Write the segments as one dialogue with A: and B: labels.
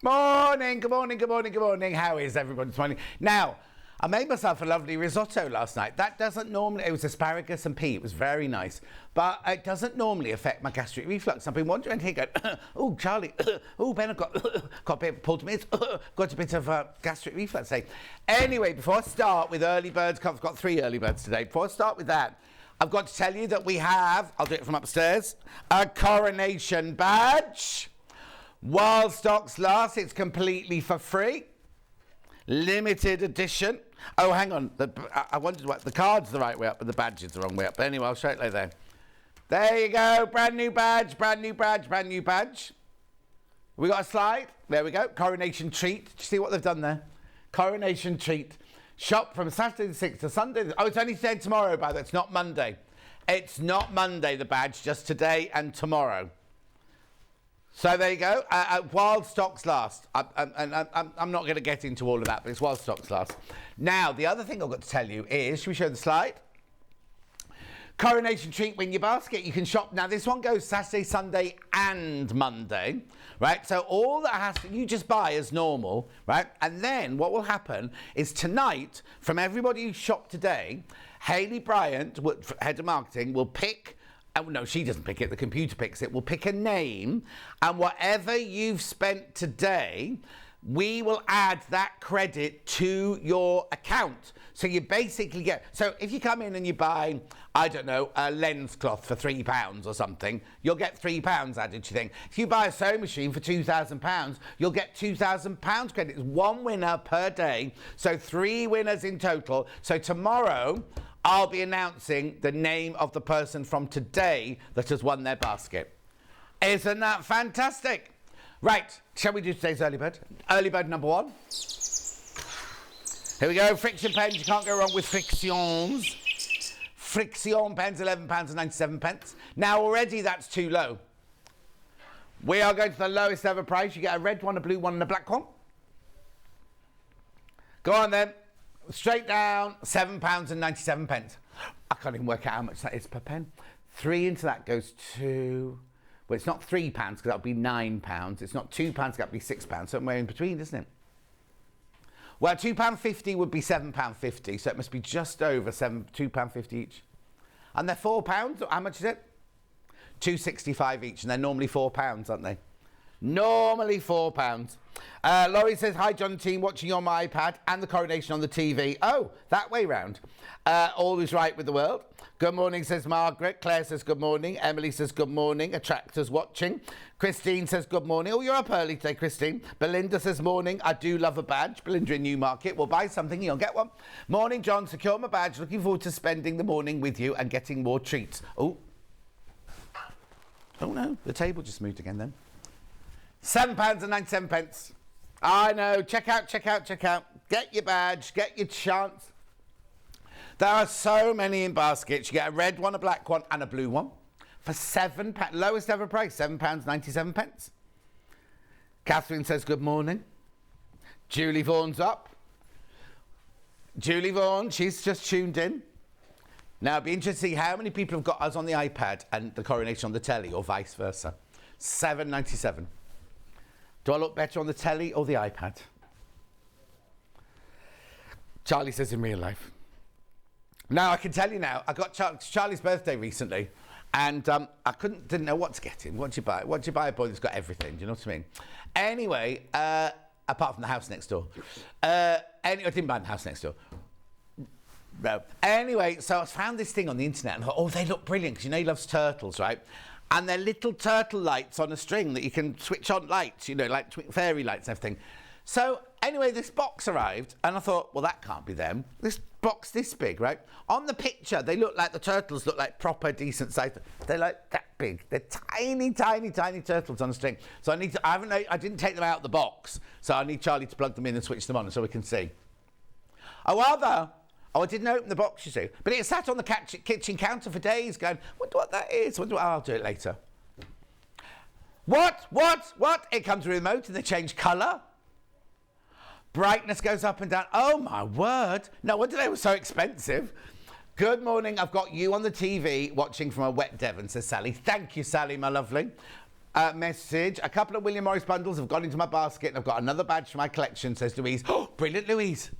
A: Morning, good morning, good morning, good morning. How is everyone this morning? Now, I made myself a lovely risotto last night. That doesn't normally, it was asparagus and pea. It was very nice. But it doesn't normally affect my gastric reflux. I've been wondering here going, oh, Charlie, oh, Ben, I've got a bit of pulled tomatoes, got a bit of gastric reflux today. Anyway, before I start with early birds, I've got 3 early birds today. Before I start with that, I've got to tell you that we have, I'll do it from upstairs, a coronation badge. While stocks last, it's completely for free. Limited edition. Oh, hang on. I wondered what the card's the right way up, but the badge is the wrong way up. But anyway, I'll show it later. There you go. Brand new badge, brand new badge, brand new badge. We got a slide. There we go. Coronation treat. Do you see what they've done there? Coronation treat. Shop from Saturday the 6th to Sunday. Oh, it's only today and tomorrow, by the way. It's not Monday. It's not Monday, the badge, just today and tomorrow. So there you go, while stocks last. I'm not going to get into all of that, but it's while stocks last. Now, the other thing I've got to tell you is, should we show the slide? Coronation treat, win your basket. You can shop. Now, this one goes Saturday, Sunday, and Monday, right? So all that has to, you just buy as normal, right? And then what will happen is tonight, from everybody who shopped today, Hayley Bryant, head of marketing, will pick. Oh, no, she doesn't pick it. The computer picks it. We'll pick a name, and whatever you've spent today, we will add that credit to your account. So you basically get... So if you come in and you buy, I don't know, a lens cloth for £3 or something, you'll get £3 added to your thing. If you buy a sewing machine for £2,000, you'll get £2,000 credit. It's 1 winner per day, so 3 winners in total. So tomorrow... I'll be announcing the name of the person from today that has won their basket. Isn't that fantastic? Right, shall we do today's early bird? Early bird number 1. Here we go, friction pens. You can't go wrong with frictions. Friction pens, £11.97. Now already that's too low. We are going to the lowest ever price. You get a red one, a blue one and a black one. Go on then. Straight down, £7.97. I can't even work out how much that is per pen. 3 into that goes to... Well, it's not £3 because that would be £9. It's not £2 because that would be £6. Somewhere in between, isn't it? Well, £2.50 would be £7.50, so it must be just over £2.50 each. And they're £4. How much is it? £2.65 each, and they're normally £4, aren't they? Normally £4. Laurie says, hi, John and team, watching on my iPad and the coronation on the TV. Oh, that way round. All is right with the world. Good morning, says Margaret. Claire says good morning. Emily says good morning. Attractors watching. Christine says good morning. Oh, you're up early today, Christine. Belinda says morning. I do love a badge. Belinda in Newmarket. We'll buy something, you'll get one. Morning, John. Secure my badge. Looking forward to spending the morning with you and getting more treats. Oh. Oh, no. The table just moved again then. £7.97. I know. Check out, check out, check out. Get your badge. Get your chance. There are so many in baskets. You get a red one, a black one, and a blue one for £7. Lowest ever price, £7.97. Catherine says good morning. Julie Vaughan's up. Julie Vaughan, she's just tuned in. Now, it'd be interesting to see how many people have got us on the iPad and the coronation on the telly, or vice versa. £7.97. Do I look better on the telly or the iPad? Charlie says in real life. Now, I can tell you now, I got Charlie's birthday recently, and I didn't know what to get him. What do you buy? What do you buy a boy that's got everything? Do you know what I mean? Anyway, apart from the house next door. I didn't buy the house next door. No. Anyway, so I found this thing on the internet, and I thought, oh, they look brilliant, because you know he loves turtles, right? And they're little turtle lights on a string that you can switch on lights, you know, like fairy lights and everything. So anyway, this box arrived, and I thought, well, that can't be them. This box this big, right? On the picture, they look like the turtles look like proper, decent size. They're like that big. They're tiny, tiny, tiny turtles on a string. So I didn't take them out of the box, so I need Charlie to plug them in and switch them on so we can see. I didn't open the box, you see. But it sat on the kitchen counter for days going, wonder what that is. I'll do it later. What? It comes with a remote and they change colour. Brightness goes up and down. Oh, my word. No wonder they were so expensive. Good morning. I've got you on the TV watching from a wet Devon, says Sally. Thank you, Sally, my lovely. Message. A couple of William Morris bundles have gone into my basket and I've got another badge for my collection, says Louise. Oh, brilliant, Louise.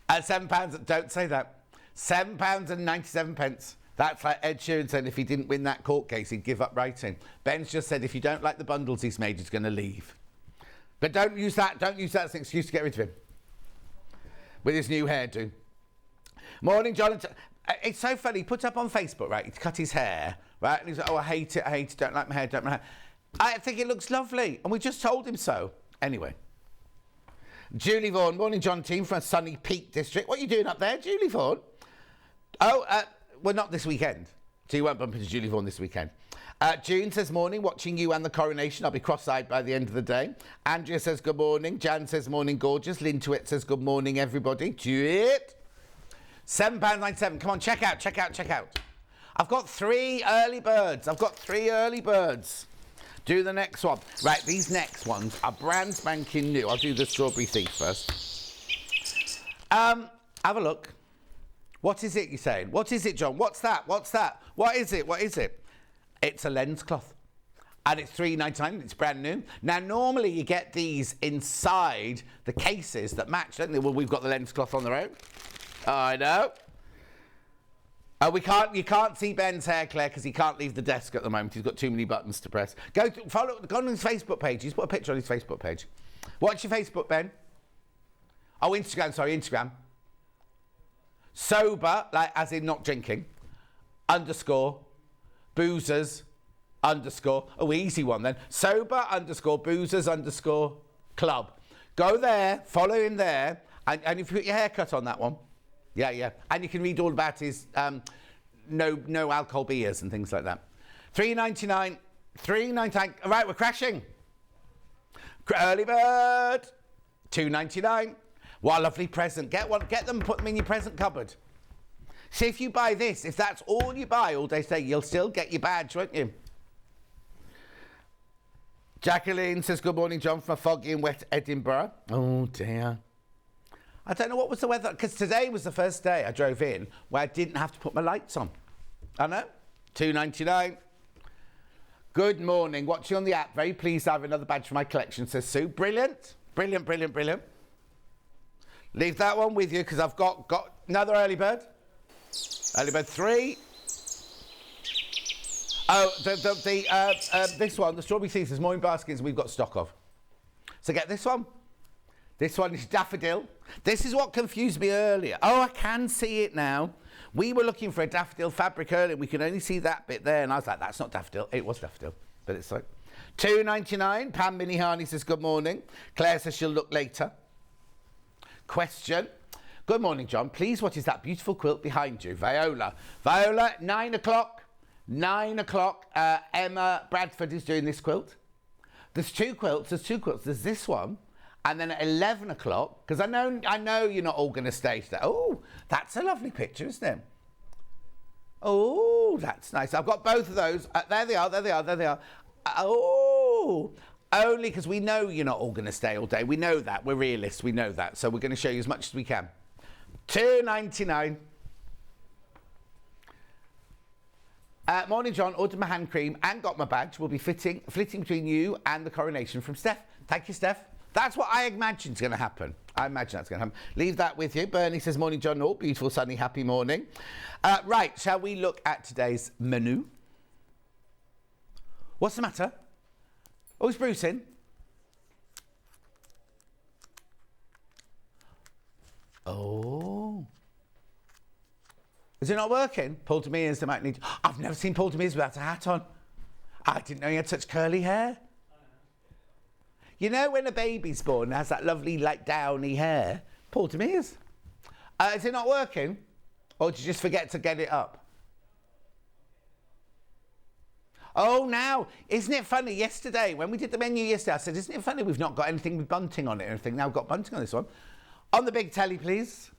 A: At £7, don't say that. £7.97. That's like Ed Sheeran said if he didn't win that court case, he'd give up writing. Ben's just said if you don't like the bundles he's made, he's going to leave. But don't use that as an excuse to get rid of him. With his new hairdo. Morning, John. It's so funny. He put up on Facebook, right? He cut his hair, right? And he's like, oh, I hate it, don't like my hair, don't like my hair. I think it looks lovely. And we just told him so. Anyway. Julie Vaughan. Morning, John team from a sunny Peak District. What are you doing up there, Julie Vaughan? Oh, well, not this weekend. So you won't bump into Julie Vaughan this weekend. June says, morning, watching you and the coronation. I'll be cross-eyed by the end of the day. Andrea says, good morning. Jan says, morning, gorgeous. Lynn Twit says, good morning, everybody. Twit. £7.97. Come on, check out. I've got 3 early birds. Do the next one. Right, these next ones are brand spanking new. I'll do the strawberry thief first. Have a look. What is it, you're saying? What is it, John? What's that? What is it? It's a lens cloth. And it's £3.99. It's brand new. Now, normally you get these inside the cases that match, don't they? Well, we've got the lens cloth on the road. I know. You can't see Ben's hair, Claire, because he can't leave the desk at the moment. He's got too many buttons to press. Go on his Facebook page. He's put a picture on his Facebook page. What's your Facebook, Ben? Oh, Instagram. Sober, like as in not drinking, _ boozers _ oh, easy one then. Sober _ boozers _ club. Go there, follow him there, and if you put your haircut on that one. Yeah. And you can read all about his no alcohol beers and things like that. £3.99. Right, we're crashing. Early bird. £2.99. What a lovely present. Get one. Get them, put them in your present cupboard. See, if you buy this, if that's all you buy all day today, you'll still get your badge, won't you? Jacqueline says, good morning, John, from a foggy and wet Edinburgh. Oh, dear. I don't know what was the weather, because today was the first day I drove in where I didn't have to put my lights on. I know. £2.99. Good morning. Watching on the app. Very pleased to have another badge for my collection, says Sue. Brilliant. Leave that one with you, because I've got another early bird. Early bird 3. Oh, this one, the strawberry thief, there's more in baskets we've got stock of. So get this one. This one is daffodil. This is what confused me earlier. Oh, I can see it now. We were looking for a daffodil fabric earlier. We could only see that bit there. And I was like, that's not daffodil. It was daffodil. But it's like £2.99. Pam Minihani says, good morning. Claire says she'll look later. Question. Good morning, John. Please, what is that beautiful quilt behind you? Viola. 9 o'clock. 9 o'clock. Emma Bradford is doing this quilt. There's two quilts. There's this one. And then at 11 o'clock, because I know you're not all going to stay today. Oh, that's a lovely picture, isn't it? Oh, that's nice. I've got both of those. There they are. Oh, only because we know you're not all going to stay all day. We know that. We're realists. We know that. So we're going to show you as much as we can. £2.99. Morning, John. Ordered my hand cream and got my badge. Will be flitting between you and the coronation from Steph. Thank you, Steph. That's what I imagine is going to happen. I imagine that's going to happen. Leave that with you. Bernie says, morning, John. All beautiful, sunny, happy morning. Right, shall we look at today's menu? What's the matter? Oh, is Bruce in? Oh. Is it not working? Paul Demers, they might need... I've never seen Paul Demers without a hat on. I didn't know he had such curly hair. You know when a baby's born and has that lovely, like, downy hair? Paul Demers. Is it not working? Or did you just forget to get it up? Oh, now, isn't it funny? Yesterday, when we did the menu yesterday, I said, isn't it funny we've not got anything with bunting on it or anything? Now we've got bunting on this one. On the big telly, please.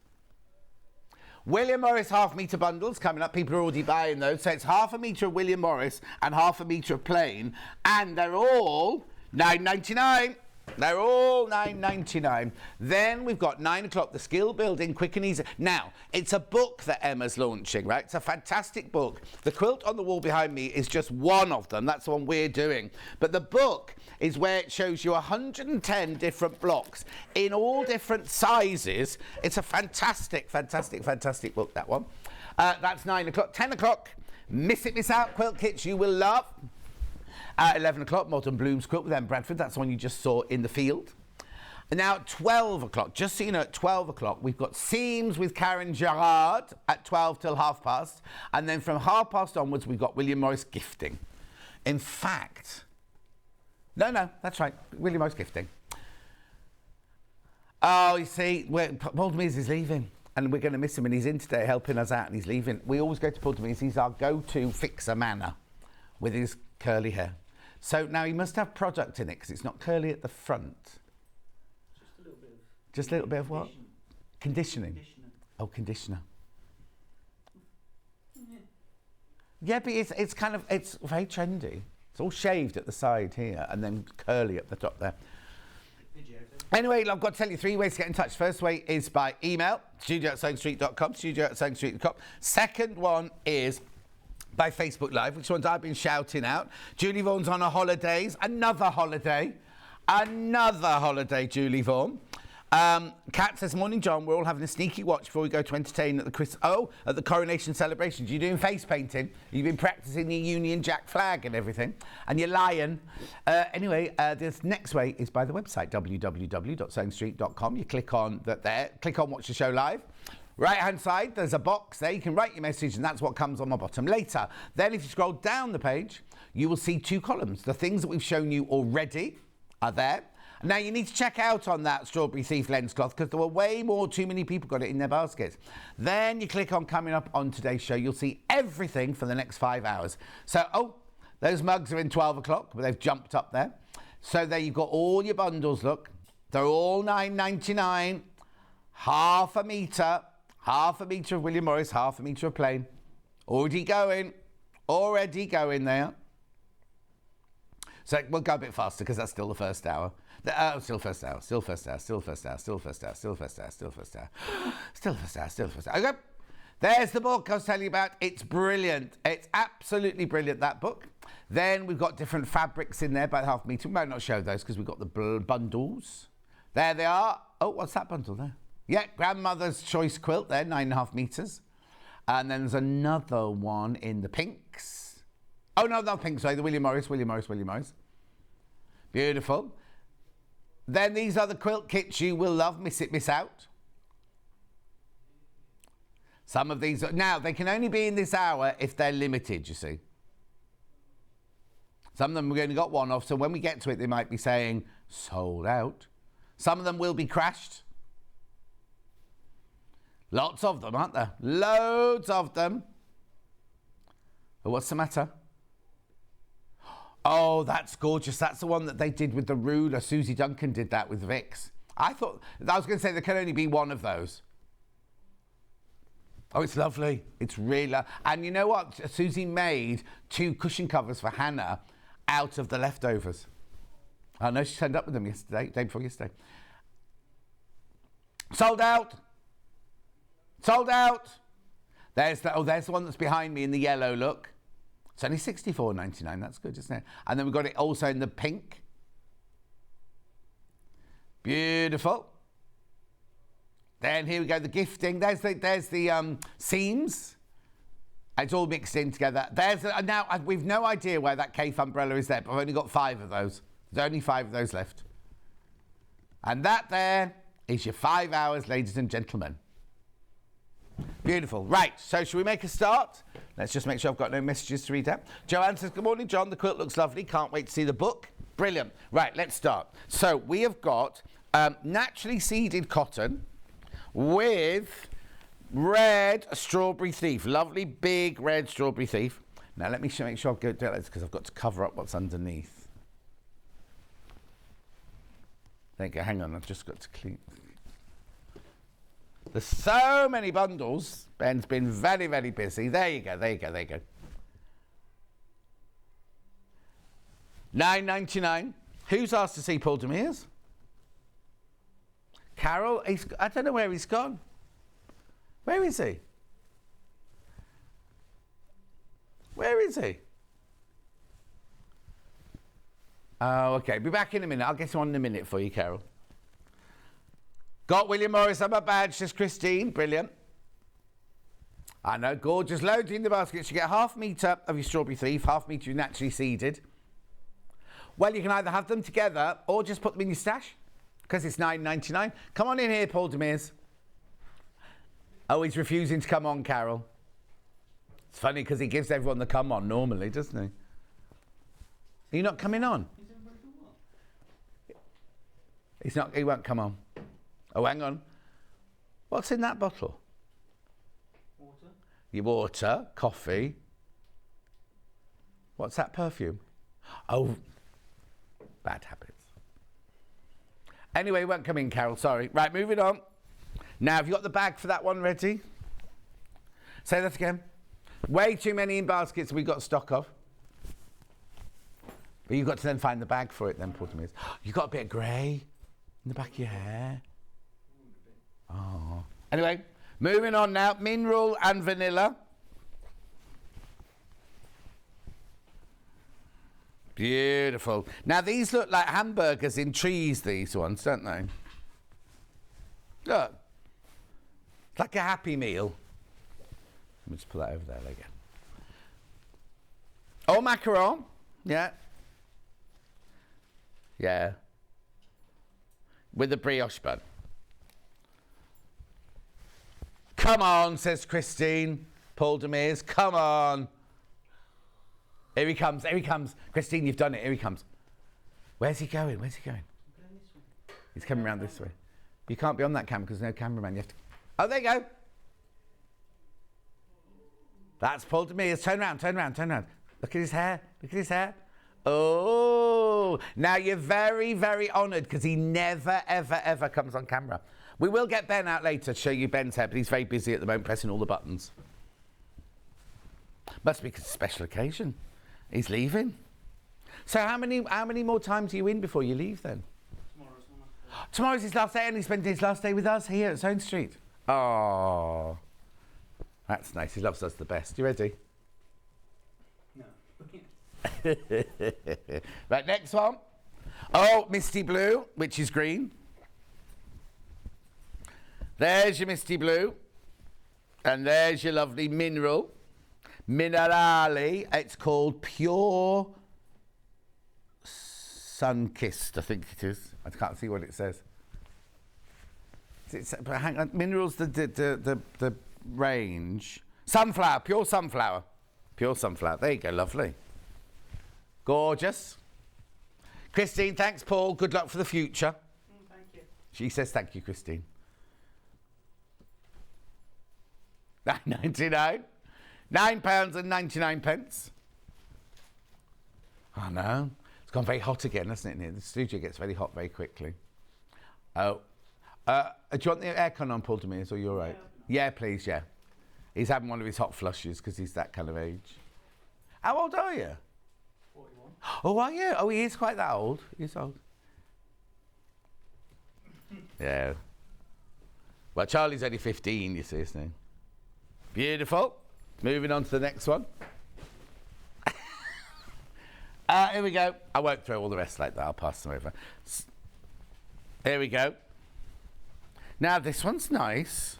A: William Morris half-metre bundles coming up. People are already buying those. So it's half a metre of William Morris and half a metre of plain. And they're all... £9.99. They're all £9.99. Then we've got 9 o'clock, the skill building quick and easy. Now, it's a book that Emma's launching, right? It's a fantastic book. The quilt on the wall behind me is just one of them. That's the one we're doing. But the book is where it shows you 110 different blocks in all different sizes. It's a fantastic, fantastic, fantastic book, that one. That's 9 o'clock. 10 o'clock, Miss It, Miss Out quilt kits you will love. 11 o'clock, Modern Blooms quilt with Bradford. That's the one you just saw in the field. And now at 12 o'clock, just so you know, at 12 o'clock, we've got Seams with Karen Gerrard at 12 till past. And then from past onwards, we've got William Morris gifting. In fact, no, that's right, William Morris gifting. Oh, you see, Paul Demise is leaving. And we're going to miss him, and he's in today helping us out, and he's leaving. We always go to Paul Demise. He's our go-to fixer manner with his curly hair. So now he must have product in it because it's not curly at the front. Just a little bit of what? Conditioning. Oh, conditioner. Yeah, but it's kind of, it's very trendy. It's all shaved at the side here and then curly at the top there. Anyway, I've got to tell you 3 ways to get in touch. First way is by email, studio@sewingstreet.com, studio@sewingstreet.com. Second one is by Facebook Live, which ones I've been shouting out. Julie Vaughan's on her holidays. Another holiday, Julie Vaughan. Kat says, morning, John. We're all having a sneaky watch before we go to entertain at the coronation celebrations. You're doing face painting. You've been practicing your Union Jack flag and everything. And you're lying. Anyway, this next way is by the website, www.sewingstreet.com. You click on that there. Click on Watch the Show Live. Right-hand side, there's a box there. You can write your message, and that's what comes on my bottom later. Then if you scroll down the page, you will see 2 columns. The things that we've shown you already are there. Now, you need to check out on that Strawberry Thief lens cloth because there were too many people got it in their baskets. Then you click on coming up on today's show. You'll see everything for the next 5 hours. So, those mugs are in 12 o'clock, but they've jumped up there. So there you've got all your bundles, look. They're all £9.99, half a metre of William Morris, half a metre of plain. Already going there. So we'll go a bit faster because that's still the first hour. Still first hour. Okay. There's the book I was telling you about. It's brilliant. It's absolutely brilliant, that book. Then we've got different fabrics in there by the half metre. We might not show those because we've got the bundles. There they are. Oh, what's that bundle there? Yeah, Grandmother's Choice quilt there, 9.5 metres. And then there's another one in the pinks. Oh, no, not pink, sorry, the William Morris. Beautiful. Then these are the quilt kits you will love, Miss It, Miss Out. Some of these, now, they can only be in this hour if they're limited, you see. Some of them we've only got one of, so when we get to it, they might be saying, sold out. Some of them will be crashed. Lots of them, aren't there? Loads of them. Oh, what's the matter? Oh, that's gorgeous. That's the one that they did with the ruler. Susie Duncan did that with Vix. I was going to say there can only be one of those. Oh, it's lovely. It's really lovely. And you know what? Susie made 2 cushion covers for Hannah out of the leftovers. I know she turned up with them yesterday, day before yesterday. Sold out. There's the one that's behind me in the yellow look. It's only $64.99. That's good, isn't it? And then we've got it also in the pink. Beautiful. Then here we go, the gifting. There's the seams. It's all mixed in together. Now, we've no idea where that Cape umbrella is there, but I've only got 5 of those. There's only 5 of those left. And that there is your 5 hours, ladies and gentlemen. Beautiful. Right, so should we make a start? Let's just make sure I've got no messages to read out. Joanne says, good morning, John. The quilt looks lovely. Can't wait to see the book. Brilliant. Right, let's start. So we have got naturally seeded cotton with red Strawberry Thief. Lovely big red Strawberry Thief. Now let me make sure I've got this because I've got to cover up what's underneath. There you go. Hang on, I've just got to clean. There's so many bundles. Ben's been very, very busy. There you go. $9.99. Who's asked to see Paul Demise? Carol, I don't know where he's gone. Where is he? Where is he? Oh, okay. Be back in a minute. I'll get him on in a minute for you, Carol. Got William Morris on my badge, says Christine. Brilliant. I know, gorgeous. Loads in the baskets. You get half metre of your strawberry thief, half metre naturally seeded. Well, you can either have them together or just put them in your stash because it's $9.99. Come on in here, Paul Demers. Oh, he's refusing to come on, Carol. It's funny because he gives everyone the come on normally, doesn't he? Are you not coming on? He won't come on. Oh, hang on. What's in that bottle?
B: Water.
A: Your water, coffee. What's that perfume? Oh, bad habits. Anyway, he won't come in, Carol, sorry. Right, moving on. Now, have you got the bag for that one ready? Say that again. Way too many in baskets we got stock of. But you've got to then find the bag for it then, Paul Demers. You've got a bit of grey in the back of your hair. Oh. Anyway, moving on now. Mineral and vanilla. Beautiful. Now, these look like hamburgers in trees, these ones, don't they? Look. It's like a Happy Meal. Let me just put that over there again. Oh, macaron. Yeah. Yeah. With a brioche bun. Come on, says Christine. Paul Demers, come on. Here he comes, here he comes. Christine, you've done it, here he comes. Where's he going? Where's he going? He's coming around this way. You can't be on that camera because there's no cameraman. You have to... Oh, there you go. That's Paul Demers. Turn around, turn around, turn around. Look at his hair. Look at his hair. Oh, now you're very, very honoured because he never, ever, ever comes on camera. We will get Ben out later to show you Ben's hair, but he's very busy at the moment pressing all the buttons. Must be because it's a special occasion. He's leaving. So how many more times are you in before you leave then? Tomorrow's his last day and he's spending his last day with us here at Zone Street. Oh, that's nice. He loves us the best. You ready?
B: No.
A: Right, next one. Oh, Misty Blue, which is green. There's your Misty Blue. And there's your lovely mineral. Minerale. It's called Pure Sun-Kissed, I think it is. I can't see what it says. But hang on. Minerals, the range. Sunflower, pure sunflower. Pure sunflower. There you go, lovely. Gorgeous. Christine, thanks, Paul. Good luck for the future.
B: Thank you.
A: She says thank you, Christine. £9.99. £9.99. Oh, no. It's gone very hot again, hasn't it, in here? The studio gets very hot very quickly. Oh. Do you want the aircon on, Paul Demers, or you're all right? Yeah, please, yeah. He's having one of his hot flushes because he's that kind of age. How old are you?
B: 41.
A: Oh, are you? Oh, he is quite that old. He's old. Yeah. Well, Charlie's only 15, you see, isn't he? Beautiful. Moving on to the next one. Here we go. I won't throw all the rest like that. I'll pass them over. Here we go. Now, this one's nice.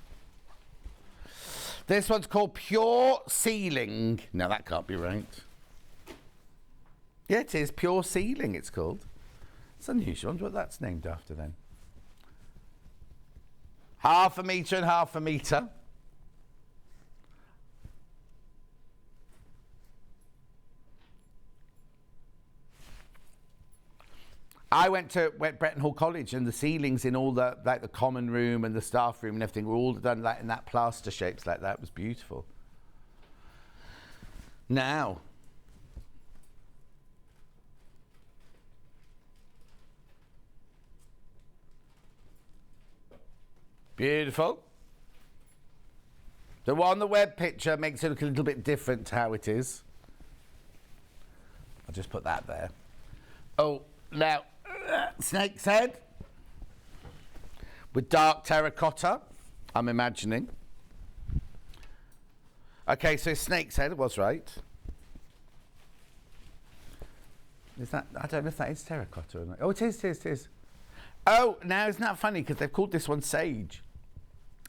A: This one's called Pure Ceiling. Now, that can't be right. Yeah, it is. Pure Ceiling, it's called. It's unusual. I wonder what that's named after, then. Half a metre and half a metre. I went to Bretton Hall College, and the ceilings in all the, like the common room and the staff room and everything were all done like in that plaster shapes like that. It was beautiful. Now, beautiful. The one, the web picture makes it look a little bit different to how it is. I'll just put that there. Oh, now, snake's head with dark terracotta, I'm imagining. Okay, so snake's head was right. Is that, I don't know if that is terracotta or not. Oh, it is. Oh, now isn't that funny? Because they've called this one sage.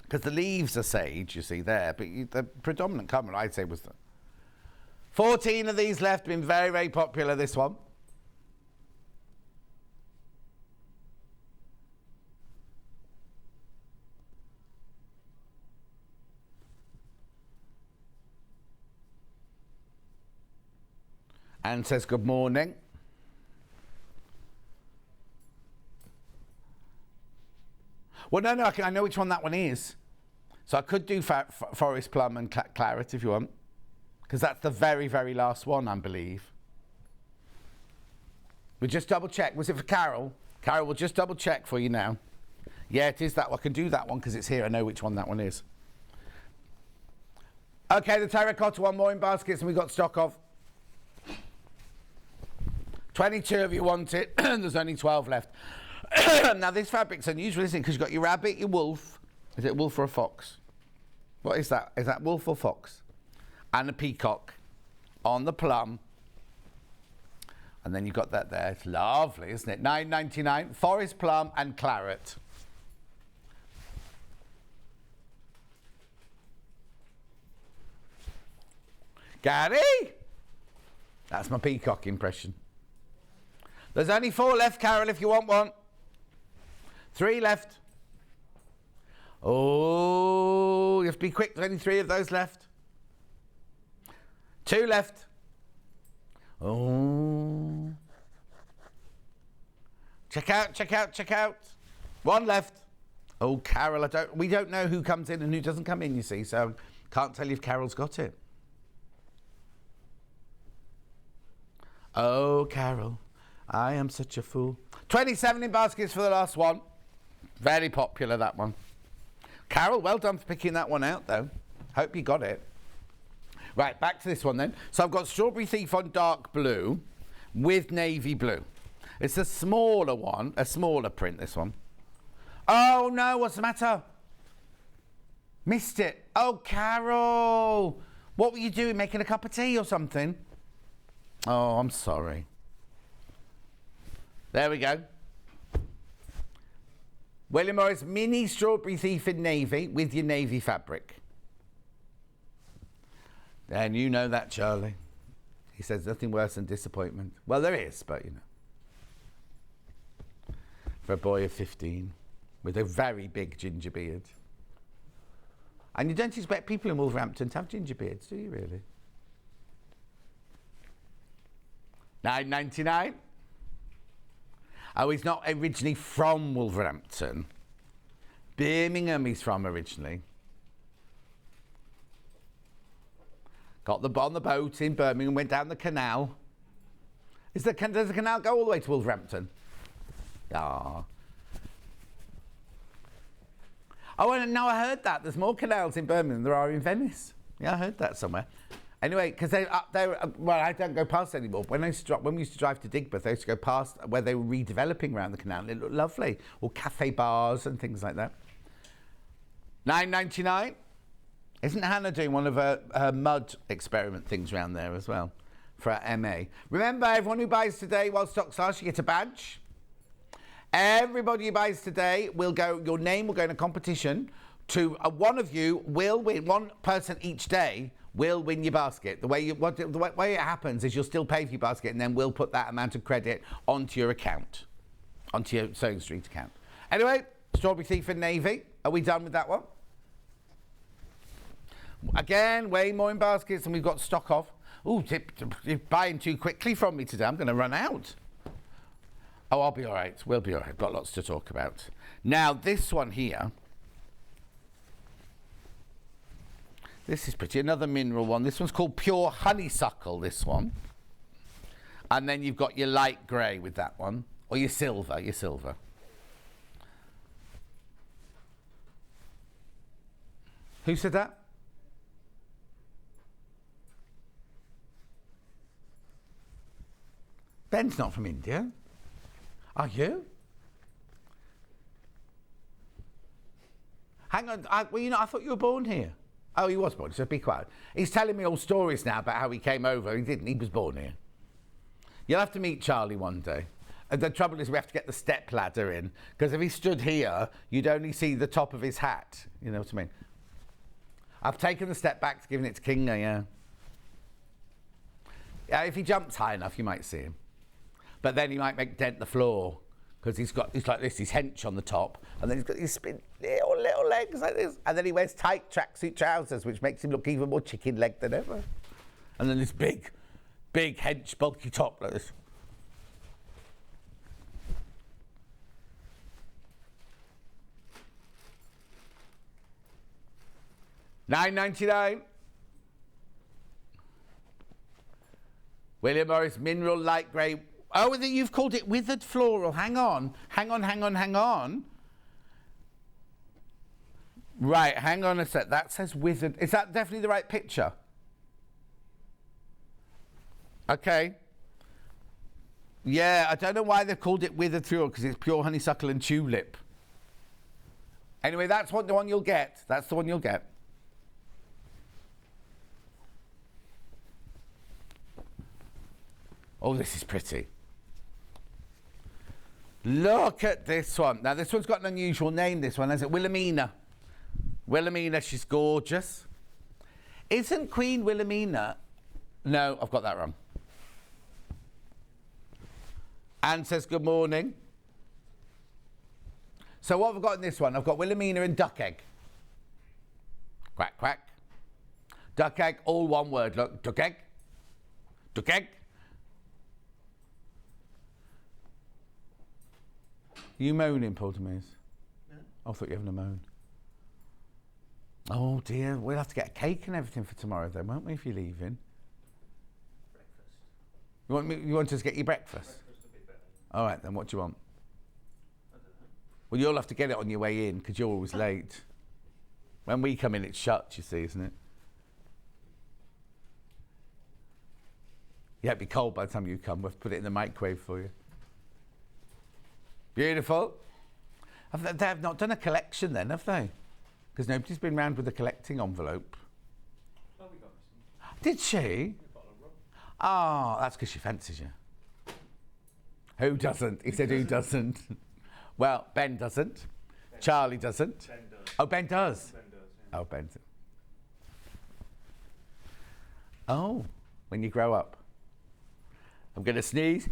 A: Because the leaves are sage, you see there. But the predominant colour, I'd say, was the 14 of these left. Been very, very popular, this one. Anne says good morning. Well, no, I know which one that one is. So I could do Forest Plum and Claret if you want. Because that's the very, very last one, I believe. We'll just double check. Was it for Carol? Carol, we'll just double check for you now. Yeah, it is that one. I can do that one because it's here. I know which one that one is. Okay, the terracotta one more in baskets and we've got stock of. 22 of you want it. There's only 12 left. Now, this fabric's unusual, isn't it? Because you've got your rabbit, your wolf. Is it wolf or a fox? What is that? Is that wolf or fox? And a peacock on the plum. And then you've got that there. It's lovely, isn't it? $9.99. Forest plum and claret. Gary? That's my peacock impression. There's only 4 left, Carol, if you want one. 3 left. Oh, you have to be quick. There's only 3 of those left. 2 left. Oh. Check out. 1 left. Oh, Carol, we don't know who comes in and who doesn't come in, you see, so can't tell you if Carol's got it. Oh, Carol, I am such a fool. 27 in baskets for the last one. Very popular, that one. Carol, well done for picking that one out, though. Hope you got it. Right, back to this one then. So I've got Strawberry Thief on dark blue with navy blue. It's a smaller one, a smaller print, this one. Oh, no, what's the matter? Missed it. Oh, Carol. What were you doing, making a cup of tea or something? Oh, I'm sorry. There we go. William Morris Mini Strawberry Thief in navy with your navy fabric. And you know that, Charlie. He says nothing worse than disappointment. Well, there is, but you know. For a boy of 15 with a very big ginger beard. And you don't expect people in Wolverhampton to have ginger beards, do you really? $9.99. Oh, he's not originally from Wolverhampton. Birmingham he's from originally. Got on the boat in Birmingham, went down the canal. Does the canal go all the way to Wolverhampton? Ah. Oh, and now I heard that. There's more canals in Birmingham than there are in Venice. Yeah, I heard that somewhere. Anyway, because they're up there, well, I don't go past anymore. When we used to drive to Digbeth, I used to go past where they were redeveloping around the canal. It looked lovely. Or cafe bars and things like that. $9.99. Isn't Hannah doing one of her mud experiment things around there as well for our MA? Remember, everyone who buys today while stocks last, you get a badge. Everybody who buys today will go, your name will go in a competition to one of you will win, one person each day will win your basket. The way it happens is you'll still pay for your basket and then we'll put that amount of credit onto your account, onto your Sewing Street account. Anyway, Strawberry Thief in navy. Are we done with that one? Again, way more in baskets than we've got stock of. Ooh, you're buying too quickly from me today. I'm going to run out. Oh, I'll be all right. We'll be all right. Got lots to talk about. Now, this one here. This is pretty. Another mineral one. This one's called Pure Honeysuckle, this one. And then you've got your light grey with that one. Or your silver, Who said that? Ben's not from India. Are you? Hang on. I thought you were born here. Oh, he was born, so be quiet. He's telling me all stories now about how he came over. He didn't. He was born here. You'll have to meet Charlie one day. And the trouble is we have to get the step ladder in, because if he stood here, you'd only see the top of his hat. You know what I mean? I've taken the step back, giving it to King now, yeah. Yeah, if he jumps high enough, you might see him. But then he might dent the floor, because he's like this, he's hench on the top, and then he's got these spin little legs like this, and then he wears tight tracksuit trousers, which makes him look even more chicken-legged than ever. And then this big hench, bulky top like this. $9.99. William Morris Mineral Light Grey. Oh, you've called it Withered Floral. Hang on. Right, hang on a sec. That says Withered. Is that definitely the right picture? Okay. Yeah, I don't know why they've called it Withered Floral, because it's pure honeysuckle and tulip. Anyway, that's the one you'll get. That's the one you'll get. Oh, this is pretty. Look at this one. Now, this one's got an unusual name, this one, has it? Wilhelmina. Wilhelmina, she's gorgeous. Isn't Queen Wilhelmina... No, I've got that wrong. Anne says good morning. So what have I got in this one? I've got Wilhelmina and duck egg. Quack, quack. Duck egg, all one word. Look, duck egg. Duck egg. Are you moaning, Paul Demise?
B: No.
A: I thought you were having a moan. Oh dear, we'll have to get a cake and everything for tomorrow then, won't we, if you're leaving?
B: Breakfast.
A: You want us to get you breakfast?
B: Breakfast would be better.
A: All right, then what do you want?
B: I don't know.
A: Well, you'll have to get it on your way in, because you're always late. When we come in, it's shut, you see, isn't it? Yeah, it'd be cold by the time you come. We'll put it in the microwave for you. Beautiful. They have not done a collection then, have they? Because nobody's been round with a collecting envelope.
B: Oh, we got some.
A: Did she?
B: A bottle of rum.
A: Oh, that's because she fancies you. Who doesn't? He said who doesn't. Well, Ben doesn't. Ben. Charlie doesn't.
B: Ben does.
A: Oh, Ben does.
B: Ben does, yeah.
A: Oh, Ben. Oh, when you grow up. I'm going to sneeze.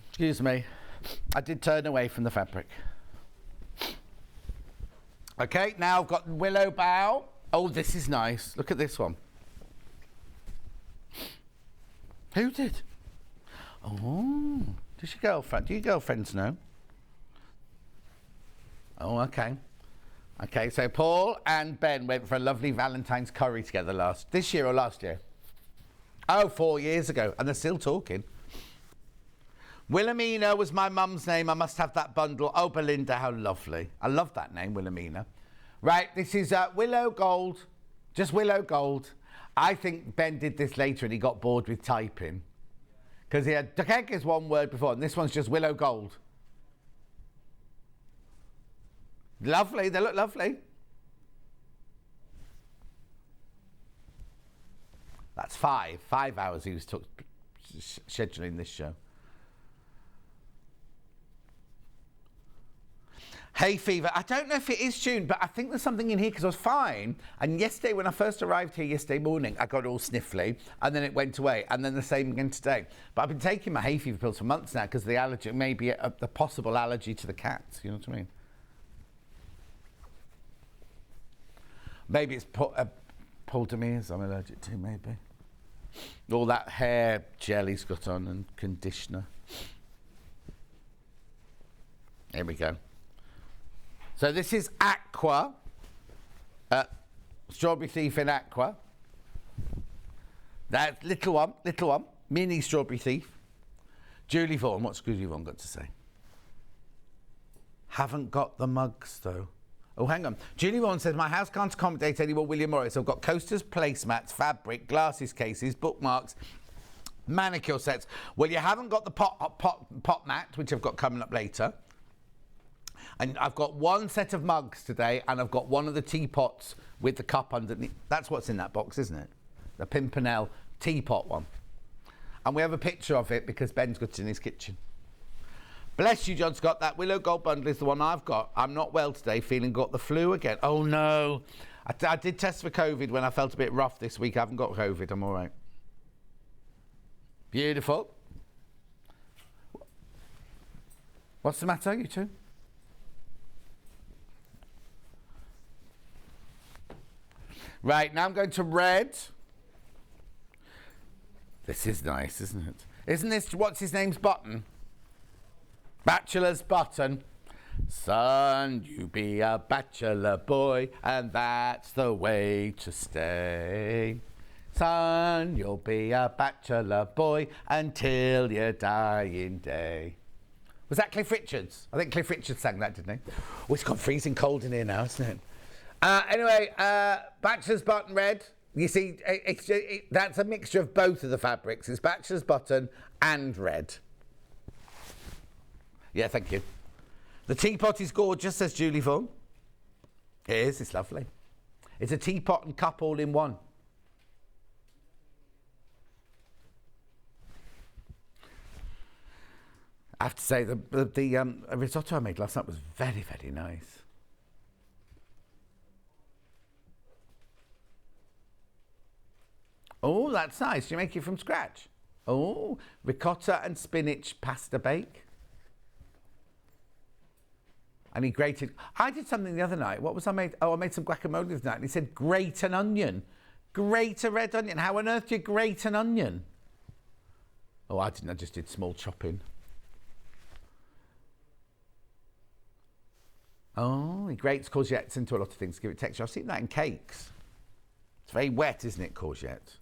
A: Excuse me. I did turn away from the fabric. Okay, now I've got Willow Bough. Oh, this is nice. Look at this one. Who did? Oh, does your girlfriend? Do your girlfriends know? Oh, okay. Okay, so Paul and Ben went for a lovely Valentine's curry together this year or last year? Oh, 4 years ago, and they're still talking. Wilhelmina was my mum's name. I must have that bundle. Oh, Belinda, how lovely. I love that name, Wilhelmina. Right, this is Willow Gold. Just Willow Gold. I think Ben did this later and he got bored with typing. Because he had duck egg is one word before, and this one's just Willow Gold. Lovely, they look lovely. That's 5 hours he was scheduling this show. Hay fever. I don't know if it is tuned, but I think there's something in here because I was fine. And yesterday, when I first arrived here yesterday morning, I got all sniffly, and then it went away, and then the same again today. But I've been taking my hay fever pills for months now because the allergy, maybe the possible allergy to the cats. You know what I mean? Maybe it's Paul Demise I'm allergic to. Maybe all that hair gel he's got on and conditioner. Here we go. So this is Aqua, Strawberry Thief in Aqua. That little one, mini Strawberry Thief. Julie Vaughan, what's Julie Vaughan got to say? Haven't got the mugs though. Oh, hang on. Julie Vaughan says, my house can't accommodate any more William Morris. I've got coasters, placemats, fabric, glasses cases, bookmarks, manicure sets. Well, you haven't got the pot mat, which I've got coming up later. And I've got one set of mugs today, and I've got one of the teapots with the cup underneath. That's what's in that box, isn't it? The Pimpernel teapot one. And we have a picture of it because Ben's got it in his kitchen. Bless you, John Scott. That Willow Gold bundle is the one I've got. I'm not well today, feeling got the flu again. Oh, no. I did test for COVID when I felt a bit rough this week. I haven't got COVID. I'm all right. Beautiful. What's the matter, you two? Right, now I'm going to red. This is nice, isn't it? Isn't this, what's his name's button? Bachelor's button. Son, you be a bachelor boy, and that's the way to stay. Son, you'll be a bachelor boy until your dying day. Was that Cliff Richards? I think Cliff Richards sang that, didn't he? Oh, it's got freezing cold in here now, isn't it? Anyway, bachelor's button red. You see, that's a mixture of both of the fabrics. It's bachelor's button and red. Yeah, thank you. The teapot is gorgeous, says Julie Vaughan. It is, it's lovely. It's a teapot and cup all in one. I have to say, the risotto I made last night was very, very nice. Oh, that's nice. Do you make it from scratch? Oh, ricotta and spinach pasta bake. And he grated. I did something the other night. What was I made? Oh, I made some guacamole the other night. And he said, grate an onion. Grate a red onion. How on earth do you grate an onion? Oh, I didn't. I just did small chopping. Oh, he grates courgettes into a lot of things to give it texture. I've seen that in cakes. It's very wet, isn't it, courgette?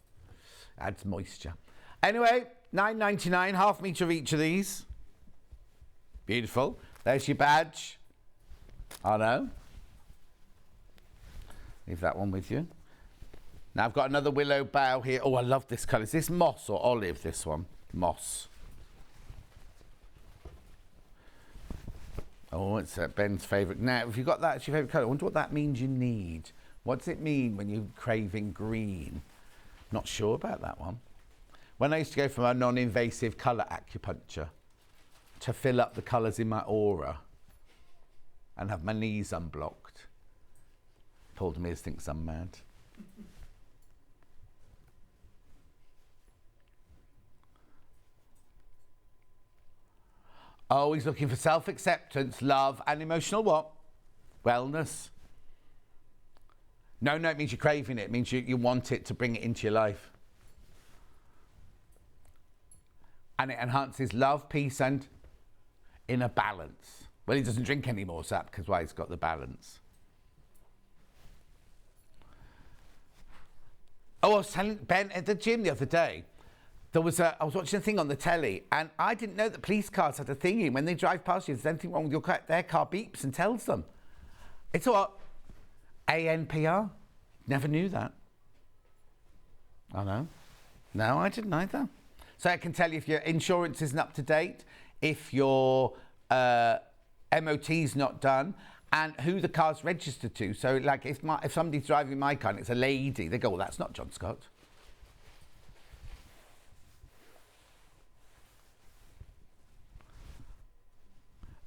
A: Adds moisture. Anyway, £9.99, half metre of each of these. Beautiful. There's your badge. I know. Leave that one with you. Now I've got another willow bough here. Oh, I love this colour. Is this moss or olive, this one? Moss. Oh, it's Ben's favourite. Now, if you've got that as your favourite colour, I wonder what that means you need. What does it mean when you're craving green? Not sure about that one. When I used to go for my non-invasive colour acupuncture to fill up the colours in my aura and have my knees unblocked, Paul Demers thinks I'm mad. Oh, he's looking for self-acceptance, love, and emotional what? Wellness. No, it means you're craving it. It means you want it to bring it into your life. And it enhances love, peace, and inner balance. Well, he doesn't drink anymore, so that's because why he's got the balance. Oh, I was telling Ben at the gym the other day, I was watching a thing on the telly, and I didn't know that police cars had a thing in when they drive past you. If there's anything wrong with your car, their car beeps and tells them. It's what? ANPR? Never knew that. I know. No, I didn't either. So I can tell you if your insurance isn't up to date, if your MOT's not done, and who the car's registered to. So, like, if somebody's driving my car and it's a lady, they go, well, that's not John Scott.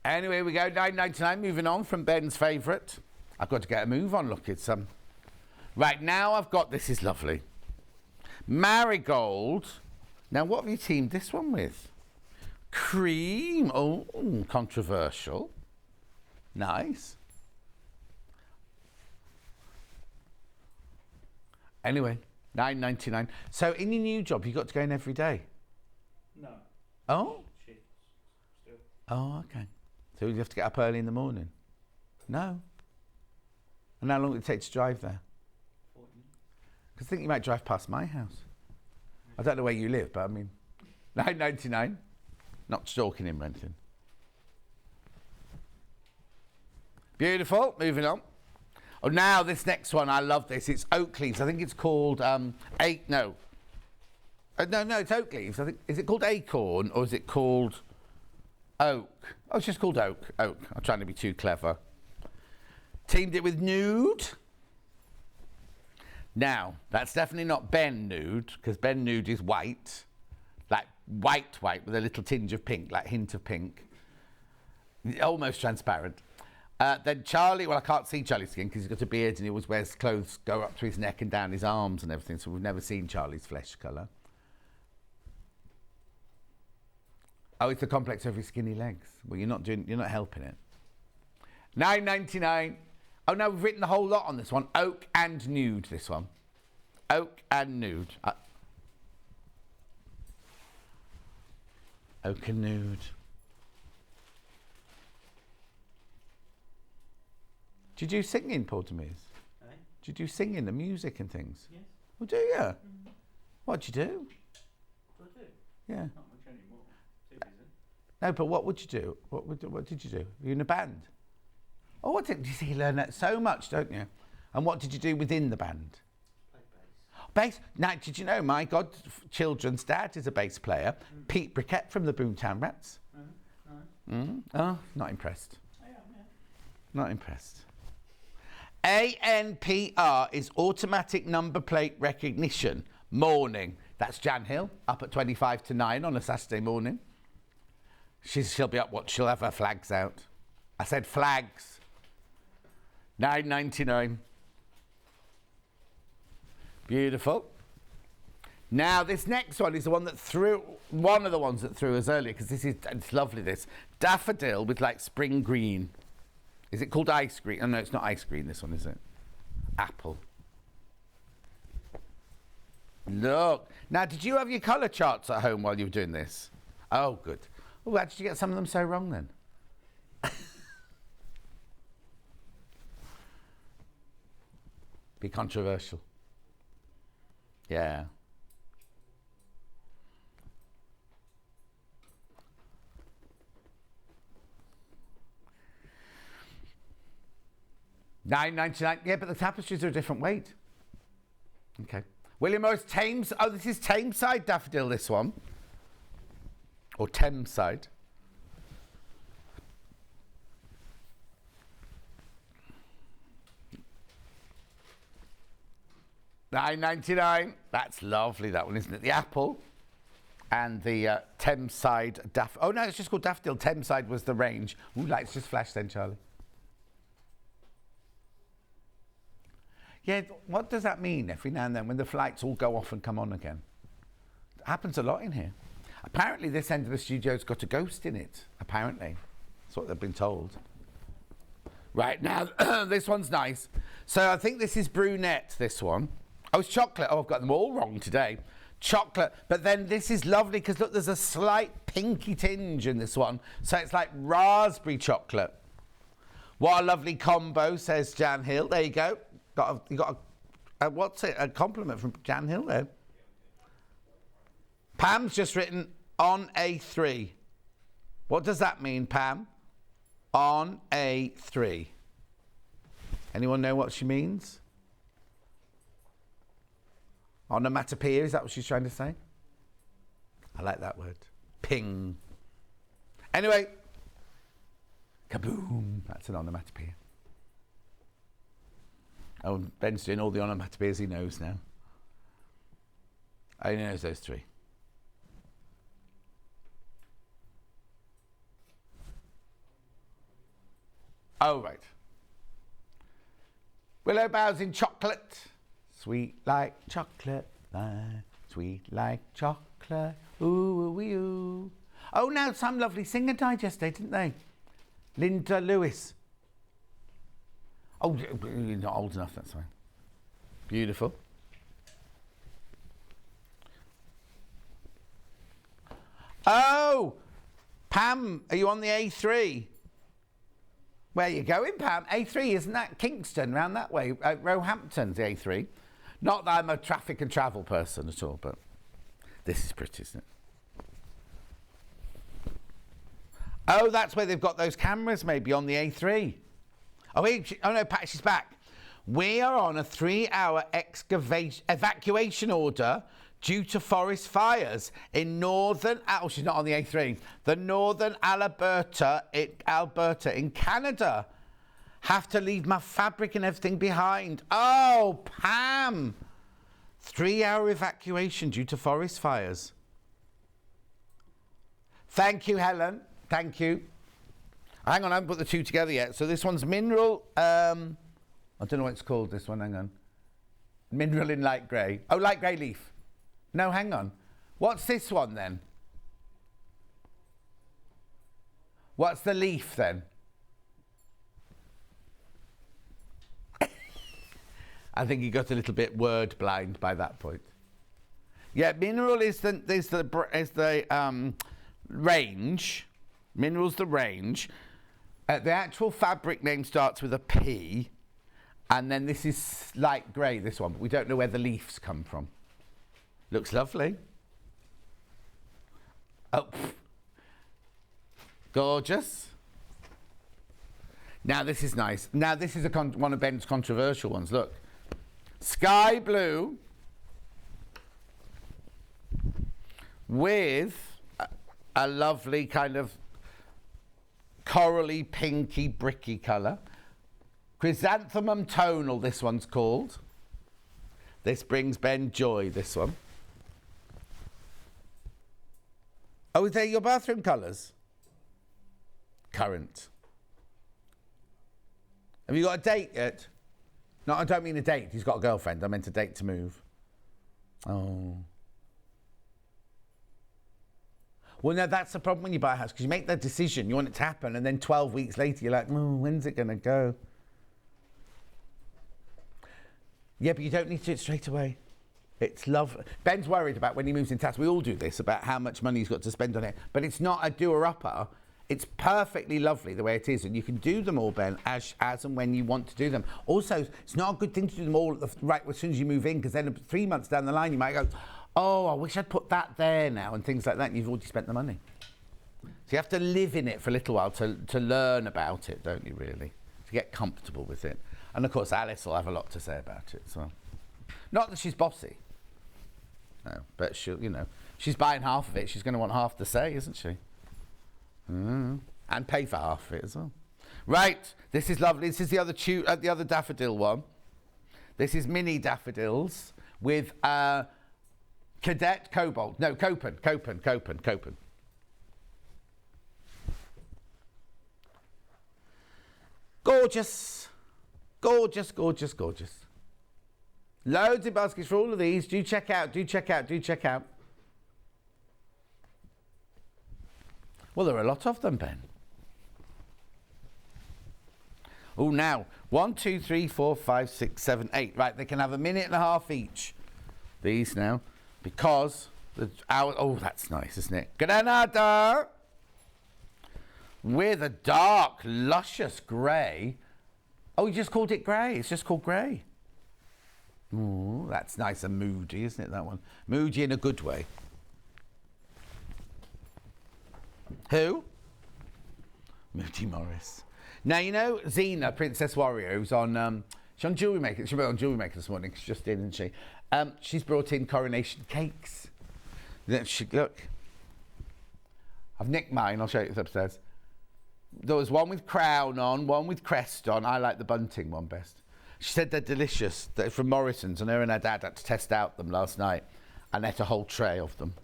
A: Anyway, we go, £9.99, moving on from Ben's favourite. I've got to get a move on, look, it's Right, now I've got, this is lovely. Marigold. Now, what have you teamed this one with? Cream. Oh, controversial. Nice. Anyway, £9.99. So, in your new job, you got to go in every day?
B: No.
A: Oh?
B: Shifts still.
A: Oh, okay. So you have to get up early in the morning? No. And how long would it take to drive there?
B: 40 minutes.
A: Because I think you might drive past my house. I don't know where you live, but I mean, £9.99. Not stalking him or anything. Beautiful. Moving on. Oh, now this next one, I love this. It's oak leaves. I think it's called no, it's oak leaves. I think, is it called acorn or is it called Oak. Oh, it's just called Oak. Oak. I'm trying to be too clever. Teamed it with Nude. Now, that's definitely not Ben Nude, because Ben Nude is white. Like white with a little tinge of pink, like hint of pink. Almost transparent. Then Charlie, well, I can't see Charlie's skin because he's got a beard and he always wears clothes go up to his neck and down his arms and everything, so we've never seen Charlie's flesh colour. Oh, it's the complex over his skinny legs. Well, you're not helping it. $9.99. Oh no, we've written the whole lot on this one. Oak and Nude, this one. Oak and Nude. Oak and Nude. Do you do singing, Paul Demise?
B: Eh?
A: Do you do singing, the music and things?
B: Yes.
A: Well, do you? What'd you do?
B: What do I do?
A: Yeah.
B: Not much anymore. Too busy.
A: No, but what would you do? What did you do? Were you in a band? Oh, what did you see? You learn that so much, don't you? And what did you do within the band?
B: Play bass.
A: Bass. Now, did you know my godchildren's dad is a bass player? Pete Briquette from the Boomtown Rats.
B: No.
A: Oh, not impressed.
B: I am, yeah.
A: Not impressed. ANPR is automatic number plate recognition. Morning. That's Jan Hill, up at 25 to 9 on a Saturday morning. She'll be up, she'll have her flags out. I said flags. $9.99. Beautiful. Now, this next one is the one that one of the ones that threw us earlier, because it's lovely, this. Daffodil with like spring green. Is it called ice green? Oh, no, it's not ice green, this one, is it? Apple. Look. Now, did you have your colour charts at home while you were doing this? Oh, good. Oh, how did you get some of them so wrong then? Be controversial. Yeah. $9.99. Yeah, but the tapestries are a different weight. Okay. William Morris Thames. Oh, this is Tameside daffodil, this one. Or Thameside. $9.99. That's lovely, that one, isn't it? The apple and the Thameside daffodil. Oh, no, it's just called daffodil. Thameside was the range. Ooh, lights just flashed then, Charlie. Yeah, what does that mean every now and then when the lights all go off and come on again? It happens a lot in here. Apparently, this end of the studio's got a ghost in it. Apparently. That's what they've been told. Right, now, this one's nice. So I think this is brunette, this one. Oh, it's chocolate. Oh, I've got them all wrong today. Chocolate. But then this is lovely because, look, there's a slight pinky tinge in this one. So it's like raspberry chocolate. What a lovely combo, says Jan Hill. There you go. You got a compliment from Jan Hill there. Pam's just written on A3. What does that mean, Pam? On A3. Anyone know what she means? Onomatopoeia, is that what she's trying to say? I like that word. Ping. Anyway. Kaboom. That's an onomatopoeia. Oh, Ben's doing all the onomatopoeias he knows now. He knows those three. Oh, right. Willow boughs in chocolate. Sweet like chocolate, sweet like chocolate. Ooh, ooh, ooh. Oh, now some lovely singer died yesterday, didn't they? Linda Lewis. Oh, you're not old enough, that's fine. Beautiful. Oh, Pam, are you on the A3? Where are you going, Pam? A3, isn't that Kingston, round that way? Roehampton's the A3. Not that I'm a traffic and travel person at all, but this is pretty, isn't it? Oh, that's where they've got those cameras, maybe, on the A3. Oh, no, Pat, she's back. We are on a 3-hour evacuation order due to forest fires in northern... Oh, she's not on the A3. The northern Alberta in Canada. Have to leave my fabric and everything behind. Oh, Pam! 3-hour evacuation due to forest fires. Thank you, Helen. Thank you. Hang on, I haven't put the two together yet. So this one's mineral... I don't know what it's called, this one. Hang on. Mineral in light grey. Oh, light grey leaf. No, hang on. What's this one, then? What's the leaf, then? I think he got a little bit word blind by that point. Yeah, mineral is the range. Mineral's the range. The actual fabric name starts with a P, and then this is light grey, this one, but we don't know where the leaves come from. Looks lovely. Oh, gorgeous. Now this is nice. Now this is one of Ben's controversial ones. Look, sky blue with a lovely kind of corally, pinky, bricky colour. Chrysanthemum tonal, this one's called. This brings Ben joy, this one. Oh, is they your bathroom colours? Current. Have you got a date yet? No, I don't mean a date. He's got a girlfriend. I meant a date to move. Oh. Well, no, that's the problem when you buy a house, because you make that decision, you want it to happen, and then 12 weeks later you're like, oh, when's it going to go? Yeah, but you don't need to do it straight away. It's lovely. Ben's worried about when he moves into house. We all do this, about how much money he's got to spend on it. But it's not a doer-upper. It's perfectly lovely the way it is, and you can do them all, Ben, as and when you want to do them. Also, it's not a good thing to do them all right as soon as you move in, because then 3 months down the line you might go, oh, I wish I'd put that there now, and things like that, and you've already spent the money. So you have to live in it for a little while to learn about it, don't you, really? To get comfortable with it. And, of course, Alice will have a lot to say about it as well. Not that she's bossy. No, but she'll, she's buying half of it. She's going to want half to say, isn't she? And pay for half of it as well. Right, this is lovely. This is the other daffodil one. This is mini daffodils with cadet cobalt. No, copen. Gorgeous. Gorgeous, gorgeous, gorgeous. Loads of baskets for all of these. Do check out. Well, there are a lot of them, Ben. Oh, now, 1, 2, 3, 4, 5, 6, 7, 8. Right, they can have a minute and a half each. These now, because oh, that's nice, isn't it? Granada with a dark, luscious grey. Oh, you just called it grey. It's just called grey. Ooh, that's nice and moody, isn't it, that one? Moody in a good way. Who? Moody Morris. Now, you know Xena, Princess Warrior, who's on... she's on Jewellery Maker. She was on Jewellery Maker this morning. She's just in, isn't she? She's brought in coronation cakes. Look. I've nicked mine. I'll show you this upstairs. There was one with crown on, one with crest on. I like the bunting one best. She said they're delicious. They're from Morrison's, and her and her dad had to test out them last night and ate a whole tray of them.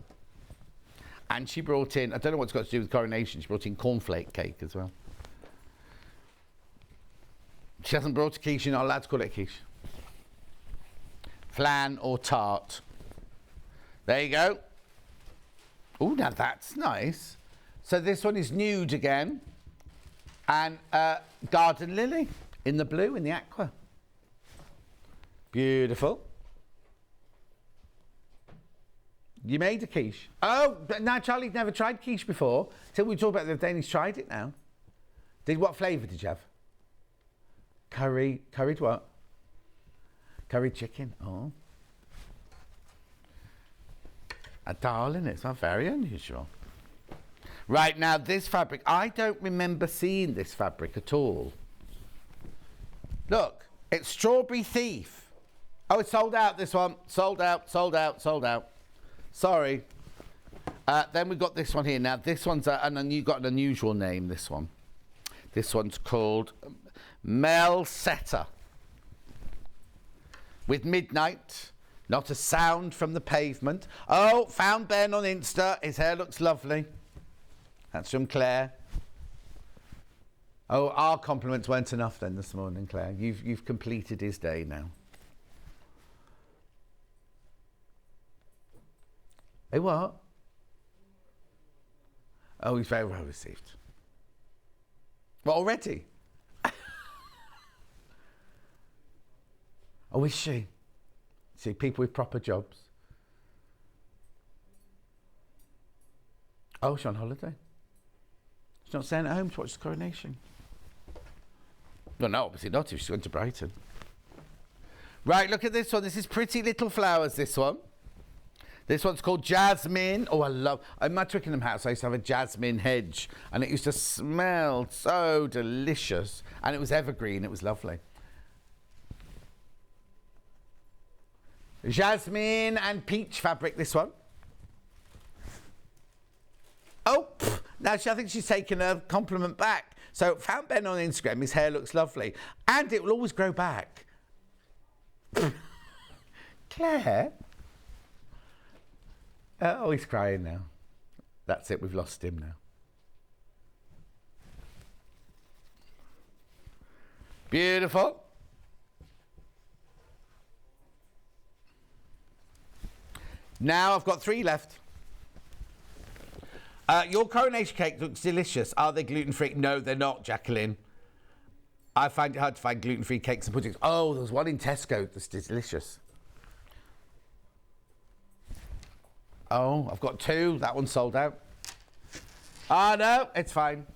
A: And she brought in, I don't know what it's got to do with coronation, she brought in cornflake cake as well. She hasn't brought a quiche, you're not allowed to call it a quiche. Flan or tart. There you go. Oh, now that's nice. So this one is nude again. And garden lily in the blue, in the aqua. Beautiful. You made a quiche. Oh, but now Charlie's never tried quiche before. Till we talk about it the other day, and he's tried it now. What flavour did you have? Curried what? Curried chicken. Oh. A darling, it's not very unusual. Right, now this fabric, I don't remember seeing this fabric at all. Look, it's Strawberry Thief. Oh, it's sold out, this one. Sold out. Sorry. Then we've got this one here. Now, this one's you've got an unusual name, this one. This one's called Metre. With midnight, not a sound from the pavement. Oh, found Ben on Insta. His hair looks lovely. That's from Claire. Oh, our compliments weren't enough then this morning, Claire. You've completed his day now. Hey, what? Oh, he's very well received. Well, already? Oh, is she? See, people with proper jobs. Oh, she's on holiday. She's not staying at home to watch the coronation. Well, no, obviously not if she's going to Brighton. Right, look at this one. This is Pretty Little Flowers, this one. This one's called Jasmine. Oh, I love... In my Twickenham house, I used to have a jasmine hedge, and it used to smell so delicious. And it was evergreen. It was lovely. Jasmine and peach fabric, this one. Oh, now I think she's taken a compliment back. So, found Ben on Instagram. His hair looks lovely. And it will always grow back. Claire? Oh, he's crying now. That's it, we've lost him now. Beautiful. Now I've got 3 left. Your coronation cake looks delicious. Are they gluten-free? No, they're not, Jacqueline. I find it hard to find gluten-free cakes and puddings. Oh, there's one in Tesco that's delicious. Oh, I've got 2. That one's sold out. Oh, no, it's fine.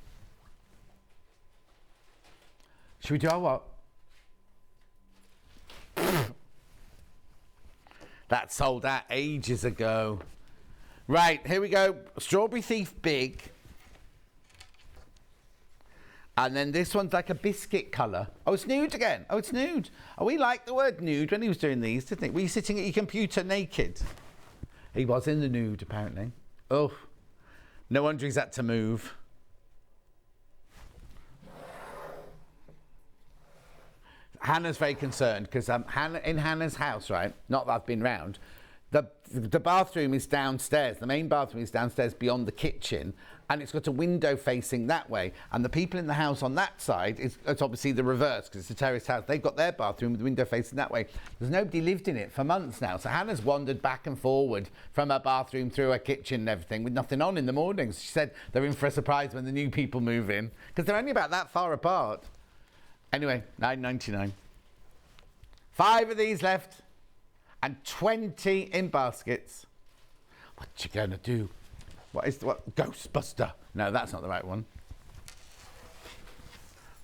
A: Should we do our what? That sold out ages ago. Right, here we go. Strawberry Thief Big. And then this one's like a biscuit colour. Oh, it's nude again. Oh, it's nude. Oh, we liked the word nude when he was doing these, didn't he? Were you sitting at your computer naked? He was in the nude, apparently. Oh, no wonder he's had to move. Hannah's very concerned because in Hannah's house, right, not that I've been round, the bathroom is downstairs. The main bathroom is downstairs beyond the kitchen, and it's got a window facing that way. And the people in the house on that side, it's obviously the reverse because it's a terraced house. They've got their bathroom with the window facing that way. There's nobody lived in it for months now. So Hannah's wandered back and forward from her bathroom through her kitchen and everything with nothing on in the mornings. She said they're in for a surprise when the new people move in because they're only about that far apart. Anyway, $9.99. 5 of these left. And 20 in baskets. What you gonna do? What Ghostbuster? No, that's not the right one.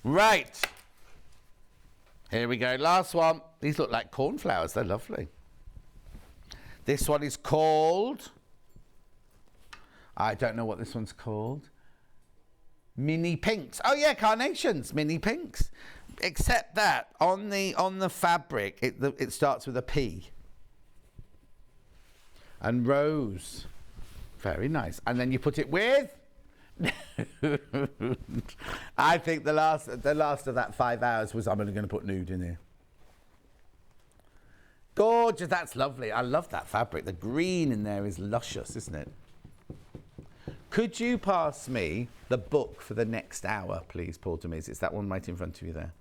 A: Right. Here we go. Last one. These look like cornflowers. They're lovely. This one is called... I don't know what this one's called. Mini pinks. Oh yeah, carnations. Mini pinks. Except that on the fabric, it starts with a P. And rose. Very nice. And then you put it with... I think the last of that 5 hours was I'm only going to put nude in here. Gorgeous. That's lovely. I love that fabric. The green in there is luscious, isn't it? Could you pass me the book for the next hour, please, Paul Demise? It's that one right in front of you there.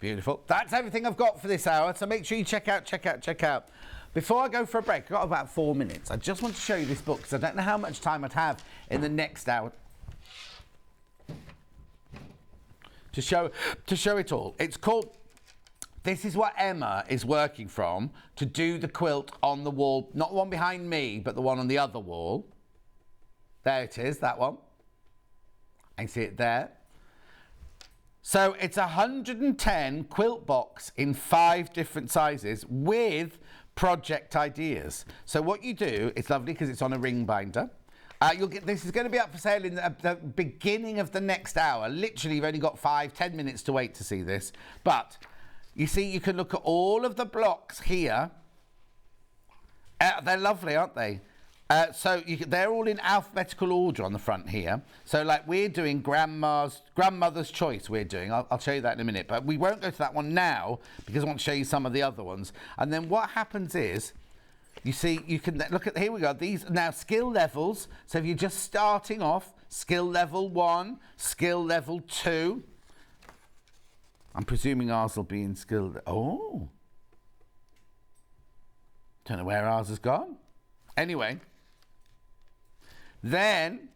A: Beautiful. That's everything I've got for this hour, so make sure you check out. Before I go for a break, I've got about 4 minutes. I just want to show you this book because I don't know how much time I'd have in the next hour to show it all. It's called... This is what Emma is working from to do the quilt on the wall, not the one behind me, but the one on the other wall. There it is, that one. I can see it there. So it's 110 quilt box in 5 different sizes with project ideas. So what you do, it's lovely because it's on a ring binder. This is going to be up for sale in the beginning of the next hour. Literally, you've only got 5-10 minutes to wait to see this. But you see, you can look at all of the blocks here. They're lovely, aren't they? They're all in alphabetical order on the front here. So like we're doing grandmother's choice we're doing. I'll show you that in a minute, but we won't go to that one now because I want to show you some of the other ones. And then what happens is, you see, you can look at, here we go, these now skill levels. So if you're just starting off, skill level 1, skill level 2. I'm presuming ours will be in skill, oh. Don't know where ours has gone. Anyway, then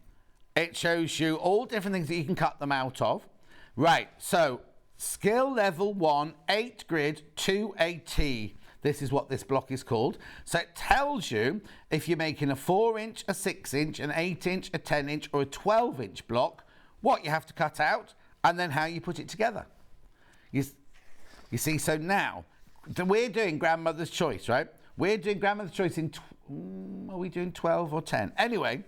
A: it shows you all different things that you can cut them out of. Right, so skill level 1, 8 grid, 2AT. This is what this block is called. So it tells you if you're making a 4-inch, a 6-inch, an 8-inch, a 10-inch, or a 12-inch block, what you have to cut out, and then how you put it together. You see, so now, we're doing grandmother's choice, right? We're doing grandmother's choice in, are we doing 12 or 10? Anyway,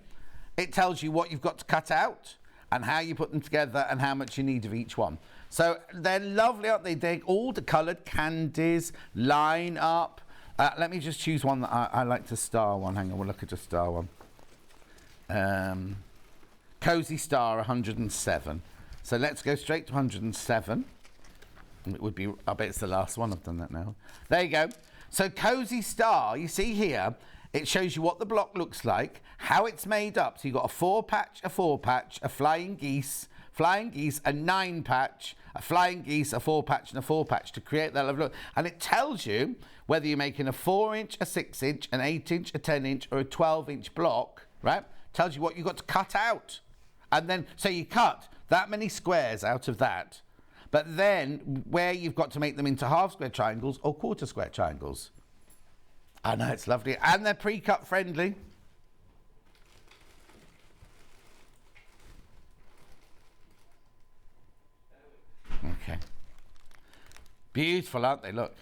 A: it tells you what you've got to cut out and how you put them together and how much you need of each one. So they're lovely, aren't they? They're all the coloured candies, line up. Let me just choose one that I like, the star one. Hang on, we'll look at the star one. Cozy Star 107. So let's go straight to 107. It would be, I bet it's the last one. I've done that now. There you go. So Cozy Star, you see here, it shows you what the block looks like, how it's made up. So you've got a 4-patch, a 4-patch, a flying geese, a 9-patch, a flying geese, a 4-patch, and a 4-patch to create that level. And it tells you whether you're making a 4-inch, a 6-inch, an 8-inch, a 10-inch, or a 12-inch block, right? Tells you what you've got to cut out. And then, so you cut that many squares out of that. But then, where you've got to make them into half-square triangles or quarter-square triangles. I know, it's lovely. And they're pre-cut friendly. Okay. Beautiful, aren't they? Look.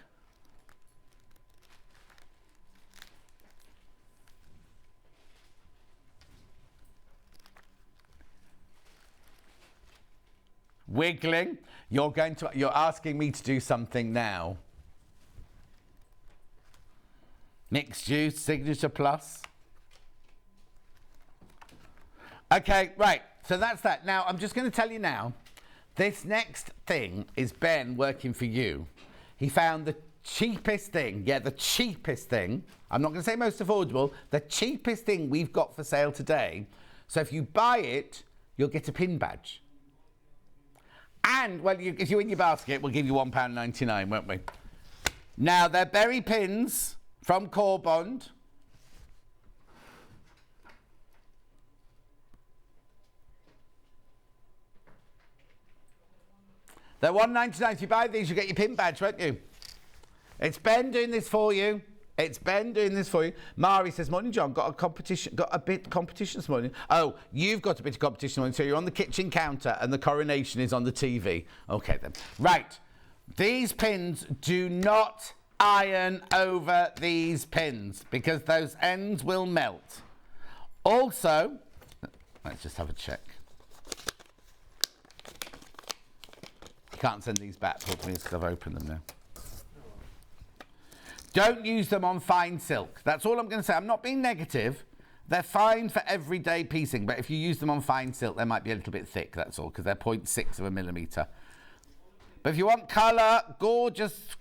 A: Wiggling. You're asking me to do something now. Mixed juice, signature plus. Okay, right. So that's that. Now, I'm just going to tell you now, this next thing is Ben working for you. He found the cheapest thing. Yeah, the cheapest thing. I'm not going to say most affordable. The cheapest thing we've got for sale today. So if you buy it, you'll get a pin badge. And, well, if you win your basket, we'll give you £1.99, won't we? Now, they're berry pins from Corbond. They're £1.99. If you buy these, you get your pin badge, won't you? It's Ben doing this for you. It's Ben doing this for you. Mari says, morning, John. Got a bit of competition this morning. Oh, you've got a bit of competition this morning, so you're on the kitchen counter and the coronation is on the TV. Okay, then. Right. These pins, do not iron over these pins because those ends will melt. Also, let's just have a check. You can't send these back to me because I've opened them now. Don't use them on fine silk. That's all I'm going to say. I'm not being negative. They're fine for everyday piecing, but if you use them on fine silk, they might be a little bit thick, that's all, because they're 0.6 of a millimetre. But if you want colour, gorgeous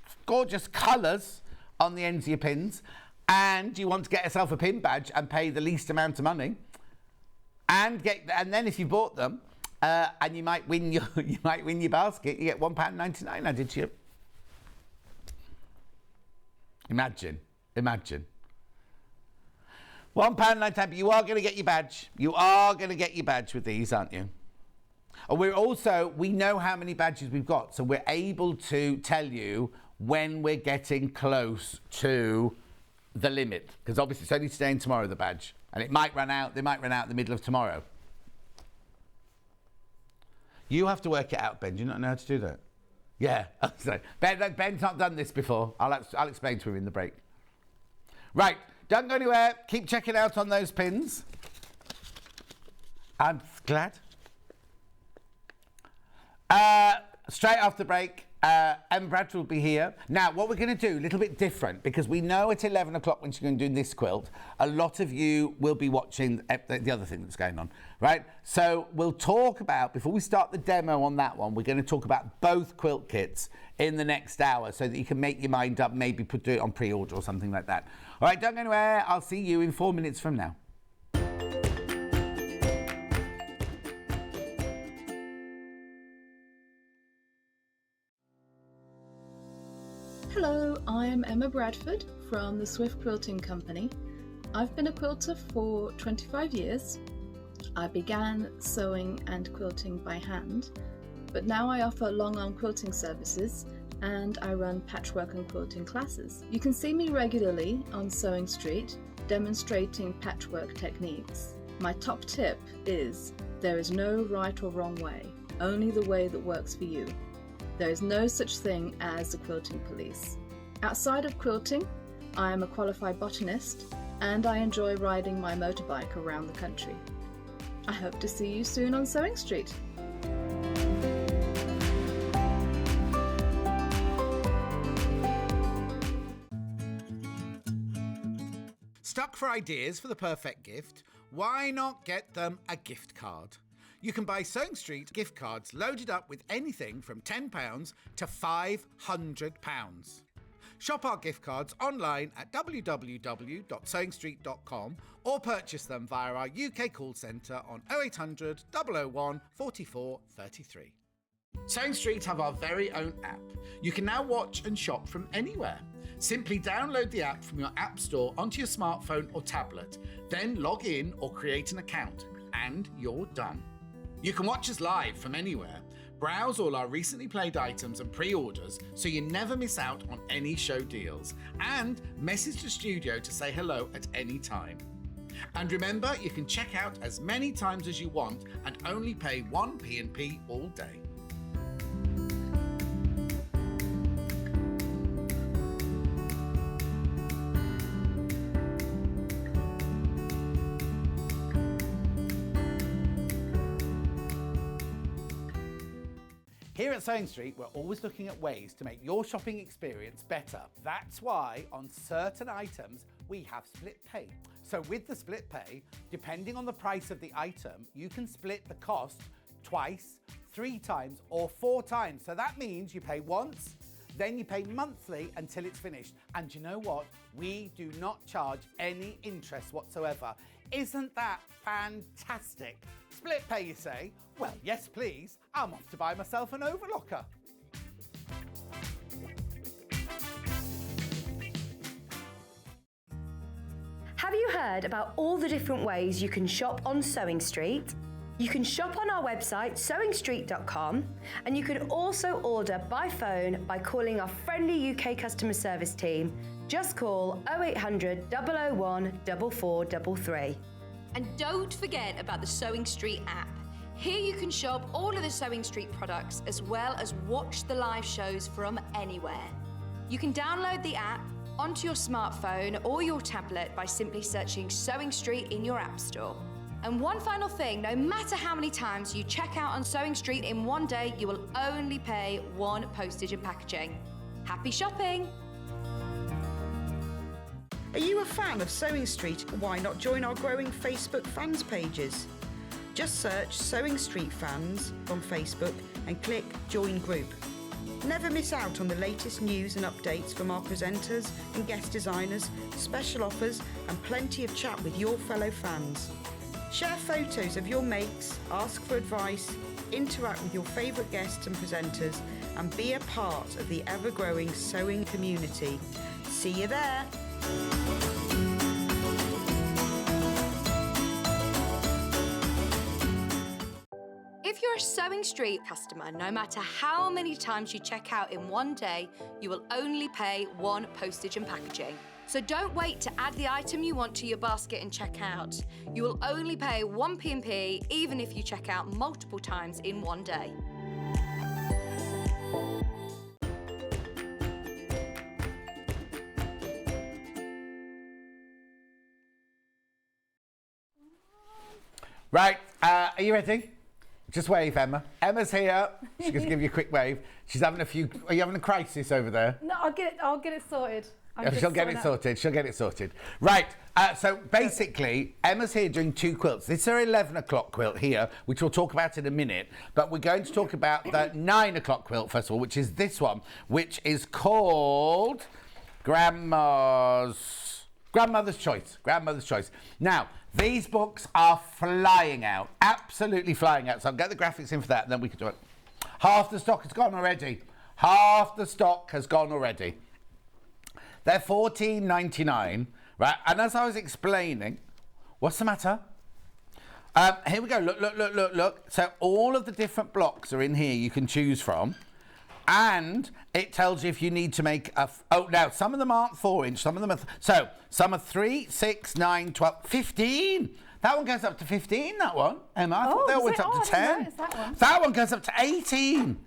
A: colours on the ends of your pins, and you want to get yourself a pin badge and pay the least amount of money, and then if you bought them, and you might win your basket, you get £1.99 added to you. Imagine. £1.99, but you are going to get your badge. You are going to get your badge with these, aren't you? And we know how many badges we've got, so we're able to tell you when we're getting close to the limit. Because obviously it's only today and tomorrow, the badge. And it might run out, they might run out in the middle of tomorrow. You have to work it out, Ben. Do you not know how to do that? Yeah. Ben's not done this before. I'll explain to him in the break. Right. Don't go anywhere. Keep checking out on those pins. I'm glad. Straight after break, And Bradford will be here. Now, what we're going to do, a little bit different, because we know at 11 o'clock when she's going to do this quilt, a lot of you will be watching the other thing that's going on, right? So we'll talk about, before we start the demo on that one, we're going to talk about both quilt kits in the next hour so that you can make your mind up, maybe do it on pre-order or something like that. All right, don't go anywhere. I'll see you in 4 minutes from now.
C: Hello, I'm Emma Bradford from the Swift Quilting Company. I've been a quilter for 25 years. I began sewing and quilting by hand, but now I offer long arm quilting services and I run patchwork and quilting classes. You can see me regularly on Sewing Street demonstrating patchwork techniques. My top tip is there is no right or wrong way, only the way that works for you. There is no such thing as the quilting police. Outside of quilting, I am a qualified botanist and I enjoy riding my motorbike around the country. I hope to see you soon on Sewing Street.
A: Stuck for ideas for the perfect gift? Why not get them a gift card? You can buy Sewing Street gift cards loaded up with anything from £10 to £500. Shop our gift cards online at www.sewingstreet.com or purchase them via our UK call centre on 0800 001 44 33. Sewing Street have our very own app. You can now watch and shop from anywhere. Simply download the app from your app store onto your smartphone or tablet, then log in or create an account, and you're done. You can watch us live from anywhere, browse all our recently played items and pre-orders so you never miss out on any show deals, and message the studio to say hello at any time. And remember, you can check out as many times as you want and only pay 1 P&P all day. Here at Sewing Street, we're always looking at ways to make your shopping experience better. That's why on certain items, we have split pay. So with the split pay, depending on the price of the item, you can split the cost twice, 3 times, or 4 times. So that means you pay once, then you pay monthly until it's finished. And you know what? We do not charge any interest whatsoever. Isn't that fantastic? Split pay, you say? Well, yes, please. I'm off to buy myself an overlocker.
D: Have you heard about all the different ways you can shop on Sewing Street? You can shop on our website, sewingstreet.com, and you can also order by phone by calling our friendly UK customer service team. Just call 0800 001 4433.
E: And don't forget about the Sewing Street app. Here you can shop all of the Sewing Street products as well as watch the live shows from anywhere. You can download the app onto your smartphone or your tablet by simply searching Sewing Street in your app store. And one final thing, no matter how many times you check out on Sewing Street in one day, you will only pay 1 postage and packaging. Happy shopping!
F: Are you a fan of Sewing Street? Why not join our growing Facebook fans pages? Just search Sewing Street Fans on Facebook and click Join Group. Never miss out on the latest news and updates from our presenters and guest designers, special offers and plenty of chat with your fellow fans. Share photos of your makes, ask for advice, interact with your favourite guests and presenters and be a part of the ever-growing sewing community. See you there!
E: If you're a Sewing Street customer, no matter how many times you check out in one day, you will only pay 1 postage and packaging. So don't wait to add the item you want to your basket and check out. You will only pay 1 P&P even if you check out multiple times in one day.
A: Right, are you ready? Just wave, Emma. Emma's here. She's going to give you a quick wave. She's having a few... Are you having a crisis over there?
G: No, I'll get it sorted.
A: She'll get it sorted. She'll get it sorted. Right. So basically, Emma's here doing 2 quilts. This is her 11 o'clock quilt here, which we'll talk about in a minute. But we're going to talk about the 9 o'clock quilt, first of all, which is this one, which is called Grandmother's Choice. Grandmother's Choice. Now, these books are flying out. Absolutely flying out. So I'll get the graphics in for that, and then we can do it. Half the stock has gone already. Half the stock has gone already. They're $14.99, right? And as I was explaining, what's the matter? Here we go. Look. So all of the different blocks are in here you can choose from. And it tells you if you need to make a... now, some of them aren't 4-inch. Some of them are... some are 3, 6, 9, 12, 15. That one goes up to 15, that one. Emma, I thought they all went up to 10. That one goes up to 18.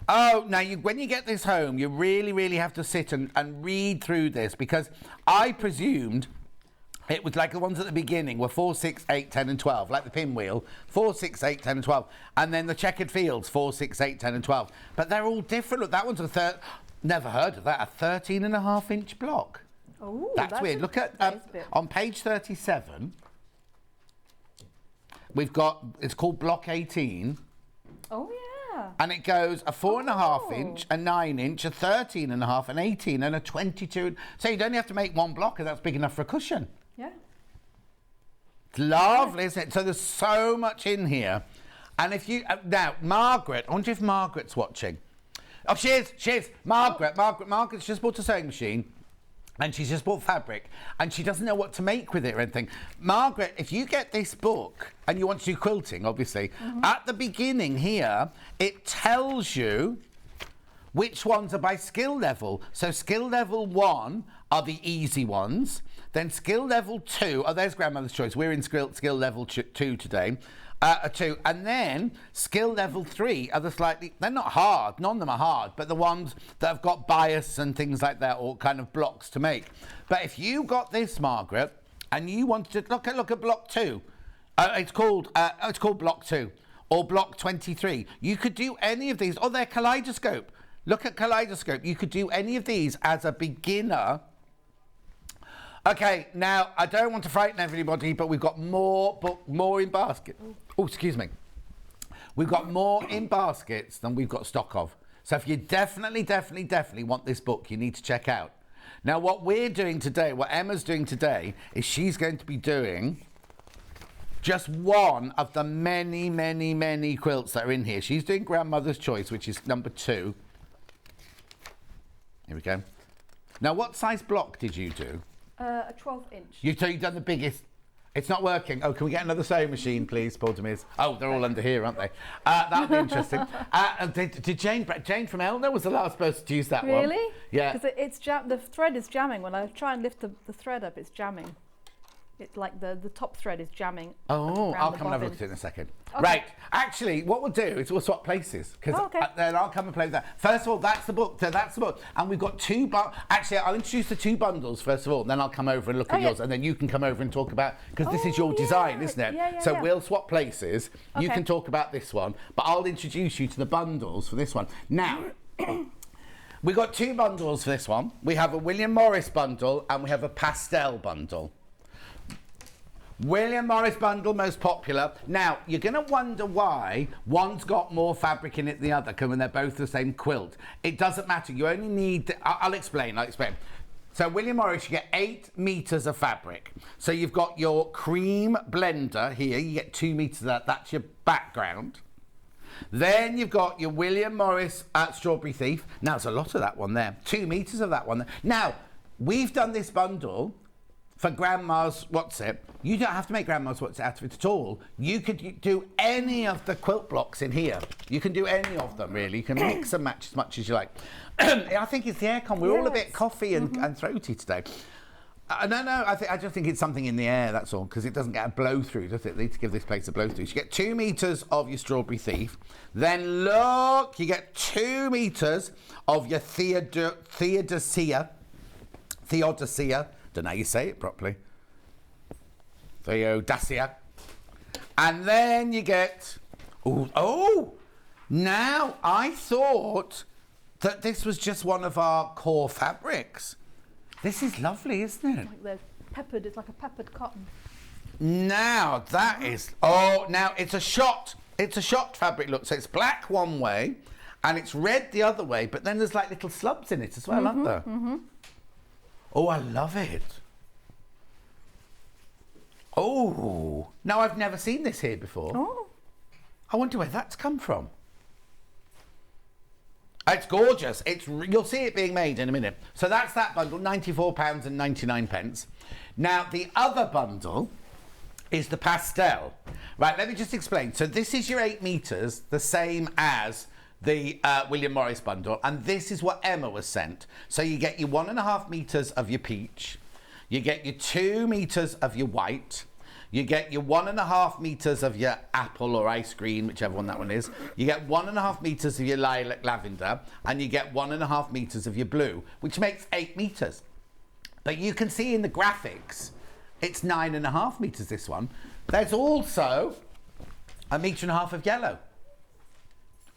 A: Oh, now, when you get this home, you really, really have to sit and read through this, because I presumed it was like the ones at the beginning were 4, 6, 8, 10 and 12, like the pinwheel, 4, 6, 8, 10 and 12. And then the checkered fields, 4, 6, 8, 10 and 12. But they're all different. Look, that one's never heard of that, a 13.5-inch block.
G: Oh,
A: that's weird. Look at, on page 37, we've got, it's called block 18.
G: Oh, yeah.
A: And it goes a 4.5-inch, a 9-inch, a 13.5, an 18 and a 22. So you'd only have to make one block, and that's big enough for a cushion.
G: Yeah.
A: It's lovely, isn't it? So there's so much in here. And if you... now, Margaret, I wonder if Margaret's watching. Oh, she is. Margaret's just bought a sewing machine. And she's just bought fabric. And she doesn't know what to make with it or anything. Margaret, if you get this book, and you want to do quilting, obviously, at the beginning here, it tells you which ones are by skill level. So skill level 1 are the easy ones. Then skill level 2, there's Grandmother's Choice. We're in skill level 2 today. 2. And then skill level 3 are the slightly, they're not hard, none of them are hard, but the ones that have got bias and things like that, or kind of blocks to make. But if you got this, Margaret, and you wanted to look at block 2, it's called block 2, or block 23. You could do any of these, or they're kaleidoscope. Look at kaleidoscope. You could do any of these as a beginner. Okay, now, I don't want to frighten everybody, but we've got more in basket. Oh, excuse me. We've got more in baskets than we've got stock of. So if you definitely want this book, you need to check out. Now, what we're doing today, what Emma's doing today, is she's going to be doing just one of the many quilts that are in here. She's doing Grandmother's Choice, which is number 2. Here we go. Now, what size block did you do?
G: A 12-inch.
A: You've done the biggest. It's not working. Oh, can we get another sewing machine, please, Paul Demirs? Oh, they're all under here, aren't they? That'll be interesting. Did Jane from Elna was the last person to use that one?
G: Really?
A: Yeah.
G: Because the thread is jamming. When I try and lift the thread up, it's jamming. It's like the top thread is jamming.
A: Oh, I'll
G: the
A: come and have a
G: bobbin.
A: look at it in a second.
G: Okay.
A: Right. Actually, what we'll do is we'll swap places, because then I'll come and play with that. First of all, that's the book. That's the book. And we've got 2 actually, I'll introduce the 2 bundles first of all, and then I'll come over and look at yours, and then you can come over and talk about, because this is your design, isn't it? So we'll swap places. You can talk about this one, but I'll introduce you to the bundles for this one. Now, we've got 2 bundles for this one. We have a William Morris bundle, and we have a pastel bundle. William Morris bundle, most popular. Now, you're going to wonder why one's got more fabric in it than the other, because when they're both the same quilt. It doesn't matter. You only need... I'll explain. So, William Morris, you get 8 meters of fabric. So, you've got your cream blender here. You get 2 meters of that. That's your background. Then you've got your William Morris Strawberry Thief. Now, there's a lot of that one there. 2 meters of that one there. Now, we've done this bundle for Grandma's What's-It. You don't have to make Grandma's What's-It out of it at all. You could do any of the quilt blocks in here. You can do any of them, really. You can mix and match as much as you like. I think it's the aircon. We're all a bit coffee and throaty today. No, I just think it's something in the air, that's all, because it doesn't get a blow-through, does it? They need to give this place a blow-through. So you get 2 meters of your Strawberry Thief. Then, look, you get 2 meters of your Theodicea. Don't know how you say it properly. Theodicea. And then you get Ooh, oh, now I thought that this was just one of our core fabrics. This is lovely, isn't it?
G: Like the peppered, it's like a peppered cotton.
A: Now that is, oh, now it's a shot fabric look. So it's black one way and it's red the other way, but then there's like little slubs in it as well, aren't there? Oh, I love it. Oh, now I've never seen this here before.
G: Oh.
A: I wonder where that's come from. It's gorgeous. You'll see it being made in a minute. So that's that bundle, £94.99. Now the other bundle is the pastel. Right, let me just explain. So this is your 8 meters, the same as the William Morris bundle, and this is what Emma was sent. So you get your 1.5 meters of your peach, you get your 2 meters of your white, you get your 1.5 meters of your apple or ice cream, whichever one that one is. You get 1.5 meters of your lilac lavender, and you get 1.5 meters of your blue, which makes 8 meters. But you can see in the graphics, it's 9.5 meters, this one. There's also 1.5 meters of yellow.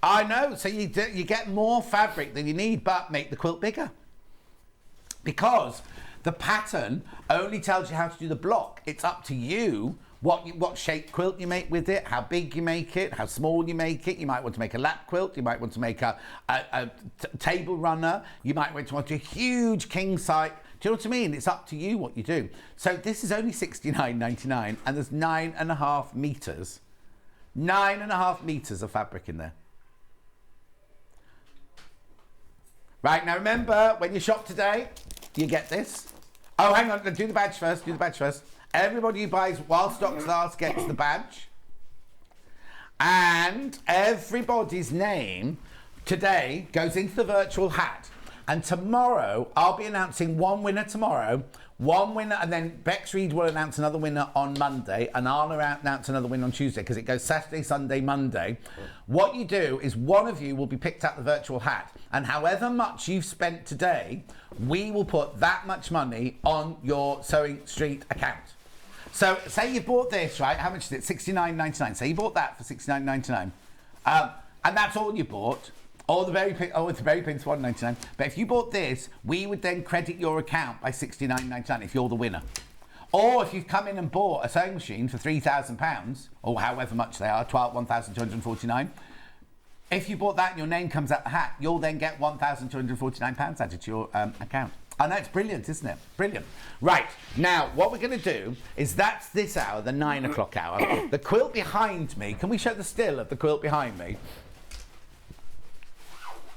A: I know, so you get more fabric than you need, but make the quilt bigger. Because the pattern only tells you how to do the block. It's up to you what shape quilt you make with it, how big you make it, how small you make it. You might want to make a lap quilt, you might want to make a table runner, you might want to make a huge king size. Do you know what I mean? It's up to you what you do. So this is only £69.99 and there's 9.5 meters. 9.5 meters of fabric in there. Right, now remember, when you shop today, you get this. Oh, hang on, do the badge first, Everybody who buys while stocks last gets the badge. And everybody's name today goes into the virtual hat. And tomorrow, I'll be announcing one winner tomorrow, and then Bex Reed will announce another winner on Monday, and I'll announce another winner on Tuesday, because it goes Saturday, Sunday, Monday. What you do is one of you will be picked out the virtual hat, and however much you've spent today, we will put that much money on your Sewing Street account. So say you bought this, right? How much is it? £69.99. Say you bought that for £69.99. And that's all you bought. Or the berry pink, it's berry pink's £1.99. But if you bought this, we would then credit your account by £69.99 if you're the winner. Or if you've come in and bought a sewing machine for £3,000, or however much they are, £1,249. If you bought that and your name comes out the hat, you'll then get £1,249 added to your account. I know, it's brilliant, isn't it? Brilliant. Right, now, what we're going to do is that's this hour, the 9 o'clock hour. The quilt behind me, can we show the still of the quilt behind me?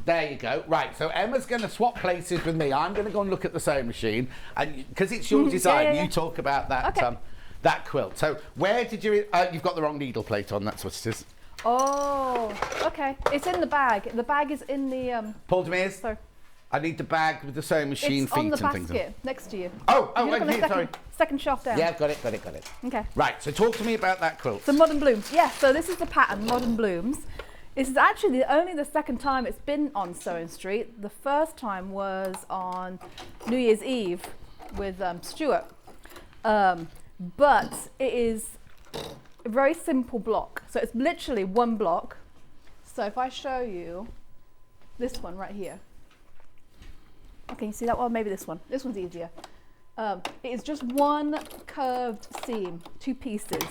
A: There you go. Right, so Emma's going to swap places with me. I'm going to go and look at the sewing machine, and because it's your design, you talk about that that quilt. So where did you... you've got the wrong needle plate on, that's what it is.
G: Oh, okay. It's in the bag. The bag is in the...
A: Paul Demers,
G: Sorry.
A: I need the bag with the sewing machine
G: It's
A: feet
G: on the
A: and things.
G: basket next to you.
A: Oh,
G: Look on
A: wait,
G: the
A: sorry.
G: second shelf down.
A: Yeah, got it.
G: Okay.
A: Right, so talk to me about that quilt.
G: So Modern Blooms. Yeah, so this is the pattern, Modern Blooms. This is actually only the second time it's been on Sewing Street. The first time was on New Year's Eve with Stuart. But it is a very simple block. So it's literally one block. So if I show you this one right here. Okay, you see that one? Maybe this one. This one's easier. It is just one curved seam, 2 pieces.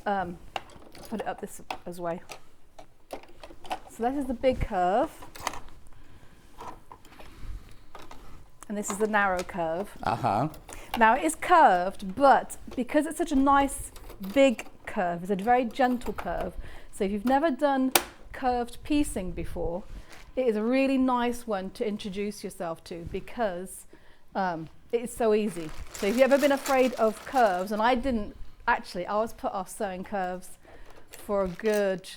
G: Put it up this way. So this is the big curve, and this is the narrow curve. Now it is curved, but because it's such a nice big curve, it's a very gentle curve. So if you've never done curved piecing before, it is a really nice one to introduce yourself to, because it is so easy. So if you've ever been afraid of curves, and I didn't actually, I was put off sewing curves for a good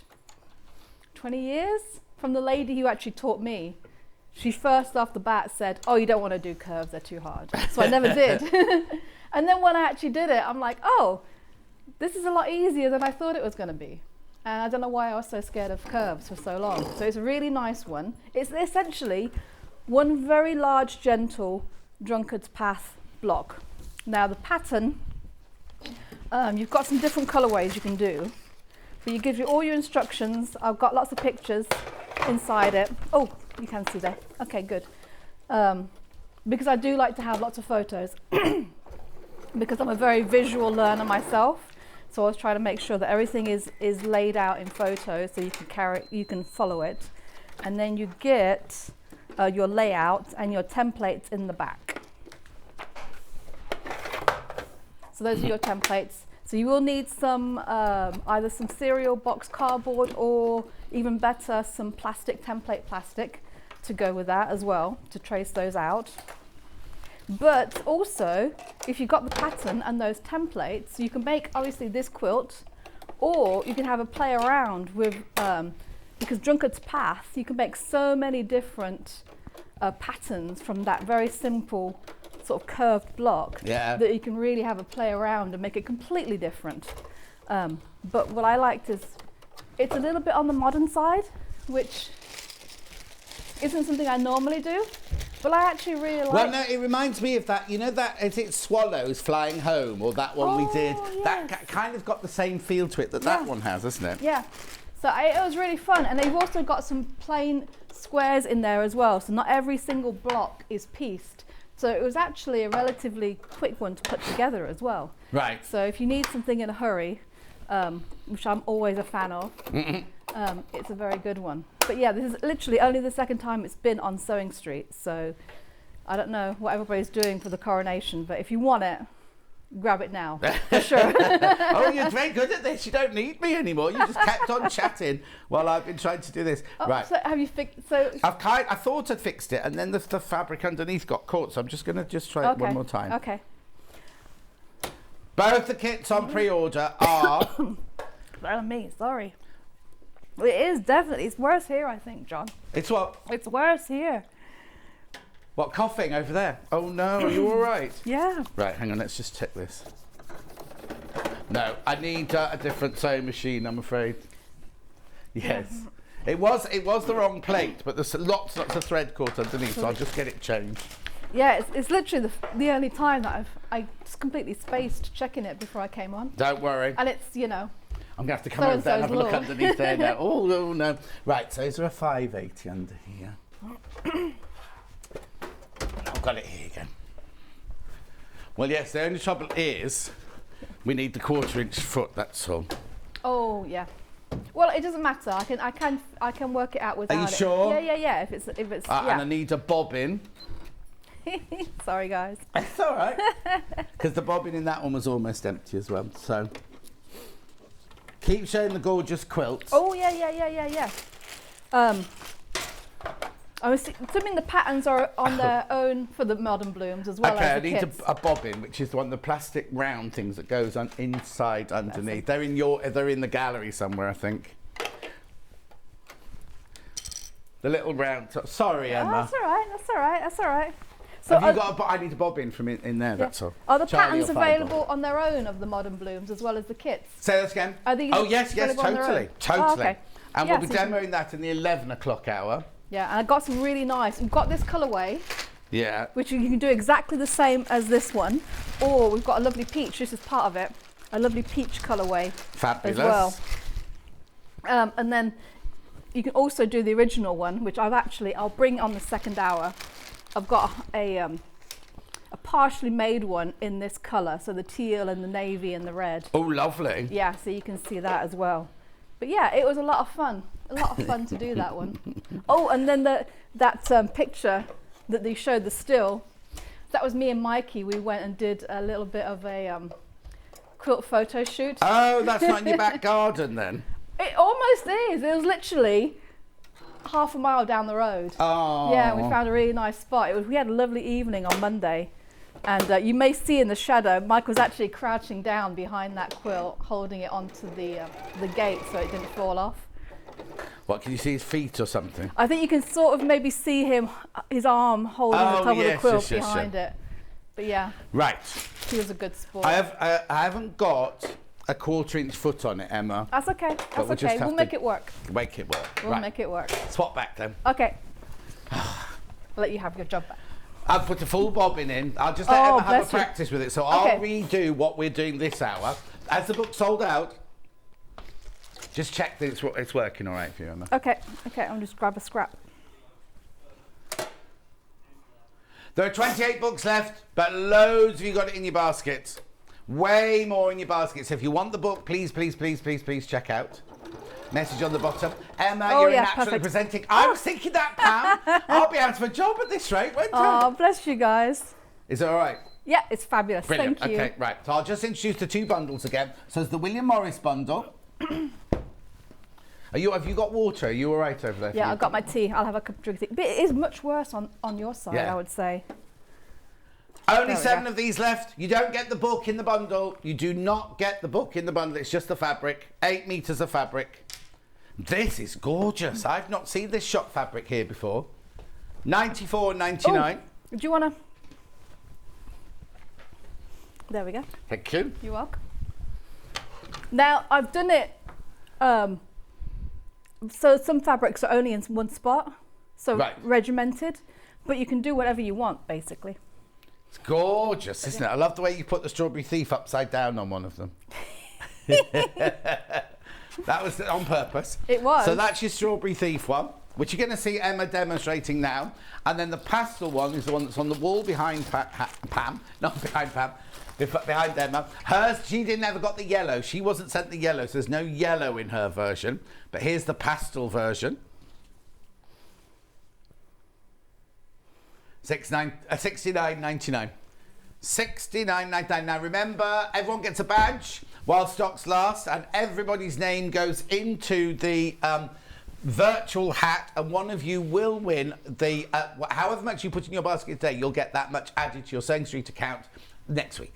G: 20 years from the lady who actually taught me. She first off the bat said, oh, you don't want to do curves, they're too hard. So I never did. And then when I actually did it, I'm like, oh, this is a lot easier than I thought it was going to be. And I don't know why I was so scared of curves for so long. So it's a really nice one. It's essentially one very large, gentle drunkard's path block. Now the pattern, you've got some different colorways you can do. but it gives you all your instructions. I've got lots of pictures inside it. Oh, you can see there. Okay, good. Because I do like to have lots of photos because I'm a very visual learner myself. So I always try to make sure that everything is laid out in photos so you can follow it. And then you get your layout and your templates in the back. So those are your templates. So you will need some either some cereal box cardboard or even better some template plastic to go with that as well, to trace those out. But also, if you've got the pattern and those templates, you can make obviously this quilt, or you can have a play around with, because Drunkard's Path, you can make so many different patterns from that very simple sort of curved block that you can really have a play around and make it completely different. But what I liked is it's a little bit on the modern side, which isn't something I normally do. But I actually really like.
A: Well, no, it reminds me of that. You know that is it Swallows Flying Home, or that one we did.
G: Yes.
A: That kind of got the same feel to it that one has, hasn't it?
G: Yeah. So it was really fun, and they've also got some plain squares in there as well. So not every single block is pieced. So it was actually a relatively quick one to put together as well.
A: Right.
G: So if you need something in a hurry, which I'm always a fan of, it's a very good one. But yeah, this is literally only the second time it's been on Sewing Street. So I don't know what everybody's doing for the coronation, but if you want it, grab it now, for sure.
A: Oh, you're very good at this. You don't need me anymore. You just kept on chatting while I've been trying to do this.
G: Oh,
A: right.
G: So have you fixed? So
A: I thought I'd fixed it, and then the fabric underneath got caught. So I'm just going to try it one more time.
G: Okay.
A: Both the kits on pre-order are.
G: Me, sorry. Well, it is definitely. It's worse here, I think, John.
A: It's what?
G: It's worse here.
A: What, coughing over there? Oh no, are you all right?
G: Yeah.
A: Right, hang on, let's just check this. No, I need a different sewing machine, I'm afraid. Yes. It was the wrong plate, but there's lots of thread caught underneath, so I'll just get it changed.
G: Yeah, it's literally the only time that I just completely spaced checking it before I came on.
A: Don't worry.
G: And it's, you know.
A: I'm going to have to come over there and have a look underneath there now. Oh, no. Right, so is there a 580 under here? I've got it here again. Well, yes, the only trouble is we need the 1/4 inch foot, that's all.
G: Oh, yeah. Well, it doesn't matter. I can work it out without it.
A: Are you sure?
G: Yeah. If it's yeah.
A: And I need a bobbin.
G: Sorry, guys.
A: It's all right. Because the bobbin in that one was almost empty as well. So keep showing the gorgeous quilts.
G: Oh, yeah. I'm assuming the patterns are on their own for the modern blooms as well as the
A: I need
G: kits.
A: a bobbin, which is one of the plastic round things that goes on inside underneath. They're in the gallery somewhere, I think. The little round. Sorry, Emma.
G: That's all right. So
A: Have you got I need a bobbin from in there. That's all.
G: Are the
A: Charlie
G: patterns available on their own of the modern blooms as well as the kits?
A: Say that again.
G: Are these
A: yes,
G: available on their
A: totally.
G: own?
A: Totally.
G: Oh, okay.
A: And
G: Yeah,
A: we'll be
G: so
A: demoing that in the 11 o'clock hour.
G: Yeah, and I got some really nice. We've got this colourway,
A: Yeah.
G: which you can do exactly the same as this one, or we've got a lovely peach. This is part of it, a lovely peach colourway
A: Fabulous.
G: as well. And then you can also do the original one, which I'll bring on the second hour. I've got a partially made one in this colour, so the teal and the navy and the red.
A: Oh, lovely.
G: Yeah, so you can see that as well. But yeah, it was a lot of fun. A lot of fun to do that one. Oh, and then that picture that they showed, the still, that was me and Mikey. We went and did a little bit of a quilt photo shoot.
A: Oh, that's not in your back garden then?
G: It almost is. It was literally half a mile down the road.
A: Oh.
G: Yeah, we found a really nice spot. We had a lovely evening on Monday. And you may see in the shadow, Mike was actually crouching down behind that quilt, holding it onto the gate so it didn't fall off.
A: What, can you see his feet or something?
G: I think you can sort of maybe see his arm holding the top of the quilt behind it. But yeah.
A: Right.
G: He was a good sport.
A: I haven't got a 1/4 inch foot on it, Emma.
G: That's okay. That's okay. We'll make it work.
A: Make it work.
G: We'll make it work.
A: Swap back then.
G: Okay. I'll let you have your job back.
A: I'll put a full bobbin in. I'll just let Emma have a
G: bless you.
A: practice with it. So I'll redo what we're doing this hour. As the book sold out, Just check that it's working all right for you, Emma.
G: Okay, I'll just grab a scrap.
A: There are 28 books left, but loads of you got it in your baskets. Way more in your baskets. So if you want the book, please check out. Message on the bottom. Emma, you're naturally presenting. I was thinking that, Pam. I'll be out of a job at this rate, won't I?
G: Oh, bless you guys.
A: Is it all right?
G: Yeah, it's fabulous.
A: Brilliant.
G: Thank you.
A: Okay, right. So I'll just introduce the 2 bundles again. So there's the William Morris bundle. Have you got water? Are you all right over there?
G: Yeah, I've got my tea. I'll have a cup of drink. But it is much worse on your side, I would say.
A: Only 7 of these left. You don't get the book in the bundle. You do not get the book in the bundle. It's just the fabric. 8 meters of fabric. This is gorgeous. I've not seen this shop fabric here before. $94.99.
G: Do you want to? There we go.
A: Thank you.
G: You're welcome. Now, I've done it. So some fabrics are only in one spot. So regimented. But you can do whatever you want, basically.
A: It's gorgeous, isn't it? I love the way you put the Strawberry Thief upside down on one of them. That was on purpose.
G: It was.
A: So that's your Strawberry Thief one, which you're going to see Emma demonstrating now. And then the pastel one is the one that's on the wall behind Pam. Not behind Pam. Behind Emma. Hers, she never got the yellow. She wasn't sent the yellow, so there's no yellow in her version. But here's the pastel version. $69.99. $69.99. Now remember, everyone gets a badge while stocks last, and everybody's name goes into the virtual hat, and one of you will win the however much you put in your basket today, you'll get that much added to your Sewing Street account next week.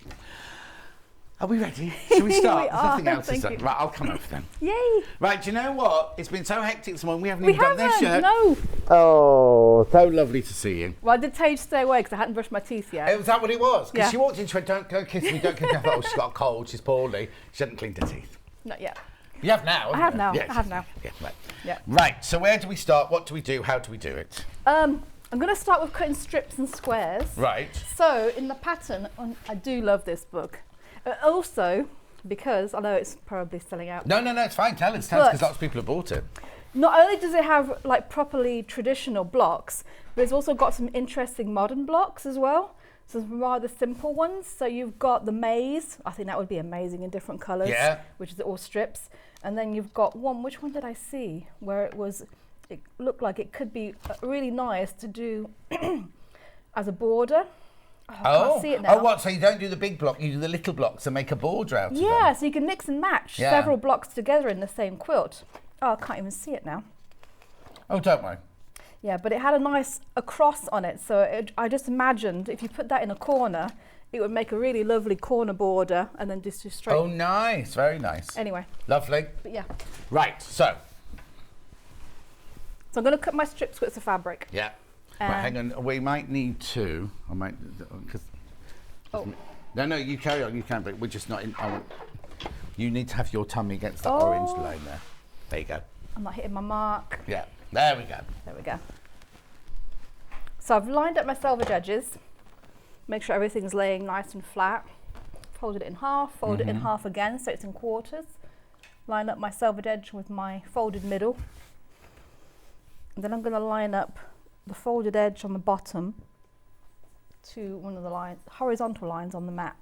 A: Are we ready? Shall we start?
G: We
A: There's nothing else is done. Right, I'll come over then.
G: Yay!
A: Right, do you know what? It's been so hectic this morning, we haven't even done this yet.
G: No.
A: Oh, so lovely to see you.
G: Well, I did tell you to stay away because I hadn't brushed my teeth yet.
A: Was that what it was? Because
G: Yeah.
A: she walked in, she went, don't kiss me, don't kiss me. I thought, oh, she's got a cold, she's poorly. She hadn't cleaned her teeth.
G: Not yet.
A: You have now,
G: I have now.
A: Yes.
G: I have now.
A: Yeah, right.
G: Yeah.
A: Right, so where do we start? What do we do? How do we do it?
G: I'm going to start with cutting strips and squares.
A: Right.
G: So in the pattern, I do love this book. Also, because I know it's probably selling out.
A: No, it's fine. Tell us, because lots of people have bought it.
G: Not only does it have like properly traditional blocks, but it's also got some interesting modern blocks as well. Some rather simple ones. So you've got the maze. I think that would be amazing in different colours.
A: Yeah.
G: Which is all strips. And then you've got one. Which one did I see? Where it looked like it could be really nice to do as a border. Oh, I can't see it now.
A: Oh, what? So you don't do the big block, you do the little blocks and make a border out of them?
G: Yeah, so you can mix and match several blocks together in the same quilt. Oh, I can't even see it now.
A: Oh, don't worry.
G: Yeah, but it had a cross on it, so I just imagined if you put that in a corner, it would make a really lovely corner border and then just do straight.
A: Oh, nice. Very nice.
G: Anyway.
A: Lovely.
G: But yeah.
A: Right, so
G: I'm going to cut my strip squares of fabric.
A: Yeah. Right, hang on. We might need to. I might. Cause No, you carry on. You can, but we're just not in. You need to have your tummy against the orange line there. There you go.
G: I'm not hitting my mark.
A: Yeah. There we go.
G: There we go. So I've lined up my selvage edges. Make sure everything's laying nice and flat. Folded it in half. Fold it in half again, so it's in quarters. Line up my selvage edge with my folded middle. And then I'm going to line up the folded edge on the bottom to one of the horizontal lines on the mat,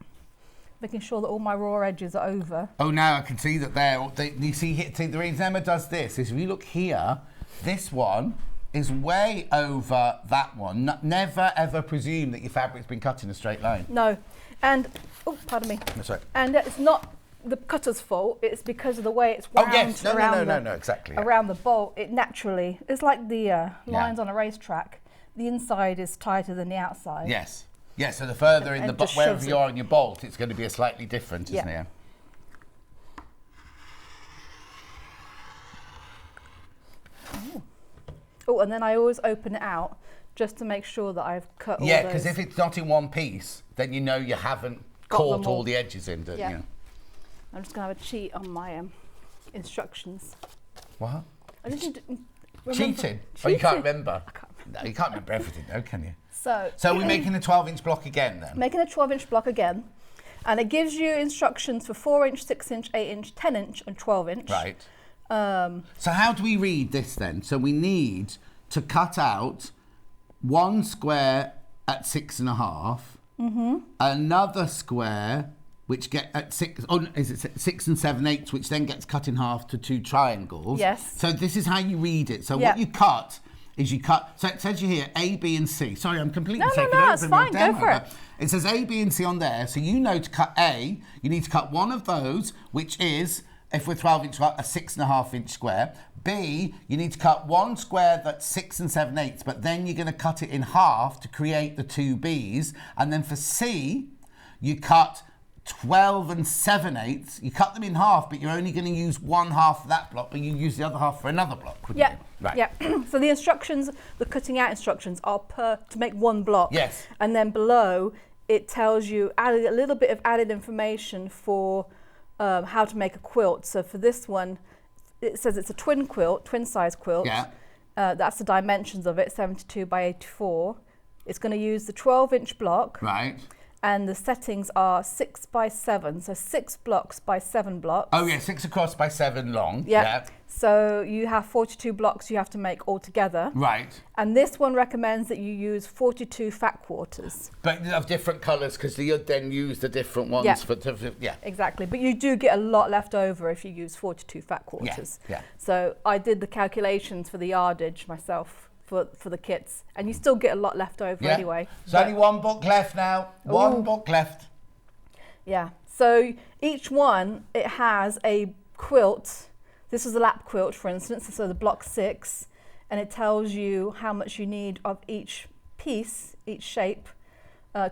G: making sure that all my raw edges are over.
A: Oh, now I can see that there. You see, the reason Emma does this is if you look here, this one is way over that one. Never ever presume that your fabric's been cut in a straight line.
G: No, and pardon me.
A: That's right.
G: And it's not the cutter's fault. It's because of the way it's wound
A: No, exactly. Yeah.
G: Around the bolt. It naturally, it's like the lines on a racetrack. The inside is tighter than the outside.
A: Yes. Yeah, so the further in the bolt, wherever you are in your bolt, it's going to be a slightly different, isn't it?
G: Oh, and then I always open it out just to make sure that I've cut all those.
A: Yeah, because if it's not in one piece, then you know you haven't caught all the edges in, don't you?
G: I'm just going to have a cheat on my instructions.
A: What?
G: I just need to
A: Cheating? Oh, you can't remember? I can't remember. No, you can't remember everything though, can you?
G: So
A: we're making a 12-inch block again then?
G: Making a 12-inch block again. And it gives you instructions for 4-inch, 6-inch, 8-inch, 10-inch and 12-inch.
A: Right. So how do we read this then? So we need to cut out 1 square at 6.5, another square which get at 6. Oh, is it 6 7/8, which then gets cut in half to 2 triangles?
G: Yes.
A: So this is how you read it. So
G: Yeah.
A: what you cut is you cut. So it says you here A, B, and C. Sorry, I'm completely
G: No,
A: taking over
G: it's
A: your
G: fine. Go
A: demo,
G: for it.
A: but it says A, B, and C on there. So you know to cut A, you need to cut one of those, which is, if we're 12-inch, a 6.5-inch square. B, you need to cut 1 square that's 6 7/8, but then you're going to cut it in half to create the 2 Bs. And then for C, you cut 12 7/8. You cut them in half, but you're only going to use one half of that block, but you use the other half for another block, wouldn't
G: Yeah.
A: you? Right.
G: Yeah. So the instructions, the cutting out instructions are to make one block.
A: Yes.
G: And then below it tells you a little bit of added information for how to make a quilt. So for this one, it says it's a twin quilt, twin size quilt.
A: Yeah.
G: That's the dimensions of it, 72 by 84. It's going to use the 12-inch block.
A: Right.
G: And the settings are 6 by 7, so 6 blocks by 7 blocks.
A: Oh, yeah, 6 across by 7 long.
G: Yeah.
A: Yeah.
G: So you have 42 blocks you have to make all together.
A: Right.
G: And this one recommends that you use 42 fat quarters.
A: But of different colours, because you'd then use the different ones
G: Yeah.
A: yeah.
G: Exactly. But you do get a lot left over if you use 42 fat quarters.
A: Yeah.
G: So I did the calculations for the yardage myself for the kits, and you still get a lot left over
A: Yeah.
G: anyway.
A: There's only one book left now. One book left.
G: Yeah. So each one, it has a quilt. This is a lap quilt, for instance, so the block 6, and it tells you how much you need of each piece, each shape,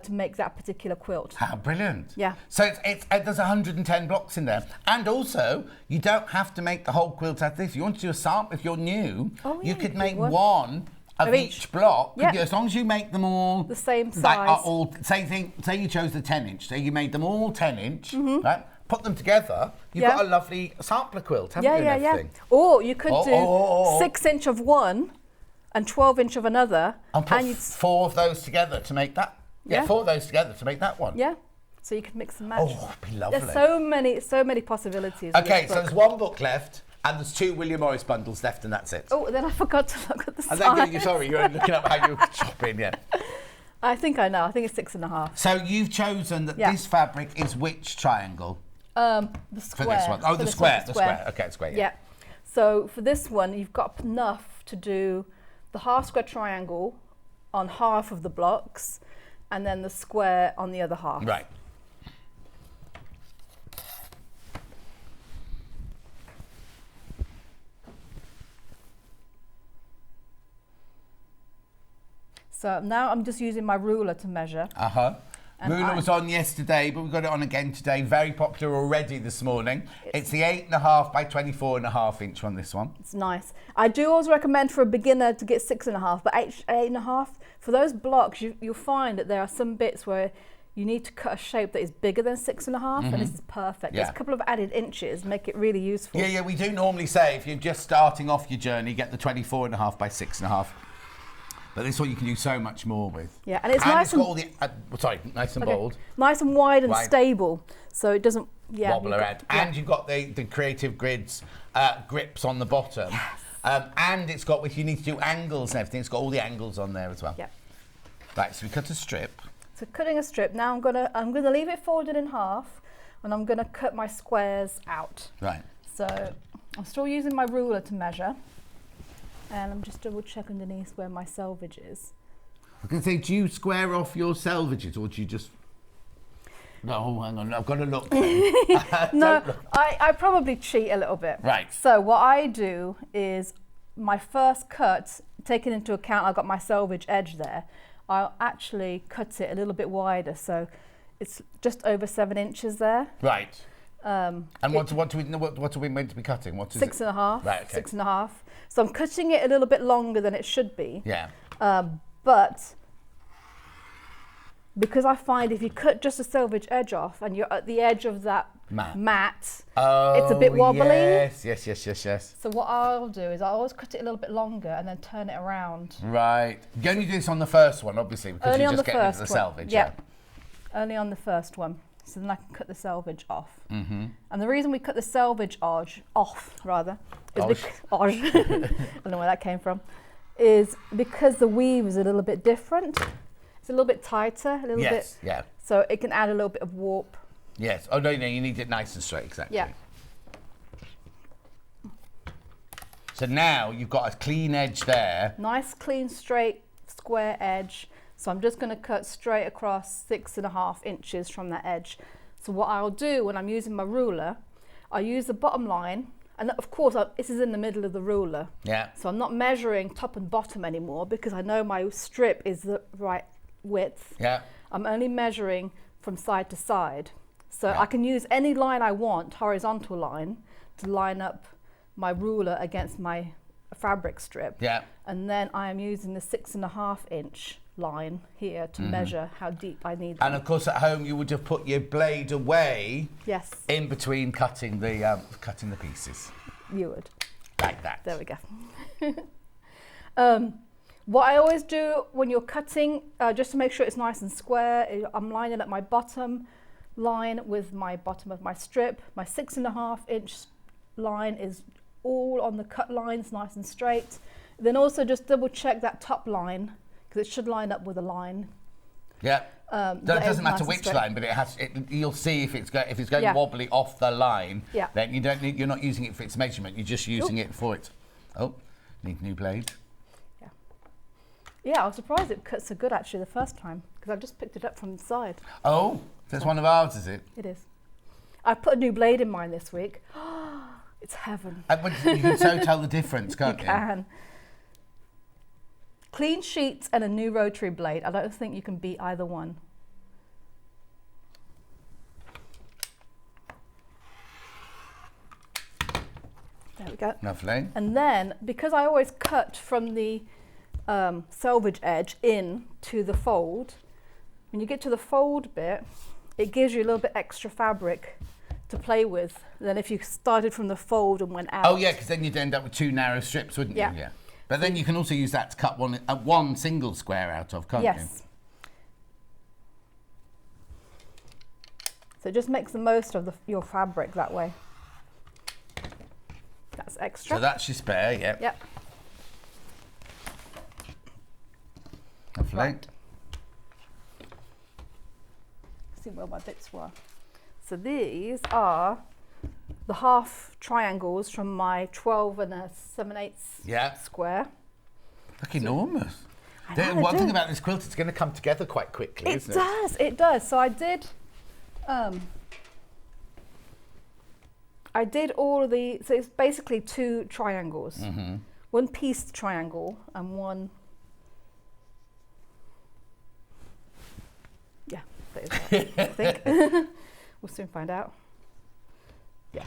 G: to make that particular quilt.
A: How brilliant.
G: Yeah.
A: So there's 110 blocks in there. And also, you don't have to make the whole quilt out of this. If you want to do a sample, if you're new,
G: Oh,
A: you
G: yeah,
A: could
G: you
A: make
G: could
A: one of each block.
G: Yeah.
A: As long as you make them all
G: The same
A: like, are
G: size.
A: all, say you chose the 10-inch, say you made them all 10-inch,
G: Mm-hmm.
A: right? Put them together, you've
G: Yeah.
A: got a lovely sampler quilt, haven't you, and everything?
G: Or you could do
A: oh.
G: 6-inch of one and 12-inch of another.
A: And put
G: you'd
A: 4 of those together to make that. Yeah,
G: Yeah.
A: 4 of those together to make that one.
G: Yeah. So you can mix and match.
A: Oh, it'd be lovely.
G: There's so many possibilities. with
A: Okay,
G: this
A: so
G: book.
A: there's one book left, and there's 2 William Morris bundles left, and that's it.
G: Oh, then I forgot to look at the
A: And
G: size.
A: then, sorry, you're looking up how you're shopping, yeah.
G: I think I know. I think it's 6.5.
A: So you've chosen that
G: Yeah.
A: this fabric is which triangle
G: The
A: for
G: square.
A: this one? Oh,
G: For
A: the
G: this
A: square,
G: one,
A: the square. Okay, the square,
G: Yeah. So for this one, you've got enough to do the half square triangle on half of the blocks, and then the square on the other half.
A: Right.
G: So now I'm just using my ruler to measure.
A: Uh-huh.
G: And
A: Ruler was on yesterday, but we've got it on again today. Very popular already this morning. It's the 8.5 by 24.5 inch on this one.
G: It's nice. I do always recommend for a beginner to get 6.5, but 8.5, for those blocks, you'll find that there are some bits where you need to cut a shape that is bigger than 6.5, and this is perfect.
A: Yeah.
G: Just a couple of added inches make it really useful.
A: Yeah, we do normally say if you're just starting off your journey, get the 24.5 by 6.5. But this one you can do so much more with.
G: Yeah, and it's nice
A: got all the, nice and
G: okay,
A: bold.
G: nice and wide and
A: Wide.
G: stable, so it doesn't
A: Wobble
G: you've
A: around.
G: got- yeah.
A: And you've got the creative grids grips on the bottom. And it's got, if you need to do angles and everything, it's got all the angles on there as well.
G: Yeah.
A: Right, so we cut a strip.
G: So cutting a strip. Now I'm gonna leave it folded in half, and I'm gonna cut my squares out.
A: Right.
G: So I'm still using my ruler to measure, and I'm just double check underneath where my selvage is.
A: I was going to say, do you square off your selvages or do you just... No, hang on, I've got to look.
G: No, I probably cheat a little bit.
A: Right.
G: So what I do is my first cut, taking into account I've got my selvage edge there, I'll actually cut it a little bit wider, so it's just over 7 inches there.
A: Right. And what are we meant to be cutting? What is
G: 6.5.
A: Right, okay.
G: 6.5. So I'm cutting it a little bit longer than it should be.
A: Yeah.
G: But because I find if you cut just a selvage edge off and you're at the edge of that mat, it's a bit wobbly.
A: Yes.
G: So what I'll do is I'll always cut it a little bit longer and then turn it around.
A: Right. You only do this on the first one, obviously, because
G: Only
A: you're
G: on
A: just
G: the
A: getting into
G: first
A: the
G: one.
A: selvage.
G: Yeah. Only on the first one. so then I can cut the selvage off. Mm-hmm. And the reason we cut the selvage off, is I don't know where that came from, is because the weave is a little bit different. It's a little bit tighter, a little bit.
A: Yes, yeah.
G: So it can add a little bit of warp.
A: Yes. Oh, no, you need it nice and straight, exactly.
G: Yeah.
A: So now you've got a clean edge there.
G: Nice, clean, straight, square edge. So I'm just going to cut straight across 6.5 inches from that edge. So what I'll do when I'm using my ruler, I use the bottom line, and of course this is in the middle of the ruler.
A: Yeah.
G: So I'm not measuring top and bottom anymore because I know my strip is the right width.
A: Yeah.
G: I'm only measuring from side to side. So
A: Yeah.
G: I can use any line I want, horizontal line, to line up my ruler against my fabric strip.
A: Yeah.
G: And then I am using the 6.5 inch line here to measure how deep I need them.
A: And of course, at home, you would have put your blade away
G: Yes,
A: in between cutting the pieces,
G: you would.
A: like that.
G: There we go. What I always do when you're cutting, just to make sure it's nice and square, I'm lining up my bottom line with my bottom of my strip. My 6.5 inch line is all on the cut lines, nice and straight. Then also just double check that top line, because it should line up with a line.
A: Yeah.
G: That
A: It doesn't
G: is
A: matter
G: nice and
A: which
G: straight.
A: line, but you'll see if it's going
G: Yeah.
A: wobbly off the line.
G: Yeah.
A: Then you're not using it for its measurement. You're just using it for it. Oh, need a new blade.
G: Yeah, I was surprised it cut so good actually the first time, because I just picked it up from the side.
A: Oh, that's one of ours, is it?
G: It is. I put a new blade in mine this week. It's heaven.
A: But you can so tell the difference, can't
G: You
A: you?
G: can. Clean sheets and a new rotary blade. I don't think you can beat either one. There we go.
A: Lovely.
G: And then, because I always cut from the selvage edge in to the fold, when you get to the fold bit, it gives you a little bit extra fabric to play with than if you started from the fold and went out.
A: Oh yeah, because then you'd end up with two narrow strips, wouldn't
G: Yeah.
A: you? Yeah. But then you can also use that to cut one single square out of, can't you?
G: Yes. So it just makes the most of your fabric that way. That's extra.
A: So that's your spare, yeah.
G: Yep.
A: Lovely.
G: Right. See where my bits were. So these are the half triangles from my 12 and a 7/8
A: Yeah.
G: square.
A: Look enormous.
G: I know,
A: One
G: I
A: thing
G: do.
A: about this quilt, it's going to come together quite quickly,
G: It
A: isn't
G: does, it does. So I did all of the, so it's basically two triangles.
A: Mm-hmm.
G: One pieced triangle and one, yeah, that is right, I think. We'll soon find out. Yeah.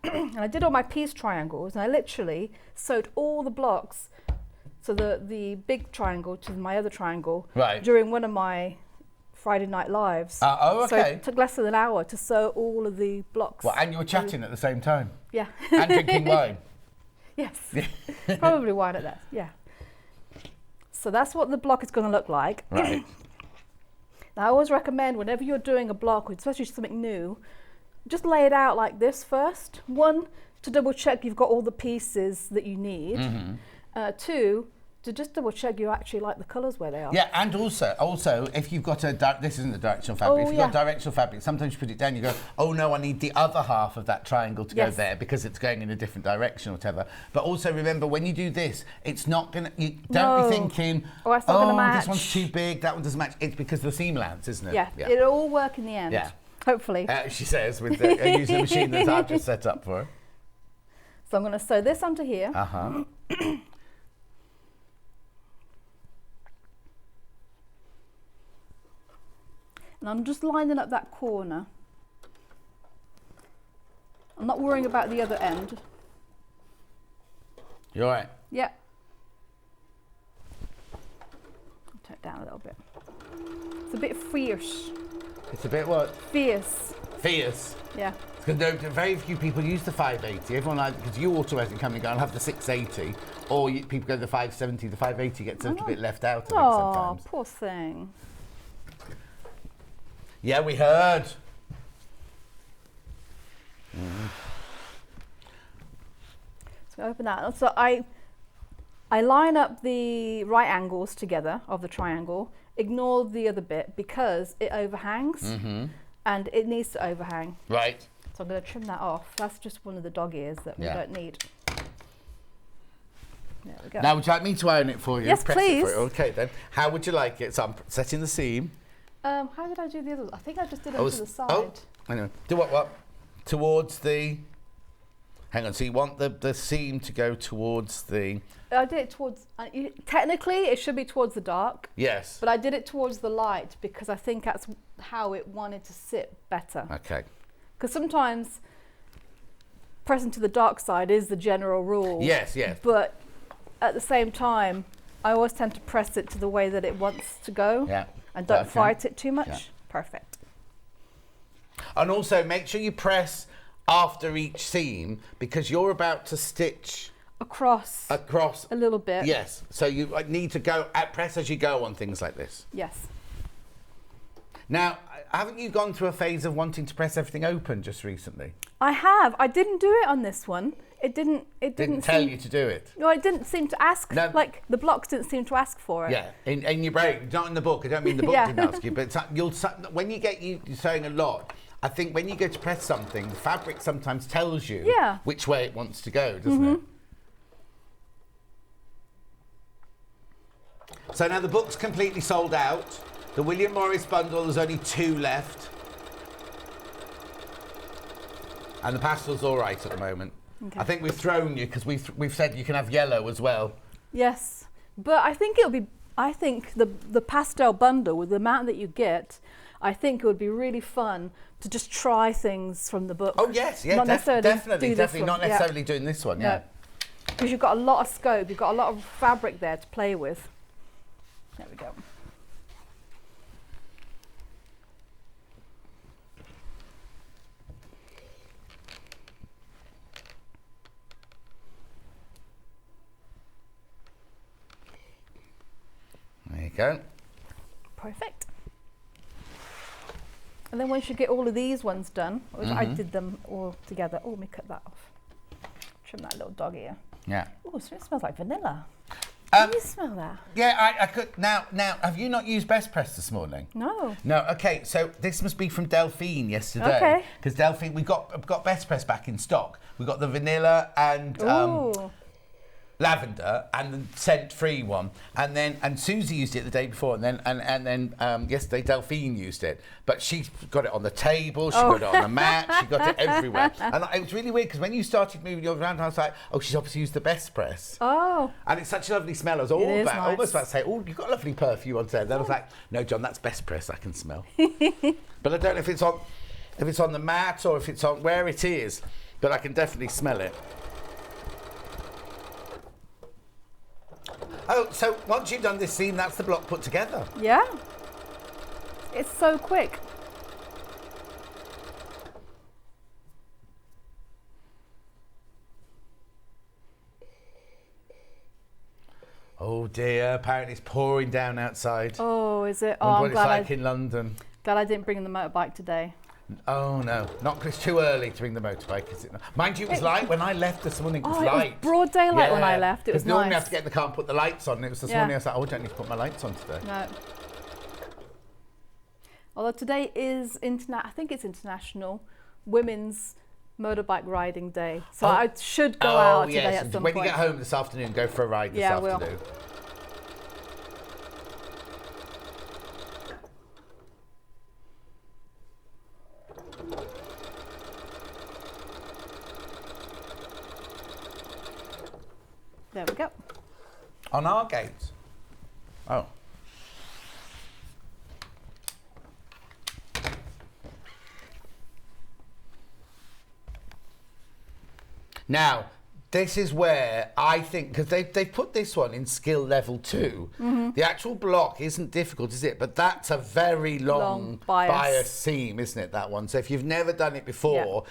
G: And I did all my piece triangles, and I literally sewed all the blocks, so the big triangle to my other triangle,
A: Right.
G: during one of my Friday night lives.
A: Oh,
G: So
A: okay.
G: it took less than an hour to sew all of the blocks.
A: Well, and you were chatting at the same time.
G: Yeah.
A: And drinking wine.
G: Yes. Probably wine at that. Yeah. So that's what the block is going to look like.
A: Right.
G: Now, I always recommend whenever you're doing a block, especially something new, just lay it out like this first. One, to double check you've got all the pieces that you need.
A: Mm-hmm.
G: Two, to just double check you actually like the colours where they are.
A: Yeah, and also, if you've got this isn't the directional fabric.
G: Oh,
A: if you've got directional fabric, sometimes you put it down, you go, oh no, I need the other half of that triangle to go
G: Yes.
A: there because it's going in a different direction or whatever. But also remember, when you do this, it's not going to, don't
G: No.
A: be thinking,
G: Oh, it's not gonna
A: this
G: match.
A: one's too big, that one doesn't match. It's because of the seam lengths, isn't it?
G: Yeah, it'll all work in the end.
A: Yeah.
G: Hopefully.
A: She says, with using the machine that I've just set up for her.
G: So I'm going to sew this onto here.
A: Uh-huh.
G: And I'm just lining up that corner. I'm not worrying about the other end.
A: You all right?
G: Yeah. I'll turn it down a little bit. It's a bit fierce.
A: It's a bit what?
G: Fierce.
A: Fierce.
G: Yeah.
A: Because very few people use the 580. Everyone because you automatically come and go and have the 680, or people go to the 570. The 580 gets a little bit left out of it
G: Oh,
A: sometimes.
G: poor thing.
A: Yeah, we heard.
G: So open that. So I line up the right angles together of the triangle, ignore the other bit because it overhangs and it needs to overhang.
A: Right.
G: So I'm going to trim that off. That's just one of the dog ears that we don't need. There we go.
A: Now, would you like me to iron it for you?
G: Yes,
A: Press it
G: please.
A: for you. Okay, then. How would you like it? So I'm setting the seam.
G: How did I do the others? I think I just did it
A: Oh,
G: to the side.
A: Oh, hang on. Do what? Towards the... Hang on, so you want the seam to go towards the...
G: I did it towards... technically, it should be towards the dark.
A: Yes.
G: But I did it towards the light because I think that's how it wanted to sit better.
A: Okay.
G: Because sometimes pressing to the dark side is the general rule.
A: Yes, yes.
G: But at the same time, I always tend to press it to the way that it wants to go.
A: Yeah.
G: And don't
A: Okay.
G: fight it too much.
A: Yeah.
G: Perfect.
A: And also, make sure you press after each seam because you're about to stitch
G: Across a little bit.
A: Yes. So you need to go press as you go on things like this.
G: Yes.
A: Now, haven't you gone through a phase of wanting to press everything open just recently?
G: I have. I didn't do it on this one. It didn't
A: tell
G: seem,
A: you to do it.
G: No, it didn't seem to ask.
A: No.
G: Like the blocks didn't seem to ask for it.
A: Yeah, in your brain, not in the book. I don't mean the book
G: Yeah.
A: didn't ask you, but when you get you're sewing a lot, I think when you go to press something, the fabric sometimes tells you which way it wants to go, doesn't it? So now the book's completely sold out. The William Morris bundle, there's only 2 left. And the pastel's all right at the moment.
G: Okay.
A: I think we've thrown you because we've said you can have yellow as well.
G: Yes, but I think it'll be. I think the pastel bundle with the amount that you get, I think it would be really fun to just try things from the book.
A: Oh yes, yeah,
G: not necessarily
A: definitely,
G: do this
A: definitely
G: one.
A: not necessarily doing this one. Yeah.
G: Because you've got a lot of scope, you've got a lot of fabric there to play with. There we go.
A: There you go.
G: Perfect. And then once you get all of these ones done, which I did them all together. Oh, let me cut that off. Trim that little dog ear.
A: Yeah.
G: Oh, so it smells like vanilla.
A: Um,
G: Can you smell that?
A: Yeah, I could. Now, have you not used Best Press this morning?
G: No.
A: No, okay, so this must be from Delphine yesterday.
G: Okay.
A: Because Delphine, we've got Best Press back in stock. We've got the vanilla and
G: Ooh.
A: lavender and the scent-free one. And Susie used it the day before, and then yesterday Delphine used it. But she got it on the table, she got it on the mat, she got it everywhere. And it was really weird because when you started moving yours around, I was like, oh, she's obviously used the Best Press.
G: Oh.
A: And it's such a lovely smell. I was
G: is nice.
A: almost about to say, oh, you've got a lovely perfume on today. Then I was like, no, John, that's Best Press, I can smell. But I don't know if it's on the mat or if it's on where it is, but I can definitely smell it. Oh, so once you've done this seam, that's the block put together.
G: Yeah. It's so quick.
A: Oh dear, apparently it's pouring down outside.
G: Oh, is it? Oh,
A: Wonder
G: I'm
A: what it's
G: glad,
A: like in London.
G: glad I didn't bring the motorbike today.
A: Oh no, not because it's too early to bring the motorbike, is it? Mind you, it was light when I left this morning. It was
G: Oh, it was
A: light.
G: broad daylight when I left. It was
A: Because normally I
G: nice.
A: have to get in the car and put the lights on. And it was this
G: Yeah.
A: morning I was like, oh, I don't need to put my lights on today.
G: No. Although today is I think it's International Women's Motorbike Riding Day, so I should go out today
A: yes.
G: at some
A: When
G: point.
A: you get home this afternoon, go for a ride this
G: Yeah, I will.
A: afternoon.
G: There we go.
A: On our gates. Oh. Now, this is where I think, because they've put this one in skill level 2. The actual block isn't difficult, is it? But that's a very long bias seam, isn't it, that one? So if you've never done it before,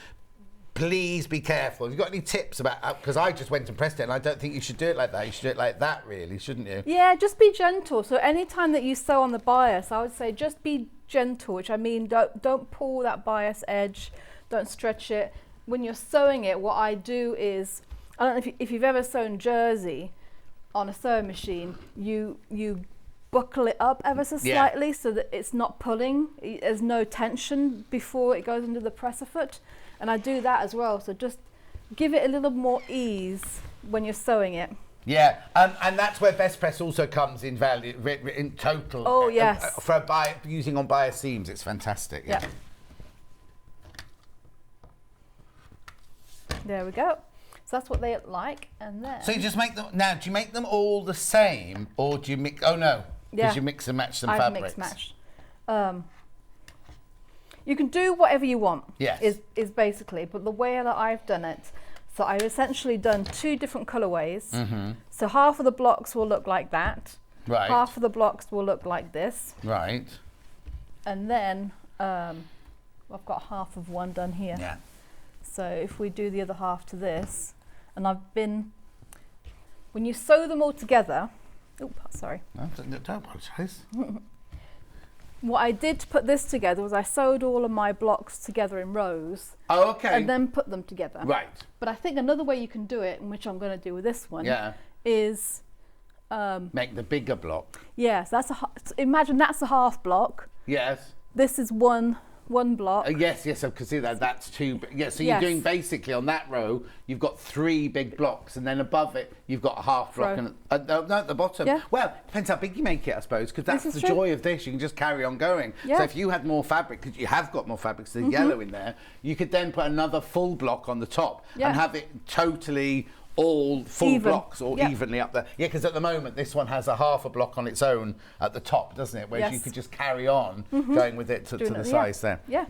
A: please be careful. Have you got any tips about, because I just went and pressed it, and I don't think you should do it like that. You should do it like that, really, shouldn't you?
G: Yeah, just be gentle. So anytime that you sew on the bias, I would say just be gentle, which I mean don't pull that bias edge, don't stretch it. When you're sewing it, what I do is, I don't know if you've ever sewn jersey on a sewing machine, you buckle it up ever so slightly so that it's not pulling, there's no tension before it goes into the presser foot, and I do that as well, so just give it a little more ease when you're sewing it.
A: Yeah, and that's where best press also comes in value in total.
G: Oh yes.
A: For using on bias seams, it's fantastic.
G: Yeah. There we go. So that's what they look like, and then.
A: So you just make them now. Do you make them all the same, or do you mix? Oh no, because you mix and match some fabrics.
G: I've mixed matched. You can do whatever you want.
A: Yes.
G: Is basically, but the way that I've done it. So I've essentially done 2 different colourways. Mm-hmm. So half of the blocks will look like that.
A: Right.
G: Half of the blocks will look like this.
A: Right.
G: And then I've got half of one done here.
A: Yeah.
G: So if we do the other half to this, and when you sew them all together, sorry.
A: No, don't apologise.
G: What I did to put this together was I sewed all of my blocks together in rows.
A: Oh, okay.
G: And then put them together.
A: Right.
G: But I think another way you can do it, and which I'm going to do with this one, is
A: make the bigger block.
G: Yes, imagine that's a half block.
A: Yes.
G: This is one block.
A: Yes, I can see that. That's 2. Yeah, so you're doing basically on that row, you've got 3 big blocks, and then above it, you've got a half block. And no, at the bottom.
G: Yeah.
A: Well, depends how big you make it, I suppose, because that's the
G: true.
A: joy of this. You can just carry on going.
G: Yeah.
A: So if you had more fabric, because you have got more fabrics, the yellow in there, you could then put another full block on the top and have it totally all full blocks or evenly up there. Yeah, because at the moment this one has a half a block on its own at the top, doesn't it? Whereas you could just carry on going with it to the size there.
G: Yeah.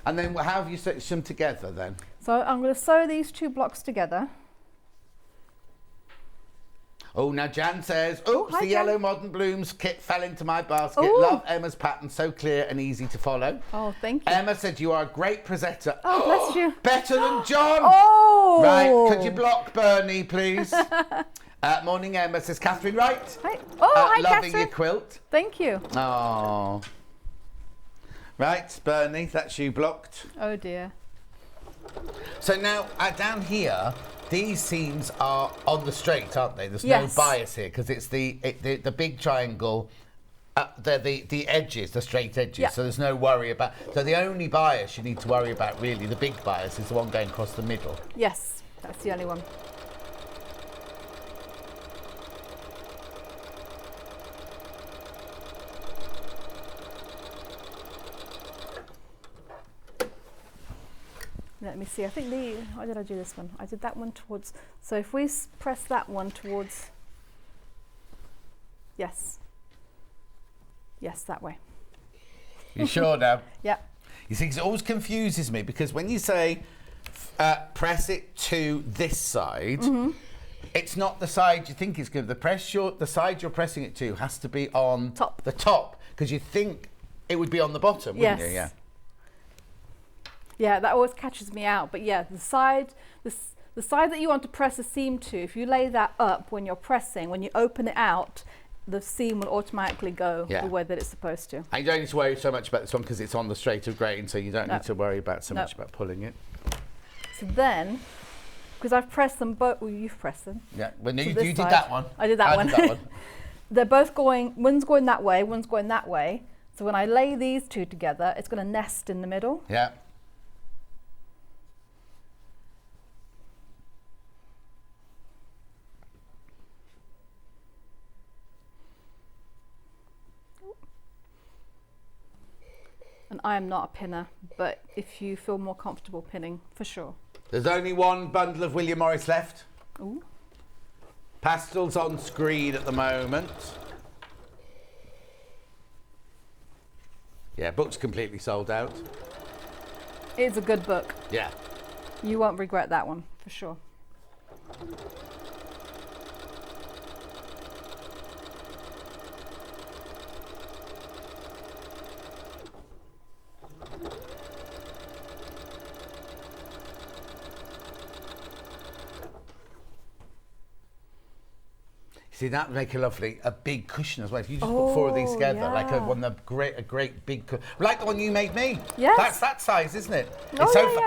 A: And then how have you stitched them together then?
G: So I'm going to sew these 2 blocks together.
A: Oh, now Jan says, oops, the yellow modern blooms kit fell into my basket.
G: Ooh.
A: Love Emma's pattern, so clear and easy to follow.
G: Oh, thank you.
A: Emma said, you are a great presenter.
G: Oh, bless you.
A: Better than John.
G: Oh!
A: Right, could you block Bernie, please? Morning, Emma, says Catherine Wright.
G: Hi. Oh, hi,
A: loving
G: Catherine.
A: your quilt.
G: Thank you.
A: Oh. Right, Bernie, that's you blocked.
G: Oh, dear.
A: So now, down here, these seams are on the straight, aren't they? There's
G: Yes.
A: no bias here because it's the big triangle. They're the edges, the straight edges.
G: Yeah.
A: So there's no worry about. So the only bias you need to worry about, really, the big bias, is the one going across the middle.
G: Yes, that's the only one. Let me see. I think why did I do this one? I did that one towards. So if we press that one towards. Yes. Yes, that way.
A: You sure now?
G: Yeah.
A: You see, 'cause it always confuses me because when you say press it to this side, it's not the side you think it's good. The side you're pressing it to has to be on the top because you think it would be on the bottom, wouldn't you? Yeah.
G: Yeah, that always catches me out. But yeah, the side that you want to press a seam to, if you lay that up when you're pressing, when you open it out, the seam will automatically go the way that it's supposed to.
A: And you don't need to worry so much about this one because it's on the straight of grain, so you don't need to worry about so much about pulling it.
G: So then, because I've pressed them both, well, you've pressed them.
A: Yeah, well, you did that one.
G: I did that one.
A: Did that one.
G: They're both going, one's going that way, one's going that way. So when I lay these 2 together, it's going to nest in the middle.
A: Yeah.
G: And I am not a pinner, but if you feel more comfortable pinning, for sure.
A: There's only one bundle of William Morris left.
G: Ooh.
A: Pastels on screen at the moment. Yeah, book's completely sold out.
G: It's a good book.
A: Yeah.
G: You won't regret that one, for sure.
A: See, that would make a big cushion as well. If you just put 4 of these together, like
G: yeah.
A: a great big cushion. Like the one you made me.
G: Yes.
A: That's that size, isn't it?
G: Oh,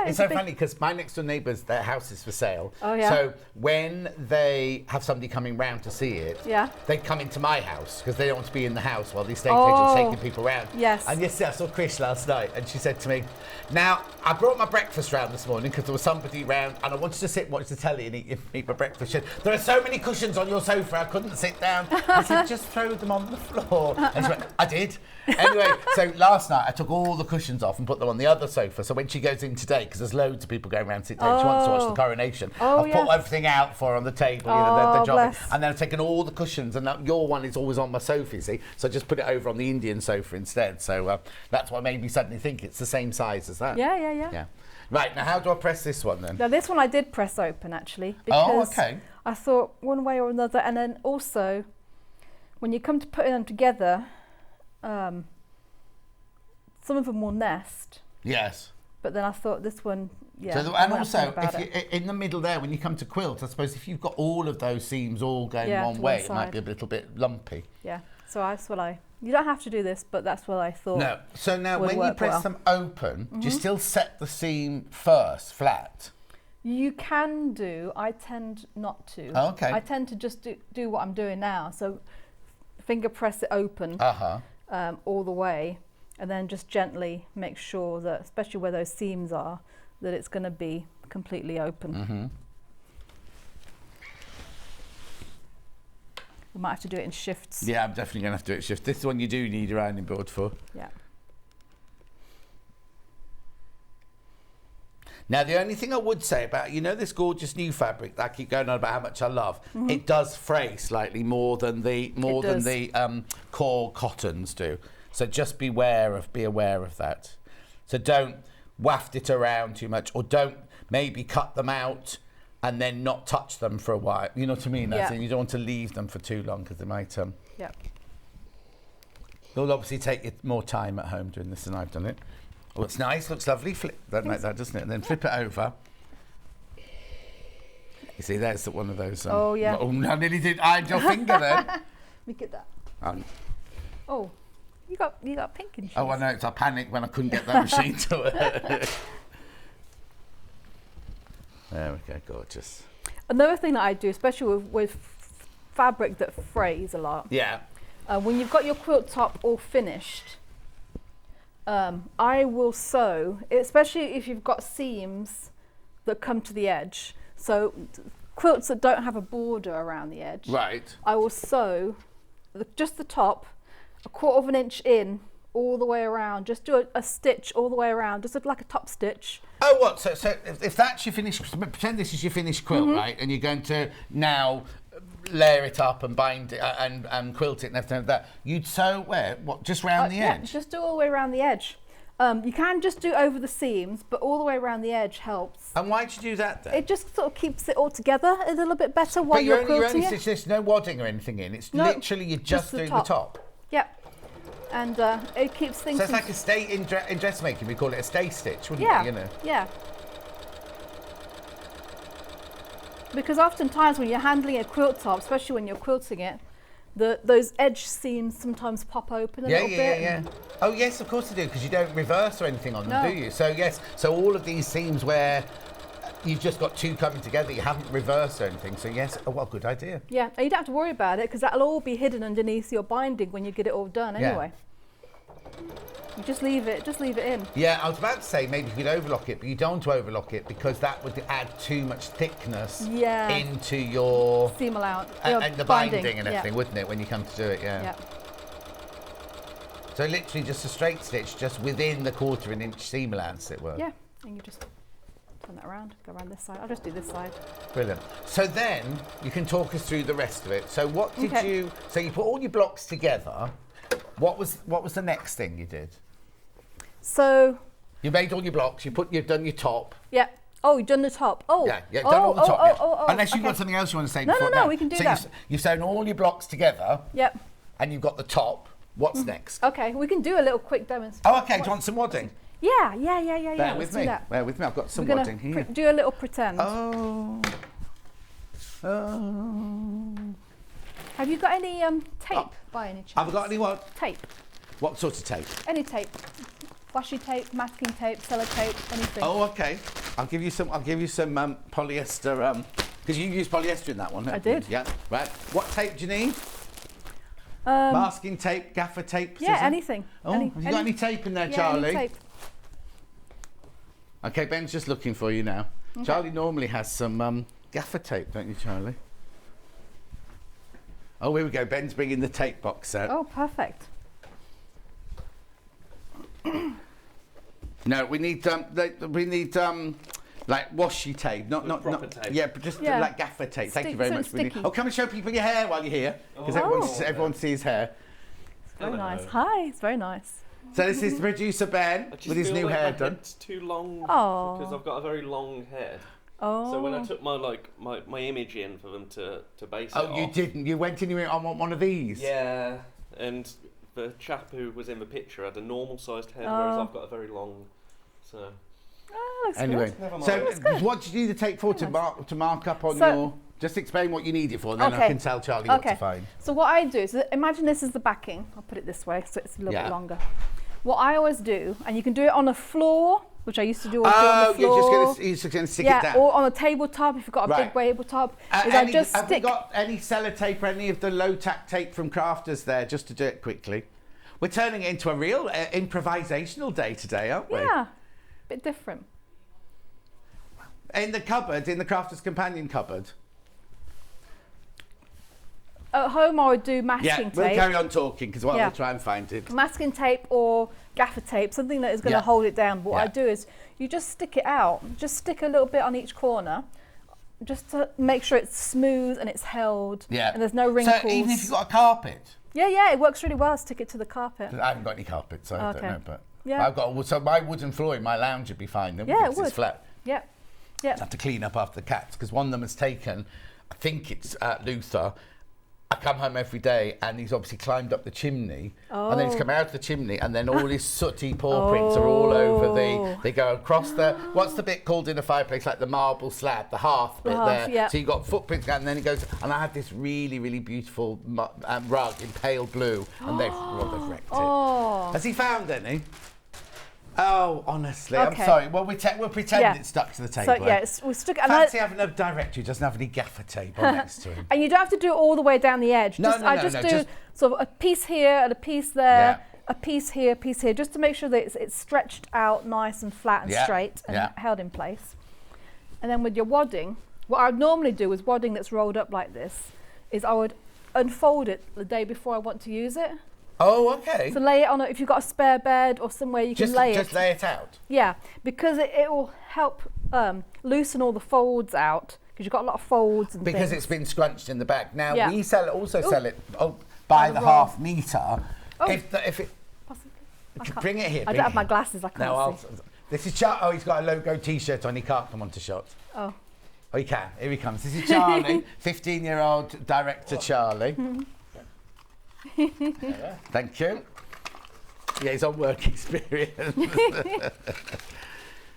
A: It's so
G: big...
A: funny because my next door neighbours, their house is for sale.
G: Oh, yeah.
A: So when they have somebody coming round to see it,
G: yeah.
A: they come into my house because they don't want to be in the house while the estate agent's taking people around.
G: Yes.
A: And yesterday I saw Chris last night and she said to me, now, I brought my breakfast round this morning because there was somebody round and I wanted to sit and watch the telly and eat my breakfast. She said, there are so many cushions on your sofa, I couldn't sit down. I said, just throw them on the floor. And she went, I did. Anyway, so last night I took all the cushions off and put them on the other sofa. So when she goes in today, because there's loads of people going around to sit down, she wants to watch the coronation. I've put everything out for her on the table, the job. And then I've taken all the cushions, and your one is always on my sofa, you see. So I just put it over on the Indian sofa instead. So that's what made me suddenly think it's the same size as that.
G: Yeah.
A: Right, now how do I press this one then?
G: Now this one I did press open actually. Because
A: okay.
G: I thought one way or another, and then also when you come to putting them together, some of them will nest.
A: Yes.
G: But then I thought this one, yeah.
A: So, and also, if you, in the middle there, when you come to quilt, I suppose if you've got all of those seams all going one way, it might be a little bit lumpy.
G: Yeah. So that's what you don't have to do this, but that's what I thought.
A: No. So now, when you press them open, do you still set the seam first, flat?
G: You can do. I tend not to.
A: Oh, okay.
G: I tend to just do what I'm doing now. So finger press it open all the way, and then just gently make sure that, especially where those seams are, that it's going to be completely open. We might have to do it in shifts.
A: Yeah, I'm definitely going to have to do it shift. This one you do need a rounding board for.
G: Yeah.
A: Now, the only thing I would say about, this gorgeous new fabric that I keep going on about how much I love, it does fray slightly more than the core cottons do. So just be aware of that. So don't waft it around too much, or don't maybe cut them out and then not touch them for a while. You know what I mean?
G: Yeah.
A: You don't want to leave them for too long because they might...
G: Yeah.
A: It'll obviously take you more time at home doing this than I've done it. Oh, it's nice, looks lovely. Flip that like that, doesn't it? And then flip it over. You see, there's one of those.
G: Oh, yeah.
A: Oh, I nearly did. I had your finger there.
G: Look at that. Oh, you got pink in shoes.
A: Oh, I know. It's I panicked when I couldn't get that machine to it. There we go, gorgeous.
G: Another thing that I do, especially with fabric that frays a lot.
A: Yeah.
G: When you've got your quilt top all finished, I will sew, especially if you've got seams that come to the edge. So quilts that don't have a border around the edge.
A: Right.
G: I will sew just the top, 1/4 of an inch in, all the way around. Just do a stitch all the way around, just like a top stitch.
A: Oh, what? So if that's your finished, pretend this is your finished quilt, right? And you're going to now layer it up and bind it and quilt it and everything like that. You'd sew where? What? Just round the edge?
G: Yeah, just do all the way around the edge. You can just do over the seams, but all the way around the edge helps.
A: And why'd you do that then?
G: It just sort of keeps it all together a little bit better while you're quilting it.
A: There's no wadding or anything in. It's literally you're just doing the top.
G: Yep. And it keeps things...
A: So it's like a stay in dressmaking, we call it a stay stitch, wouldn't it?
G: Yeah. Because oftentimes when you're handling a quilt top, especially when you're quilting it, those edge seams sometimes pop open a little bit.
A: Yeah. Oh yes, of course they do, because you don't reverse or anything on them, do you? So yes, so all of these seams where you've just got two coming together, you haven't reversed or anything. So yes, what a good idea.
G: Yeah, and you don't have to worry about it because that'll all be hidden underneath your binding when you get it all done anyway. You just leave it in.
A: Yeah, I was about to say maybe you could overlock it, but you don't want to overlock it because that would add too much thickness into your
G: seam allowance
A: and the binding and everything, wouldn't it, when you come to do it? Yeah. So literally just a straight stitch just within the 1/4 of an inch seam allowance, it works.
G: Yeah, and you just turn that around, go around this side. I'll just do this side.
A: Brilliant. So then you can talk us through the rest of it. So what did you? So you put all your blocks together. What was the next thing you did?
G: So
A: you made all your blocks. You've done your top.
G: Yeah. Oh, you've done the top. Oh.
A: Yeah. Done all the top. Unless you've got something else you want to say.
G: No, we can do that.
A: You've sewn all your blocks together.
G: Yep.
A: And you've got the top. What's next?
G: Okay, we can do a little quick demonstration.
A: Oh, okay. Do you want some wadding?
G: Yeah.
A: Bear with me. Bear with me. I've got some wadding here.
G: Do a little pretend.
A: Oh.
G: Have you got any tape by any chance?
A: Have I got any what?
G: Tape.
A: What sort of tape?
G: Any tape. Washi tape, masking tape, sellotape, anything.
A: Oh, okay. I'll give you some polyester, because you used polyester in that one.
G: I did.
A: Yeah, right. What tape do you need? Masking tape, gaffer tape?
G: Yeah,
A: scissor?
G: anything.
A: Oh, have you got any tape in there, Charlie?
G: Any tape.
A: Okay, Ben's just looking for you now.
G: Okay.
A: Charlie normally has some gaffer tape, don't you, Charlie? Oh, here we go. Ben's bringing the tape box out.
G: Oh, perfect.
A: No, we need like washi tape, not
B: proper tape.
A: Yeah, but just
G: Yeah.
A: like gaffer tape. Thank you very
G: so
A: much.
G: it's sticky.
A: Oh, come and show people your hair while you're here, because
G: Oh.
A: everyone sees hair.
G: Very
B: Hello.
G: nice. Hi, it's very nice.
A: So this is the producer Ben
B: I just
A: with his
B: feel
A: new
B: like
A: hair
B: my
A: done.
B: head's too long
G: Oh.
B: because I've got a very long head.
G: Oh.
B: So when I took my image in for them to base it
A: Oh, you
B: off,
A: didn't. You went in. You went, I want one of these.
B: Yeah, and the chap who was in the picture had a normal sized head, whereas I've got a very long. So
G: Oh, looks
A: Anyway,
G: good.
B: Never mind.
A: so
B: That's
G: good.
A: what do you need the tape for to mark up on
G: So-
A: your? Just explain what you need it for, and then I
G: Okay.
A: can tell Charlie what
G: Okay.
A: to find.
G: So what I do is, imagine this is the backing. I'll put it this way so it's a little
A: Yeah.
G: bit longer. What I always do, and you can do it on a floor, which I used to do on
A: Oh,
G: the floor.
A: you're just gonna stick it
G: Yeah,
A: down.
G: or on a tabletop if you've got a
A: Right.
G: big tabletop. Is I just
A: have we
G: stick.
A: got any sellotape or any of the low tack tape from Crafters there, just to do it quickly? We're turning it into a real improvisational day today, aren't we?
G: Yeah, bit different.
A: In the cupboard, in the Crafters Companion cupboard.
G: At home, I would do masking
A: Yeah,
G: tape.
A: we'll carry on talking because
G: Yeah.
A: we'll try and find it.
G: Masking tape or gaffer tape, something that is going to
A: Yeah.
G: hold it down. But what I
A: Yeah.
G: do is you just stick it out. Just stick a little bit on each corner, just to make sure it's smooth and it's held.
A: Yeah.
G: And there's no wrinkles.
A: So even if you've got a carpet,
G: Yeah, it works really well. Stick it to the carpet.
A: I haven't got any carpet, so I
G: Okay.
A: don't know. But
G: Yeah.
A: I've got so my wooden floor in my lounge would be fine. Then,
G: Yeah, it
A: because
G: would.
A: It's flat.
G: Yeah, yeah.
A: I have to clean up after the cats because one of them has taken, I think it's Luther. I come home every day and he's obviously climbed up the chimney and then he's come out of the chimney and then all his sooty paw prints are all over they go across what's the bit called in a fireplace, like the marble slab, the hearth bit
G: hearth,
A: there.
G: yeah.
A: So you've got footprints and then it goes, and I had this really, really beautiful rug in pale blue and they've wrecked it.
G: Oh.
A: Has he found any? Oh, honestly,
G: Okay.
A: I'm sorry. Well, we'll pretend
G: Yeah.
A: it's stuck to the
G: So
A: table.
G: yeah, we stuck it. And,
A: Fancy having a director who doesn't have any gaffer tape on next to him.
G: and you don't have to do it all the way down the edge.
A: No,
G: I
A: no,
G: just
A: no,
G: do
A: just-
G: sort of a piece here and a piece there,
A: Yeah.
G: a piece here, just to make sure that it's stretched out nice and flat and
A: Yeah,
G: straight and
A: yeah.
G: held in place. And then with your wadding, what I would normally do with wadding that's rolled up like this is I would unfold it the day before I want to use it.
A: Oh, okay.
G: So lay it on if you've got a spare bed or somewhere you can
A: Just
G: lay it.
A: lay it out.
G: Yeah, because it will help loosen all the folds out because you've got a lot of folds and
A: Because
G: things.
A: it's been scrunched in the back. Now,
G: Yeah.
A: we sell it by the
G: roll.
A: half metre.
G: Oh.
A: If it...
G: Possibly. I can't-
A: Bring it here.
G: I
A: bring
G: don't have
A: it
G: my
A: here.
G: glasses, I can't
A: No,
G: see.
A: this is Charlie. Oh, he's got a logo T-shirt on. He can't come onto shot.
G: Oh.
A: Oh, he can. Here he comes. This is Charlie, 15-year-old director Charlie. Thank you. Yeah, he's on work experience.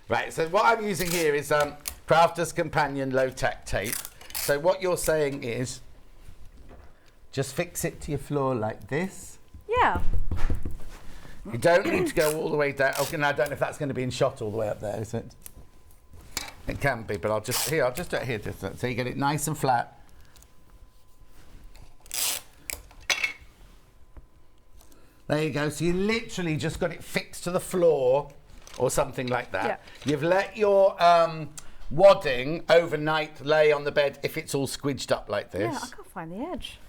A: Right, so what I'm using here is Crafter's Companion low-tack tape. So what you're saying is just fix it to your floor like this.
G: Yeah.
A: You don't need to go all the way down. Okay, now I don't know if that's going to be in shot all the way up there, is it? It can be, but I'll just do it here, just so you get it nice and flat. There you go. So you literally just got it fixed to the floor or something like that.
G: Yeah.
A: You've let your wadding overnight lay on the bed if it's all squidged up like this.
G: Yeah, I can't find the edge.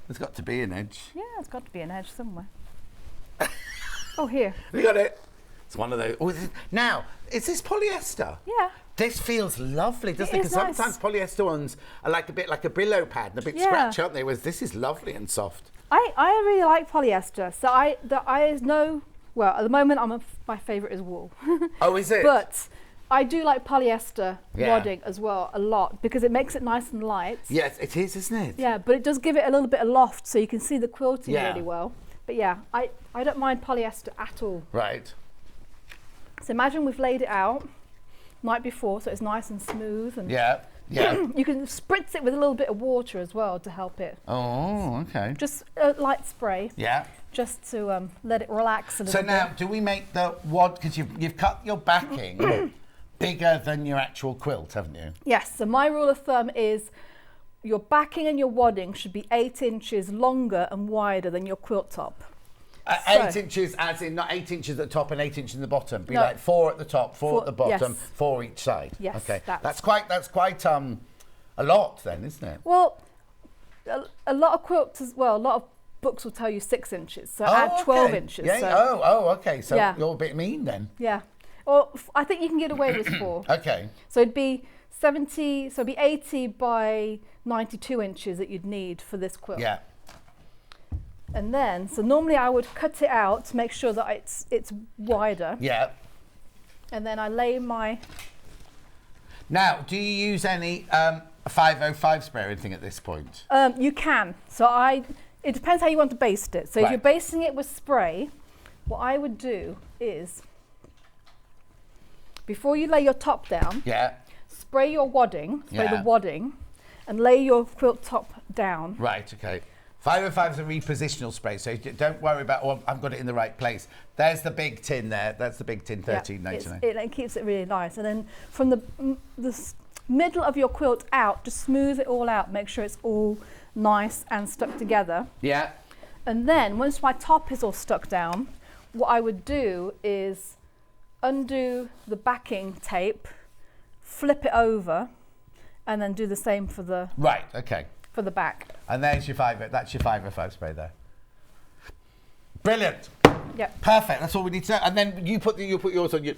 A: There's got to be an edge.
G: Yeah, it's got to be an edge somewhere. Oh, here.
A: We got it. It's one of those. Oh, now, is this polyester?
G: Yeah.
A: This feels lovely, doesn't it?
G: It
A: Because
G: is nice.
A: sometimes polyester ones are like a bit like a Brillo pad and a bit
G: Yeah.
A: scratchy, aren't they? Whereas this is lovely and soft.
G: I really like polyester. So I know, well, at the moment my favourite is wool.
A: Oh, is it?
G: But I do like polyester
A: Yeah.
G: wadding as well a lot because it makes it nice and light.
A: Yes, it is, isn't it?
G: Yeah, but it does give it a little bit of loft so you can see the quilting
A: Yeah.
G: really well. But yeah, I don't mind polyester at all.
A: Right.
G: So imagine we've laid it out night before, so it's nice and smooth. And
A: Yeah.
G: you can spritz it with a little bit of water as well to help it.
A: Oh, okay.
G: Just a light spray.
A: Yeah.
G: Just to let it relax a little bit.
A: So now, do we make the wad, because you've cut your backing bigger than your actual quilt, haven't you?
G: Yes, so my rule of thumb is your backing and your wadding should be 8 inches longer and wider than your quilt top.
A: 8 inches, as in not 8 inches at the top and 8 inches in the bottom. Be
G: No.
A: like 4 at the top, 4 at the bottom,
G: yes.
A: 4 each side.
G: Yes,
A: Okay.
G: that's
A: quite a lot then, isn't it?
G: Well, a lot of quilts as well, a lot of books will tell you 6 inches, so add 12 inches.
A: Yeah.
G: So,
A: Okay. So
G: Yeah.
A: you're a bit mean then.
G: yeah. Or I think you can get away with 4.
A: Okay.
G: So it'd be 70, so it'd be 80 by 92 inches that you'd need for this quilt.
A: Yeah.
G: And then, so normally I would cut it out to make sure that it's wider.
A: Yeah.
G: And then I lay my...
A: Now, do you use any 505 spray or anything at this point?
G: You can. So it depends how you want to baste it. So if you're basting it with spray, what I would do is, before you lay your top down, spray your wadding, the wadding, and lay your quilt top down.
A: Right, okay. 505 is a repositional spray, so don't worry about, I've got it in the right place. There's the big tin there. That's the big tin, $13.99.
G: It keeps it really nice. And then from the middle of your quilt out, just smooth it all out. Make sure it's all nice and stuck together.
A: Yeah.
G: And then once my top is all stuck down, what I would do is undo the backing tape, flip it over, and then do the same for the for the back.
A: And there's that's your 505 spray there. Brilliant.
G: Yep.
A: Perfect. That's all we need to know. And then you put yours on your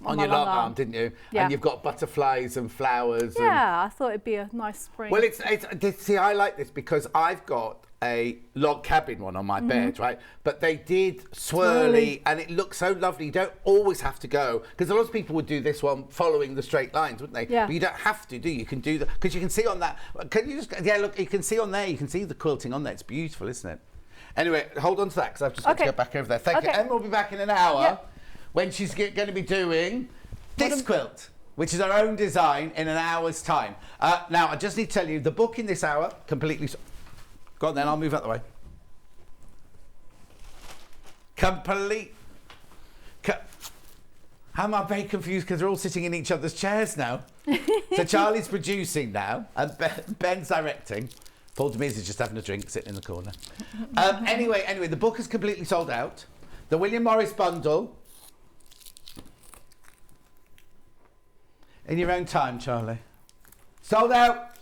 G: on
A: your
G: my
A: long arm, didn't you?
G: Yeah.
A: And you've got butterflies and flowers.
G: Yeah, I thought it'd be a nice spring.
A: Well, see, I like this because I've got a log cabin one on my bed, right? But they did swirly, and it looks so lovely. You don't always have to go, because a lot of people would do this one following the straight lines, wouldn't they?
G: Yeah.
A: But you don't have to, do you? You can do that, because you can see on that. Can you just? Yeah, look, you can see on there. You can see the quilting on there. It's beautiful, isn't it? Anyway, hold on to that, because I've just got to go back over there. Thank you. Emma will be back in an hour when she's going to be doing this quilt, which is our own design, in an hour's time. Now, I just need to tell you, the book in this hour, completely... Go on then, I'll move out the way. How am I very confused, because they're all sitting in each other's chairs now. So Charlie's producing now, and Ben's directing. Paul Demirs is just having a drink, sitting in the corner. Anyway, the book is completely sold out. The William Morris bundle. In your own time, Charlie. Sold out.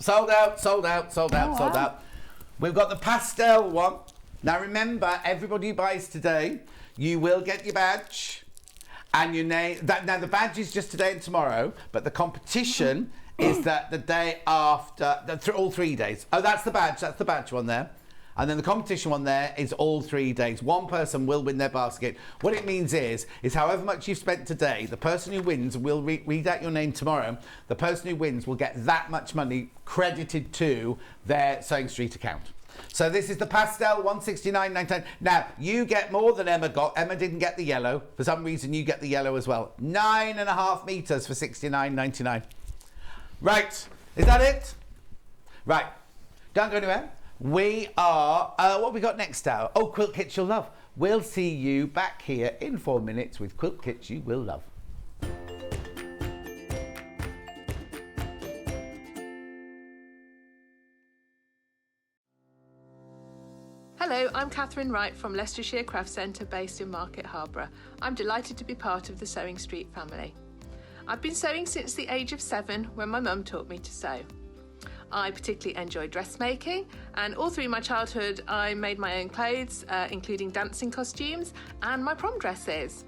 A: We've got the pastel one. Now remember, everybody who buys today, you will get your badge and your name. Now the badge is just today and tomorrow, but the competition is that the day after, all 3 days. Oh, that's the badge one there. And then the competition one there is all 3 days. One person will win their basket. What it means is however much you've spent today, the person who wins will read out your name tomorrow. The person who wins will get that much money credited to their Sewing Street account. So this is the pastel, $169.99. Now, you get more than Emma got. Emma didn't get the yellow. For some reason, you get the yellow as well. 9.5 metres for $69.99. Right, is that it? Right, don't go anywhere. We are, what have we got next hour? Oh, quilt kits you'll love. We'll see you back here in 4 minutes with quilt kits you will love.
H: Hello, I'm Catherine Wright from Leicestershire Craft Centre based in Market Harborough. I'm delighted to be part of the Sewing Street family. I've been sewing since the age of 7 when my mum taught me to sew. I particularly enjoy dressmaking, and all through my childhood I made my own clothes, including dancing costumes and my prom dresses.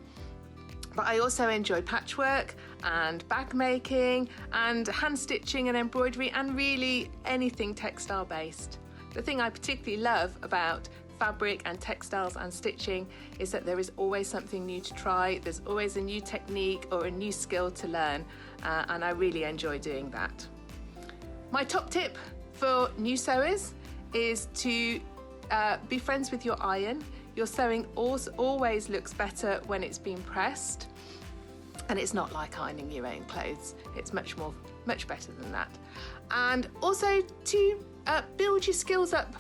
H: But I also enjoy patchwork and bag making and hand stitching and embroidery and really anything textile based. The thing I particularly love about fabric and textiles and stitching is that there is always something new to try, there's always a new technique or a new skill to learn, and I really enjoy doing that. My top tip for new sewers is to be friends with your iron. Your sewing always looks better when it's been pressed. And it's not like ironing your own clothes. It's much better than that. And also to build your skills up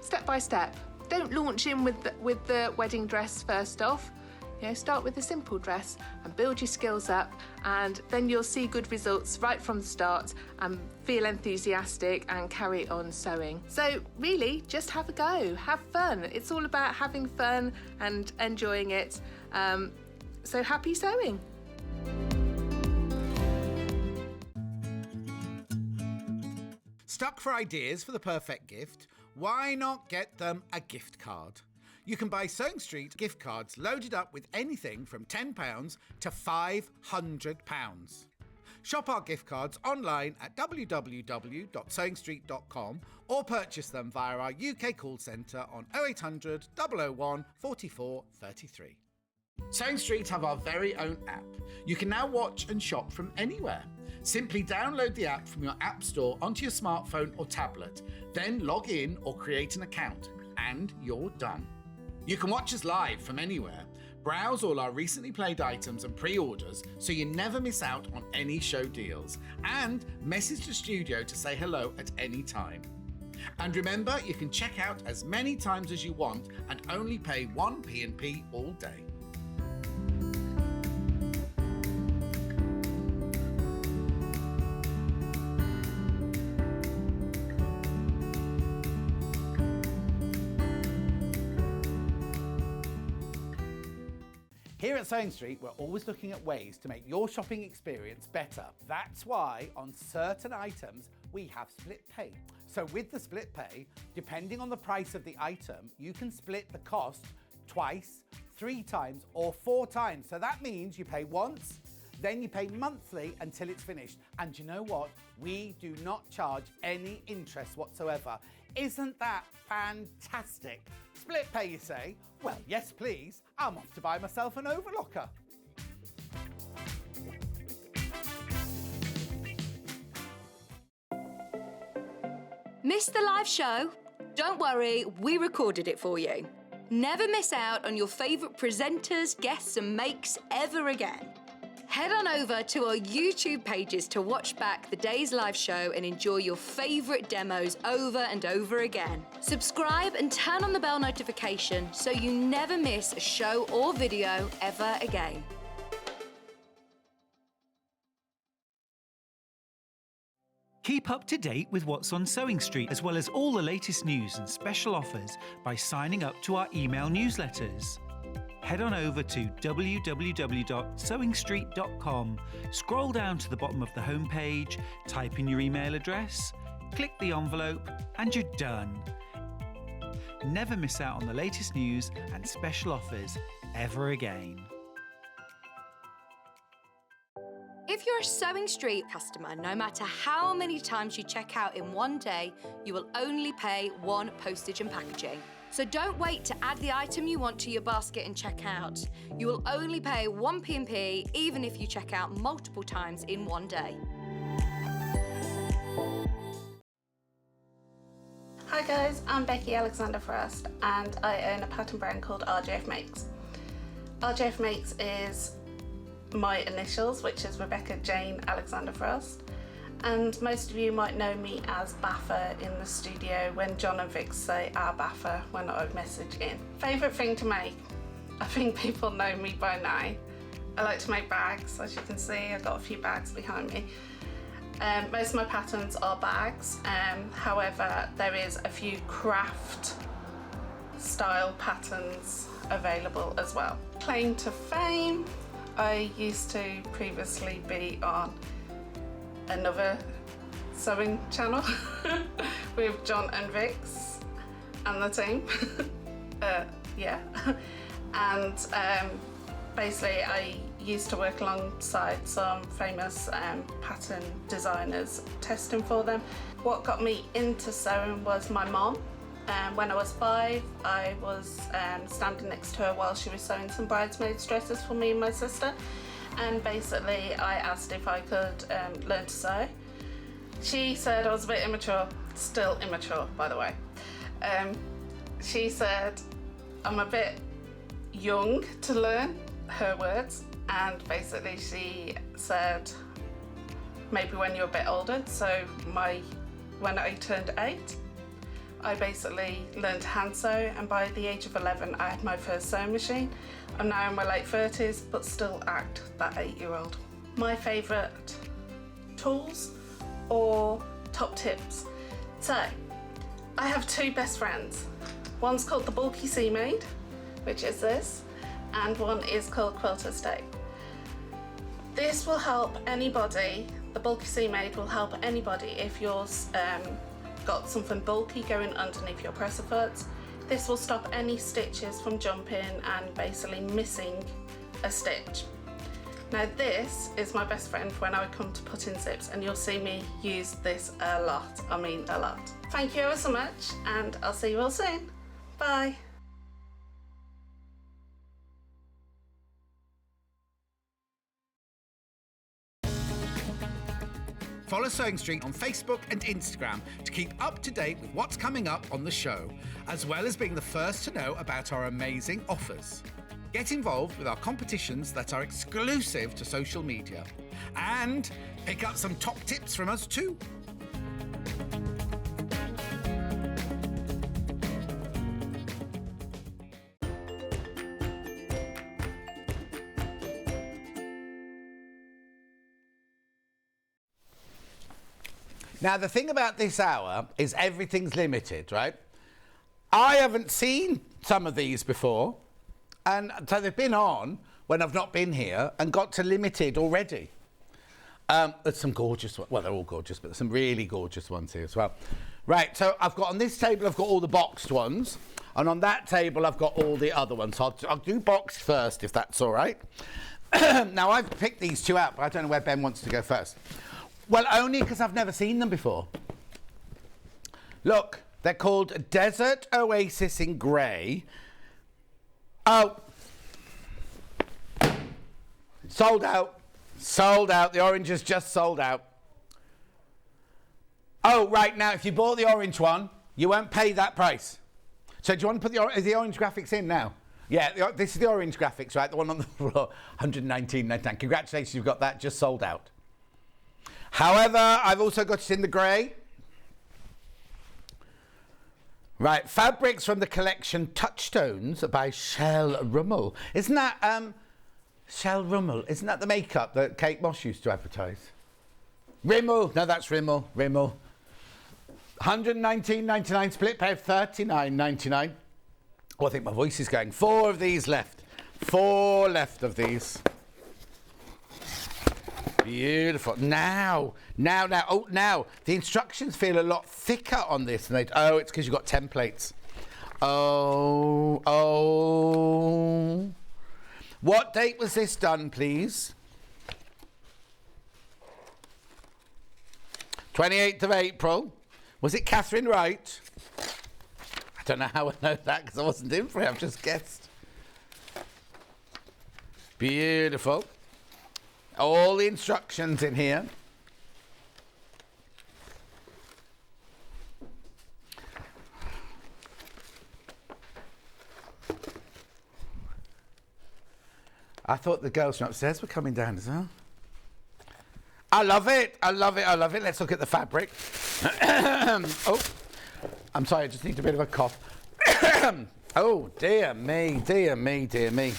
H: step by step. Don't launch in with the wedding dress first off. Start with a simple dress and build your skills up, and then you'll see good results right from the start and feel enthusiastic and carry on sewing. So really, just have a go, have fun. It's all about having fun and enjoying it. So happy sewing.
A: Stuck for ideas for the perfect gift? Why not get them a gift card? You can buy Sewing Street gift cards loaded up with anything from £10 to £500. Shop our gift cards online at www.sewingstreet.com or purchase them via our UK call centre on 0800 001 44 33. Sewing Street have our very own app. You can now watch and shop from anywhere. Simply download the app from your app store onto your smartphone or tablet, then log in or create an account, and you're done. You can watch us live from anywhere, browse all our recently played items and pre-orders so you never miss out on any show deals, and message the studio to say hello at any time. And remember, you can check out as many times as you want and only pay 1 P&P all day. Here at Sewing Street, we're always looking at ways to make your shopping experience better. That's why on certain items, we have split pay. So with the split pay, depending on the price of the item, you can split the cost twice, 3 times, or 4 times. So that means you pay once, then you pay monthly until it's finished. And you know what? We do not charge any interest whatsoever. Isn't that fantastic? Split pay, you say? Well, yes, please. I'm off to buy myself an overlocker.
E: Missed the live show? Don't worry, we recorded it for you. Never miss out on your favourite presenters, guests and makes ever again. Head on over to our YouTube pages to watch back the day's live show and enjoy your favourite demos over and over again. Subscribe and turn on the bell notification so you never miss a show or video ever again.
I: Keep up to date with what's on Sewing Street, as well as all the latest news and special offers by signing up to our email newsletters. Head on over to www.sewingstreet.com, scroll down to the bottom of the homepage, type in your email address, click the envelope, and you're done. Never miss out on the latest news and special offers ever again.
E: If you're a Sewing Street customer, no matter how many times you check out in one day, you will only pay 1 postage and packaging. So don't wait to add the item you want to your basket and check out. You will only pay 1 P&P even if you check out multiple times in one day.
J: Hi guys, I'm Becky Alexander Frost and I own a pattern brand called RJF Makes. RJF Makes is my initials, which is Rebecca Jane Alexander Frost. And most of you might know me as Baffer in the studio when John and Vic say our Baffer when I message in. Favourite thing to make? I think people know me by now. I like to make bags, as you can see. I've got a few bags behind me. Most of my patterns are bags, however there is a few craft style patterns available as well. Claim to fame, I used to previously be on another sewing channel with John and Vix and the team. And basically I used to work alongside some famous pattern designers, testing for them. What got me into sewing was my mom. When I was 5, I was standing next to her while she was sewing some bridesmaids dresses for me and my sister. And basically I asked if I could learn to sew. She said I was a bit immature, still immature by the way. She said I'm a bit young to learn, her words, and basically she said maybe when you're a bit older. So when I turned 8, I basically learned to hand sew, and by the age of 11 I had my first sewing machine. I'm now in my late 30s but still act that 8-year-old. My favourite tools or top tips. So I have 2 best friends. One's called the Bulky Sea Maid, which is this, and one is called Quilt Estate. This will help anybody, the Bulky Sea Maid will help anybody if you're got something bulky going underneath your presser foots. This will stop any stitches from jumping and basically missing a stitch. Now this is my best friend when I come to put in zips, and you'll see me use this a lot, I mean a lot. Thank you ever so much, and I'll see you all soon. Bye.
A: Follow Sewing Street on Facebook and Instagram to keep up to date with what's coming up on the show, as well as being the first to know about our amazing offers. Get involved with our competitions that are exclusive to social media, and pick up some top tips from us too. Now, the thing about this hour is everything's limited, right? I haven't seen some of these before, and so they've been on when I've not been here and got to limited already. There's some gorgeous ones. Well, they're all gorgeous, but there's some really gorgeous ones here as well. Right, so I've got on this table, I've got all the boxed ones, and on that table, I've got all the other ones. So I'll do boxed first, if that's all right. Now, I've picked these 2 out, but I don't know where Ben wants to go first. Well, only because I've never seen them before. Look, they're called Desert Oasis in Grey. Oh. Sold out. Sold out. The orange has just sold out. Oh, right, now, if you bought the orange one, you won't pay that price. So do you want to put the orange graphics in now? Yeah, this is the orange graphics, right? The one on the floor, $119.99. Congratulations, you've got that just sold out. However, I've also got it in the grey. Right, fabrics from the collection Touchstones by Shell Rummel. Isn't that Shell Rummel? Isn't that the makeup that Kate Moss used to advertise? Rimmel. No, that's Rimmel. Rimmel. $119.99 split pay of $39.99. Oh, I think my voice is going. 4 of these left. 4 left of these. Beautiful. Now, the instructions feel a lot thicker on this. And it's because you've got templates. Oh. What date was this done, please? 28th of April. Was it Catherine Wright? I don't know how I know that because I wasn't in for it. I've just guessed. Beautiful. All the instructions in here. I thought the girls from upstairs were coming down as well. I love it. I love it. I love it. Let's look at the fabric. Oh, I'm sorry. I just need a bit of a cough. Oh, dear me, dear me, dear me.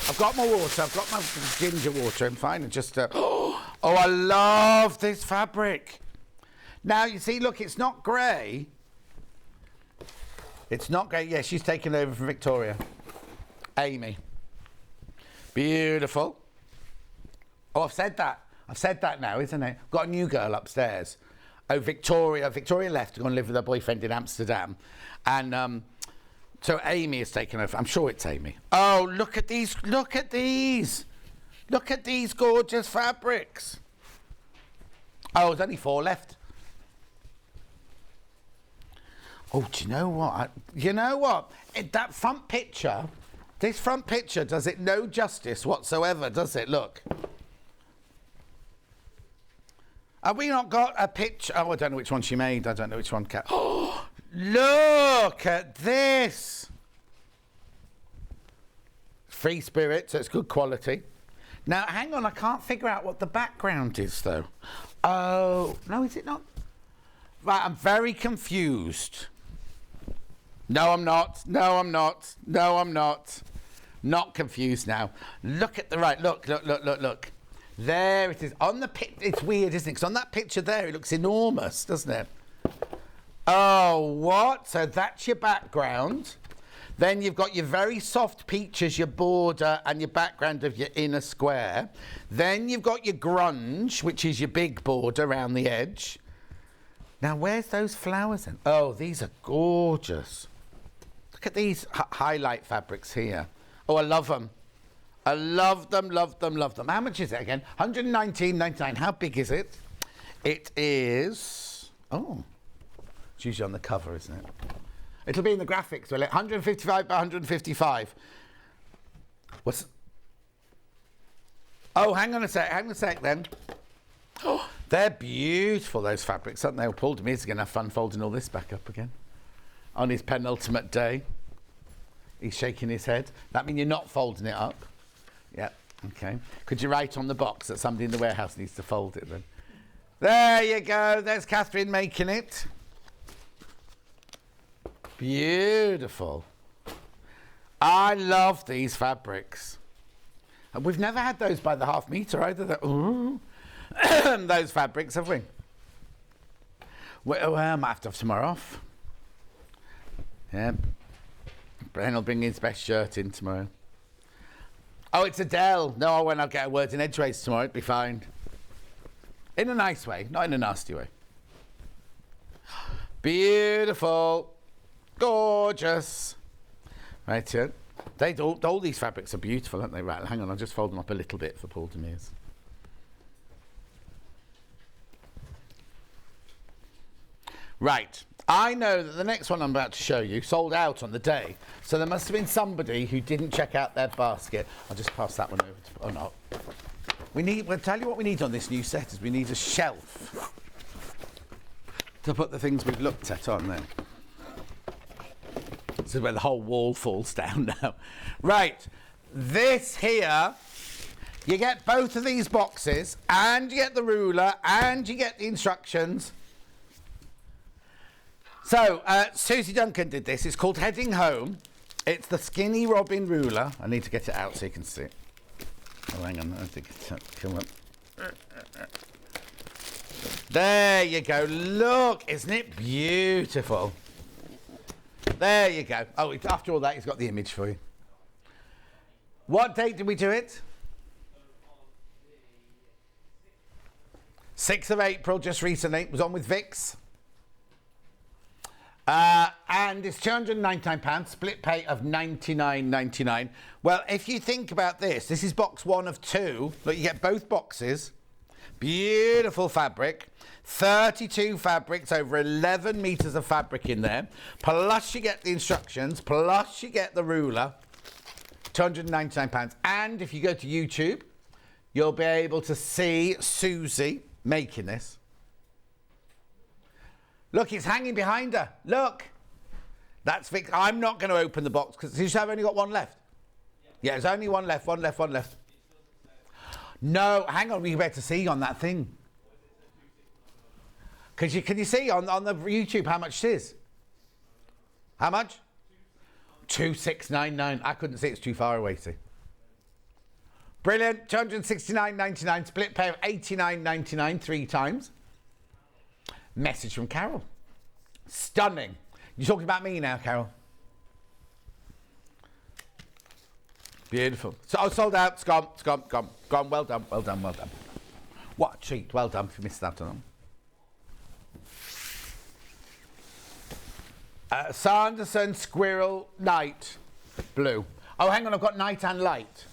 A: I've got my water. I've got my ginger water. I'm fine. And just oh, I love this fabric. Now you see, look, it's not grey. It's not grey. Yeah, she's taken over from Victoria. Amy. Beautiful. Oh, I've said that. I've said that now, isn't it? Got a new girl upstairs. Oh, Victoria. Victoria left to go and live with her boyfriend in Amsterdam, and so Amy has taken over. I'm sure it's Amy. Oh, look at these. Look at these. Look at these gorgeous fabrics. Oh, there's only 4 left. Oh, do you know what? That front picture, this front picture does it no justice whatsoever, does it? Look. Have we not got a picture? Oh, I don't know which one she made. I don't know which one. Oh, look at this. Free spirit, so it's good quality. Now, hang on, I can't figure out what the background is, though. Oh, no, is it not? Right, I'm very confused. No, I'm not. No, I'm not. No, I'm not. Not confused now. Look at the right. Look. There it is. On the it's weird, isn't it? Because on that picture there, it looks enormous, doesn't it? Oh, what? So that's your background. Then you've got your very soft peaches, your border, and your background of your inner square. Then you've got your grunge, which is your big border around the edge. Now, where's those flowers then? Oh, these are gorgeous. Look at these highlight fabrics here. Oh, I love them. I love them. How much is it again? $119.99. How big is it? It is... Oh, it's usually on the cover, isn't it? It'll be in the graphics, will it? 155 by 155. What's... Oh, hang on a sec then. Oh, they're beautiful, those fabrics, aren't they? Well, Paul Demere's going to have fun folding all this back up again. On his penultimate day. He's shaking his head. That means you're not folding it up? Yeah, okay. Could you write on the box that somebody in the warehouse needs to fold it then? There you go. There's Catherine making it. Beautiful. I love these fabrics. And we've never had those by the half metre either. Ooh. Those fabrics, have we? Well, I might have to have tomorrow off. Yeah. Bren will bring his best shirt in tomorrow. Oh, it's Adele. No, I won't. I'll get a word in edgeways tomorrow. It'll be fine. In a nice way, not in a nasty way. Beautiful. Gorgeous. Right here. All these fabrics are beautiful, aren't they? Right, hang on. I'll just fold them up a little bit for Paul Demere's. Right. I know that the next one I'm about to show you sold out on the day, so there must have been somebody who didn't check out their basket. I'll just pass that one over to... Oh, no. We'll tell you what we need on this new set is we need a shelf to put the things we've looked at on there. This is where the whole wall falls down now. Right. This here, you get both of these boxes, and you get the ruler, and you get the instructions. So, Susie Duncan did this. It's called Heading Home. It's the Skinny Robin ruler. I need to get it out so you can see it. Oh, hang on. I think it's come up. There you go. Look, isn't it beautiful? There you go. Oh, after all that, he's got the image for you. What date did we do it? 6th of April, just recently. It was on with Vix. And it's £299, split pay of $99.99. Well, if you think about this, this is box 1 of 2. Look, you get both boxes. Beautiful fabric. 32 fabrics, over 11 metres of fabric in there. Plus you get the instructions, plus you get the ruler. £299. And if you go to YouTube, you'll be able to see Susie making this. Look, it's hanging behind her. Look. That's fixed. I'm not going to open the box because you have only got one left. Yeah, there's only one left. No, hang on. We better see on that thing. Because can you see on the YouTube how much it is? How much? 2699. I couldn't see. It's too far away. See. Brilliant. £269.99. Split pay of £89.99 3 times. Message from Carol. Stunning. You're talking about me now, Carol. Beautiful. So, sold out. It's gone. Well done. What a treat. Well done if you missed that on them. Sanderson Squirrel Night Blue. Oh, hang on. I've got night and light.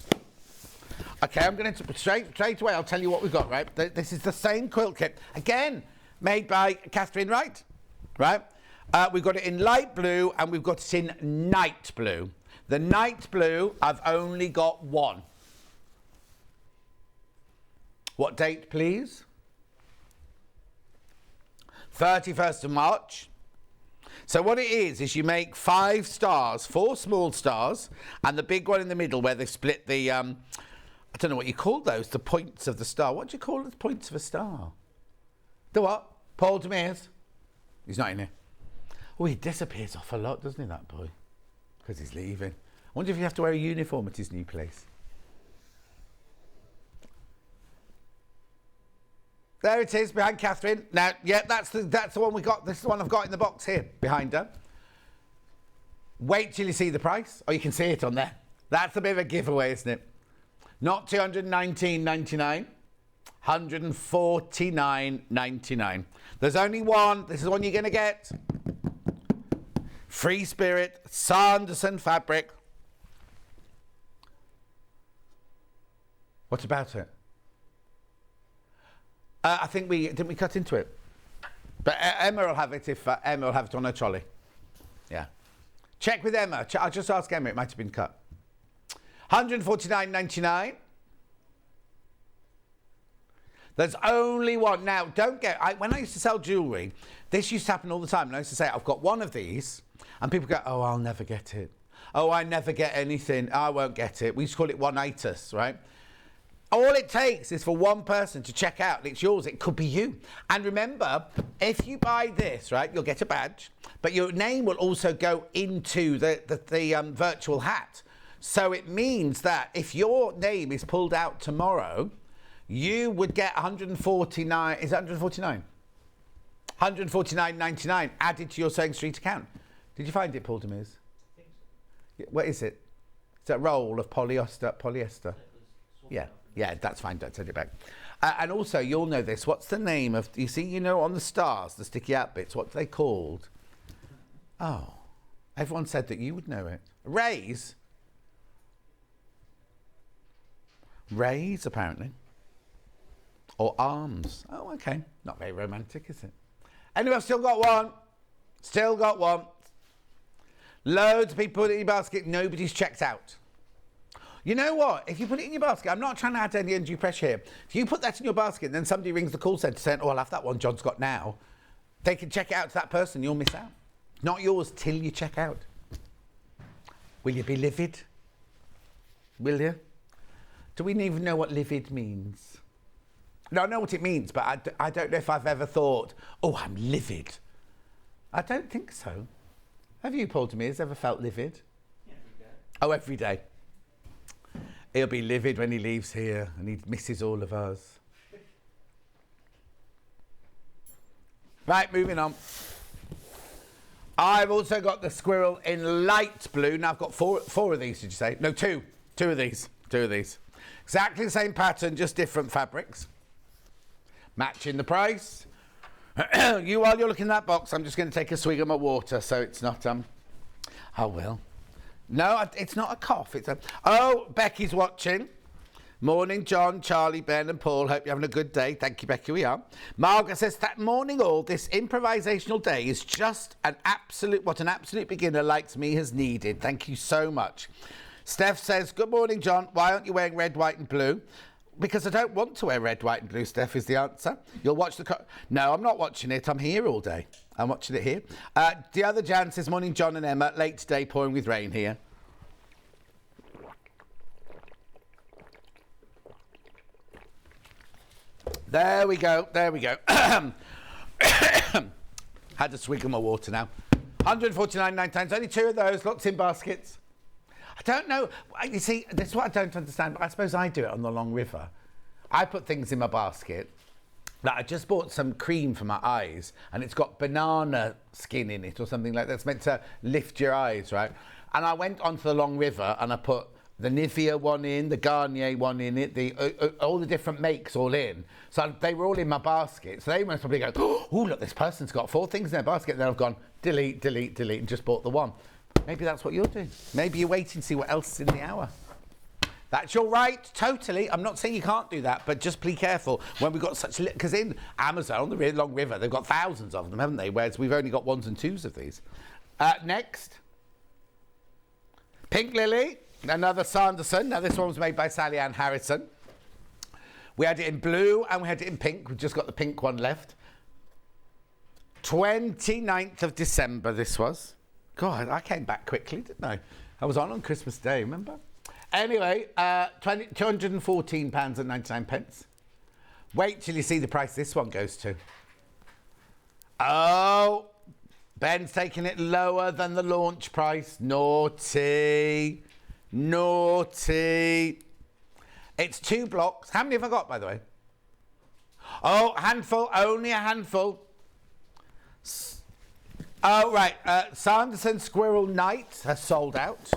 A: Okay, I'm going to straight away. I'll tell you what we've got, right? This is the same quilt kit. Again, made by Catherine Wright, right? We've got it in light blue and we've got it in night blue. The night blue, I've only got one. What date, please? 31st of March. So what it is you make 5 stars, 4 small stars, and the big one in the middle where they split the, I don't know what you call those, the points of the star. What do you call the points of a star? The what? Paul Demers? He's not in here. Oh, he disappears off a lot, doesn't he, that boy? Because he's leaving. I wonder if you have to wear a uniform at his new place. There it is, behind Catherine. Now, yeah, that's the one we got. This is the one I've got in the box here, behind her. Wait till you see the price. Oh, you can see it on there. That's a bit of a giveaway, isn't it? Not $219.99. $149.99. There's only one. This is the one you're going to get. Free Spirit, Sanderson fabric. What about it? I think didn't we cut into it? But Emma will have it if Emma will have it on her trolley. Yeah. Check with Emma. I'll just ask Emma. It might have been cut. $149.99. There's only one. Now, don't get... when I used to sell jewellery, this used to happen all the time. And I used to say, I've got one of these. And people go, oh, I'll never get it. Oh, I never get anything. I won't get it. We used to call it one-itis, right? All it takes is for one person to check out. It's yours. It could be you. And remember, if you buy this, right, you'll get a badge. But your name will also go into the virtual hat. So it means that if your name is pulled out tomorrow... you would get 149, is it 149? $149.99 added to your Sewing Street account. Did you find it, Paul Demers? I think so. What is it? It's a roll of polyester. Yeah, that's fine, don't send it back. And also, you'll know this, what's the name of, on the stars, the sticky out bits, what are they called? Oh, everyone said that you would know it. Rays, apparently. Or arms. Oh, okay. Not very romantic, is it? Anyway, I've still got one. Loads of people put it in your basket. Nobody's checked out. You know what? If you put it in your basket, I'm not trying to add any undue pressure here. If you put that in your basket and then somebody rings the call centre saying, oh, I'll have that one John's got now, they can check it out to that person. You'll miss out. Not yours till you check out. Will you be livid? Will you? Do we even know what livid means? No, I know what it means, but I don't know if I've ever thought, oh, I'm livid. I don't think so. Have you, Paul Demers, ever felt livid? Yeah, every day. Oh, every day. He'll be livid when he leaves here and he misses all of us. Right, moving on. I've also got the squirrel in light blue. Now, I've got four of these, did you say? No, two. Two of these. Exactly the same pattern, just different fabrics. Matching the price. While you're looking at that box, I'm just going to take a swig of my water so it's not, I will. No, it's not a cough. It's a... Oh, Becky's watching. Morning, John, Charlie, Ben and Paul. Hope you're having a good day. Thank you, Becky, we are. Margaret says, that morning all, this improvisational day is just what an absolute beginner like me has needed. Thank you so much. Steph says, good morning, John. Why aren't you wearing red, white and blue? Because I don't want to wear red, white and blue, Steph, is the answer. You'll watch the... No, I'm not watching it. I'm here all day. I'm watching it here. The other Jan says, morning, John and Emma. Late today, pouring with rain here. There we go. Had to swig of my water now. 149.9 times. Only two of those. Lots in baskets. I don't know. You see, this is what I don't understand, but I suppose I do it on the Long River. I put things in my basket. Like I just bought some cream for my eyes, and it's got banana skin in it or something like that. It's meant to lift your eyes, right? And I went onto the Long River, and I put the Nivea one in, the Garnier one in it, all the different makes all in. So they were all in my basket. So they must probably go, oh, look, this person's got 4 things in their basket. And then I've gone, delete, and just bought the one. Maybe that's what you're doing. Maybe you're waiting to see what else is in the hour. That's your right, totally. I'm not saying you can't do that, but just be careful when we've got such... Because in Amazon, on the Long River, they've got thousands of them, haven't they? Whereas we've only got 1s and 2s of these. Next. Pink Lily, another Sanderson. Now, this one was made by Sally Ann Harrison. We had it in blue and we had it in pink. We've just got the pink one left. 29th of December this was. God, I came back quickly, didn't I? I was on Christmas Day, remember? Anyway, £214.99. Wait till you see the price this one goes to. Oh, Ben's taking it lower than the launch price. Naughty. Naughty. It's 2 blocks. How many have I got, by the way? Oh, a handful. Only a handful. Oh, right. Sanderson Squirrel Night has sold out.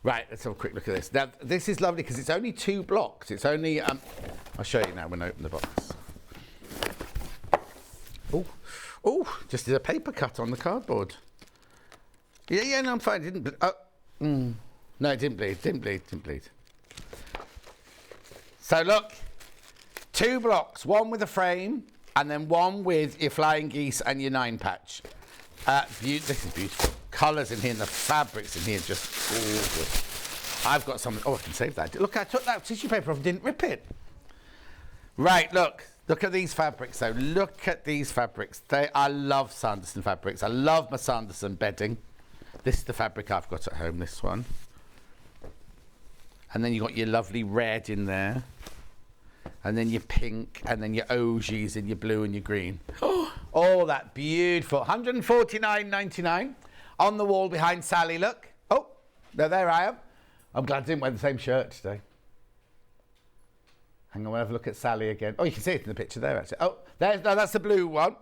A: Right, let's have a quick look at this. Now, this is lovely because it's only 2 blocks. It's only... I'll show you now when I open the box. Oh, just did a paper cut on the cardboard. Yeah, no, I'm fine. It didn't... No, it didn't bleed. So, look. 2 blocks. One with a frame and then one with your flying geese and your 9 patch. This is beautiful. Colours in here and the fabrics in here just gorgeous. I've got some... Oh, I can save that. Look, I took that tissue paper off and didn't rip it. Right, look. Look at these fabrics, though. Look at these fabrics. I love Sanderson fabrics. I love my Sanderson bedding. This is the fabric I've got at home, this one. And then you've got your lovely red in there. And then your pink, and then your OGs in your blue and your green. Oh, that beautiful. £149.99 on the wall behind Sally, look. Oh, there I am. I'm glad I didn't wear the same shirt today. Hang on, we'll have a look at Sally again. Oh, you can see it in the picture there, actually. Oh, that's the blue one.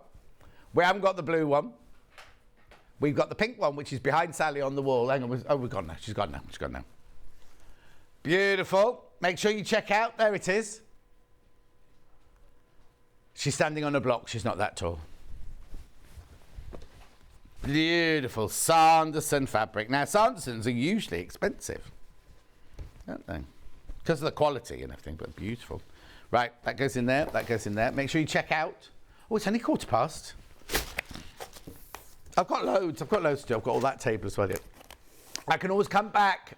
A: We haven't got the blue one. We've got the pink one, which is behind Sally on the wall. Hang on, oh, we've gone now. She's gone now. Beautiful. Make sure you check out. There it is. She's standing on a block. She's not that tall. Beautiful Sanderson fabric. Now, Sandersons are usually expensive, aren't they? Because of the quality and everything, but beautiful. Right, that goes in there. Make sure you check out. Oh, it's only 1:15. I've got loads to do. I've got all that table as well. I can always come back.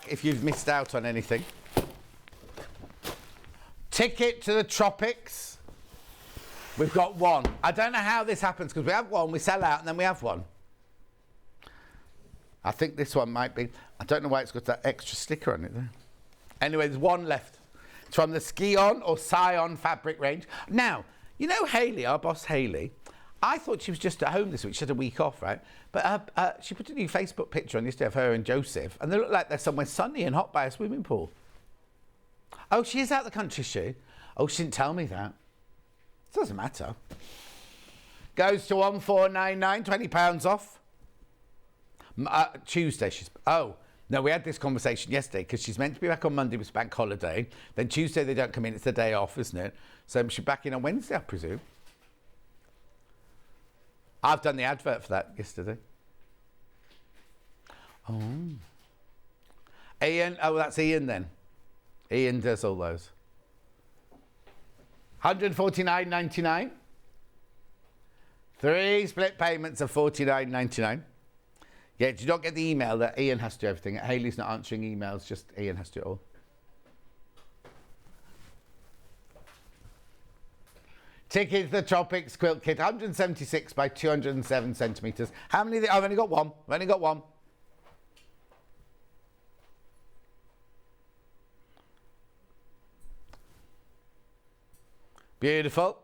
A: If you've missed out on anything. Ticket to the Tropics. We've got 1. I don't know how this happens because we have 1, we sell out, and then we have 1. I think this one might be. I don't know why it's got that extra sticker on it there. Anyway, there's 1 left. It's from the Ski-On or Scion fabric range. Now, you know Hayley, our boss Hayley, I thought she was just at home this week. She had a week off, right? But she put a new Facebook picture on yesterday of her and Joseph, and they look like they're somewhere sunny and hot by a swimming pool. Oh, she is out the country, is she? Oh, she didn't tell me that. It doesn't matter. Goes to 1499, £20 off. Tuesday, oh, no, we had this conversation yesterday because she's meant to be back on Monday, it's bank holiday. Then Tuesday they don't come in, it's the day off, isn't it? So she's back in on Wednesday, I presume. I've done the advert for that yesterday. Oh. Ian, oh, that's Ian then. Ian does all those. £149.99. 3 split payments of £49.99. Yeah, do you not get the email that Ian has to do everything? Hayley's not answering emails, just Ian has to do it all. Ticket to the Tropics quilt kit, 176 by 207 centimetres. How many? I've only got 1. I've only got 1. Beautiful.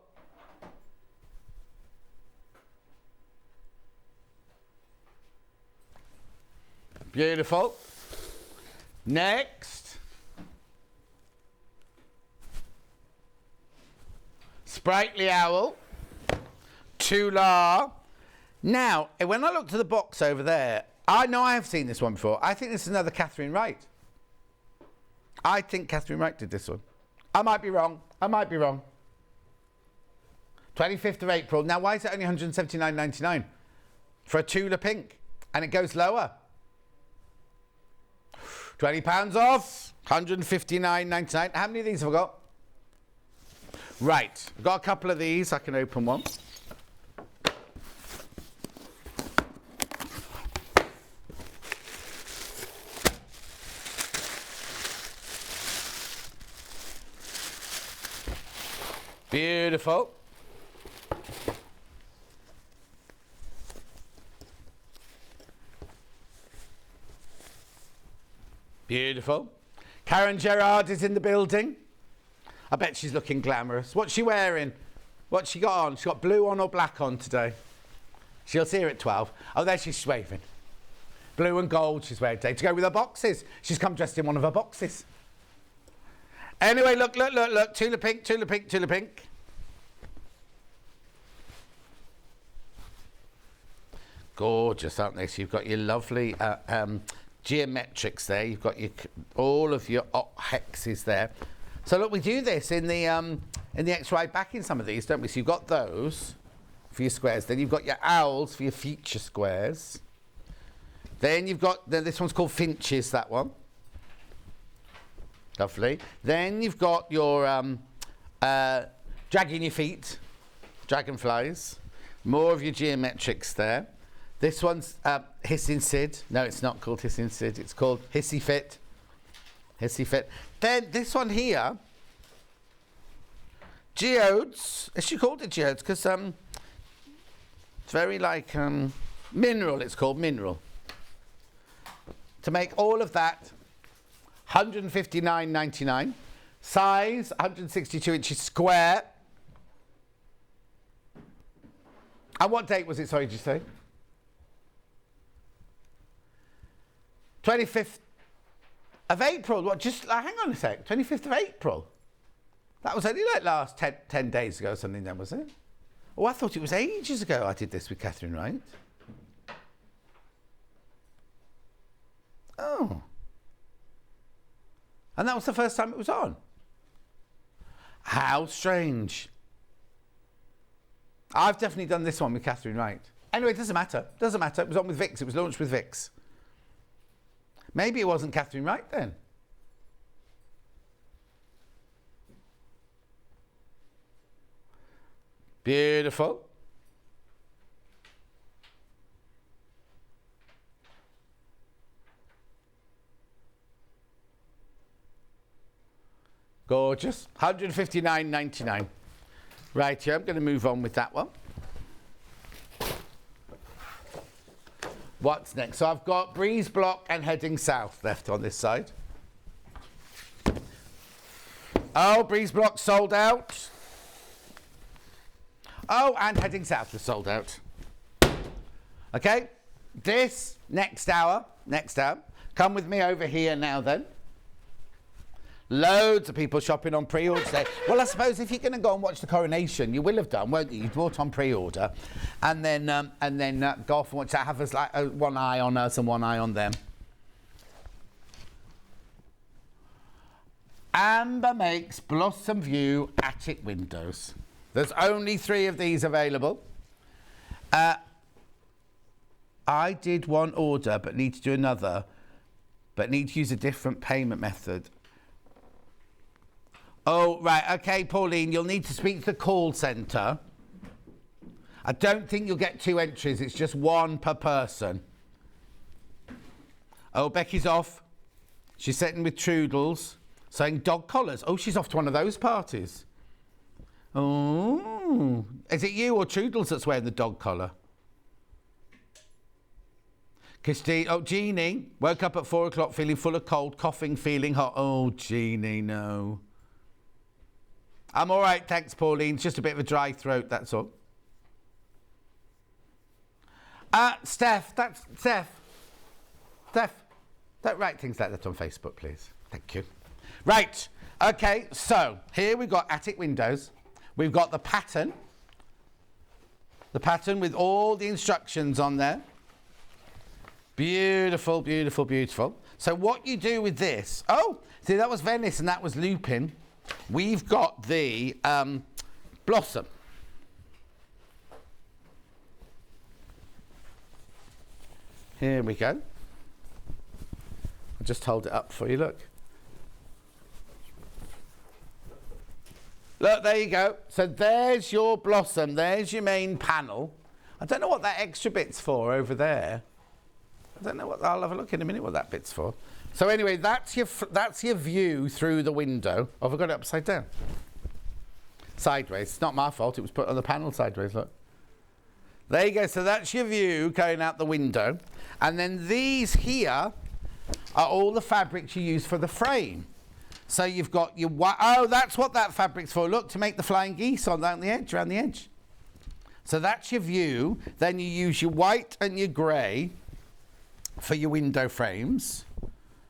A: Beautiful. Next. Sprightly Owl. Tula. Now, when I looked at the box over there, I know I have seen this one before. I think this is another Catherine Wright. I think Catherine Wright did this one. I might be wrong. 25th of April. Now, why is it only £179.99 for a Tula pink? And it goes lower. £20 off. £159.99. How many of these have I got? Right. I've got a couple of these. I can open one. Beautiful. Beautiful. Karen Gerrard is in the building. I bet she's looking glamorous. What's she wearing? What's she got on? She's got blue on or black on today? She'll see her at 12. Oh, there she's waving. Blue and gold she's wearing today to go with her boxes. She's come dressed in one of her boxes. Anyway, look. Tula pink, tula pink, tula pink. Gorgeous, aren't they? So you've got your lovely geometrics there. You've got your all of your hexes there. So look, we do this in the X-ray backing some of these, don't we? So you've got those for your squares. Then you've got your owls for your future squares. Then you've got this one's called finches. That one. Lovely. Then you've got your dragging your feet, dragonflies. More of your geometrics there. This one's hissing Sid. No, it's not called hissing Sid. It's called hissy fit. Hissy fit. Then this one here, geodes. Is she called it geodes? Because it's very like mineral. It's called mineral. To make all of that, £159.99. Size 162 inches square. And what date was it? Sorry, did you say? 25th of April. What? Just hang on a sec. 25th of April. That was only like last 10 days ago or something then, was it? Oh, I thought it was ages ago I did this with Catherine Wright. Oh. And that was the first time it was on. How strange. I've definitely done this one with Catherine Wright. Anyway, it doesn't matter. Doesn't matter. It was on with Vix. It was launched with Vix. Maybe it wasn't Catherine Wright then. Beautiful. Gorgeous. £159.99. Right, here, I'm going to move on with that one. What's next? So I've got breeze block and heading south left on this side. Oh, breeze block sold out. Oh, and heading south was sold out. Okay, this next hour, come with me over here now then. Loads of people shopping on pre-order today. Well, I suppose if you're going to go and watch the coronation, you will have done, won't you? You bought on pre-order, and then go off and watch that. Have us like one eye on us and one eye on them. Amber makes Blossom View attic windows. There's only 3 of these available. I did one order, but need to do another, but need to use a different payment method. Oh, right, okay, Pauline, you'll need to speak to the call centre. I don't think you'll get 2 entries, it's just 1 per person. Oh, Becky's off. She's sitting with Trudels, saying dog collars. Oh, she's off to one of those parties. Oh, is it you or Trudels that's wearing the dog collar? Christine, oh, Jeannie, woke up at 4 o'clock feeling full of cold, coughing, feeling hot. Oh, Jeannie, no. I'm all right, thanks, Pauline. It's just a bit of a dry throat, that's all. Steph, don't write things like that on Facebook, please. Thank you. Right, okay, so here we've got attic windows. We've got the pattern with all the instructions on there. Beautiful, beautiful, beautiful. So what you do with this, oh, see, that was Venice and that was Lupin. We've got the Blossom. Here we go. I'll just hold it up for you, look. Look, there you go. So there's your Blossom. There's your main panel. I don't know what that extra bit's for over there. I don't know what, I'll have a look in a minute what that bit's for. So anyway, that's your view through the window. Oh, I've got it upside down. sideways. It's not my fault. It was put on the panel sideways, look. There you go. So that's your view going out the window. And then these here are all the fabrics you use for the frame. So you've got your white. Oh, that's what that fabric's for. Look, to make the flying geese on down the edge, around the edge. So that's your view. Then you use your white and your grey for your window frames.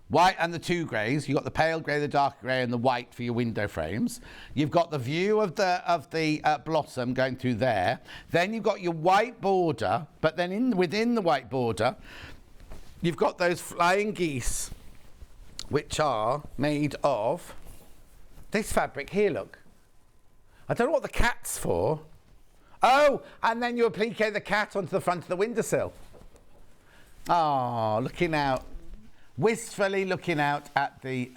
A: White and the two greys. You've got the pale grey, the dark grey, and the white for your window frames. You've got the view of the blossom going through there. Then you've got your white border, but then within the white border, you've got those flying geese, which are made of this fabric here, look. I don't know what the cat's for. Oh, and then you applique the cat onto the front of the windowsill. Oh, looking out. Wistfully looking out at the...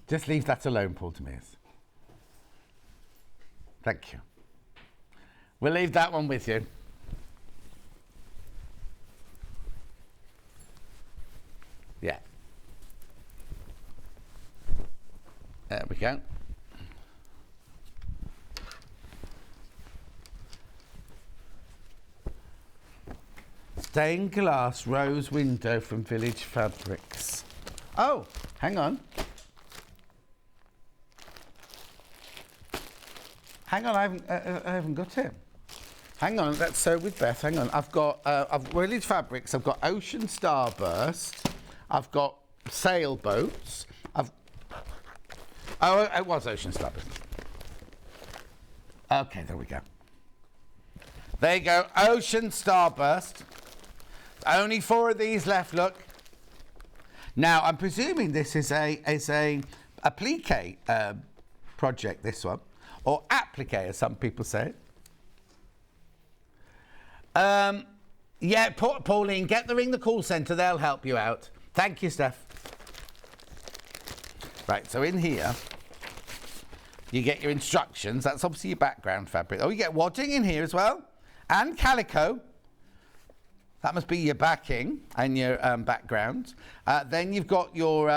A: Just leave that alone, Paul Demers. Thank you. We'll leave that one with you. Yeah. There we go. Stained glass rose window from Village Fabrics. Oh, hang on. Hang on, I haven't got it. Hang on, that's so with Beth. Hang on, I've got Village Fabrics. I've got Ocean Starburst. I've got sailboats. Oh, it was Ocean Starburst. Okay, there we go. There you go, Ocean Starburst. Only 4 of these left, look. Now, I'm presuming this is a applique project, this one. Or applique, as some people say. Yeah, Pauline, get the Ring the Call Centre. They'll help you out. Thank you, Steph. Right, so in here, you get your instructions. That's obviously your background fabric. Oh, you get wadding in here as well. And calico. That must be your backing and your background. Then you've got your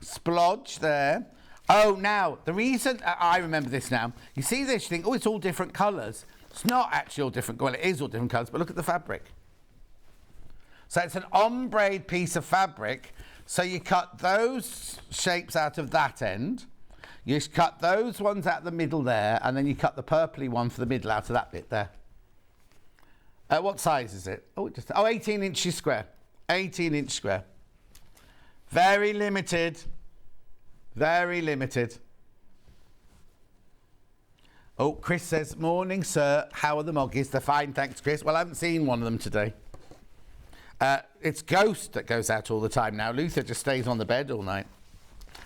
A: splodge there. Oh, now, the reason... I remember this now. You see this, you think, oh, it's all different colours. It's not actually all different... Well, it is all different colours, but look at the fabric. So it's an ombre piece of fabric. So you cut those shapes out of that end. You cut those ones out the middle there, and then you cut the purpley one for the middle out of that bit there. What size is it? Oh, 18 inches square. 18-inch square. Very limited. Very limited. Oh, Chris says, morning, sir. How are the moggies? They're fine, thanks, Chris. Well, I haven't seen one of them today. It's Ghost that goes out all the time now. Luther just stays on the bed all night.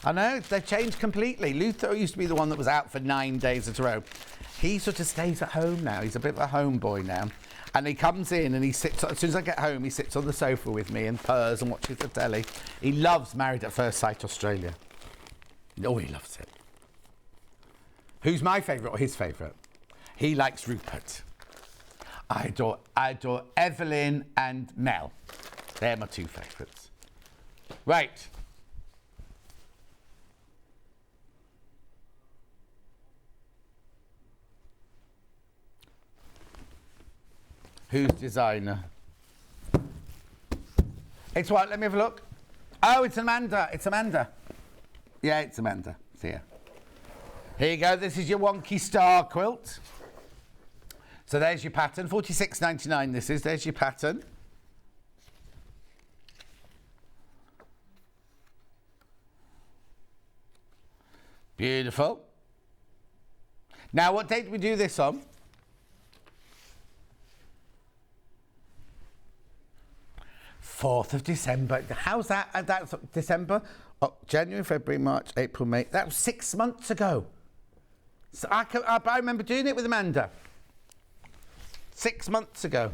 A: I know, they've changed completely. Luther used to be the one that was out for 9 days at a row. He sort of stays at home now. He's a bit of a homeboy now. And he comes in and he sits, as soon as I get home, he sits on the sofa with me and purrs and watches the telly. He loves Married at First Sight Australia. Oh, he loves it. Who's my favourite or his favourite? He likes Rupert. I adore Evelyn and Mel. They're my 2 favourites. Right. Who's designer? It's what? Let me have a look. Oh, it's Amanda. It's Amanda. Yeah, it's Amanda. It's here. Here you go. This is your wonky star quilt. So there's your pattern. $46.99 this is. There's your pattern. Beautiful. Now, what date did we do this on? 4th of December. How's that? That's December, January, February, March, April, May. That was 6 months ago. So I remember doing it with Amanda. 6 months ago.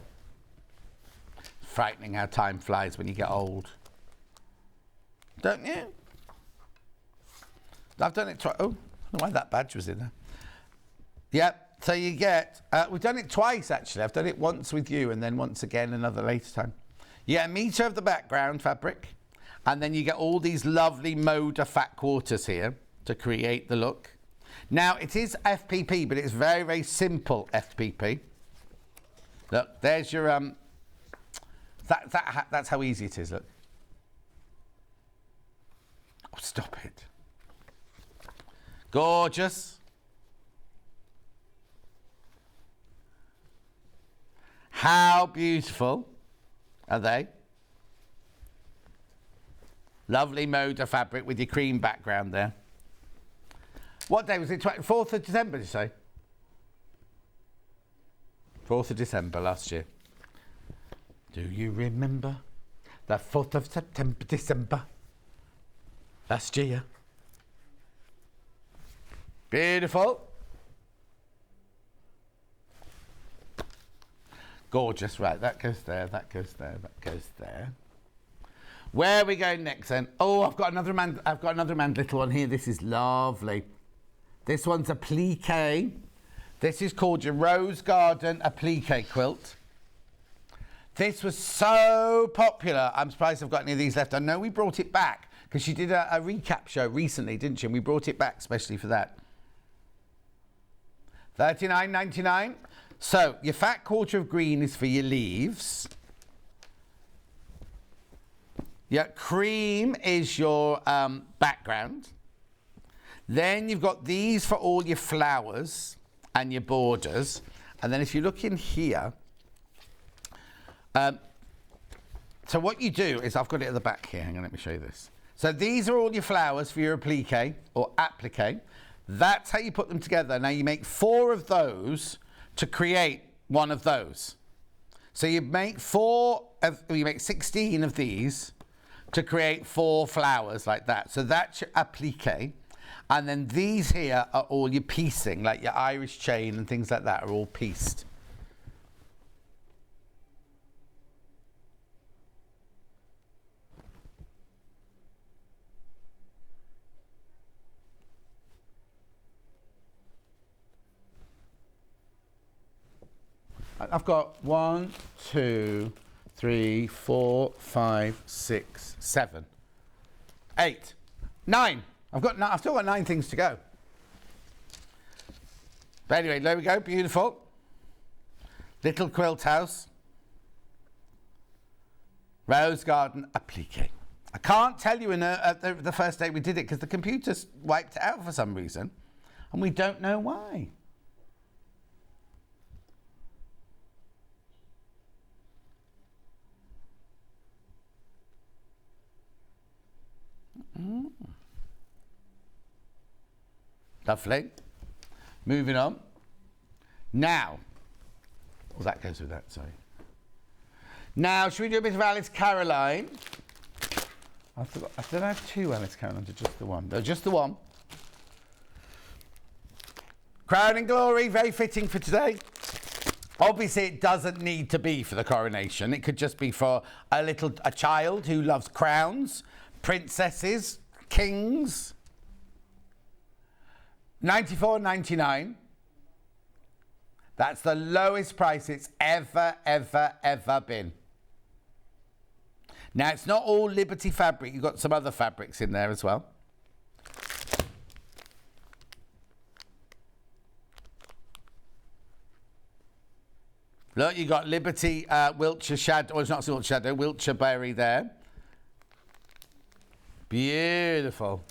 A: It's frightening how time flies when you get old. Don't you? I've done it twice. Oh, I don't know why that badge was in there. Yep. So you get... we've done it twice, actually. I've done it once with you and then once again another later time. You get a metre of the background fabric, and then you get all these lovely Moda fat quarters here. to create the look. Now, it is FPP, but it's very, very simple FPP. Look, there's your, that's how easy it is, look. Oh, stop it. Gorgeous. How beautiful are they? Lovely Metre fabric with your cream background there. What day was it? 4th of December, did you say? 4th of December last year. Do you remember the 4th of September, December last year? Beautiful. Gorgeous. Right, that goes there, that goes there, that goes there. Where are we going next then? Oh, I've got another little one here. This is lovely. This one's a applique. This is called your Rose Garden applique quilt. This was so popular. I'm surprised I've got any of these left. I know we brought it back because she did a recap show recently, didn't she? And we brought it back especially for that. $39.99. So your fat quarter of green is for your leaves. Your cream is your background. Then you've got these for all your flowers and your borders. And then if you look in here, so what you do is, I've got it at the back here. Hang on, let me show you this. So these are all your flowers for your applique or applique. That's how you put them together. Now you make 4 of those to create one of those. So you make 16 of these to create 4 flowers like that. So that's your applique. And then these here are all your piecing, like your Irish chain and things like that are all pieced. I've got 1, 2, 3, 4, 5, 6, 7, 8, 9. I've still got 9 things to go. But anyway, there we go. Beautiful. Little quilt house. Rose garden applique. I can't tell you the first day we did it because the computer's wiped it out for some reason, and we don't know why. Lovely. Moving on. Now, well, that goes with that, sorry. Now, should we do a bit of Alice Caroline? I don't have 2 Alice Carolines, or just the one. No, just the one. Crown and Glory, very fitting for today. Obviously, it doesn't need to be for the coronation. It could just be for a child who loves crowns, princesses, kings. $94.99. That's the lowest price it's ever been. Now, it's not all Liberty fabric. You've got some other fabrics in there as well. Look, you got Liberty Wiltshire Shadow. Well, it's not Wiltshire Shadow, Wiltshire Berry there. Beautiful.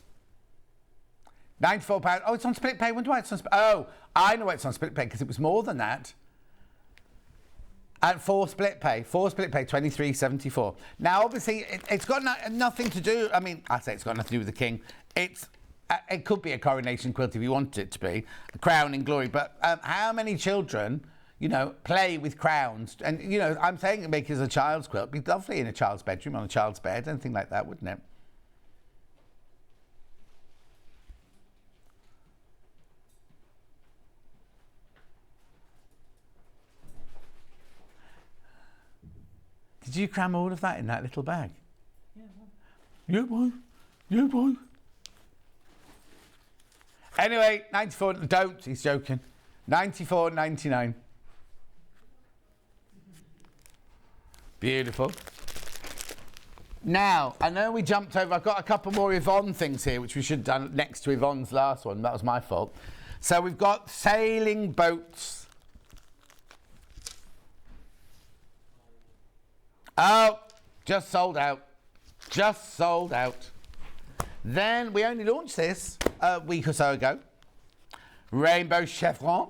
A: £94. Oh, it's on split pay. I wonder why it's on split. Oh, I know why it's on split pay because it was more than that. And 4 split pay. 4 split pay, $23.74. Now, obviously, it's got nothing to do. I mean, I say it's got nothing to do with the king. It could be a coronation quilt if you want it to be, a crown in glory. But how many children, play with crowns? And I'm saying make it as a child's quilt. It'd be lovely in a child's bedroom, on a child's bed, anything like that, wouldn't it? Did you cram all of that in that little bag? Yeah, boy. Yeah, boy. Anyway, 94. Don't. He's joking. $94.99. Beautiful. Now, I know we jumped over. I've got a couple more Yvonne things here, which we should have done next to Yvonne's last one. That was my fault. So we've got sailing boats. Oh, just sold out. Just sold out. Then we only launched this a week or so ago. Rainbow chevron.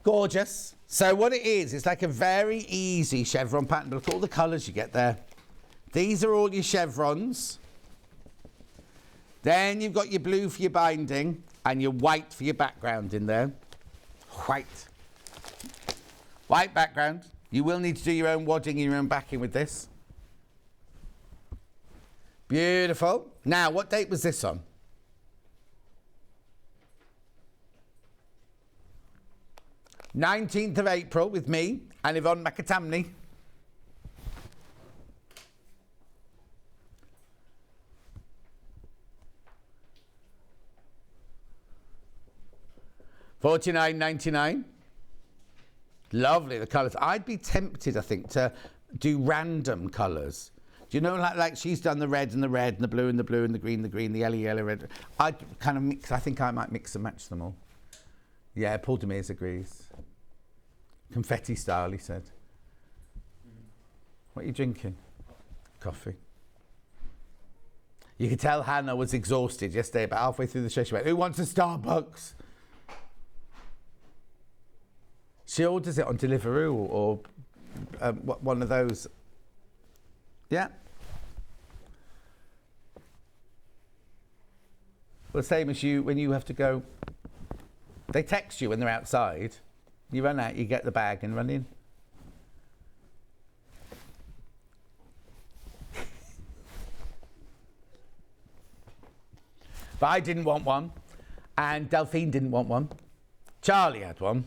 A: Gorgeous. So what it is, it's like a very easy chevron pattern. Look at all the colours you get there. These are all your chevrons. Then you've got your blue for your binding and your white for your background in there. White. White background. You will need to do your own wadding and your own backing with this. Beautiful. Now, what date was this on? "19th of April" with me and Yvonne McAtamney. $49.99. Lovely, the colours. I'd be tempted, I think, to do random colours. Do you know, like she's done the red and the red and the blue and the blue and the green, the yellow, yellow, red. I'd kind of mix, I think I might mix and match them all. Yeah, Paul Demers agrees. Confetti style, he said. What are you drinking? Coffee. You could tell Hannah was exhausted yesterday, about halfway through the show. She went, "Who wants a Starbucks?" She orders it on Deliveroo or one of those. Yeah. Well, the same as you, when you have to go, they text you when they're outside. You run out, you get the bag and run in. But I didn't want one, and Delphine didn't want one. Charlie had one.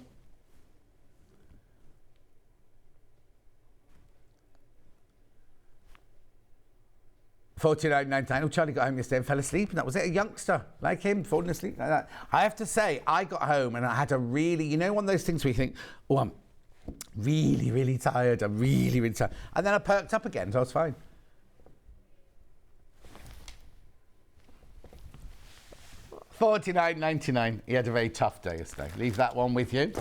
A: $49.99. Oh, Charlie got home yesterday and fell asleep, and that was it. A youngster like him falling asleep like that. I have to say, I got home and I had a really, you know, one of those things where you think, "Oh, I'm really, really tired. I'm really, really tired," and then I perked up again, so I was fine. $49.99. He had a very tough day yesterday. Leave that one with you.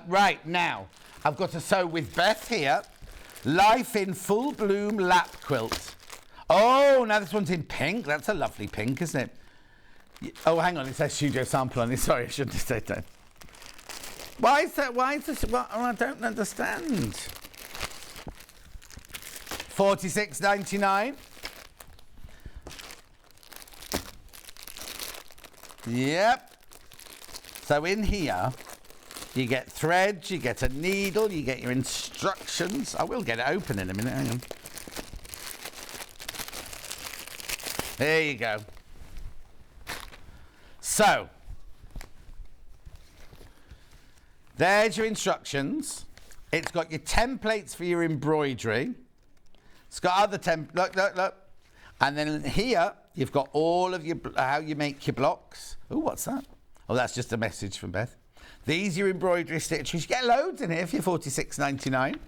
A: Right now, I've got a sew with Beth here. Life in Full Bloom Lap Quilt. Oh, now this one's in pink. That's a lovely pink, isn't it? Oh, hang on. It says studio sample on it. Sorry, I shouldn't have said that. Why is that? Why is this? Well, I don't understand. $46.99. Yep. So in here, you get threads, you get a needle, you get your instructions. I will get it open in a minute. Hang on. There you go. So, there's your instructions. It's got your templates for your embroidery. It's got other look. And then here, you've got all of your, how you make your blocks. Oh, what's that? Oh, that's just a message from Beth. These are your embroidery stitches. You get loads in here for your $46.99.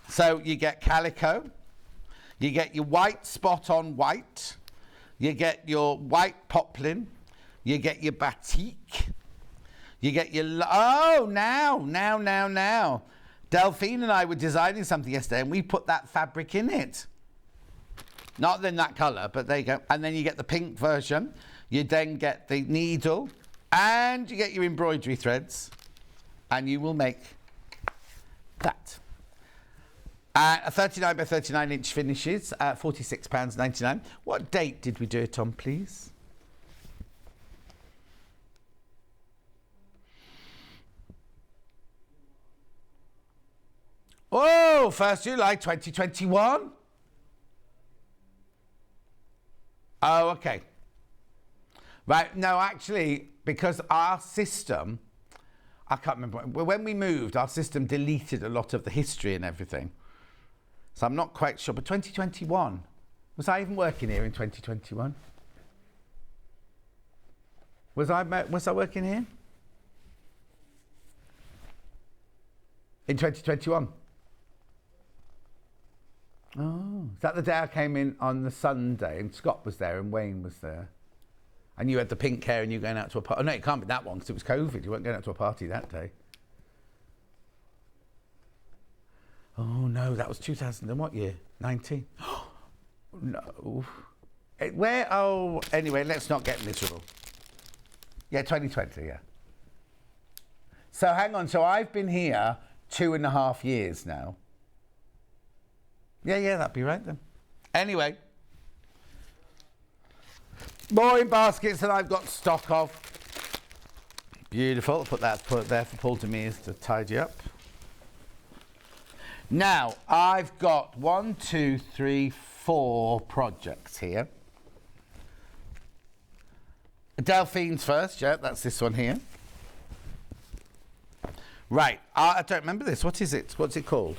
A: So you get calico. You get your white spot on white. You get your white poplin. You get your batik. You get your... Oh, now. Delphine and I were designing something yesterday and we put that fabric in it. Not in that colour, but there you go. And then you get the pink version. You then get the needle and you get your embroidery threads and you will make that. A 39 by 39 inch finishes at £46.99. What date did we do it on, please? Oh, 1st July 2021. Oh, okay. Right, no, actually, because our system, I can't remember, when we moved, our system deleted a lot of the history and everything. So I'm not quite sure, but 2021, was I even working here in 2021? Was I working here? In 2021. Oh, is that the day I came in on the Sunday and Scott was there and Wayne was there? And you had the pink hair and you were going out to a party. Oh, no, it can't be that one because it was COVID. You weren't going out to a party that day. Oh, no, that was 2000 and what year? 19? No. Anyway, let's not get miserable. Yeah, 2020, yeah. So hang on, so I've been here 2.5 years now. Yeah, that'd be right then. Anyway. More in baskets than I've got stock of. Beautiful. Put it there for Paul Demers to tidy up. Now, I've got 1, 2, 3, 4 projects here. Delphines first, yeah, that's this one here. Right, I don't remember this. What is it? What's it called?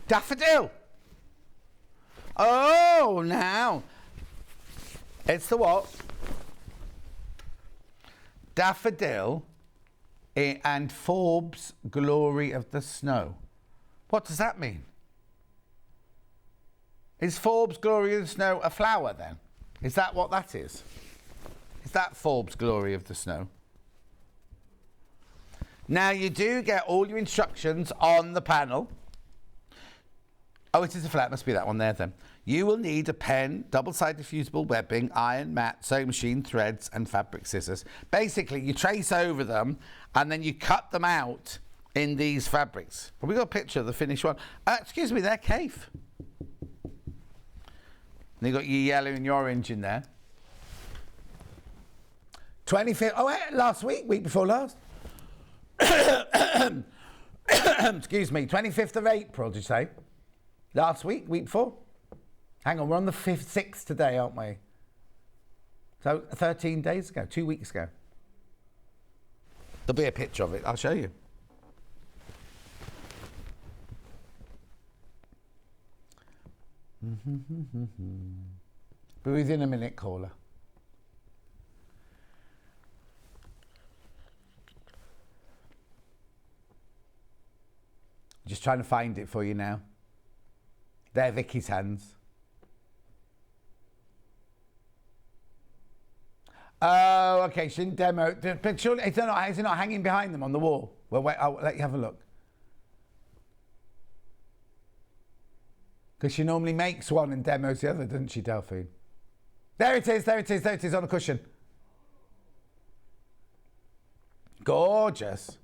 A: Daffodil. Oh, now. It's the what? Daffodil and Forbes Glory of the Snow. What does that mean? Is Forbes Glory of the Snow a flower then? Is that what that is? Is that Forbes Glory of the Snow? Now you do get all your instructions on the panel. Oh, it is a flat, must be that one there then. You will need a pen, double-sided fusible webbing, iron mat, sewing machine, threads and fabric scissors. Basically, you trace over them and then you cut them out in these fabrics. Well, we've got a picture of the finished one. Excuse me, they're Cave. And you've got your yellow and your orange in there. 25th, last week before last. Excuse me, 25th of April, did you say? Last week before? Hang on, we're on the 6th today, aren't we? So 13 days ago, 2 weeks ago. There'll be a picture of it, I'll show you. Be within a minute, caller. Just trying to find it for you now. They're Vicky's hands. Oh, okay, she didn't demo. But surely, is it not hanging behind them on the wall? Well, wait, I'll let you have a look. Because she normally makes one and demos the other, doesn't she, Delphine? There it is on a cushion. Gorgeous.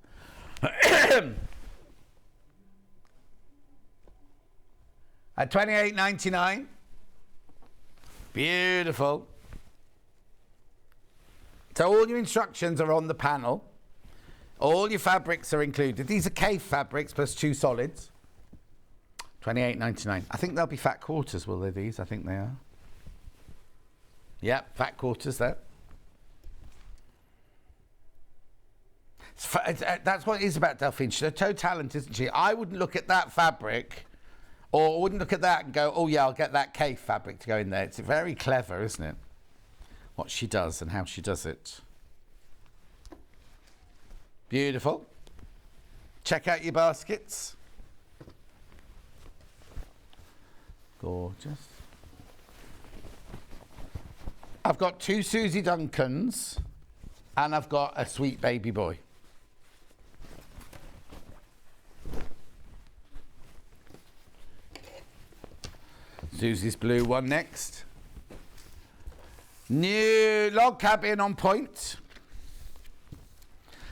A: At $28.99. Beautiful. So all your instructions are on the panel. All your fabrics are included. These are Cave fabrics plus 2 solids. $28.99. I think they'll be fat quarters, will they, these? I think they are. Yep, fat quarters there. That's what it is about Delphine. She's a toe talent, isn't she? I wouldn't look at that fabric or wouldn't look at that and go, oh yeah, I'll get that Cave fabric to go in there. It's very clever, isn't it? What she does and how she does it. Beautiful. Check out your baskets. Gorgeous. I've got 2 Susie Duncans and I've got a sweet baby boy. Susie's blue one next. New log cabin on point.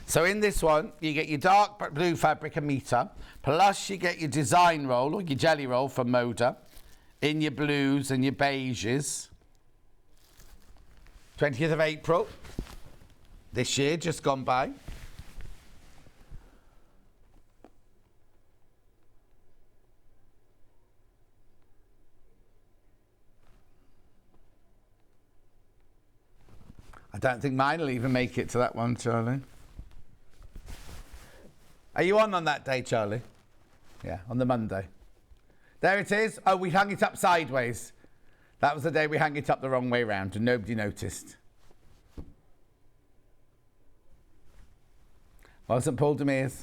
A: So in this one, you get your dark blue fabric and Metre, plus you get your design roll or your jelly roll from Moda in your blues and your beiges. 20th of April, this year, just gone by. I don't think mine will even make it to that one, Charlie. Are you on that day, Charlie? Yeah, on the Monday. There it is. Oh, we hung it up sideways. That was the day we hung it up the wrong way round and nobody noticed. Wasn't Paul Demers.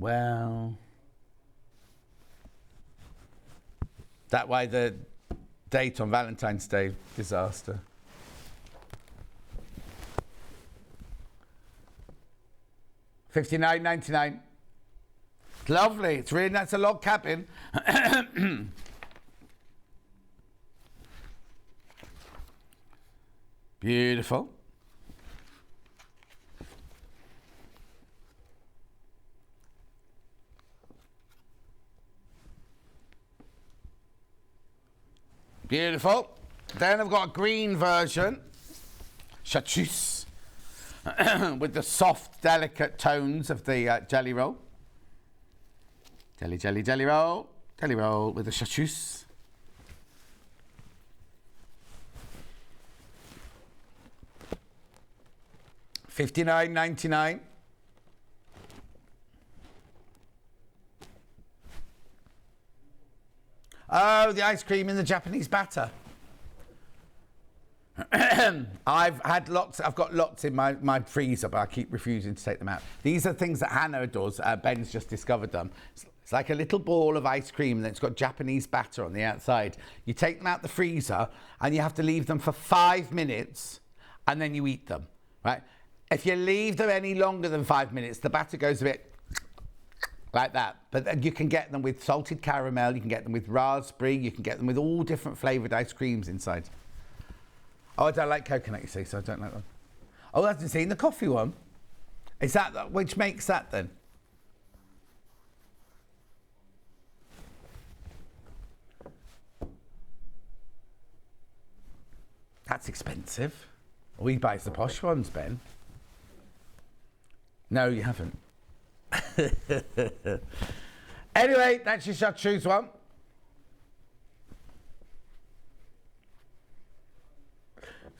A: Well, that why the date on Valentine's Day disaster. $59.99. It's lovely. It's really nice. It's a log cabin. Beautiful. Beautiful. Then I've got a green version. Chartreuse. With the soft, delicate tones of the jelly roll. Jelly, jelly, jelly roll. Jelly roll with the chartreuse. $59.99. Oh, the ice cream in the Japanese batter. I've got lots in my freezer, but I keep refusing to take them out. These are things that Hannah does. Ben's just discovered them. It's like a little ball of ice cream, and it's got Japanese batter on the outside. You take them out the freezer, and you have to leave them for 5 minutes, and then you eat them, right? If you leave them any longer than 5 minutes, the batter goes a bit like that. But you can get them with salted caramel, you can get them with raspberry, you can get them with all different flavoured ice creams inside. Oh, I don't like coconut, you see, so I don't like that. Oh, I haven't seen the coffee one. Is that, which makes that then? That's expensive. Oh, he buys the posh ones, Ben. No, you haven't. Anyway, that's your chartreuse one.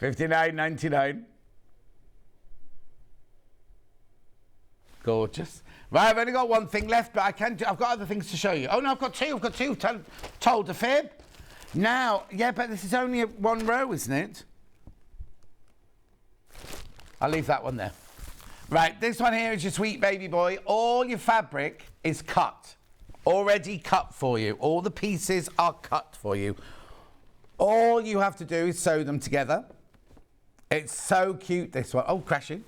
A: $59.99. Gorgeous. Right, I've only got one thing left, but I've got other things to show you. Oh no, I've got two. Told a fib. Now, yeah, but this is only one row, isn't it? I'll leave that one there. Right, this one here is your sweet baby boy. All your fabric is cut. Already cut for you. All the pieces are cut for you. All you have to do is sew them together. It's so cute, this one. Oh, crashing.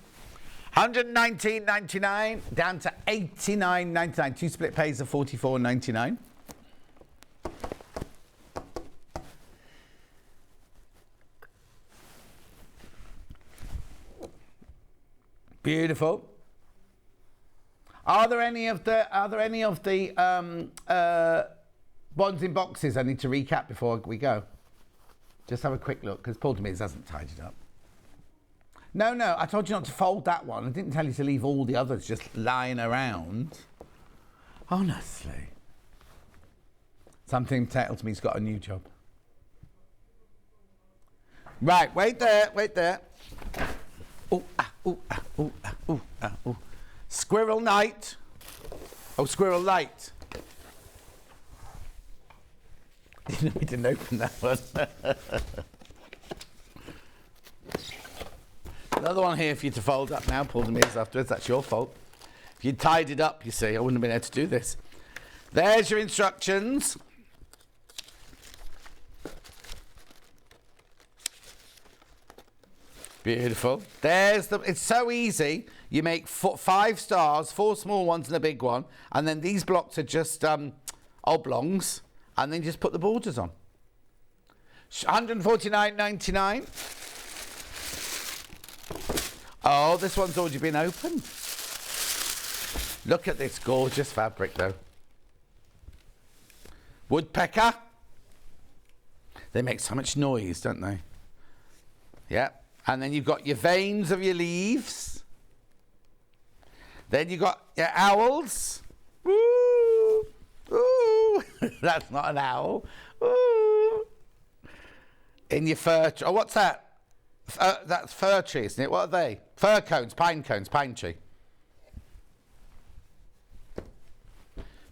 A: $119.99 down to $89.99. Two split pays of $44.99. Beautiful. Are there any of the ones in boxes I need to recap before we go? Just have a quick look, because Paul Demers hasn't tidied up. No, I told you not to fold that one. I didn't tell you to leave all the others just lying around. Honestly. Something tells me he's got a new job. Right, wait there. Ooh. Squirrel night. Oh, squirrel light. We didn't open that one. Another one here for you to fold up now. Pull them ears afterwards. That's your fault. If you'd tied it up, you see, I wouldn't have been able to do this. There's your instructions. Beautiful. It's so easy. You make 5 stars, 4 small ones and a big one, and then these blocks are just oblongs, and then just put the borders on. $149.99. Oh, this one's already been opened. Look at this gorgeous fabric, though. Woodpecker. They make so much noise, don't they? Yeah. And then you've got your veins of your leaves. Then you've got your owls. Woo! Ooh! That's not an owl. Ooh! In your fir tree. Oh, what's that? That's fir tree, isn't it? What are they? Fir cones, pine tree.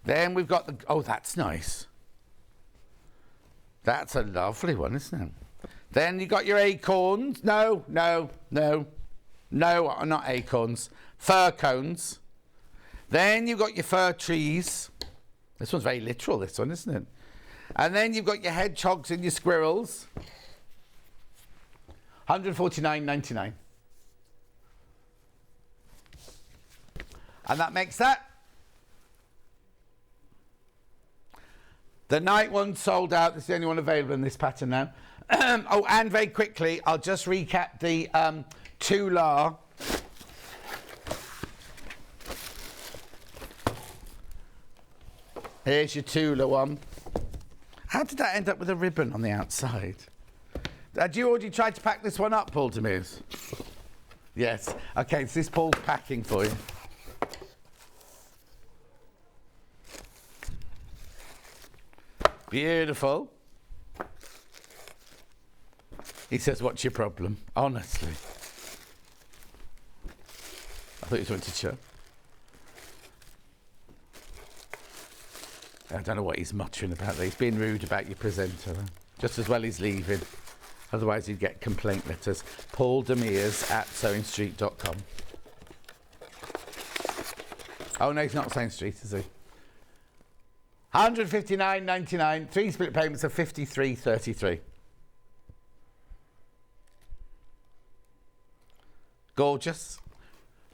A: Then we've got the... Oh, that's nice. That's a lovely one, isn't it? Then you got your acorns. No, not acorns. Fir cones. Then you've got your fir trees. This one's very literal, this one, isn't it? And then you've got your hedgehogs and your squirrels. $149.99. And that makes that. The night one sold out. This is the only one available in this pattern now. Oh, and very quickly, I'll just recap the Tula. Here's your Tula one. How did that end up with a ribbon on the outside? Had you already tried to pack this one up, Paul Demers? Yes. Okay, so this Paul's packing for you. Beautiful. He says, what's your problem? Honestly. I thought you wanted to show. I don't know what he's muttering about there. He's being rude about your presenter. Just as well he's leaving. Otherwise he'd get complaint letters. Paul Demers at sewingstreet.com. Oh no, he's not Sewing Street, is he? $159.99. 3 split payments of $53.33. Gorgeous.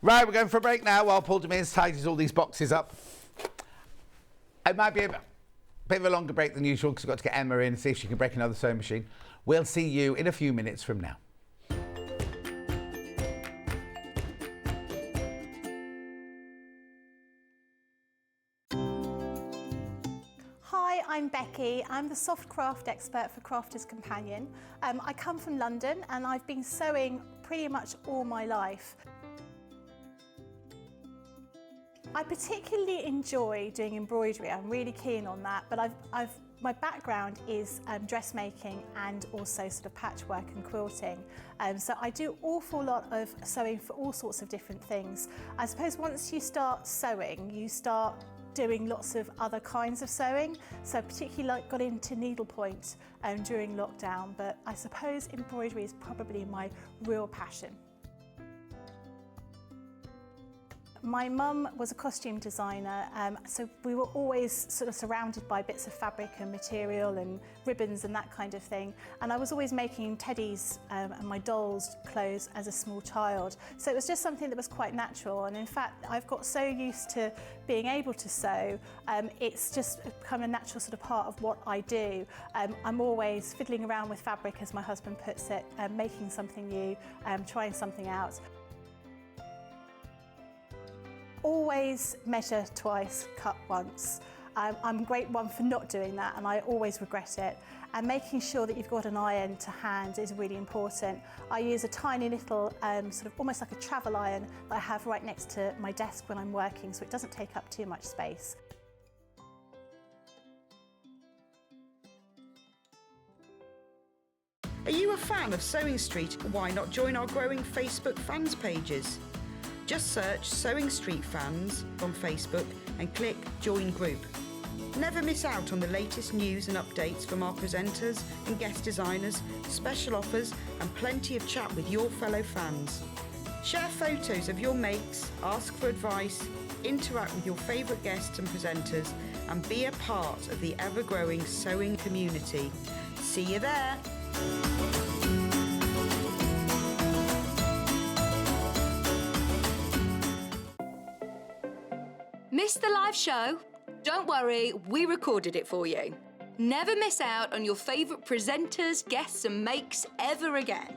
A: Right, we're going for a break now while Paul Demers tidies all these boxes up. It might be a bit of a longer break than usual because I've got to get Emma in and see if she can break another sewing machine. We'll see you in a few minutes from now.
K: Hi, I'm Becky. I'm the soft craft expert for Crafter's Companion. I come from London and I've been sewing pretty much all my life. I particularly enjoy doing embroidery. I'm really keen on that, but my background is dressmaking and also sort of patchwork and quilting. So I do an awful lot of sewing for all sorts of different things. I suppose once you start sewing, you start doing lots of other kinds of sewing. So particularly got into needlepoint during lockdown, but I suppose embroidery is probably my real passion. My mum was a costume designer, so we were always sort of surrounded by bits of fabric and material and ribbons and that kind of thing. And I was always making teddies and my dolls' clothes as a small child. So it was just something that was quite natural. And in fact, I've got so used to being able to sew, it's just become a natural sort of part of what I do. I'm always fiddling around with fabric, as my husband puts it, making something new, trying something out. Always measure twice, cut once. I'm a great one for not doing that, and I always regret it. And making sure that you've got an iron to hand is really important. I use a tiny little, sort of almost like a travel iron that I have right next to my desk when I'm working, so it doesn't take up too much space.
F: Are you a fan of Sewing Street? Why not join our growing Facebook fans pages? Just search Sewing Street Fans on Facebook and click Join Group. Never miss out on the latest news and updates from our presenters and guest designers, special offers and plenty of chat with your fellow fans. Share photos of your makes, ask for advice, interact with your favourite guests and presenters and be a part of the ever-growing sewing community. See you there!
E: Missed the live show? Don't worry, we recorded it for you. Never miss out on your favourite presenters, guests and makes ever again.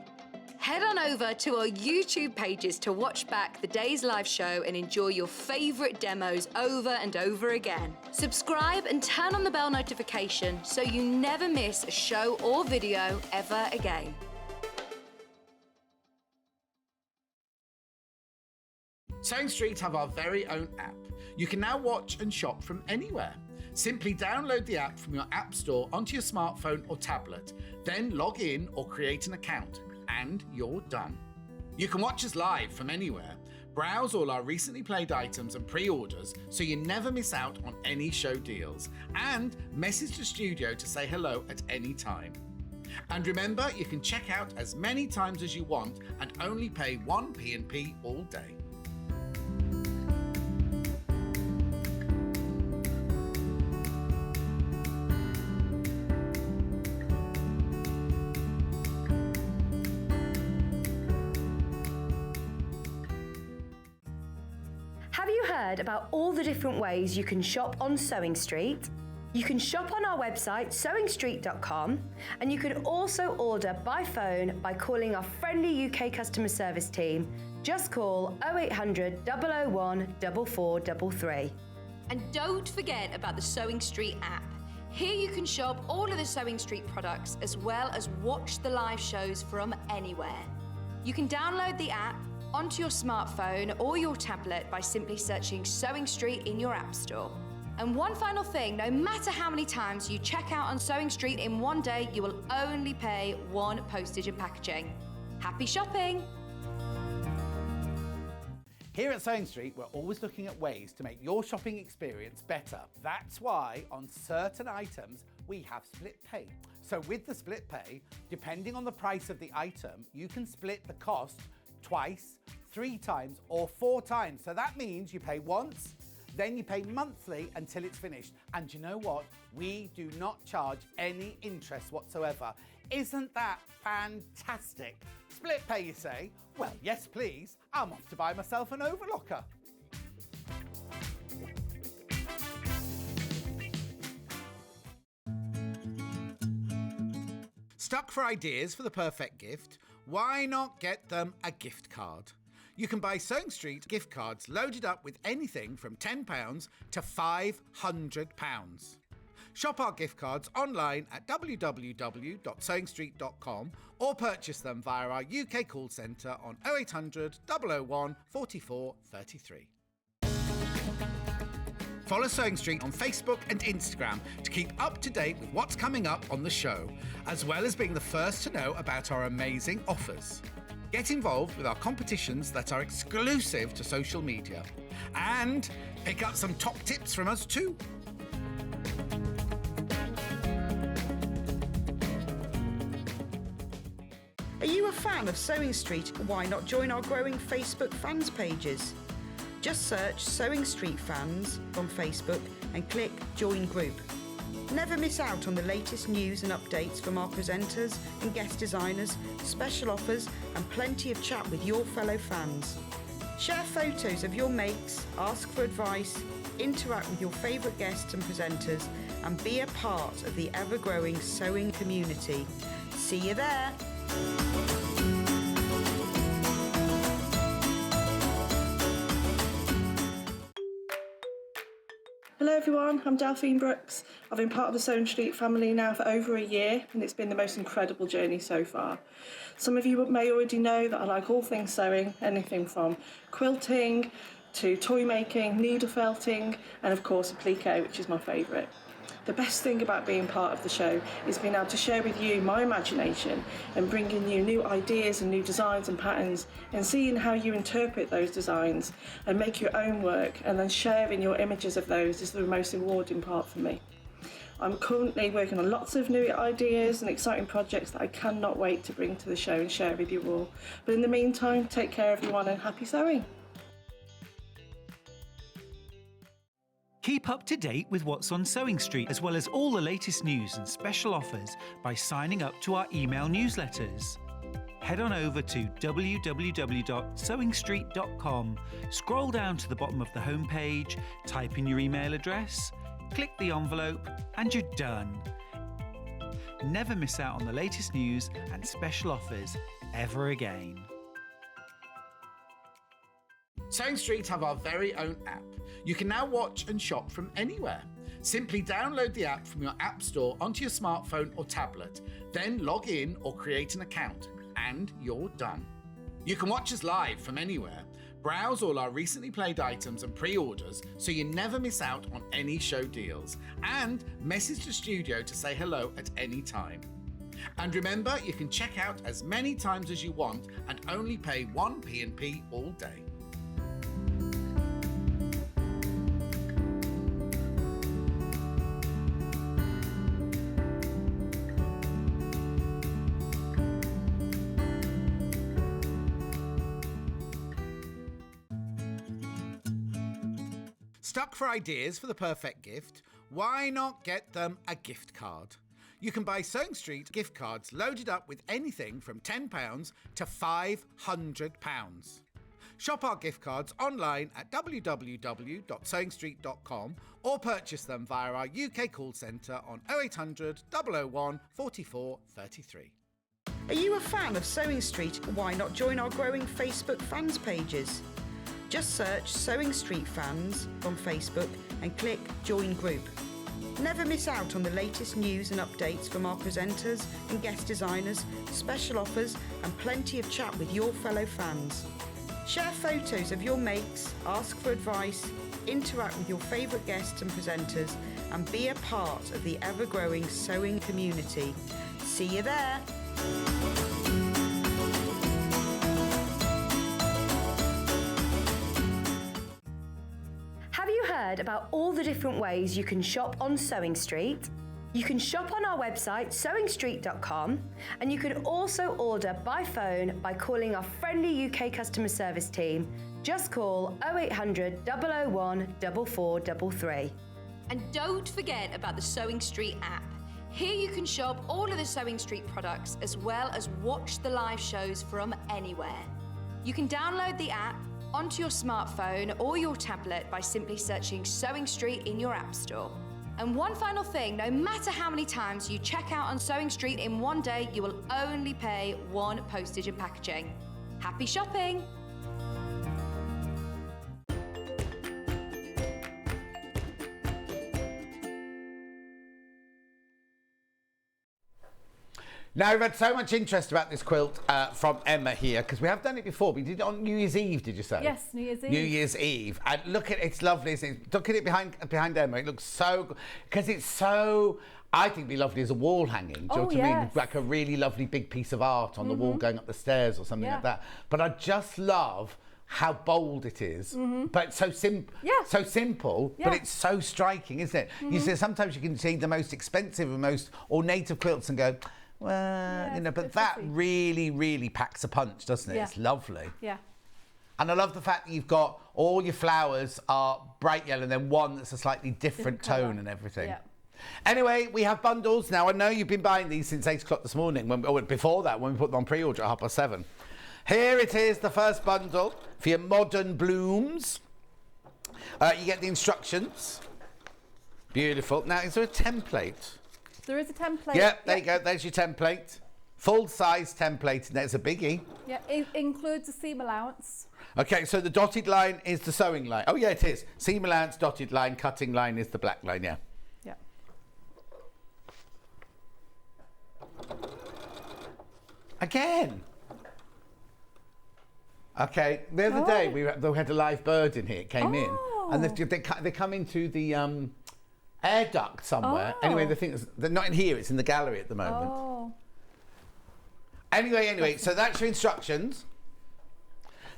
E: Head on over to our YouTube pages to watch back the day's live show and enjoy your favourite demos over and over again. Subscribe and turn on the bell notification so you never miss a show or video ever again.
A: Sewing Street have our very own app. You can now watch and shop from anywhere. Simply download the app from your app store onto your smartphone or tablet, then log in or create an account, and you're done. You can watch us live from anywhere, browse all our recently played items and pre-orders so you never miss out on any show deals, and message the studio to say hello at any time. And remember, you can check out as many times as you want and only pay one P&P all day.
D: heard about all the different ways you can shop on Sewing Street? You can shop on our website sewingstreet.com, and you can also order by phone by calling our friendly UK customer service team. Just call 0800 001 4433.
E: And don't forget about the Sewing Street app. Here you can shop all of the Sewing Street products as well as watch the live shows from anywhere. You can download the app onto your smartphone or your tablet by simply searching Sewing Street in your app store. And one final thing, no matter how many times you check out on Sewing Street in one day, you will only pay one postage and packaging. Happy shopping!
A: Here at Sewing Street, we're always looking at ways to make your shopping experience better. That's why on certain items, we have split pay. So with the split pay, depending on the price of the item, you can split the cost twice, 3 times, or 4 times. So that means you pay once, then you pay monthly until it's finished. And you know what? We do not charge any interest whatsoever. Isn't that fantastic? Split pay, you say? Well, yes, please. I'm off to buy myself an overlocker. Stuck for ideas for the perfect gift? Why not get them a gift card? You can buy Sewing Street gift cards loaded up with anything from £10 to £500. Shop our gift cards online at www.sewingstreet.com or purchase them via our UK call centre on 0800 001 44 33. Follow Sewing Street on Facebook and Instagram to keep up to date with what's coming up on the show, as well as being the first to know about our amazing offers. Get involved with our competitions that are exclusive to social media. And pick up some top tips from us too.
F: Are you a fan of Sewing Street? Why not join our growing Facebook fans pages? Just search Sewing Street Fans on Facebook and click Join Group. Never miss out on the latest news and updates from our presenters and guest designers, special offers and plenty of chat with your fellow fans. Share photos of your makes, ask for advice, interact with your favourite guests and presenters and be a part of the ever-growing sewing community. See you there!
L: Hello everyone, I'm Delphine Brooks. I've been part of the Sewing Street family now for over a year and it's been the most incredible journey so far. Some of you may already know that I like all things sewing, anything from quilting to toy making, needle felting and of course applique, which is my favourite. The best thing about being part of the show is being able to share with you my imagination and bringing you new ideas and new designs and patterns and seeing how you interpret those designs and make your own work and then sharing your images of those is the most rewarding part for me. I'm currently working on lots of new ideas and exciting projects that I cannot wait to bring to the show and share with you all. But in the meantime, take care everyone and happy sewing!
I: Keep up to date with what's on Sewing Street, as well as all the latest news and special offers by signing up to our email newsletters. Head on over to www.sewingstreet.com, scroll down to the bottom of the homepage, type in your email address, click the envelope, and you're done. Never miss out on the latest news and special offers ever again.
A: Sewing Street have our very own app. You can now watch and shop from anywhere. Simply download the app from your app store onto your smartphone or tablet, then log in or create an account, and you're done. You can watch us live from anywhere, browse all our recently played items and pre-orders so you never miss out on any show deals, and message the studio to say hello at any time. And remember, you can check out as many times as you want and only pay 1 P&P all day. Stuck for ideas for the perfect gift? Why not get them a gift card? You can buy Sewing Street gift cards loaded up with anything from £10 to £500. Shop our gift cards online at www.sewingstreet.com or purchase them via our UK call centre on 0800 001 44 33.
F: Are you a fan of Sewing Street? Why not join our growing Facebook fans pages? Just search Sewing Street Fans on Facebook and click Join Group. Never miss out on the latest news and updates from our presenters and guest designers, special offers and plenty of chat with your fellow fans. Share photos of your makes, ask for advice, interact with your favourite guests and presenters and be a part of the ever-growing sewing community. See you there!
D: Have you heard about all the different ways you can shop on Sewing Street? You can shop on our website sewingstreet.com and you can also order by phone by calling our friendly UK customer service team. Just call 0800 001 4433.
E: And don't forget about the Sewing Street app. Here you can shop all of the Sewing Street products as well as watch the live shows from anywhere. You can download the app onto your smartphone or your tablet by simply searching Sewing Street in your app store. And one final thing, no matter how many times you check out on Sewing Street in one day, you will only pay one postage and packaging. Happy shopping!
A: Now, we've had so much interest about this quilt from Emma here, because we have done it before. We did it on New Year's Eve, did you say?
G: Yes, New Year's Eve.
A: New Year's Eve. And look at it, it's lovely, isn't it? Look at it behind Emma. It looks so good, because it's so, I think it'd be lovely as a wall hanging. Do you know what I mean? Like a really lovely big piece of art on the wall going up the stairs or something like that. But I just love how bold it is, but so simple, but it's so striking, isn't it? You see, sometimes you can see the most expensive and most ornate of quilts and go, well, you know, but that really, really packs a punch, doesn't it?
G: Yeah.
A: It's lovely.
G: Yeah.
A: And I love the fact that you've got all your flowers are bright yellow and then one that's a slightly different tone and everything.
G: Yeah.
A: Anyway, we have bundles. Now, I know you've been buying these since 8 o'clock this morning, or before that, when we put them on pre-order at 7:30. Here it is, the first bundle for your modern blooms. You get the instructions. Beautiful. Now, is there a template?
G: There is a template.
A: Yeah, there you go. There's your template. Full-size template. There's a biggie.
G: Yeah, it includes a seam allowance.
A: Okay, so the dotted line is the sewing line. Oh, yeah, it is. Seam allowance, dotted line, cutting line is the black line, yeah.
G: Yeah.
A: Again. Okay, the other day we had a live bird in here. It came in, and they come into the air duct somewhere. Anyway, the thing is, they're not in here. It's in the gallery at the moment. Anyway, so that's your instructions.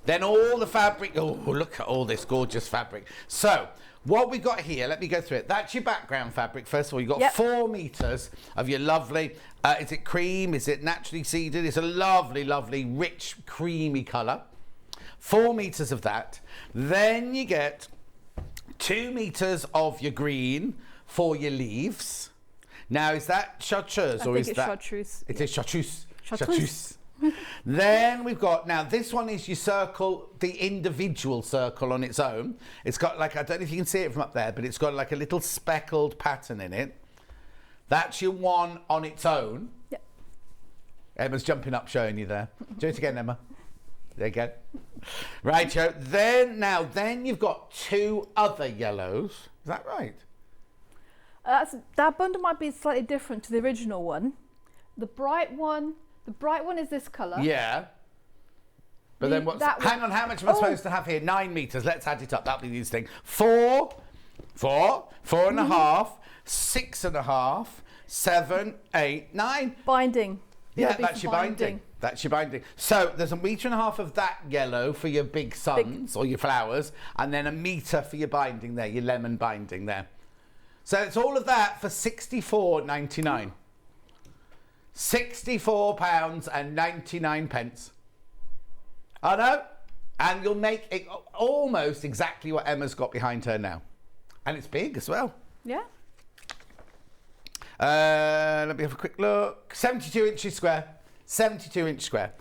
A: Then all the fabric. Oh, look at all this gorgeous fabric. So what we've got here, let me go through it. That's your background fabric. First of all, you've got 4 meters of your lovely, is it cream? Is it naturally seeded? It's a lovely, lovely, rich, creamy colour. 4 meters of that. Then you get 2 meters of your green for your leaves. Now, is that chartreuse or is that?
G: Chartreuse.
A: It is chartreuse. Chartreuse. Then we've got, now this one is your circle, the individual circle on its own. It's got like, I don't know if you can see it from up there, but it's got like a little speckled pattern in it. That's your one on its own.
G: Yep.
A: Emma's jumping up showing you there. Do it again, Emma. There you go. Right, Joe. Then you've got 2 other yellows. Is that right?
G: That bundle might be slightly different to the original one. The bright one is this colour.
A: Yeah. But then what's... Hang on, how much am I supposed to have here? 9 meters. Let's add it up. That'll be the thing. 4, 4.5, 6.5, 7, 8, 9.
G: Binding.
A: Yeah, that's your binding. That's your binding. So there's 1.5 meters of that yellow for your big suns or your flowers, and then 1 meter for your binding there, your lemon binding there. So it's all of that for £64.99. £64.99. I know. And you'll make it almost exactly what Emma's got behind her now. And it's big as well.
G: Yeah.
A: Let me have a quick look. 72 inches square. 72 inch square.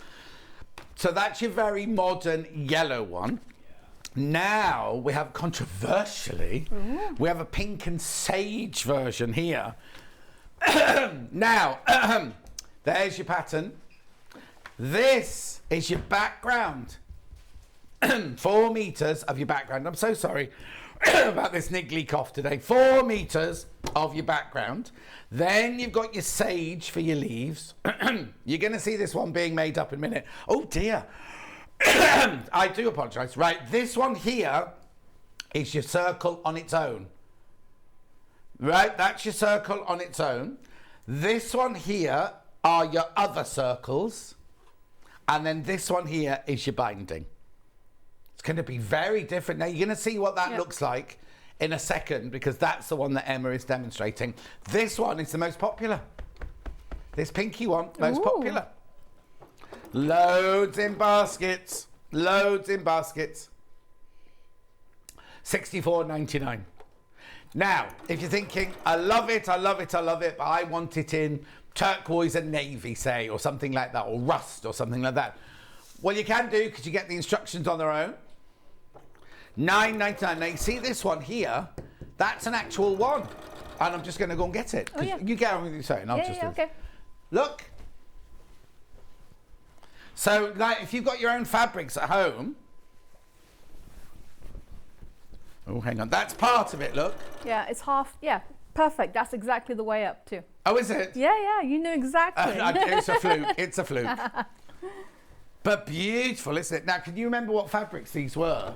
A: So that's your very modern yellow one. Now we have, controversially, we have a pink and sage version here. Now, there's your pattern. This is your background. 4 meters of your background. I'm so sorry about this niggly cough today. 4 meters of your background. Then you've got your sage for your leaves. You're going to see this one being made up in a minute. Oh dear. I do apologise. Right, this one here is your circle on its own. Right, that's your circle on its own. This one here are your other circles. And then this one here is your binding. It's going to be very different. Now, you're going to see what that looks like in a second, because that's the one that Emma is demonstrating. This one is the most popular. This pinky one, most popular. Loads in baskets. Loads in baskets. $64.99. Now, if you're thinking, I love it, I love it, I love it, but I want it in turquoise and navy, say, or something like that, or rust, or something like that. Well, you can do, because you get the instructions on their own. $9.99. Now, you see this one here? That's an actual one. And I'm just going to go and get it.
G: Oh, yeah.
A: You get on with your sewing. I'll just do it.
G: Okay.
A: Look. So, like, if you've got your own fabrics at home... Oh, hang on. That's part of it, look.
G: Yeah, it's half. Yeah, perfect. That's exactly the way up, too.
A: Oh, is it?
G: Yeah, you knew exactly.
A: It's a fluke. It's a fluke. But beautiful, isn't it? Now, can you remember what fabrics these were?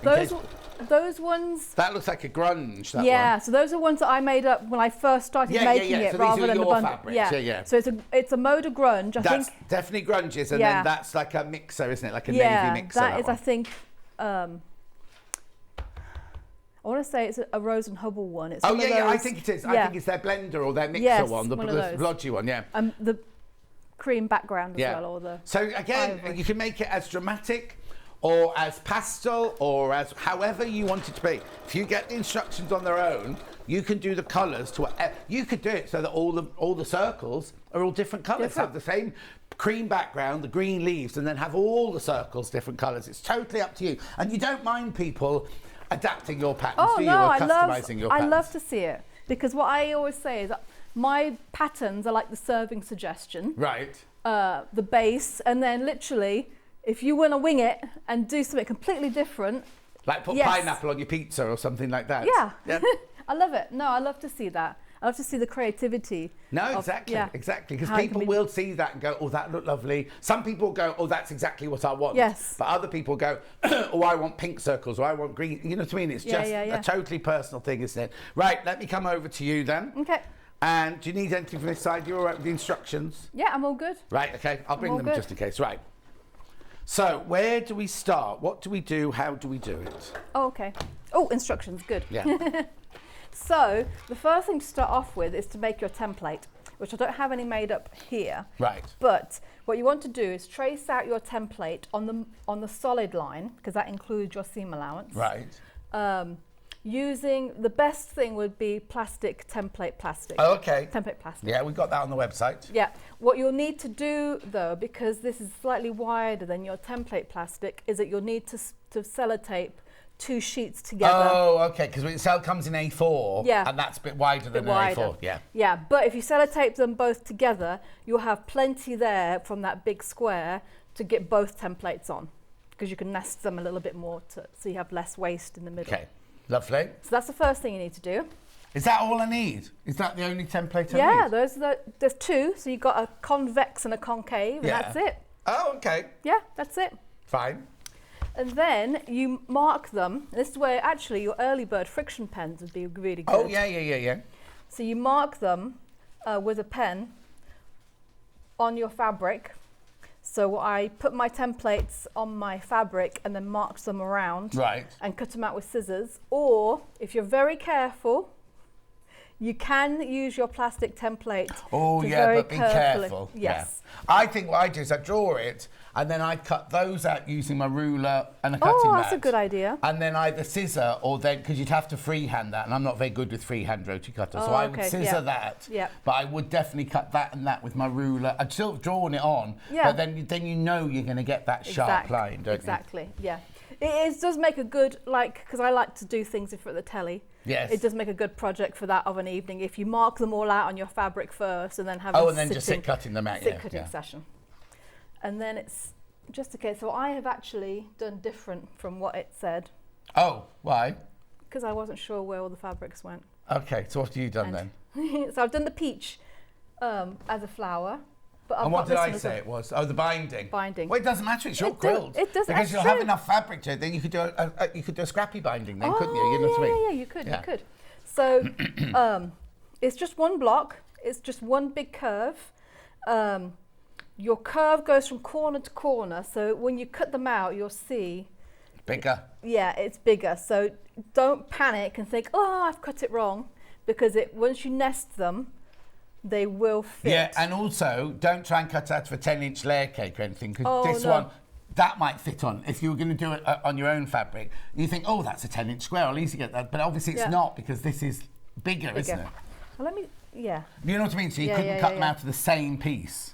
G: Those ones.
A: That looks like a grunge. That
G: one. So those are ones that I made up when I first started making it,
A: so
G: rather
A: these are
G: than
A: your
G: the bundle.
A: fabrics. Yeah.
G: So it's a mode of grunge. I
A: that's
G: think
A: definitely grunges, and then that's like a mixer, isn't it? Like a navy mixer.
G: That is, I think. I want to say it's a Rose and Hubble one. It's
A: I think it is. I think it's their blender or their mixer one, the blodgy one. Yeah.
G: The cream background as well, or the.
A: So again, you can make it as dramatic, or as pastel, or as however you want it to be. If you get the instructions on their own, you can do the colours to whatever. You could do it so that all the circles are all different colours. Have the same cream background, the green leaves, and then have all the circles different colours. It's totally up to you, and you don't mind people adapting your patterns, do you? Or customizing your patterns.
G: I love to see it, because what I always say is that my patterns are like the serving suggestion.
A: Right.
G: The base, and then literally, if you want to wing it and do something completely different.
A: Like put pineapple on your pizza or something like that.
G: Yeah. I love it. No, I love to see that. I love to see the creativity.
A: No, exactly. Because people will see that and go, oh, that looked lovely. Some people go, oh, that's exactly what I want.
G: Yes.
A: But other people go, oh, I want pink circles, or I want green. You know what I mean? It's just a totally personal thing, isn't it? Right, let me come over to you then.
G: Okay.
A: And do you need anything from this side? You're all right with the instructions?
G: Yeah, I'm all good.
A: Right, okay. I'll bring them just in case. Right. So, where do we start? What do we do? How do we do it?
G: Oh, okay. Oh, instructions. Good.
A: Yeah.
G: So, the first thing to start off with is to make your template, which I don't have any made up here.
A: Right.
G: But what you want to do is trace out your template on the solid line, because that includes your seam allowance.
A: Right.
G: Using the best thing would be template plastic.
A: Oh, okay.
G: Template plastic.
A: Yeah, we got that on the website.
G: Yeah. What you'll need to do, though, because this is slightly wider than your template plastic, is that you'll need to sellotape 2 sheets together.
A: Oh, okay, because the cell comes in A4, and that's a bit wider than an A4.
G: Yeah, but if you sellotape them both together, you'll have plenty there from that big square to get both templates on, because you can nest them a little bit more so you have less waste in the middle.
A: Okay, lovely.
G: So that's the first thing you need to do.
A: Is that all I need? Is that the only template I need?
G: Yeah, there's 2. So you've got a convex and a concave, and that's it.
A: Oh, okay.
G: Yeah, that's it.
A: Fine.
G: And then you mark them. This is where actually your early bird friction pens would be really good.
A: Oh, yeah.
G: So you mark them with a pen on your fabric. So I put my templates on my fabric and then mark them around.
A: Right.
G: And cut them out with scissors. Or if you're very careful, You can use your plastic template.
A: Oh,
G: to
A: yeah,
G: very
A: but be
G: carefully-
A: careful.
G: Yes.
A: Yeah. I think what I do is I draw it, and then I cut those out using my ruler and a cutting mat.
G: Oh, that's a good idea.
A: And then either scissor or then, because you'd have to freehand that, and I'm not very good with freehand roti cutter, so
G: Oh,
A: I would
G: okay,
A: scissor
G: yeah.
A: that.
G: Yeah.
A: But I would definitely cut that and that with my ruler. I'd still drawing it on,
G: Yeah.
A: but then you know you're going to get that sharp line, don't
G: Exactly, yeah. It does make a good, like, because I like to do things in front of the telly.
A: Yes.
G: It does make a good project for that of an evening if you mark them all out on your fabric first and then have
A: and then just sit cutting them out.
G: cutting session. And then it's just okay. So I have actually done different from what it said.
A: Oh, why?
G: Because I wasn't sure where all the fabrics went.
A: Okay, so what have you done then?
G: So I've done the peach as a flower. But I've
A: And what
G: got
A: did
G: this
A: I
G: one as
A: say
G: well.
A: it was? Oh, the binding.
G: Binding.
A: Well, it doesn't matter. It's your quilt.
G: It does.
A: Because you'll have enough fabric to it. Then you could do a scrappy binding. Then couldn't you? You know what I mean?
G: Yeah, you could. You could. So it's just one block. It's just one big curve. Your curve goes from corner to corner. So when you cut them out, you'll see.
A: Bigger.
G: Yeah, it's bigger. So don't panic and think, oh, I've cut it wrong, because once you nest them, they will fit.
A: Yeah, and also don't try and cut out for a 10-inch layer cake or anything, because this
G: no.
A: one, that might fit on. If you were going to do it on your own fabric, you think, oh, that's a 10-inch square, I'll easily get that. But obviously it's not, because this is bigger, isn't it?
G: Well, yeah.
A: You know what I mean? So you couldn't cut them out of the same piece.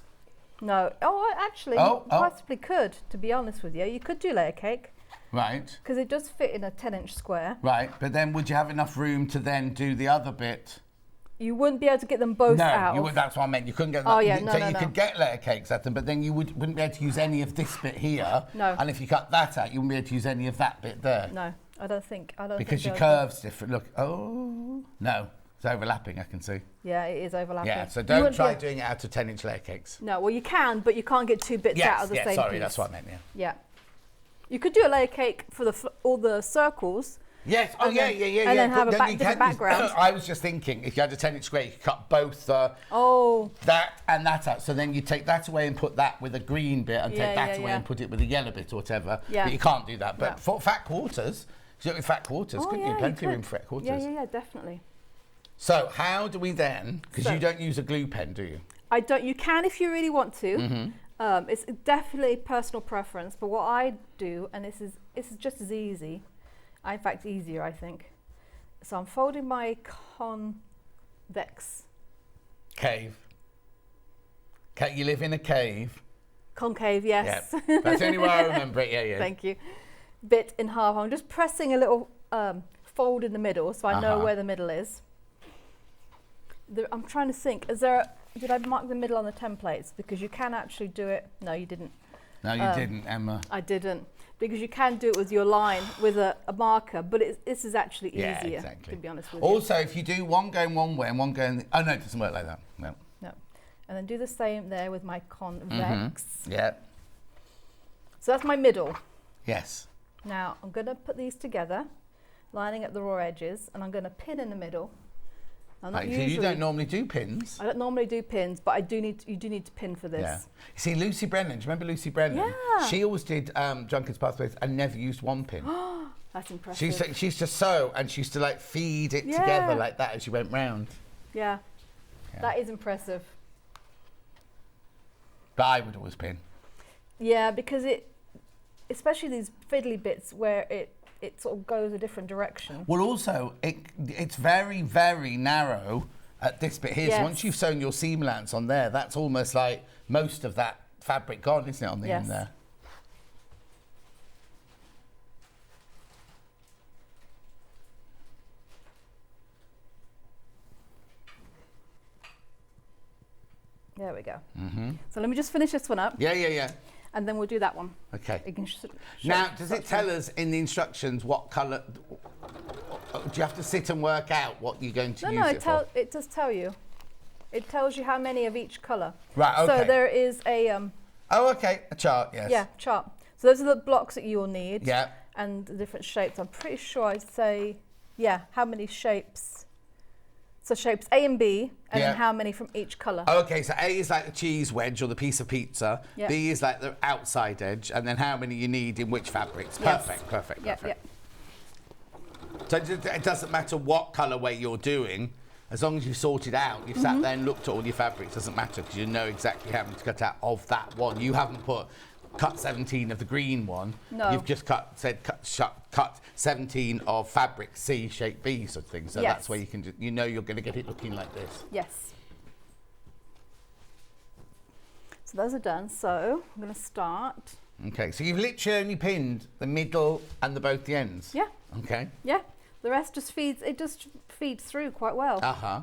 G: No. Oh, actually, you possibly could, to be honest with you. You could do layer cake.
A: Right.
G: Because it does fit in a 10-inch square.
A: Right, but then would you have enough room to then do the other bit?
G: You wouldn't be able to get them both out.
A: No, that's what I meant. You couldn't get them.
G: Oh, yeah,
A: so you could get layer cakes at them, but then you wouldn't be able to use any of this bit here.
G: No.
A: And if you cut that out, you wouldn't be able to use any of that bit there.
G: No, I don't think.
A: Because your curve's different. Look, no, it's overlapping, I can see.
G: Yeah, it is overlapping.
A: Yeah, so don't try doing it out of 10-inch layer cakes.
G: No, well, you can, but you can't get two bits out of the same
A: sorry,
G: piece.
A: that's what I meant,
G: Yeah. You could do a layer cake for all the circles.
A: Yes,
G: And then have a different background.
A: I was just thinking, if you had a 10-inch square, you could cut both that and that out. So then you take that away and put that with a green bit, and take that away and put it with a yellow bit or whatever. Yeah. But you can't do that. But for fat quarters, you could do fat quarters, couldn't you? Plenty of room for fat quarters.
G: Yeah, definitely.
A: So how do we then, because you don't use a glue pen, do you?
G: I don't. You can if you really want to.
A: Mm-hmm.
G: It's definitely personal preference, but what I do, and this is just as easy, in fact easier, I think. So I'm folding my convex.
A: Cave. You live in a cave.
G: Concave, yes.
A: Yeah. That's the only way I remember it, yeah.
G: Thank you. Bit in half. I'm just pressing a little fold in the middle so I know where the middle is. I'm trying to think, did I mark the middle on the templates? Because you can actually do it. No, you didn't.
A: No, you didn't, Emma.
G: I didn't. Because you can do it with your line with a marker, but this is actually easier, to be honest with you.
A: Also, if you do one going one way and one going... Oh, no, it doesn't work like that. No.
G: And then do the same there with my convex.
A: Yeah.
G: So that's my middle.
A: Yes.
G: Now, I'm going to put these together, lining up the raw edges, and I'm going to pin in the middle.
A: So you don't normally do pins?
G: I don't normally do pins, but you do need to pin for this.
A: Yeah. You see, Lucy Brennan, do you remember Lucy Brennan?
G: Yeah.
A: She always did Drunkard's Pathways and never used one pin.
G: That's impressive.
A: She used to sew and she used to like feed it together like that as she went round.
G: Yeah. That is impressive.
A: But I would always pin.
G: Yeah, because especially these fiddly bits where it sort of goes a different direction.
A: Well, also, it's very, very narrow at this bit here.
G: Yes.
A: So once you've sewn your seam allowance on there, that's almost like most of that fabric gone, isn't it, on the end there?
G: There we go. So let me just finish this one up.
A: Yeah.
G: And then we'll do that one.
A: Okay.
G: You can
A: Now, does it tell us in the instructions what colour... Do you have to sit and work out what you're going to use it for?
G: It does tell you. It tells you how many of each colour.
A: Right, okay.
G: So there is a...
A: oh, okay, a chart, yes.
G: Yeah, chart. So those are the blocks that you will need.
A: Yeah.
G: And the different shapes. I'm pretty sure I'd say, how many shapes. So shapes A and B, and then how many from each colour.
A: Okay, so A is like the cheese wedge or the piece of pizza.
G: Yep.
A: B is like the outside edge, and then how many you need in which fabrics.
G: Yes.
A: Perfect.
G: Yep.
A: So it doesn't matter what colourway you're doing, as long as you've sorted out, you've sat there and looked at all your fabrics, doesn't matter because you know exactly how many to cut out of that one. You haven't cut 17 of the green one.
G: No.
A: You've just cut 17 of fabric C, shape B sort of thing. So that's where you can, you know you're going to get it looking like this.
G: Yes. So those are done. So I'm going to start.
A: Okay, so you've literally only pinned the middle and both the ends?
G: Yeah.
A: Okay.
G: Yeah. The rest just feeds through quite well.
A: Uh-huh.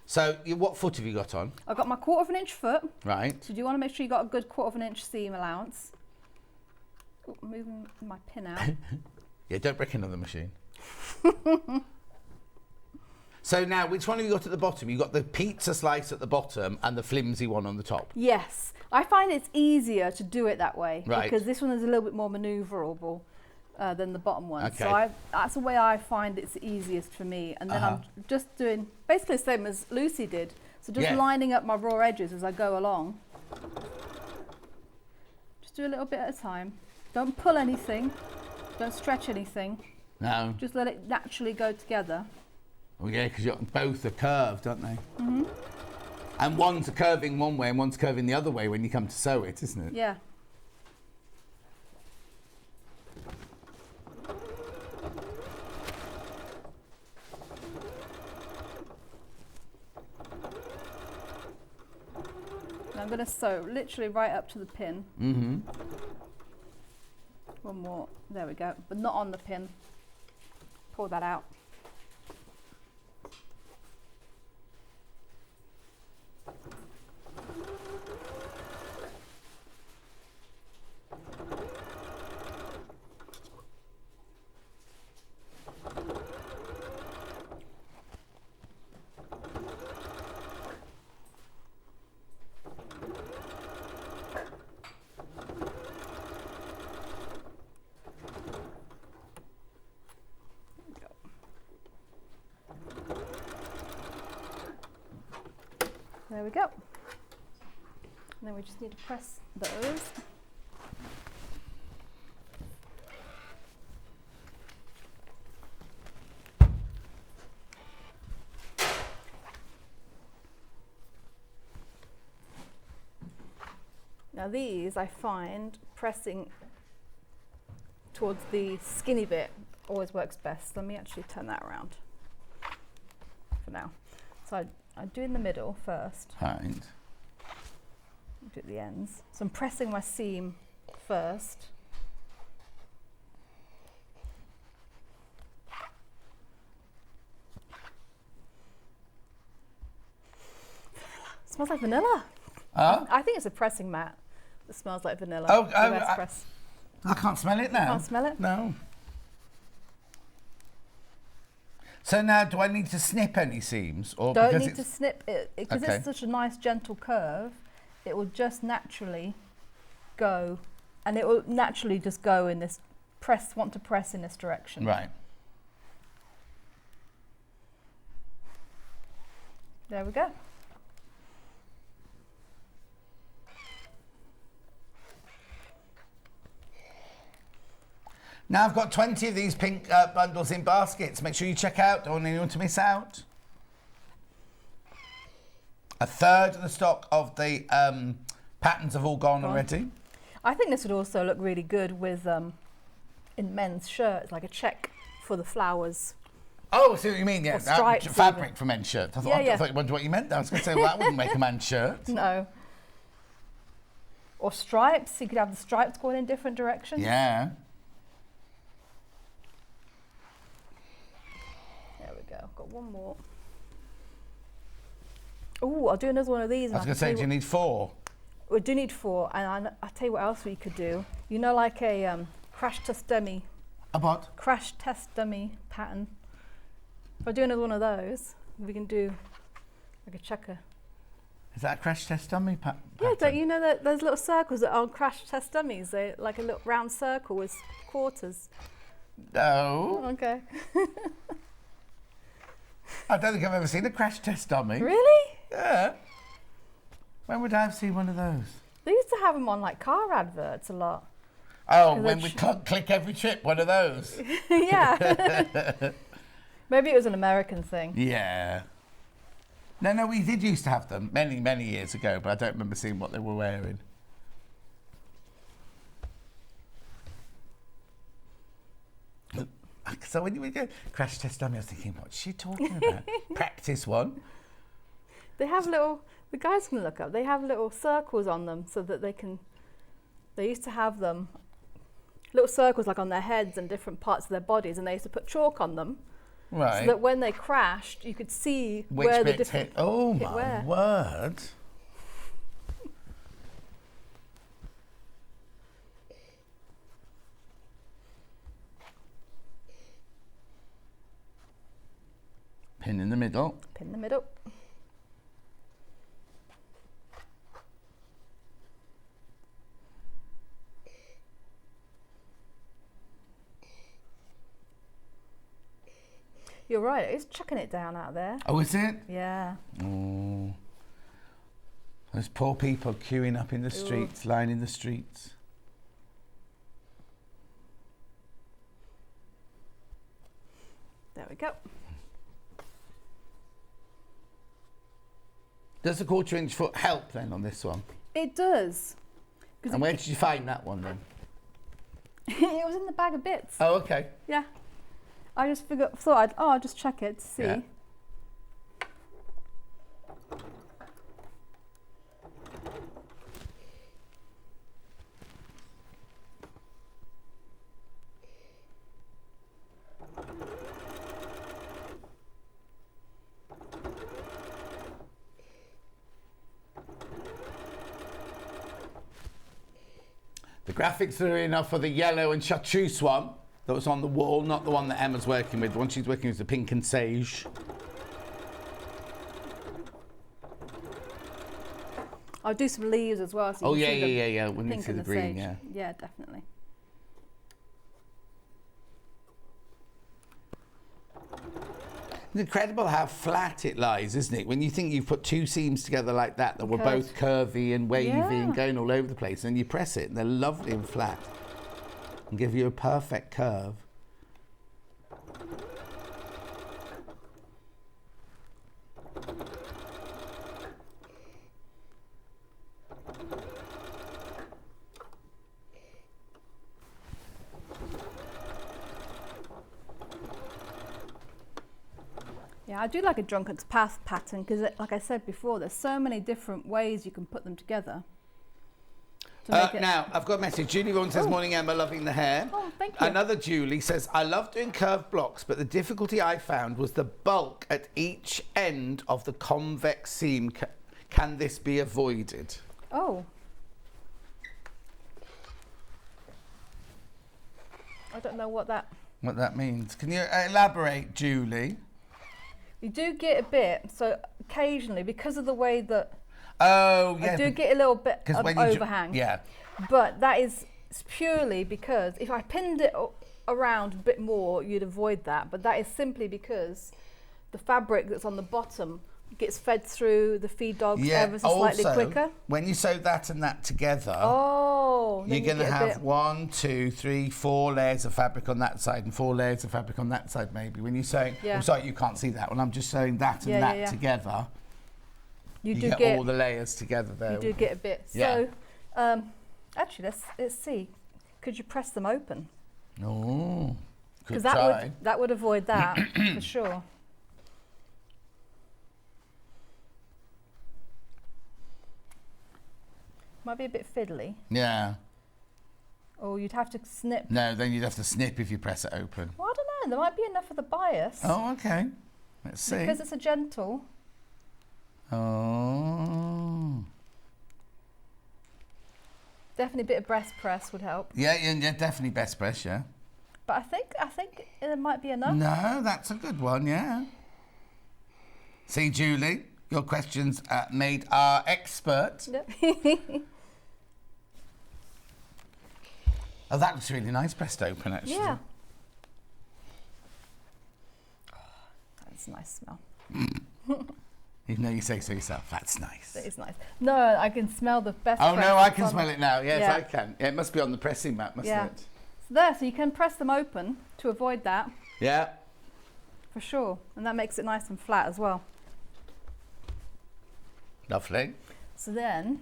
A: So what foot have you got on?
G: I've got my 1/4 inch foot.
A: Right.
G: So you want to make sure you got a good 1/4 inch seam allowance. Ooh, I'm moving my pin out.
A: Yeah, don't break another machine. So now, which one have you got at the bottom? You've got the pizza slice at the bottom and the flimsy one on the top.
G: Yes. I find it's easier to do it that way.
A: Right.
G: Because this one is a little bit more manoeuvrable than the bottom one.
A: Okay.
G: So that's the way I find it's easiest for me. And then I'm just doing basically the same as Lucy did. So just lining up my raw edges as I go along. Just do a little bit at a time. Don't pull anything. Don't stretch anything.
A: No.
G: Just let it naturally go together.
A: Oh yeah, because both are curved, aren't they? Mm-hmm. And one's curving one way and one's curving the other way when you come to sew it, isn't it?
G: Yeah. Now I'm going to sew literally right up to the pin.
A: Mm-hmm.
G: One more. There we go. But not on the pin. Pull that out. There we go. And then we just need to press those. Now these I find pressing towards the skinny bit always works best. Let me actually turn that around for now. So I do in the middle first.
A: Right.
G: Do at the ends. So I'm pressing my seam first. Smells like vanilla. I think it's a pressing mat that smells like vanilla.
A: I can't smell it now.
G: You can't smell it?
A: No. So now, do I need to snip any seams? Or
G: Don't need to snip it because it's such a nice gentle curve. It will just naturally go, and it will naturally just go in this want to press in this direction.
A: Right.
G: There we go.
A: Now I've got 20 of these pink bundles in baskets. Make sure you check out. Don't want anyone to miss out. 1/3 of the stock of the patterns have all gone already.
G: I think this would also look really good with in men's shirts, like a check for the flowers.
A: Oh, I see what you mean, yeah. Fabric
G: even.
A: for men's shirts. I thought,
G: Yeah,
A: I thought you wondered what you meant. I was going to say, well, that wouldn't make a man's shirt.
G: No. Or stripes. You could have the stripes going in different directions.
A: Yeah.
G: There we go. I've got one more. Oh, I'll do another one of these.
A: I was going to say, do you need 4?
G: We do need 4, and I'll tell you what else we could do. You know, like a crash test dummy.
A: A what?
G: Crash test dummy pattern. If I do another one of those, we can do like a checker.
A: Is that a crash test dummy pattern?
G: Yeah, don't you know that those little circles that are crash test dummies? They're like a little round circle with quarters.
A: No.
G: Okay.
A: I don't think I've ever seen a crash test dummy.
G: Really?
A: Yeah. When would I have seen one of those?
G: They used to have them on like car adverts a lot.
A: Oh, when we click every trip, one of those.
G: Yeah. Maybe it was an American thing.
A: Yeah. No, we did used to have them many, many years ago, but I don't remember seeing what they were wearing. So when you were going crash test dummy, I was thinking, what's she talking about? Practice one.
G: They have little, the guys can look up, they have little circles on them so that they used to have them, little circles like on their heads and different parts of their bodies, and they used to put chalk on them.
A: Right.
G: So that when they crashed, you could see
A: which
G: where the
A: bits
G: different
A: hit. Oh
G: hit
A: my
G: where.
A: word. Pin in the middle.
G: Pin in the middle. You're right, it's chucking it down out there.
A: Oh, is it?
G: Yeah.
A: Oh. Those poor people queuing up in the streets, lining the streets.
G: There we go.
A: Does the 1/4 inch foot help then on this one?
G: It does.
A: And where did you find that one then?
G: It was in the bag of bits.
A: Oh, okay.
G: Yeah. I just thought I'll just check it to see.
A: Yeah. The graphics are enough for the yellow and chartreuse one that was on the wall, not the one that Emma's working with. The one she's working with is the pink and sage.
G: I'll do some leaves as well. So you can see the
A: yeah. We need to
G: pink
A: see
G: and
A: the green,
G: sage.
A: yeah.
G: Yeah, definitely.
A: It's incredible how flat it lies, isn't it? When you think you've put two seams together like that were both curvy and wavy and going all over the place, and you press it and they're lovely and flat and give you a perfect curve.
G: Yeah, I do like a drunkard's path pattern because, like I said before, there's so many different ways you can put them together.
A: Now, I've got a message. Julie Vaughan says, morning Emma, loving the hair.
G: Oh, thank you.
A: Another Julie says, I love doing curved blocks, but the difficulty I found was the bulk at each end of the convex seam. Can this be avoided?
G: Oh. I don't know what that
A: means. Can you elaborate, Julie?
G: You do get a bit, so occasionally, because of the way that
A: I
G: do get a little bit of
A: when
G: overhang.
A: Yeah.
G: But that is purely because if I pinned it around a bit more, you'd avoid that. But that is simply because the fabric that's on the bottom gets fed through the feed dogs ever so slightly quicker.
A: When you sew that and that together,
G: you're
A: going to have 1, 2, 3, 4 layers of fabric on that side and 4 layers of fabric on that side maybe. When you're sewing, I'm sorry, you can't see that one. I'm just sewing that and that together. You do get all the layers together there.
G: You do get a bit.
A: Yeah.
G: So, actually, let's see. Could you press them open?
A: Oh,
G: because that would avoid that for sure. Might be a bit fiddly.
A: Yeah.
G: Or you'd have to snip.
A: No, then you'd have to snip if you press it open.
G: Well, I don't know. There might be enough of the bias.
A: Oh, okay. Let's see.
G: Because it's a gentle.
A: Oh.
G: Definitely a bit of breast press would help.
A: Yeah, definitely breast press, yeah.
G: But I think there might be enough.
A: No, that's a good one, yeah. See, Julie, your questions made our expert. Oh, that looks really nice pressed open, actually.
G: Yeah. Oh, that's a nice smell.
A: Even though you say so yourself, that's nice.
G: It is nice. No, I can smell the best.
A: Oh, no, I can smell it now. Yes, I can. Yeah, it must be on the pressing mat, mustn't it?
G: So so you can press them open to avoid that.
A: Yeah.
G: For sure. And that makes it nice and flat as well.
A: Lovely.
G: So then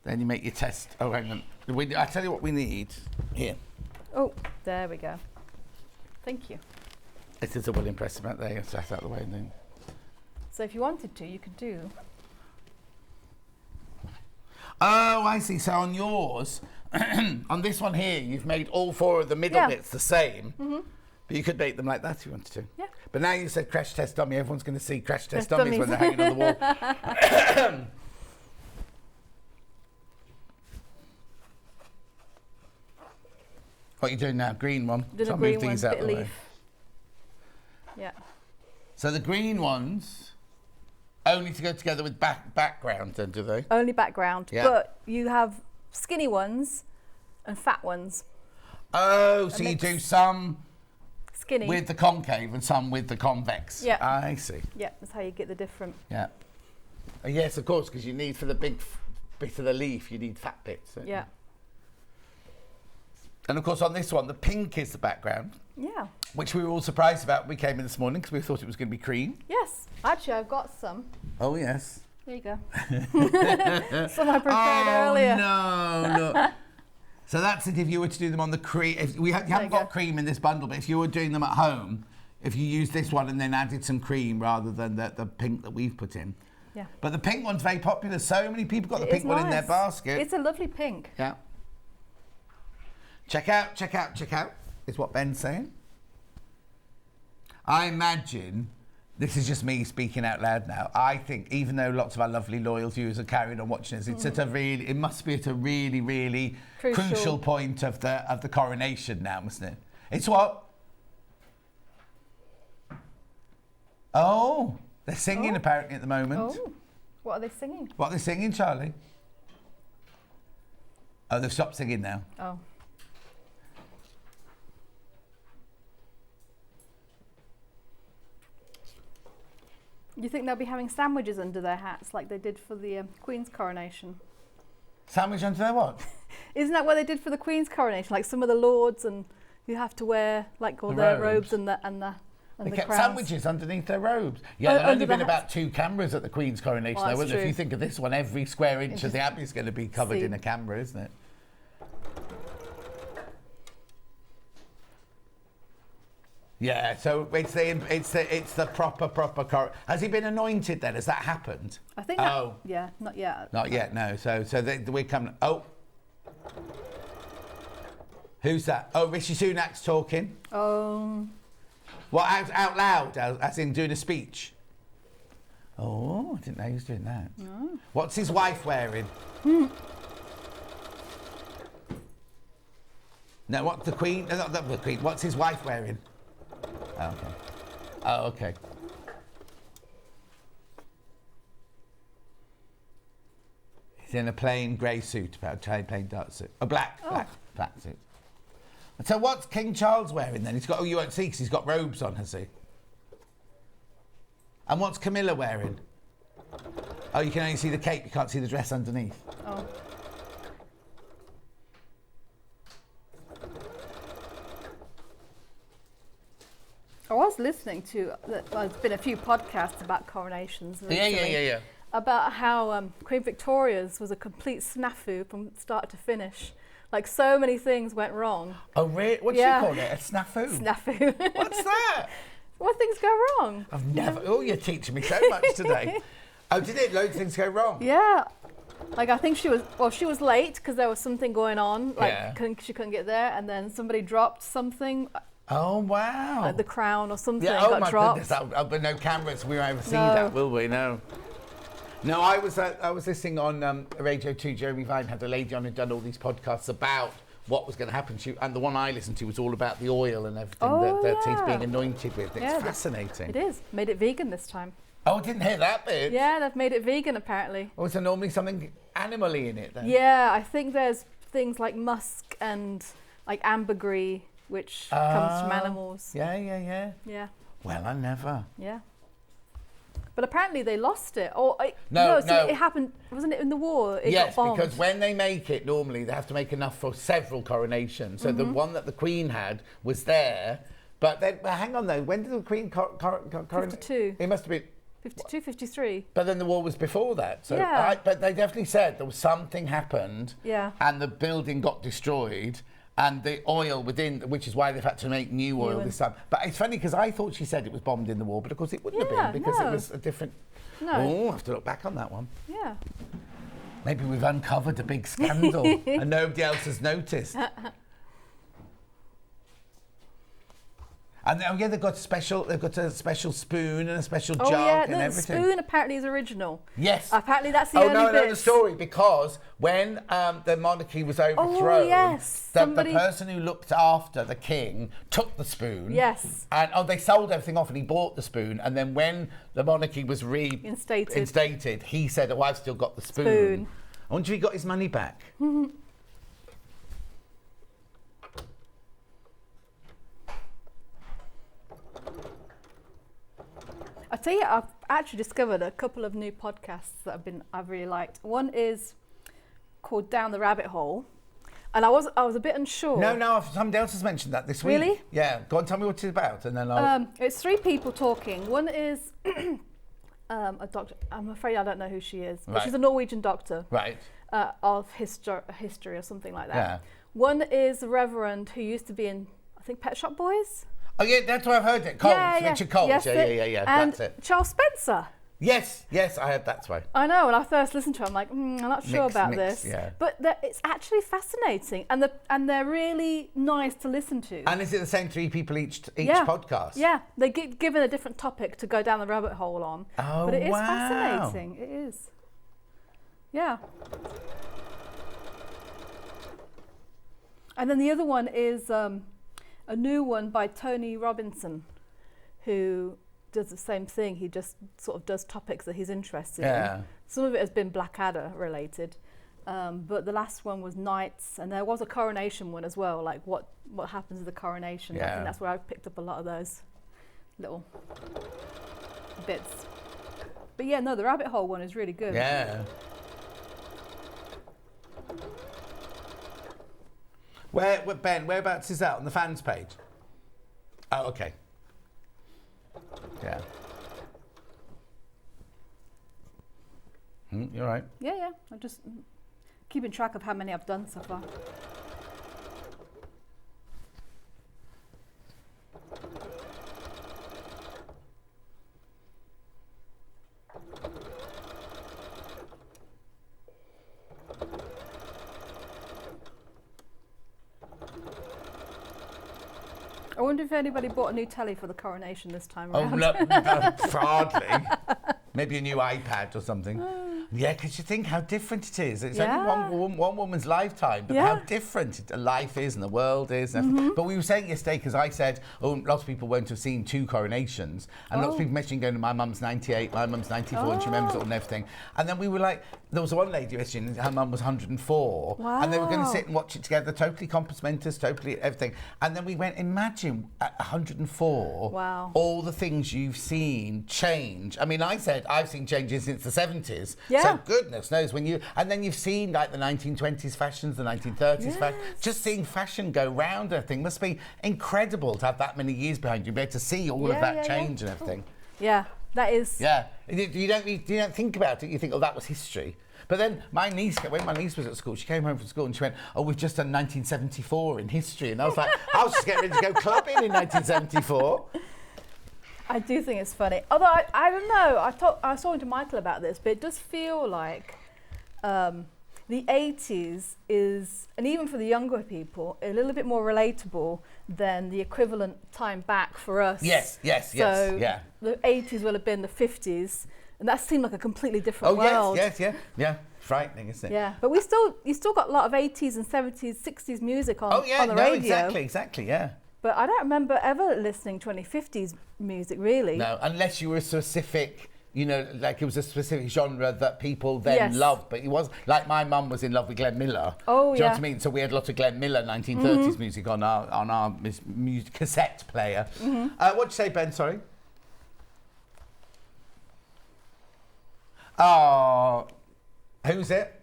A: you make your test. Oh, hang on. I tell you what we need. Here.
G: Oh, there we go. Thank you.
A: This is a William Pressman. There, it's out of the way. And then.
G: So if you wanted to, you could do.
A: Oh, I see. So on yours, on this one here, you've made all 4 of the middle bits the same. Mm-hmm. But you could make them like that if you wanted to.
G: Yeah.
A: But now you said crash test dummy. Everyone's going to see crash test dummies when they're hanging on the wall. What are you doing now? Green one.
G: Doing a green one, bit of leaf. Yeah.
A: So the green ones only to go together with background, then, do they?
G: Only background. Yeah. But you have skinny ones and fat ones.
A: Oh, so you do some
G: skinny
A: with the concave and some with the convex.
G: Yeah.
A: I see.
G: Yeah, that's how you get the different.
A: Yeah. Yes, of course, because you need, for the big bit of the leaf, you need fat bits.
G: Yeah.
A: And of course, on this one, the pink is the background.
G: Yeah.
A: Which we were all surprised about when we came in this morning because we thought it was going to be cream.
G: Yes. Actually, I've got some.
A: Oh, yes.
G: There you go. Some I prepared earlier.
A: No. So that's it if you were to do them on the cream. You haven't got cream in this bundle, but if you were doing them at home, if you use this one and then added some cream rather than the pink that we've put in.
G: Yeah.
A: But the pink one's very popular. So many people got the pink one in their basket.
G: It's a lovely pink.
A: Yeah. Check out, is what Ben's saying. I imagine, this is just me speaking out loud now, I think even though lots of our lovely loyal viewers are carrying on watching us, it must be at a really, really crucial point of the coronation now, mustn't it? It's what? Oh, they're singing apparently at the moment.
G: Oh, what are they singing?
A: What are they singing, Charlie? Oh, they've stopped singing now.
G: Oh. You think they'll be having sandwiches under their hats like they did for the Queen's coronation?
A: Sandwich under their what?
G: Isn't that what they did for the Queen's coronation? Like some of the lords, and you have to wear like all their robes and the
A: they kept
G: crowns.
A: Sandwiches underneath their robes. Yeah, there have only been about 2 cameras at the Queen's coronation.
G: Well,
A: though, if you think of this one, every square inch of the abbey is going to be covered in a camera, isn't it? Yeah, so it's the proper. Has he been anointed then? Has that happened?
G: I think. Yeah, not yet.
A: Not yet. No. So we're coming. Oh, who's that? Oh, Rishi Sunak's talking.
G: Oh.
A: What, out loud, as in doing a speech? Oh, I didn't know he was doing that.
G: No.
A: What's his wife wearing? No, what the Queen? Not the Queen. What's his wife wearing? Oh, okay. Oh, okay. He's in a plain grey suit, plain dark suit. A black suit. So what's King Charles wearing then? He's got, you won't see because he's got robes on, has he? And what's Camilla wearing? Oh, you can only see the cape, you can't see the dress underneath.
G: Oh. I was listening to, there's been a few podcasts about coronations recently.
A: Yeah.
G: About how Queen Victoria's was a complete snafu from start to finish. Like, so many things went wrong.
A: Oh, really? What do you call it? A snafu?
G: Snafu.
A: What's that?
G: What things go wrong?
A: I've never... Oh, you're teaching me so much today. Oh, did it? Loads of things go wrong?
G: Yeah. Like, I think she was late because there was something going on. Like, she couldn't get there, and then somebody dropped something.
A: Oh, wow.
G: Like the crown or something
A: got
G: dropped.
A: Goodness. But no cameras. We won't ever see that, will we? No. No, I was listening on Radio 2. Jeremy Vine had a lady on who'd done all these podcasts about what was going to happen. And the one I listened to was all about the oil and everything that he's being anointed with. It's fascinating.
G: It is. Made it vegan this time.
A: Oh, I didn't hear that bit.
G: Yeah, they've made it vegan apparently.
A: Oh, is there normally something animal-y in it then?
G: Yeah, I think there's things like musk and like ambergris, which comes from animals.
A: Yeah.
G: Yeah.
A: Well, I never.
G: Yeah. But apparently they lost it.
A: No.
G: It happened, wasn't it in the war? It got bombed.
A: Because when they make it, normally they have to make enough for several coronations. So the one that the Queen had was there. But then, hang on though, when did the Queen coronate?
G: 52.
A: It must have been,
G: 52, 53.
A: But then the war was before that. So
G: Yeah.
A: but they definitely said there was something happened.
G: Yeah.
A: And the building got destroyed. And the oil within, which is why they've had to make new oil this time. But it's funny because I thought she said it was bombed in the war, but of course it wouldn't have been because it was a different...
G: No.
A: Oh, I have to look back on that one.
G: Yeah.
A: Maybe we've uncovered a big scandal and nobody else has noticed. And they've got a special spoon and a special jug and everything.
G: The spoon apparently is original.
A: Yes.
G: Apparently that's the only bit.
A: I know the story because when the monarchy was overthrown, the person who looked after the king took the spoon.
G: Yes.
A: And they sold everything off and he bought the spoon. And then when the monarchy was reinstated, he said, "Oh, I've still got the spoon." I wonder if he got his money back.
G: I tell you, I've actually discovered a couple of new podcasts that I've really liked. One is called Down the Rabbit Hole, and I was a bit unsure.
A: No, somebody else has mentioned that this week.
G: Really?
A: Yeah. Go on, tell me what it's about, and then I'll.
G: It's three people talking. One is a doctor. I'm afraid I don't know who she is, but she's a Norwegian doctor.
A: Right.
G: Of history or something like that.
A: Yeah.
G: One is a reverend who used to be in, I think, Pet Shop Boys.
A: Oh yeah, that's where I've heard it. Coles, Richard Coles.
G: Yes,
A: yeah.
G: And
A: that's it.
G: Charles Spencer.
A: Yes, I heard that's why.
G: I know. When I first listened to it, I'm like, I'm not sure about this.
A: Yeah.
G: But it's actually fascinating, and they're really nice to listen to.
A: And is it the same three people each podcast?
G: Yeah, they get given a different topic to go down the rabbit hole on.
A: Oh,
G: but it is fascinating. It is. Yeah. And then the other one is a new one by Tony Robinson, who does the same thing. He just sort of does topics that he's interested in. Some of it has been Blackadder related, but the last one was knights, and there was a coronation one as well, like what happens at the coronation. I think that's where I picked up a lot of those little bits. But yeah, no, the rabbit hole one is really good.
A: Yeah. Ben, whereabouts is that on the fans page? Oh, okay. Yeah. You're right.
G: Yeah. I'm just keeping track of how many I've done so far. I wonder if anybody bought a new telly for the coronation this time around.
A: Oh, no, hardly. Maybe a new iPad or something. Yeah, because you think how different it is. It's only one woman's lifetime, but how different life is and the world is. And But we were saying yesterday, because I said, lots of people won't have seen two coronations. And lots of people mentioned going to my mum's 98, my mum's 94, and she remembers it all and everything. And then we were like, there was one lady mentioning her mum was 104.
G: Wow.
A: And they were going to sit and watch it together, totally compass mentis, totally everything. And then we went, imagine at 104, all the things you've seen change. I mean, I said, I've seen changes since the 70s.
G: Yeah.
A: So goodness knows when you... And then you've seen like the 1920s fashions, the 1930s fashion. Just seeing fashion go round everything must be incredible to have that many years behind you, be able to see all of that change and everything.
G: Yeah, that is...
A: Yeah. You don't think about it, you think, that was history. But then my niece, when my niece was at school, she came home from school and she went, we've just done 1974 in history. And I was like, I was just getting ready to go clubbing in 1974.
G: I do think it's funny. Although, I don't know, I was talking to Michael about this, but it does feel like the 80s is, and even for the younger people, a little bit more relatable than the equivalent time back for us.
A: Yes.
G: So the 80s will have been the 50s, and that seemed like a completely different world.
A: Yeah. Frightening, isn't it?
G: Yeah, but you still got a lot of 80s and 70s, 60s music on the radio.
A: Exactly, yeah.
G: But I don't remember ever listening to any 50s music, really.
A: No, unless you were a specific, like it was a specific genre that people then loved. But it was, like my mum was in love with Glenn Miller.
G: Oh,
A: Do you know what I mean? So we had lots of Glenn Miller 1930s music on our cassette player. What'd you say, Ben, sorry? Oh, who's it?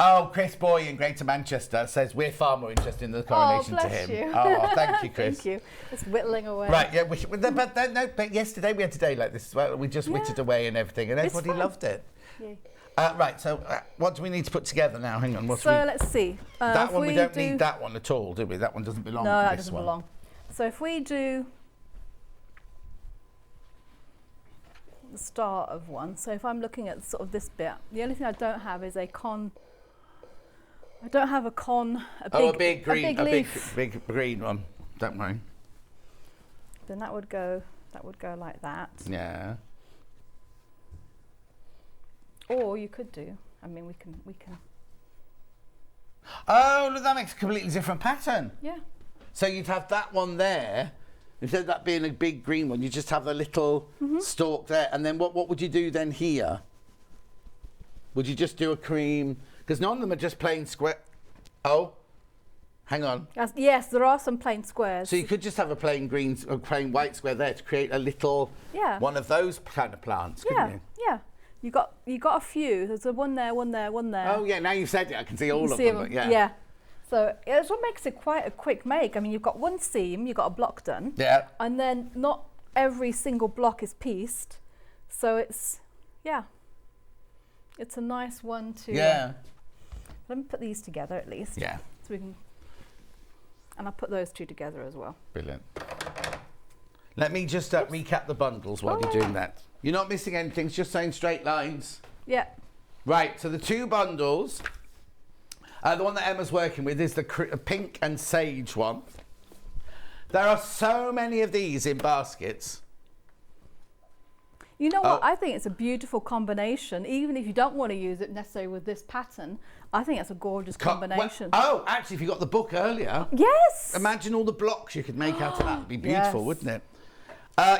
A: Oh, Chris Boy in Greater Manchester says we're far more interested in the coronation to him.
G: You.
A: Oh, thank you, Chris.
G: Thank you. It's whittling away.
A: Right, yeah, but yesterday we had a day like this as well. We just whittled away and everything, and everybody loved it.
G: Yeah.
A: Right, so what do we need to put together now? Hang on.
G: Let's see.
A: That one, we don't need that one at all, do we? That one doesn't belong to this one.
G: No, that doesn't belong. So if we do the start of one, so if I'm looking at sort of this bit, the only thing I don't have is a con. I don't have a big
A: green one. Don't worry.
G: Then that would go like that.
A: Yeah.
G: Or you could do. I mean, we can.
A: Oh, look, that makes a completely different pattern.
G: Yeah.
A: So you'd have that one there. Instead of that being a big green one, you just have the little stalk there. And then what would you do then here? Would you just do a cream? Because none of them are just plain square. Oh, hang on.
G: Yes, there are some plain squares.
A: So you could just have a plain green or plain white square there to create a little one of those kind of plants, couldn't you?
G: Yeah. You got a few. There's a one there.
A: Oh yeah, now you've said it, I can see all of them. But
G: yeah. So it's what makes it quite a quick make. I mean, you've got one seam, you've got a block done.
A: Yeah.
G: And then not every single block is pieced. So it's a nice one to.
A: Yeah.
G: Let me put these together at least.
A: Yeah.
G: So we can. And I'll put those two together as well.
A: Brilliant. Let me just recap the bundles while you're doing that. You're not missing anything, it's just saying straight lines.
G: Yeah.
A: Right, so the two bundles, the one that Emma's working with is the pink and sage one. There are so many of these in baskets.
G: You know what? I think it's a beautiful combination. Even if you don't want to use it necessarily with this pattern, I think it's a gorgeous combination.
A: Actually, if you got the book earlier.
G: Yes!
A: Imagine all the blocks you could make out of that. It'd be beautiful, wouldn't it?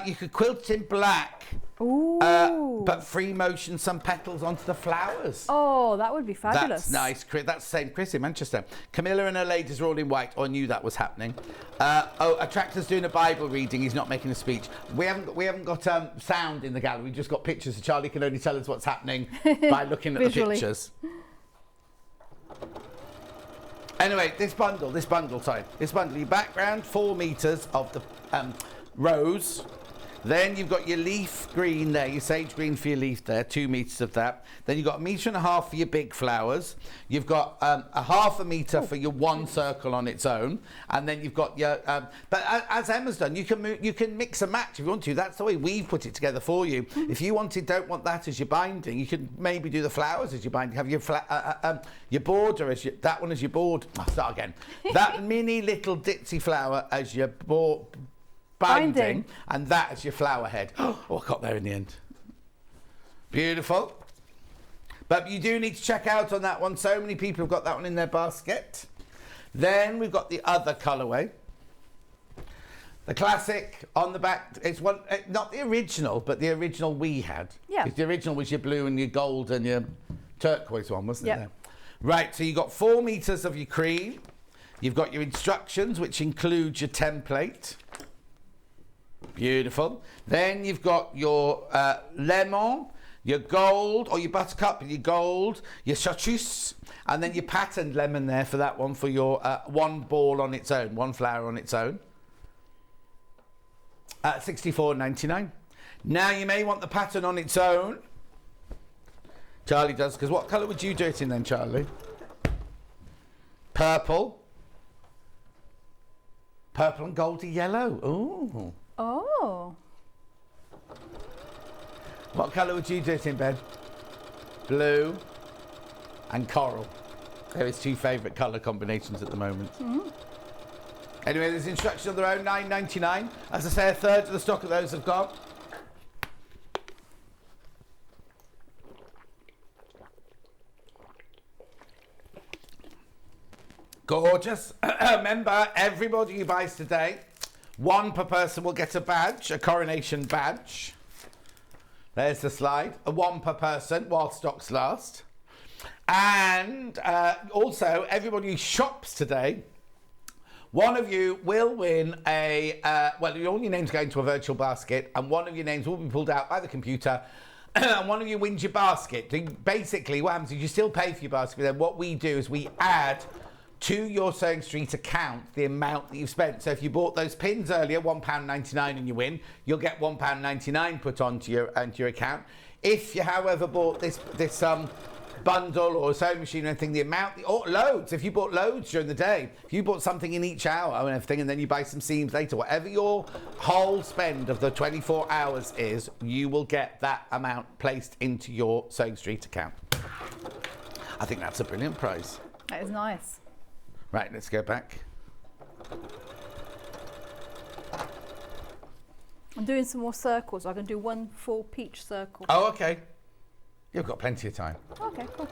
A: You could quilt in black.
G: Ooh.
A: But free motion some petals onto the flowers.
G: Oh, that would be fabulous.
A: That's nice. That's the same Chris in Manchester. Camilla and her ladies are all in white. Oh, I knew that was happening. A tractor's doing a Bible reading. He's not making a speech. We haven't got sound in the gallery. We've just got pictures. So Charlie can only tell us what's happening by looking at the pictures. Anyway, this bundle, your background, 4 meters of the rose. Then you've got your leaf green there, your sage green for your leaf there, 2 meters of that. Then you've got 1.5 meters for your big flowers. You've got a 0.5 meter for your one circle on its own. And then you've got your, but as Emma's done, you can mix and match if you want to. That's the way we've put it together for you. If you don't want that as your binding, you can maybe do the flowers as your binding. Have your border as that one as your board. I'll start again. That mini little ditzy flower as your binding, and that is your flower head. Oh, I got there in the end. Beautiful. But you do need to check out on that one. So many people have got that one in their basket. Then we've got the other colourway. The classic on the back. It's one, not the original, but the original we had.
G: Yeah.
A: Because the original was your blue and your gold and your turquoise one, wasn't it?
G: Yep.
A: There? Right, so you've got 4 meters of your cream. You've got your instructions, which includes your template. Beautiful. Then you've got your lemon, your gold, or your buttercup, your gold, your chartreuse, and then your patterned lemon there for that one, for your one ball on its own, one flower on its own. At $64.99. Now you may want the pattern on its own. Charlie does, because what colour would you do it in then, Charlie? Purple. Purple and goldy yellow. Ooh.
G: Oh.
A: What colour would you do it in, Ben? Blue and coral. They're his 2 favourite colour combinations at the moment. Anyway, there's instructions on their own, $9.99. As I say, 1/3 of the stock of those have gone. Gorgeous. Remember, everybody who buys today, 1 per person will get a badge, a coronation badge. There's the slide. A 1 per person while stocks last. And also, everybody who shops today, one of you will win all your names go into a virtual basket, and one of your names will be pulled out by the computer and one of you wins your basket, basically what happens is you still pay for your basket, but then what we do is we add to your Sewing Street account the amount that you've spent. So if you bought those pins earlier, £1.99 and you win, you'll get £1.99 put onto your account. If you, however, bought this bundle or sewing machine or anything, the amount, loads. If you bought loads during the day, if you bought something in each hour and everything, and then you buy some seams later, whatever your whole spend of the 24 hours is, you will get that amount placed into your Sewing Street account. I think that's a brilliant prize.
G: That is nice.
A: Right, let's go back.
G: I'm doing some more circles. I can do one full peach circle.
A: Oh, okay. You've got plenty of time.
G: Okay, cool.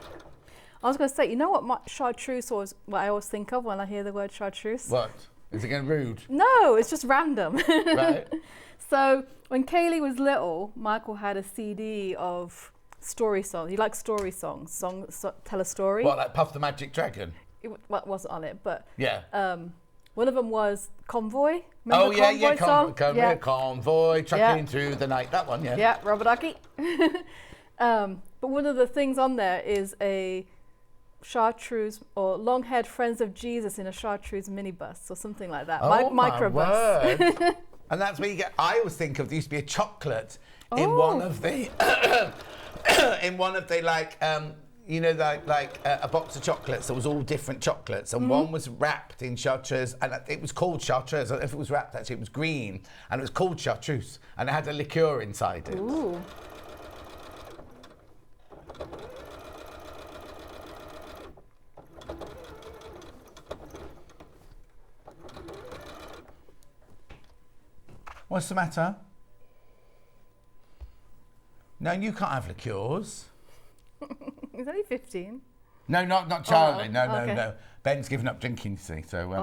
G: I was going to say, you know what chartreuse was, what I always think of when I hear the word chartreuse?
A: What? Is it getting rude?
G: No, it's just random.
A: Right.
G: So when Kaylee was little, Michael had a CD of story songs. He likes story songs. Tell a story.
A: What, like Puff the Magic Dragon?
G: It wasn't on it, but
A: yeah.
G: One of them was Convoy.
A: Remember
G: Convoy,
A: Convoy, trucking through the night. That one, yeah.
G: Yeah, Rubber Ducky. But one of the things on there is a chartreuse or long-haired Friends of Jesus in a chartreuse minibus or something like that.
A: Oh,
G: microbus.
A: My word. And that's where you get. I always think of there used to be a chocolate in one of the like. You know, like a box of chocolates that was all different chocolates, and one was wrapped in chartreuse, and it was called chartreuse. If it was wrapped, actually, it was green, and it was called chartreuse, and it had a liqueur inside it.
G: Ooh.
A: What's the matter? No, you can't have liqueurs.
G: He's only 15.
A: No, not Charlie.
G: Oh,
A: no. Ben's given up drinking, you see, so we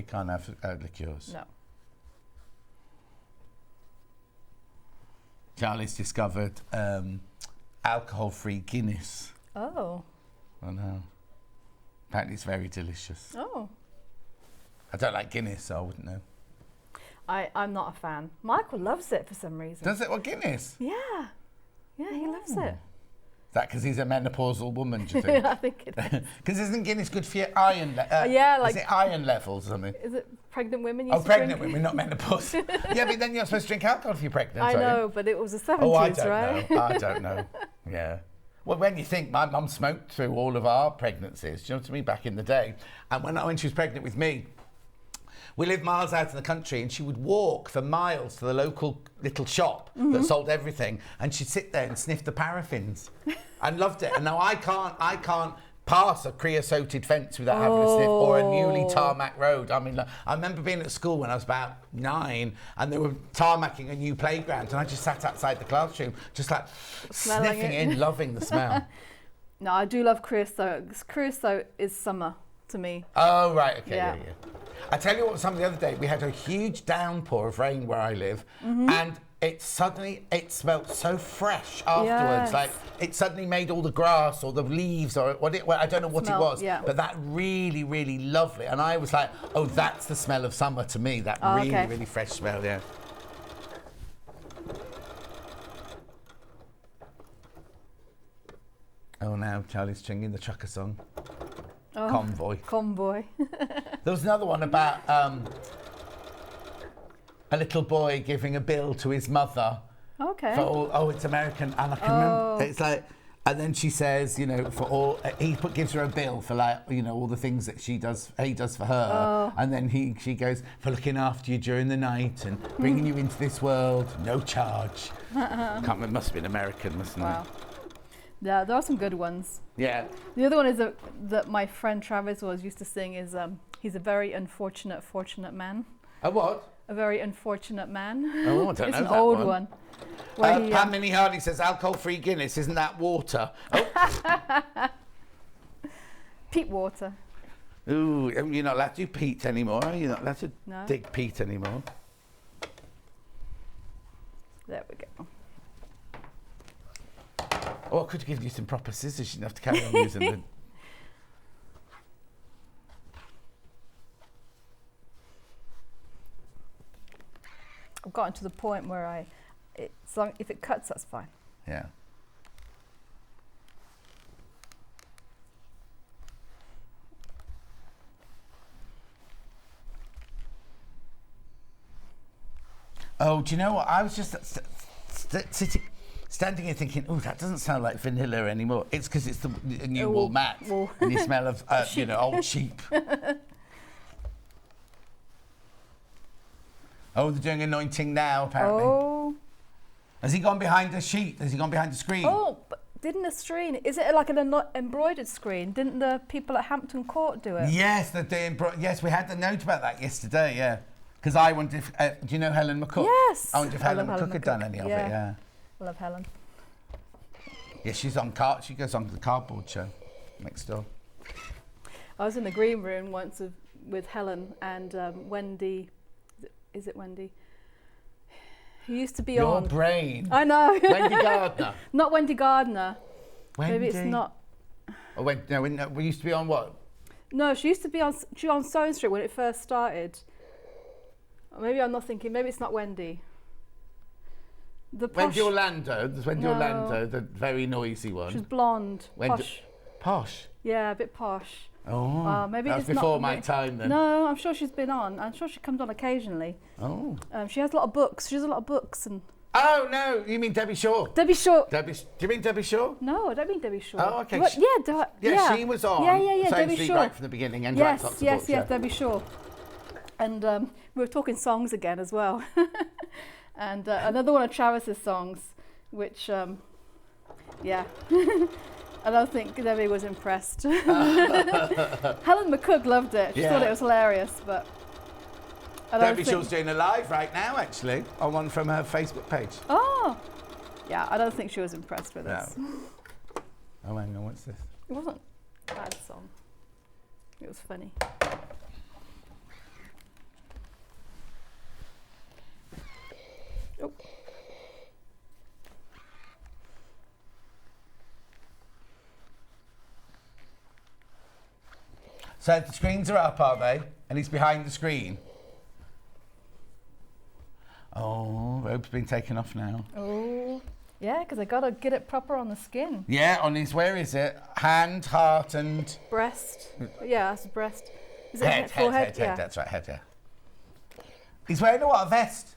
A: can't have liqueurs.
G: No.
A: Charlie's discovered alcohol-free Guinness.
G: Oh.
A: I know. Apparently, it's very delicious.
G: Oh.
A: I don't like Guinness, so I wouldn't know.
G: I'm not a fan. Michael loves it for some reason.
A: Does it? What, Guinness?
G: Yeah. Yeah, he loves it.
A: Is that because he's a menopausal woman, do you think?
G: I think it is.
A: Because isn't Guinness good for your iron
G: like...
A: Is it iron levels or something?
G: Is it pregnant women
A: pregnant women, not menopause. Yeah, but then you're supposed to drink alcohol if you're pregnant,
G: I know, but it was the 70s,
A: I don't know. Yeah. Well, when you think, my mum smoked through all of our pregnancies, do you know what I mean, back in the day. And when she was pregnant with me, we lived miles out in the country, and she would walk for miles to the local little shop that sold everything, and she'd sit there and sniff the paraffins. I loved it. And now I can't pass a creosoted fence without having a sniff, or a newly tarmac road. I mean, I remember being at school when I was about 9, and they were tarmacking a new playground, and I just sat outside the classroom, just like sniffing in, loving the smell.
G: No, I do love creosote. Creosote is summer to me.
A: Oh, right, okay, yeah. I tell you what was something the other day, we had a huge downpour of rain where I live, and it smelled so fresh afterwards.
G: Yes.
A: Like it suddenly made all the grass or the leaves or I don't know what it was, but that really, really lovely. And I was like, oh, that's the smell of summer to me, that really fresh smell, yeah. Oh, now Charlie's singing the trucker song.
G: Oh, Convoy.
A: There was another one about a little boy giving a bill to his mother.
G: Okay.
A: For it's American, and I can remember. It's like, and then she says, you know, gives her a bill for, like, you know, all the things that he does for her, and then she goes, for looking after you during the night and bringing you into this world, no charge. Can't remember, it must have been American, mustn't it?
G: Yeah, there are some good ones.
A: Yeah.
G: The other one is that my friend Travis used to sing is he's a very unfortunate, fortunate man.
A: A what?
G: A very unfortunate man.
A: Oh, I don't know that one.
G: It's an old one.
A: Pam Minnie Hardy says alcohol-free Guinness, isn't that water? Oh.
G: Peat water.
A: Ooh, you're not allowed to do peat anymore, are you? You're not allowed to dig peat anymore.
G: There we go.
A: Oh, I could have given you some proper scissors. You didn't have to carry on using them.
G: I've gotten to the point where if it cuts, that's fine.
A: Yeah. Oh, do you know what? I was just standing here thinking, oh, that doesn't sound like vanilla anymore. It's because it's the new wool mat, and you smell of, old sheep. Oh, they're doing anointing now, apparently.
G: Oh.
A: Has he gone behind the sheet? Has he gone behind the screen?
G: Oh, but didn't the screen, is it like an embroidered screen? Didn't the people at Hampton Court do it?
A: Yes, yes, we had the note about that yesterday, yeah. Because I wondered if, do you know Helen McCook?
G: Yes.
A: I wonder if Helen McCook had done any of it, yeah.
G: I love Helen.
A: Yeah, she goes on to the cardboard show next door.
G: I was in the green room once with Helen and Wendy. Is it Wendy? Who used to be on.
A: Your brain.
G: I know.
A: Wendy Gardner.
G: Not Wendy Gardner.
A: Wendy.
G: Maybe it's not.
A: Oh, we used to be on what?
G: No, she used to be on Sewing Street when it first started. Or maybe I'm not thinking. Maybe it's not Wendy.
A: Wendy Orlando. There's Wendy Orlando, the very noisy one.
G: She's blonde. Posh.
A: Posh?
G: Yeah, a bit posh.
A: Oh,
G: maybe
A: that's
G: it's
A: before
G: not,
A: my time then.
G: No, I'm sure she's been on. I'm sure she comes on occasionally.
A: Oh.
G: She has a lot of books. She has a lot of books and.
A: Oh no, you mean Debbie Shaw?
G: Debbie Shaw.
A: Do you mean Debbie Shaw?
G: No, I don't mean Debbie Shaw.
A: Oh, okay.
G: Yeah,
A: she was on.
G: Yeah, Debbie Shaw.
A: Right from the beginning and
G: yes,
A: right
G: yes, Debbie Shaw. And we were talking songs again as well. And another one of Travis's songs, which, yeah. I don't think Debbie was impressed. Helen McCook loved it. She thought it was hilarious, but I don't
A: Debbie Shaw's doing a live right now, actually, on one from her Facebook page.
G: Oh, yeah. I don't think she was impressed with this.
A: Oh, hang on, what's this?
G: It wasn't a bad song. It was funny. Oh.
A: So the screens are up, are they? And he's behind the screen. Oh, robe's been taken off now.
G: Oh, yeah, because I got to get it proper on the skin.
A: Yeah, on his, where is it? Hand, heart and...
G: Breast. Yeah, that's breast. Is it
A: head,
G: forehead?
A: Head, that's right, head, yeah. He's wearing a vest?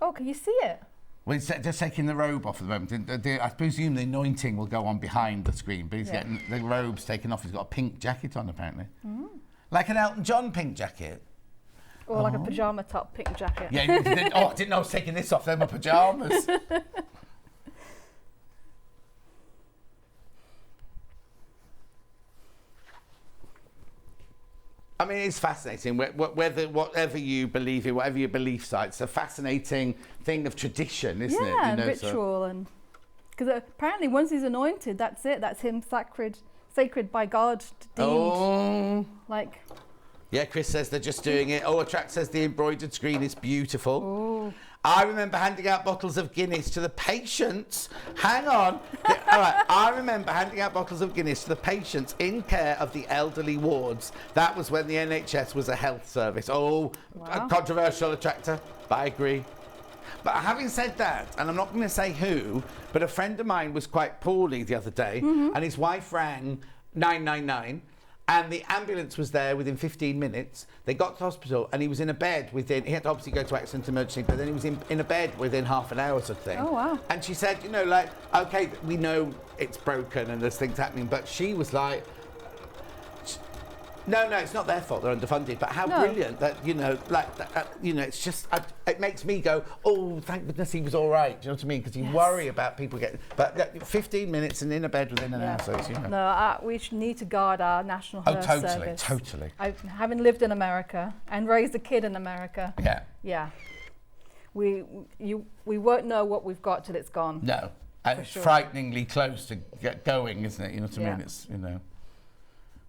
G: Oh, can you see it?
A: Well, he's just taking the robe off at the moment. I presume the anointing will go on behind the screen, but he's getting the robe's taken off. He's got a pink jacket on, apparently. Mm. Like an Elton John pink jacket.
G: Or like a pyjama top pink jacket.
A: Yeah, I didn't know I was taking this off. They're my pyjamas. I mean, it's fascinating. Whatever you believe in, whatever your belief site, it's a fascinating thing of tradition, isn't it?
G: Yeah, and ritual, and because apparently once he's anointed, that's it. That's him sacred by God deemed.
A: Oh.
G: Like.
A: Yeah, Chris says they're just doing it. Oh, Attract says the embroidered screen is beautiful.
G: Oh.
A: I remember handing out bottles of Guinness to the patients. Hang on. All right. I remember handing out bottles of Guinness to the patients in care of the elderly wards. That was when the NHS was a health service. Oh, wow. Controversial, Attractor, but I agree. But having said that, and I'm not going to say who, but a friend of mine was quite poorly the other day, and his wife rang 999. And the ambulance was there within 15 minutes. They got to the hospital and he was in a bed within, he had to obviously go to accident emergency, but then he was in a bed within half an hour sort of thing.
G: Oh, wow.
A: And she said, okay, we know it's broken and there's things happening, but she was like, no, it's not their fault, they're underfunded, but how brilliant that, it's just, it makes me go, oh, thank goodness he was all right, do you know what I mean? Because you worry about people getting, but 15 minutes and in a bed within an hour, so it's,
G: No, we need to guard our national health service.
A: Totally.
G: Having lived in America and raised a kid in America.
A: Yeah.
G: Yeah. We won't know what we've got till it's gone.
A: No. And it's frighteningly close to get going, isn't it? You know what I mean? It's,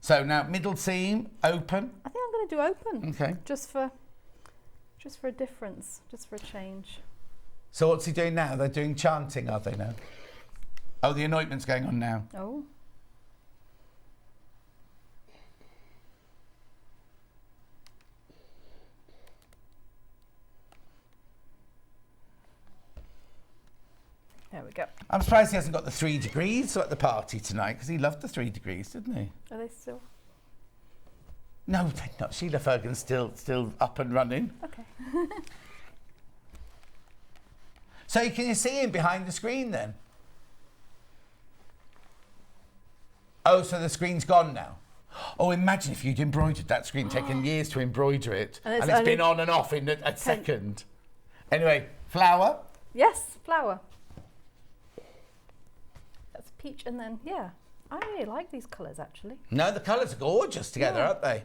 A: So now middle seam, open.
G: I think I'm going to do open.
A: Okay.
G: Just for a difference, just for a change.
A: So what's he doing now? They're doing chanting, are they now? Oh, the anointment's going on now.
G: Oh. go.
A: I'm surprised he hasn't got the 3 degrees at the party tonight, because he loved the 3 degrees, didn't he?
G: Are they still?
A: No, they're not. Sheila Fergan's still up and running.
G: Okay.
A: So can you see him behind the screen then? Oh, so the screen's gone now. Oh, imagine if you'd embroidered that screen, taken years to embroider it, and it's been on and off in a second. Anyway, flower?
G: Yes, flower. That's peach, and then, yeah. I really like these colours, actually.
A: No, the colours are gorgeous together, aren't they?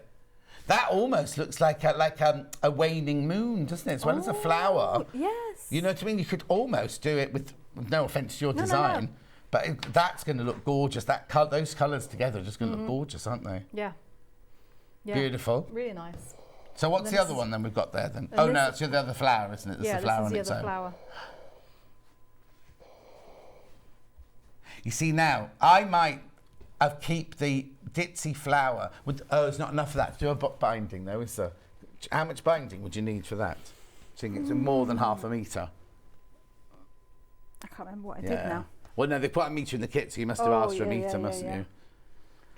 A: That almost looks like a waning moon, doesn't it? As well as a flower.
G: Yes.
A: You know what I mean? You could almost do it with no offence to your design, but that's going to look gorgeous. Those colours together are just going to look gorgeous, aren't they?
G: Yeah.
A: Beautiful.
G: Really nice.
A: So what's the other one then we've got there then? Oh no, it's the other flower, isn't it? There's the flower on its own.
G: Flower.
A: You see now, I might keep the ditzy flower. There's not enough of that to do a binding though, is there? How much binding would you need for that? I think it's more than half a metre.
G: I can't remember what I did now.
A: Well, no, they put a metre in the kit, so you must have asked for a metre, mustn't you?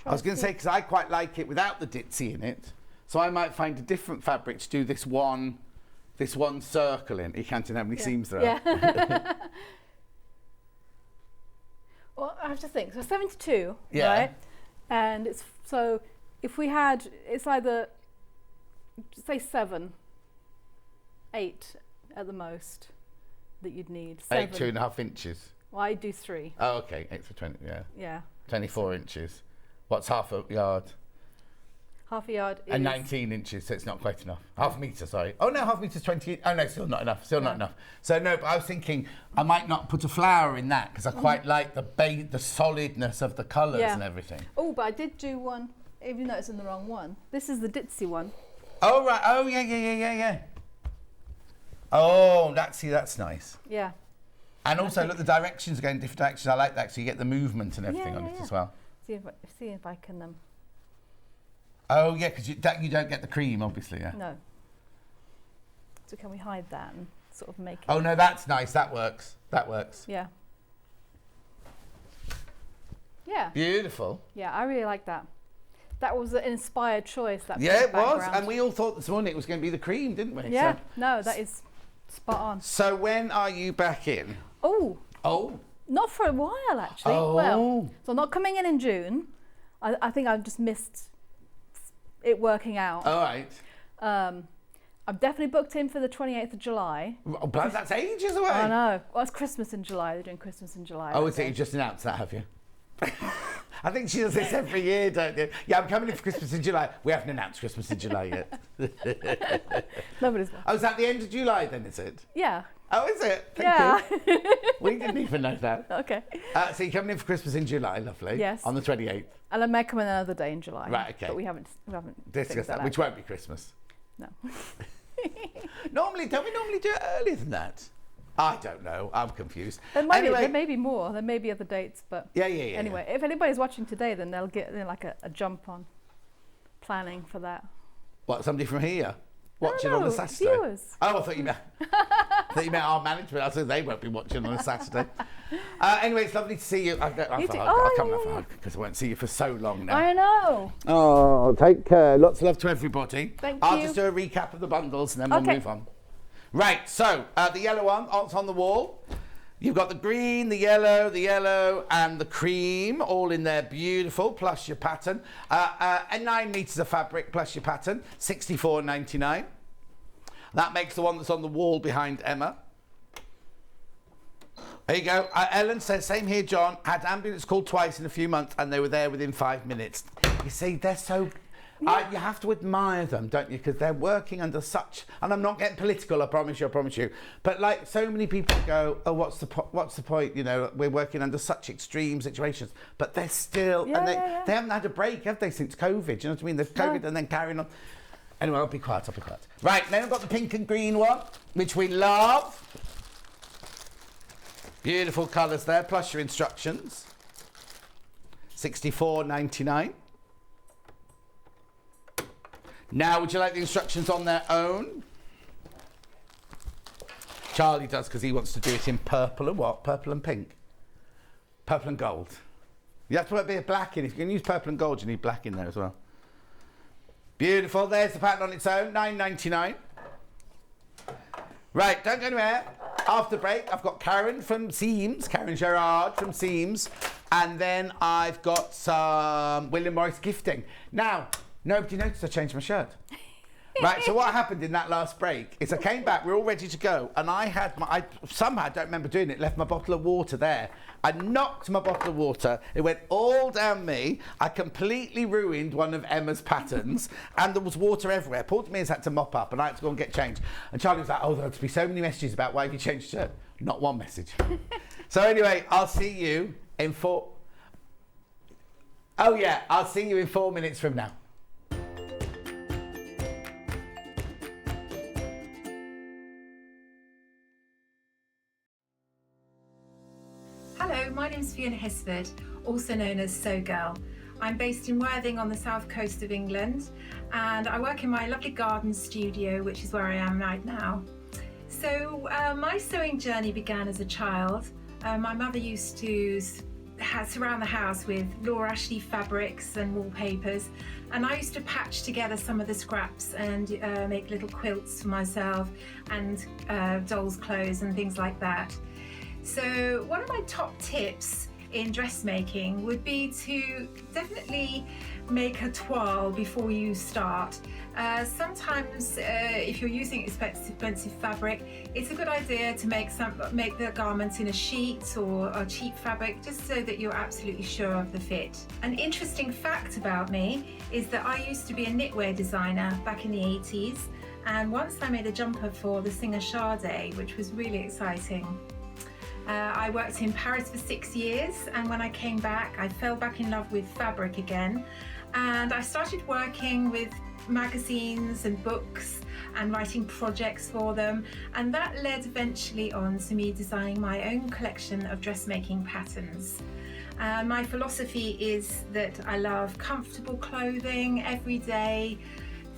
A: I was going to say, because I quite like it without the ditzy in it, so I might find a different fabric to do this one circle in. You can't tell how many seams there are.
G: Well, I have to think. So 72, right? And it's so if we had, it's either say 7, 8 at the most that you'd need. 7.
A: 8 2.5 inches.
G: Well, I do 3.
A: Oh, okay. 8 for 20. Yeah.
G: Yeah.
A: 24 inches. What's half a yard?
G: Half a yard is...
A: And 19 inches, so it's not quite enough. Half a metre, sorry. Oh no, half a metre is 20. Oh no, still not enough. Still not enough. So no, but I was thinking I might not put a flower in that because I quite like the solidness of the colours and everything.
G: Oh, but I did do one, even though it's in the wrong one. This is the ditzy one.
A: Oh right. Oh yeah. Oh, that's nice.
G: Yeah.
A: And also, look, the directions are going different directions. I like that, so you get the movement and everything on it as well.
G: See if I can.
A: Oh yeah, because you don't get the cream, obviously. Yeah.
G: No. So can we hide that and sort of make it?
A: Oh no, that's nice. That works.
G: Yeah. Yeah.
A: Beautiful.
G: Yeah, I really like that. That was an inspired choice. That
A: it was, and we all thought this morning it was going to be the cream, didn't we?
G: Yeah.
A: So,
G: no, that is spot on.
A: So when are you back in?
G: Oh. Not for a while, actually.
A: Oh.
G: Well, so I'm not coming in June. I think I've just missed it working out.
A: All right.
G: I'm definitely booked in for the 28th of July.
A: Oh, but that's ages away.
G: I know. Well, it's Christmas in July. They're doing Christmas in July.
A: Oh, is it? You just announced that, have you? I think she does this every year, don't you? Yeah, I'm coming in for Christmas in July. We haven't announced Christmas in July yet.
G: Nobody's.
A: Oh, is that the end of July then, is it?
G: Yeah.
A: Oh, is it? Thank you. We didn't even know that.
G: Okay.
A: So you're coming in for Christmas in July, lovely.
G: Yes.
A: On the 28th.
G: And I may come in another day in July.
A: Right, okay.
G: But we haven't
A: discussed that, which won't be Christmas.
G: No.
A: Don't we normally do it earlier than that? I don't know. I'm confused.
G: There may be more. There may be other dates, but
A: yeah.
G: Anyway, if anybody's watching today, then they'll get like a jump on planning for that.
A: What? Somebody from here watching on a Saturday?
G: Viewers.
A: Oh, I thought you meant our management. I said they won't be watching on a Saturday. Anyway, it's lovely to see you. I'll come have a hug because I won't see you for so long now.
G: I know.
A: Oh, take care. Lots of love to everybody.
G: Thank
A: I'll
G: you.
A: just do a recap of the bundles and then we'll move on. Right, so the yellow one, it's on the wall. You've got the green, the yellow, and the cream, all in there, beautiful, plus your pattern. And 9 metres of fabric plus your pattern, $64.99. That makes the one that's on the wall behind Emma. There you go. Ellen says, same here, John. Had ambulance called twice in a few months, and they were there within 5 minutes. You see, they're so... you have to admire them, don't you? Because they're working under such, and I'm not getting political, I promise you. But like so many people go, oh, what's the point? You know, we're working under such extreme situations, but they're still, and they haven't had a break, have they, since COVID? You know what I mean? They've COVID and then carrying on. Anyway, I'll be quiet. Right, then I've got the pink and green one, which we love. Beautiful colours there, plus your instructions. $64.99. Now, would you like the instructions on their own? Charlie does, because he wants to do it in purple and what? Purple and pink. Purple and gold. You have to put a bit of black in. If you're going to use purple and gold, you need black in there as well. Beautiful. There's the pattern on its own, $9.99. Right, don't go anywhere. After break, I've got Karen from Seams, Karen Gerrard from Seams, and then I've got some William Morris gifting. Now, nobody noticed I changed my shirt. Right, so what happened in that last break is I came back, we were all ready to go, and I somehow, don't remember doing it, left my bottle of water there. I knocked my bottle of water, it went all down me, I completely ruined one of Emma's patterns, and there was water everywhere. Paul Mears had to mop up, and I had to go and get changed. And Charlie was like, oh, there'll be so many messages about why have you changed your shirt? Not one message. So anyway, I'll see you in 4 minutes from now.
M: Hello, my name is Fiona Hesford, also known as So Girl. I'm based in Worthing on the south coast of England, and I work in my lovely garden studio, which is where I am right now. So my sewing journey began as a child. My mother used to surround the house with Laura Ashley fabrics and wallpapers, and I used to patch together some of the scraps and make little quilts for myself and dolls' clothes and things like that. So one of my top tips in dressmaking would be to definitely make a toile before you start. Sometimes if you're using expensive fabric, it's a good idea to make the garment in a sheet or a cheap fabric, just so that you're absolutely sure of the fit. An interesting fact about me is that I used to be a knitwear designer back in the 80s, and once I made a jumper for the singer Sade, which was really exciting. I worked in Paris for 6 years, and when I came back I fell back in love with fabric again, and I started working with magazines and books and writing projects for them, and that led eventually on to me designing my own collection of dressmaking patterns. My philosophy is that I love comfortable clothing, everyday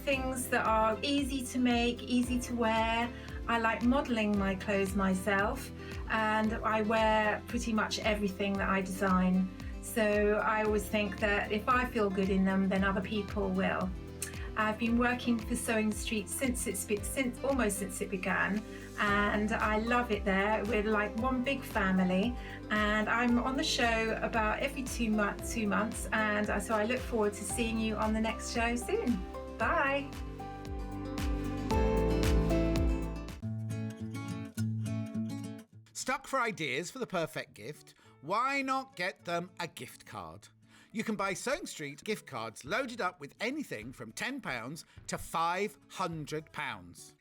M: things that are easy to make, easy to wear. I like modelling my clothes myself, and I wear pretty much everything that I design. So I always think that if I feel good in them, then other people will. I've been working for Sewing Street almost since it began, and I love it there. We're like one big family, and I'm on the show about every 2 months, and so I look forward to seeing you on the next show soon. Bye.
A: Stuck for ideas for the perfect gift? Why not get them a gift card? You can buy Sewing Street gift cards loaded up with anything from £10 to £500.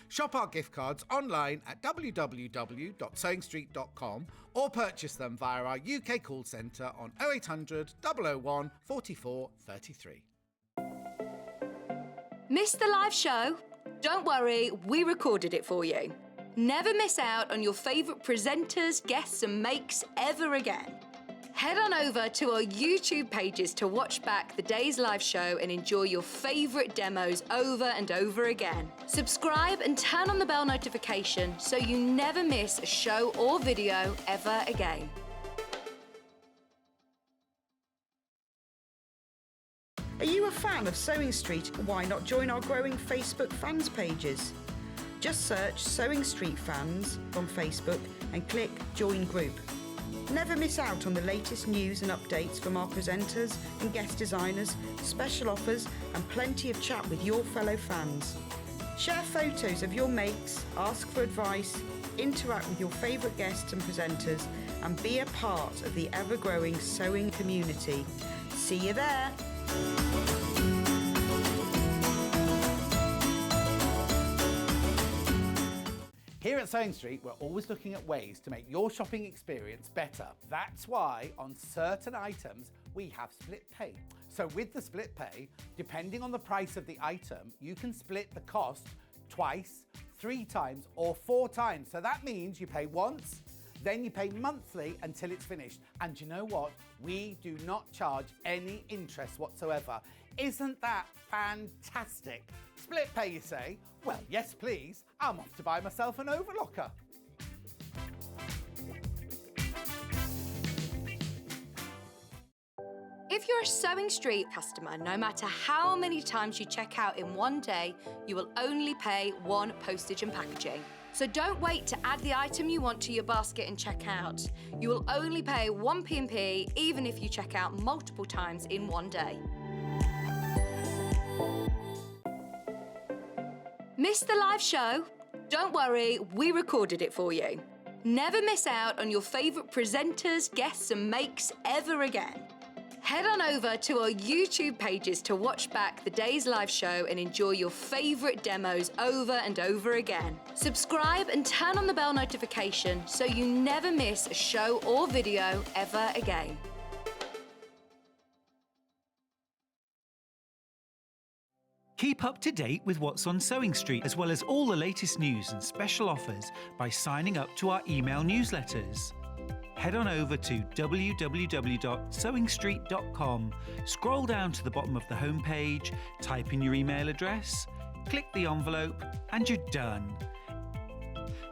A: Shop our gift cards online at www.sewingstreet.com or purchase them via our UK call centre on 0800 001 44 33.
E: Missed the live show? Don't worry, we recorded it for you. Never miss out on your favourite presenters, guests and makes ever again. Head on over to our YouTube pages to watch back the day's live show and enjoy your favourite demos over and over again. Subscribe and turn on the bell notification so you never miss a show or video ever again.
F: Are you a fan of Sewing Street? Why not join our growing Facebook fans pages? Just search Sewing Street Fans on Facebook and click Join Group. Never miss out on the latest news and updates from our presenters and guest designers, special offers and plenty of chat with your fellow fans. Share photos of your makes, ask for advice, interact with your favourite guests and presenters, and be a part of the ever-growing sewing community. See you there!
A: Here at Sewing Street, we're always looking at ways to make your shopping experience better. That's why on certain items, we have split pay. So with the split pay, depending on the price of the item, you can split the cost twice, 3 times, or 4 times. So that means you pay once, then you pay monthly until it's finished. And you know what? We do not charge any interest whatsoever. Isn't that fantastic? Split pay, you say? Well, yes, please. I'm off to buy myself an overlocker.
E: If you're a Sewing Street customer, no matter how many times you check out in one day, you will only pay one postage and packaging. So don't wait to add the item you want to your basket and check out. You will only pay one P&P even if you check out multiple times in one day. Missed the live show? Don't worry, we recorded it for you. Never miss out on your favourite presenters, guests and makes ever again. Head on over to our YouTube pages to watch back the day's live show and enjoy your favourite demos over and over again. Subscribe and turn on the bell notification so you never miss a show or video ever again.
I: Keep up to date with what's on Sewing Street, as well as all the latest news and special offers by signing up to our email newsletters. Head on over to www.sewingstreet.com, scroll down to the bottom of the homepage, type in your email address, click the envelope, and you're done.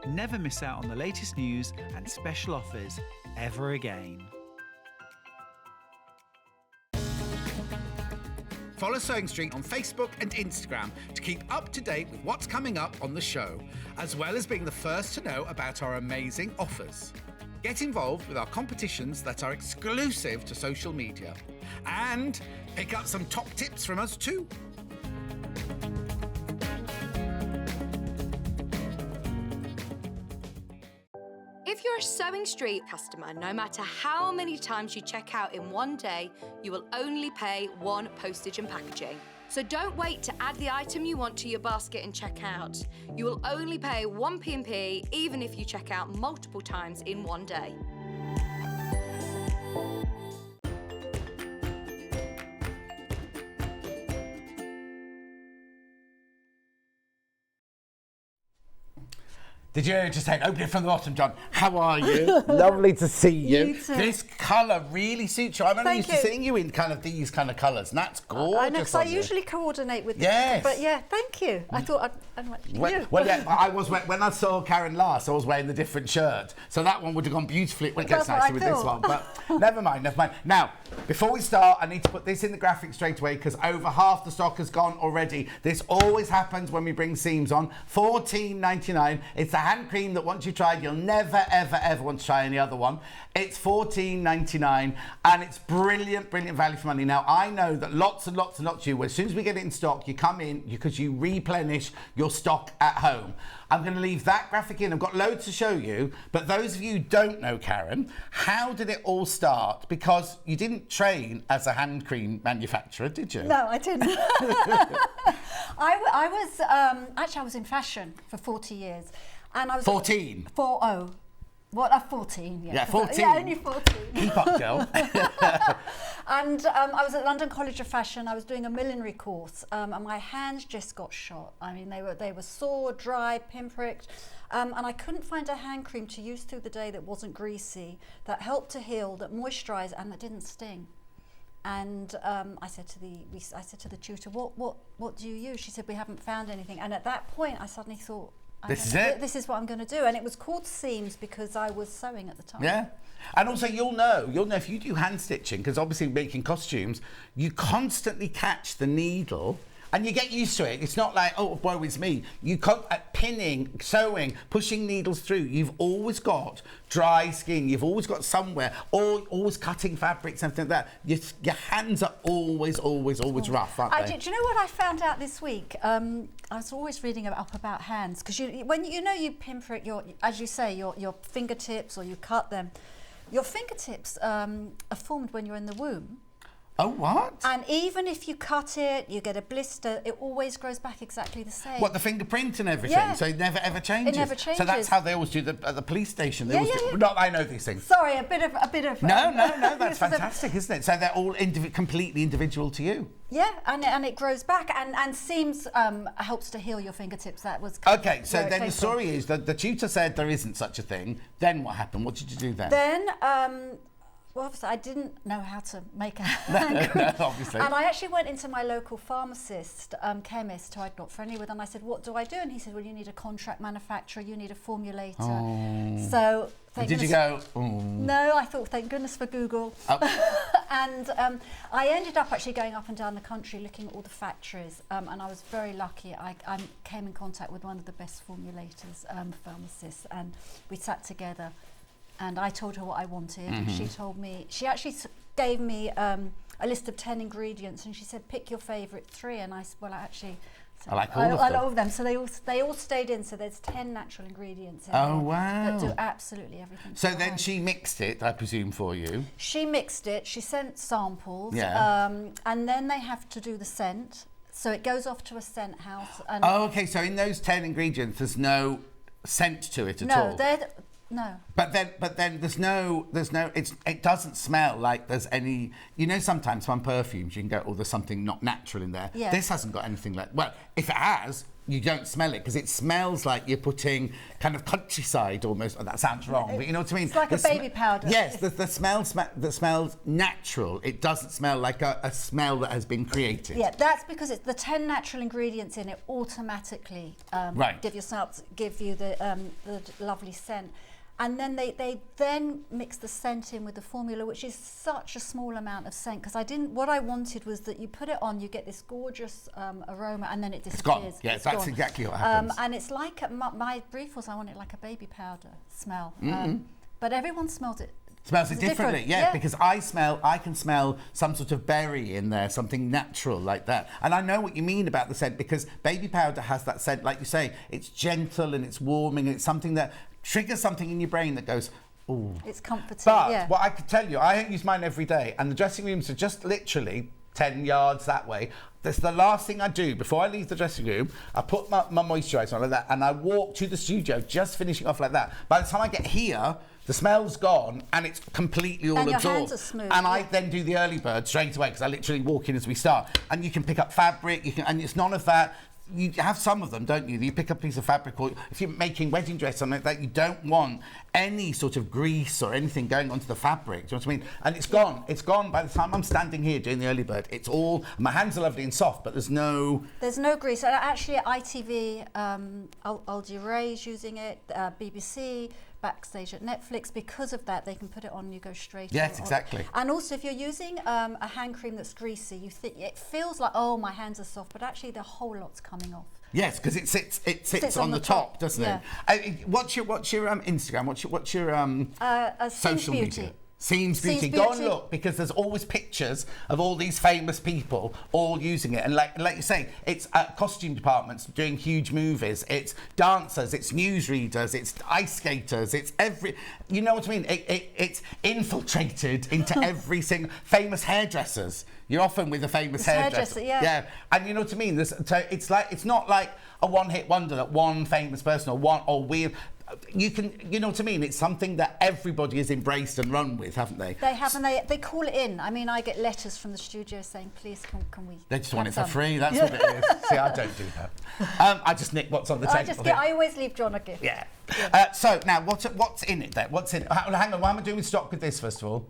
I: Never miss out on the latest news and special offers ever again.
A: Follow Sewing Street on Facebook and Instagram to keep up to date with what's coming up on the show, as well as being the first to know about our amazing offers. Get involved with our competitions that are exclusive to social media. And pick up some top tips from us too.
E: If you're a Sewing Street customer, no matter how many times you check out in one day, you will only pay one postage and packaging. So don't wait to add the item you want to your basket and check out. You will only pay one P&P even if you check out multiple times in one day.
A: Did you just say, open it from the bottom, John? How are you? Lovely to see you.
N: You too.
A: This colour really suits you. I'm only
N: Thank
A: used to
N: you.
A: seeing you in kind of these kind of colours, and that's gorgeous.
N: I know, because I
A: on you.
N: usually coordinate with
A: Yes.
N: But yeah, thank you. I thought I'd you.
A: Well, yeah, I was when I saw Karen last, I was wearing the different shirt, so that one would have gone beautifully. Well, it gets
N: That's what
A: nicer
N: I
A: with this one,
N: thought.
A: but never mind. Now, before we start, I need to put this in the graphic straight away because over half the stock has gone already. This always happens when we bring seams on. $14.99. It's a hand cream that once you tried, you'll never, ever, ever want to try any other one. It's $14.99 and it's brilliant, brilliant value for money. Now, I know that lots and lots and lots of you, as soon as we get it in stock, you come in because you replenish your stock at home. I'm going to leave that graphic in. I've got loads to show you, but those of you who don't know, Karen, how did it all start? Because you didn't train as a hand cream manufacturer, did you?
N: No, I didn't. I was actually I was in fashion for 40 years, and I was
A: 14.
N: 40. What? 14.
A: Yeah, 14.
N: Yeah, only 14.
A: Keep up, girl.
N: And I was at London College of Fashion. I was doing a millinery course, and my hands just got shot. I mean, they were sore, dry, pinpricked, and I couldn't find a hand cream to use through the day that wasn't greasy, that helped to heal, that moisturised, and that didn't sting. And I said to the tutor, what do you use? She said, we haven't found anything. And at that point, I suddenly thought,
A: This is it.
N: This is what I'm going to do. And it was called seams because I was sewing at the time.
A: Yeah. And also you'll know if you do hand stitching, because obviously making costumes, you constantly catch the needle and you get used to it. It's not like, oh, woe is me. You at pinning, sewing, pushing needles through, you've always got dry skin. You've always got somewhere, or always cutting fabrics and everything like that. Your hands are always rough, aren't they?
N: Do you know what I found out this week? I was always reading up about hands, because when you pinprick as you say, your fingertips, or you cut them, your fingertips are formed when you're in the womb.
A: Oh, what?
N: And even if you cut it, you get a blister, it always grows back exactly the same.
A: What, the fingerprint and everything?
N: Yeah.
A: So it never ever changes?
N: It never changes.
A: So that's how they always do at the police station. They always do. Not I know these things.
N: Sorry, a bit of.
A: No, that's fantastic, isn't it? So they're all completely individual to you.
N: Yeah, and it grows back, and seams helps to heal your fingertips. That was
A: okay. So then the story is that the tutor said there isn't such a thing. Then what happened? What did you do then?
N: Then. Well, obviously, I didn't know how to make a hand cream.
A: No, obviously.
N: And I actually went into my local pharmacist, chemist, who I'd got friendly with, and I said, what do I do? And he said, well, you need a contract manufacturer, you need a formulator.
A: Oh.
N: So,
A: did you go, ooh.
N: No, I thought, thank goodness for Google.
A: Oh.
N: And I ended up actually going up and down the country looking at all the factories, and I was very lucky. I came in contact with one of the best formulators, pharmacists, and we sat together and I told her what I wanted. And she told me, she actually gave me a list of 10 ingredients, and she said, pick your favourite 3, and I said, well, actually,
A: I like all
N: of them. So they all stayed in. So there's 10 natural ingredients in there that do absolutely everything.
A: So then she mixed it, I presume, for you.
N: She mixed it. She sent samples.
A: Yeah.
N: And then they have to do the scent. So it goes off to a scent house. And
A: okay. So in those 10 ingredients, there's no scent to it at all.
N: No.
A: But then there's no. It doesn't smell like there's any. You know, sometimes some perfumes you can go, oh, there's something not natural in there.
N: Yeah.
A: This hasn't got anything like. Well, if it has, you don't smell it because it smells like you're putting kind of countryside almost. Oh, that sounds wrong, but you know what I mean.
N: It's like a baby powder.
A: Yes, the smell that smells natural. It doesn't smell like a smell that has been created.
N: Yeah, that's because it's the 10 natural ingredients in it automatically give you the lovely scent. And then they then mix the scent in with the formula, which is such a small amount of scent. Because what I wanted was that you put it on, you get this gorgeous aroma, and then it disappears.
A: It's gone. Yeah, that's exactly what happens.
N: And it's like, my brief was I want it like a baby powder smell. But everyone smells it.
A: Smells it differently, yeah, because I can smell some sort of berry in there, something natural like that. And I know what you mean about the scent, because baby powder has that scent, like you say, it's gentle and it's warming, and it's something that triggers something in your brain that goes, ooh.
N: It's comforting,
A: But what I could tell you, I use mine every day, and the dressing rooms are just literally 10 yards that way. That's the last thing I do before I leave the dressing room. I put my moisturiser on like that, and I walk to the studio, just finishing off like that. By the time I get here, the smell's gone and it's completely all absorbed.
N: And your hands are smooth.
A: And I then do the early bird straight away, because I literally walk in as we start. And you can pick up fabric, and it's none of that. You have some of them, don't you? You pick up a piece of fabric, or if you're making wedding dress, something like that, you don't want any sort of grease or anything going onto the fabric. Do you know what I mean? And it's gone. It's gone by the time I'm standing here doing the early bird. It's all, my hands are lovely and soft, but there's no
N: grease. Actually, at ITV, Aldi Ray's using it, BBC, Backstage at Netflix. Because of that, they can put it on and you go straight on.
A: Yes, exactly.
N: And also, if you're using a hand cream that's greasy, it feels like, oh, my hands are soft, but actually the whole lot's coming off.
A: Yes, because it sits on the top, doesn't it? What's your Instagram? What's your social media? Seems Beauty. Go and look, because there's always pictures of all these famous people all using it. And like you say, it's costume departments doing huge movies. It's dancers, it's newsreaders, it's ice skaters, it's you know what I mean? It's infiltrated into every single famous hairdressers. You're often with a famous hairdresser. Yeah. And you know what I mean? It's not like a one-hit wonder that one famous person or weird. You know what I mean? It's something that everybody has embraced and run with, haven't they?
N: They have, and they call it in. I mean, I get letters from the studio saying, please, can we?
A: They just want it for free. That's what it is. See, I don't do that. I just nick what's on the table.
N: I always leave John a gift.
A: Yeah. So now, what's in it then? What's in it? Hang on, what am I doing with stock with this first of all?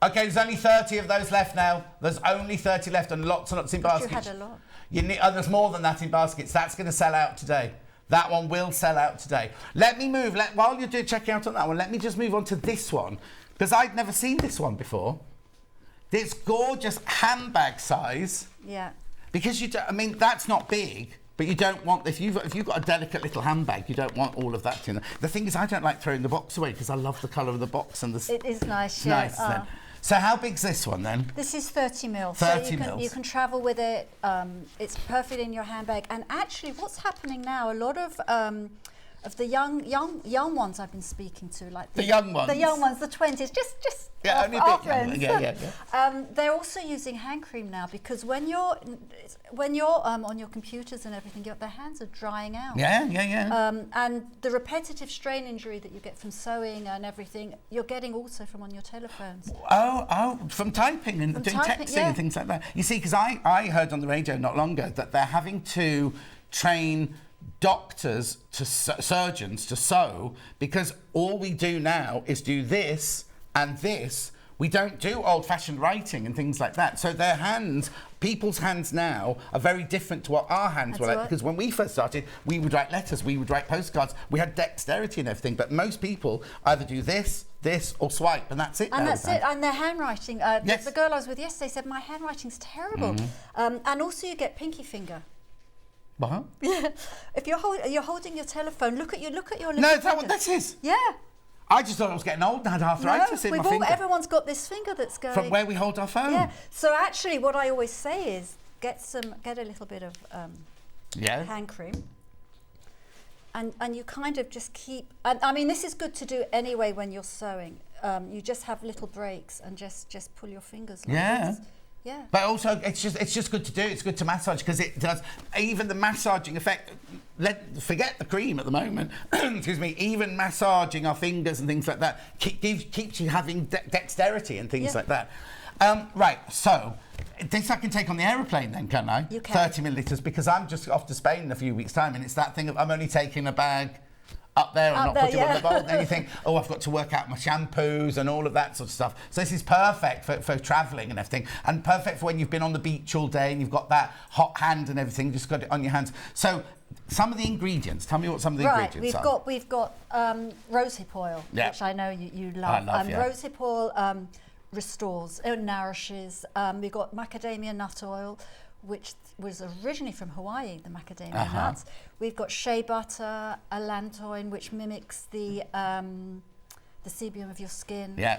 A: Okay, there's only 30 of those left now. There's only 30 left, and lots and lots in baskets.
N: You had a lot.
A: There's more than that in baskets. That's going to sell out today. That one will sell out today. Let me move. While you're checking out on that one, let me just move on to this one, because I'd never seen this one before. This gorgeous handbag size.
N: Yeah.
A: Because that's not big, but you don't want, if you've got a delicate little handbag, you don't want all of that in there. The thing is, I don't like throwing the box away, because I love the colour of the box and the.
N: It is nice. Yeah.
A: Nice. So how big's this one then?
N: This is 30 mil.
A: 30 mil.
N: You can travel with it. It's perfect in your handbag. And actually, what's happening now? A lot of the young ones I've been speaking to, like
A: the young ones,
N: the 20s, just
A: yeah, only a bit
N: friends.
A: Yeah.
N: They're also using hand cream now, because when you're on your computers and everything, their hands are drying out.
A: Yeah.
N: And the repetitive strain injury that you get from sewing and everything, you're getting also from on your telephones.
A: Oh, from typing and doing texting and things like that. You see, because I heard on the radio not long ago that they're having to train doctors to surgeons to sew, because all we do now is do this and this. We don't do old-fashioned writing and things like that. So people's hands now are very different to what our hands were like. Because when we first started, we would write letters, we would write postcards, we had dexterity and everything. But most people either do this this, or swipe, and that's it.
N: And
A: now,
N: that's it. And their handwriting.
A: Yes.
N: The girl I was with yesterday said my handwriting's terrible. And also you get pinky finger.
A: What?
N: Yeah. If you're holding your telephone, look at your little
A: No, is that
N: finger.
A: what this is?
N: Yeah.
A: I just thought I was getting old and had arthritis in my finger.
N: Everyone's got this finger that's going.
A: From where we hold our phone.
N: Yeah. So actually, what I always say is get a little bit of hand cream. And you kind of just keep. And I mean, this is good to do anyway when you're sewing. You just have little breaks and just pull your fingers. Like this. Yeah.
A: But also, it's just good to do. It's good to massage because it does. Even the massaging effect. Forget the cream at the moment. Excuse me. Even massaging our fingers and things like that keeps you having dexterity and things like that. Right. So this I can take on the aeroplane then, can I?
N: You can.
A: 30 millilitres because I'm just off to Spain in a few weeks' time, and it's that thing of I'm only taking a bag up there and not putting it on the bowl. And then you think, oh, I've got to work out my shampoos and all of that sort of stuff. So this is perfect for travelling and everything, and perfect for when you've been on the beach all day and you've got that hot hand and everything, just got it on your hands. So some of the ingredients, tell me what some of the ingredients are.
N: We've got rosehip oil, which I know you love.
A: I love,
N: rosehip oil restores, it nourishes. We've got macadamia nut oil, which was originally from Hawaii, the macadamia nuts. We've got shea butter, allantoin, which mimics the sebum of your skin.
A: Yeah.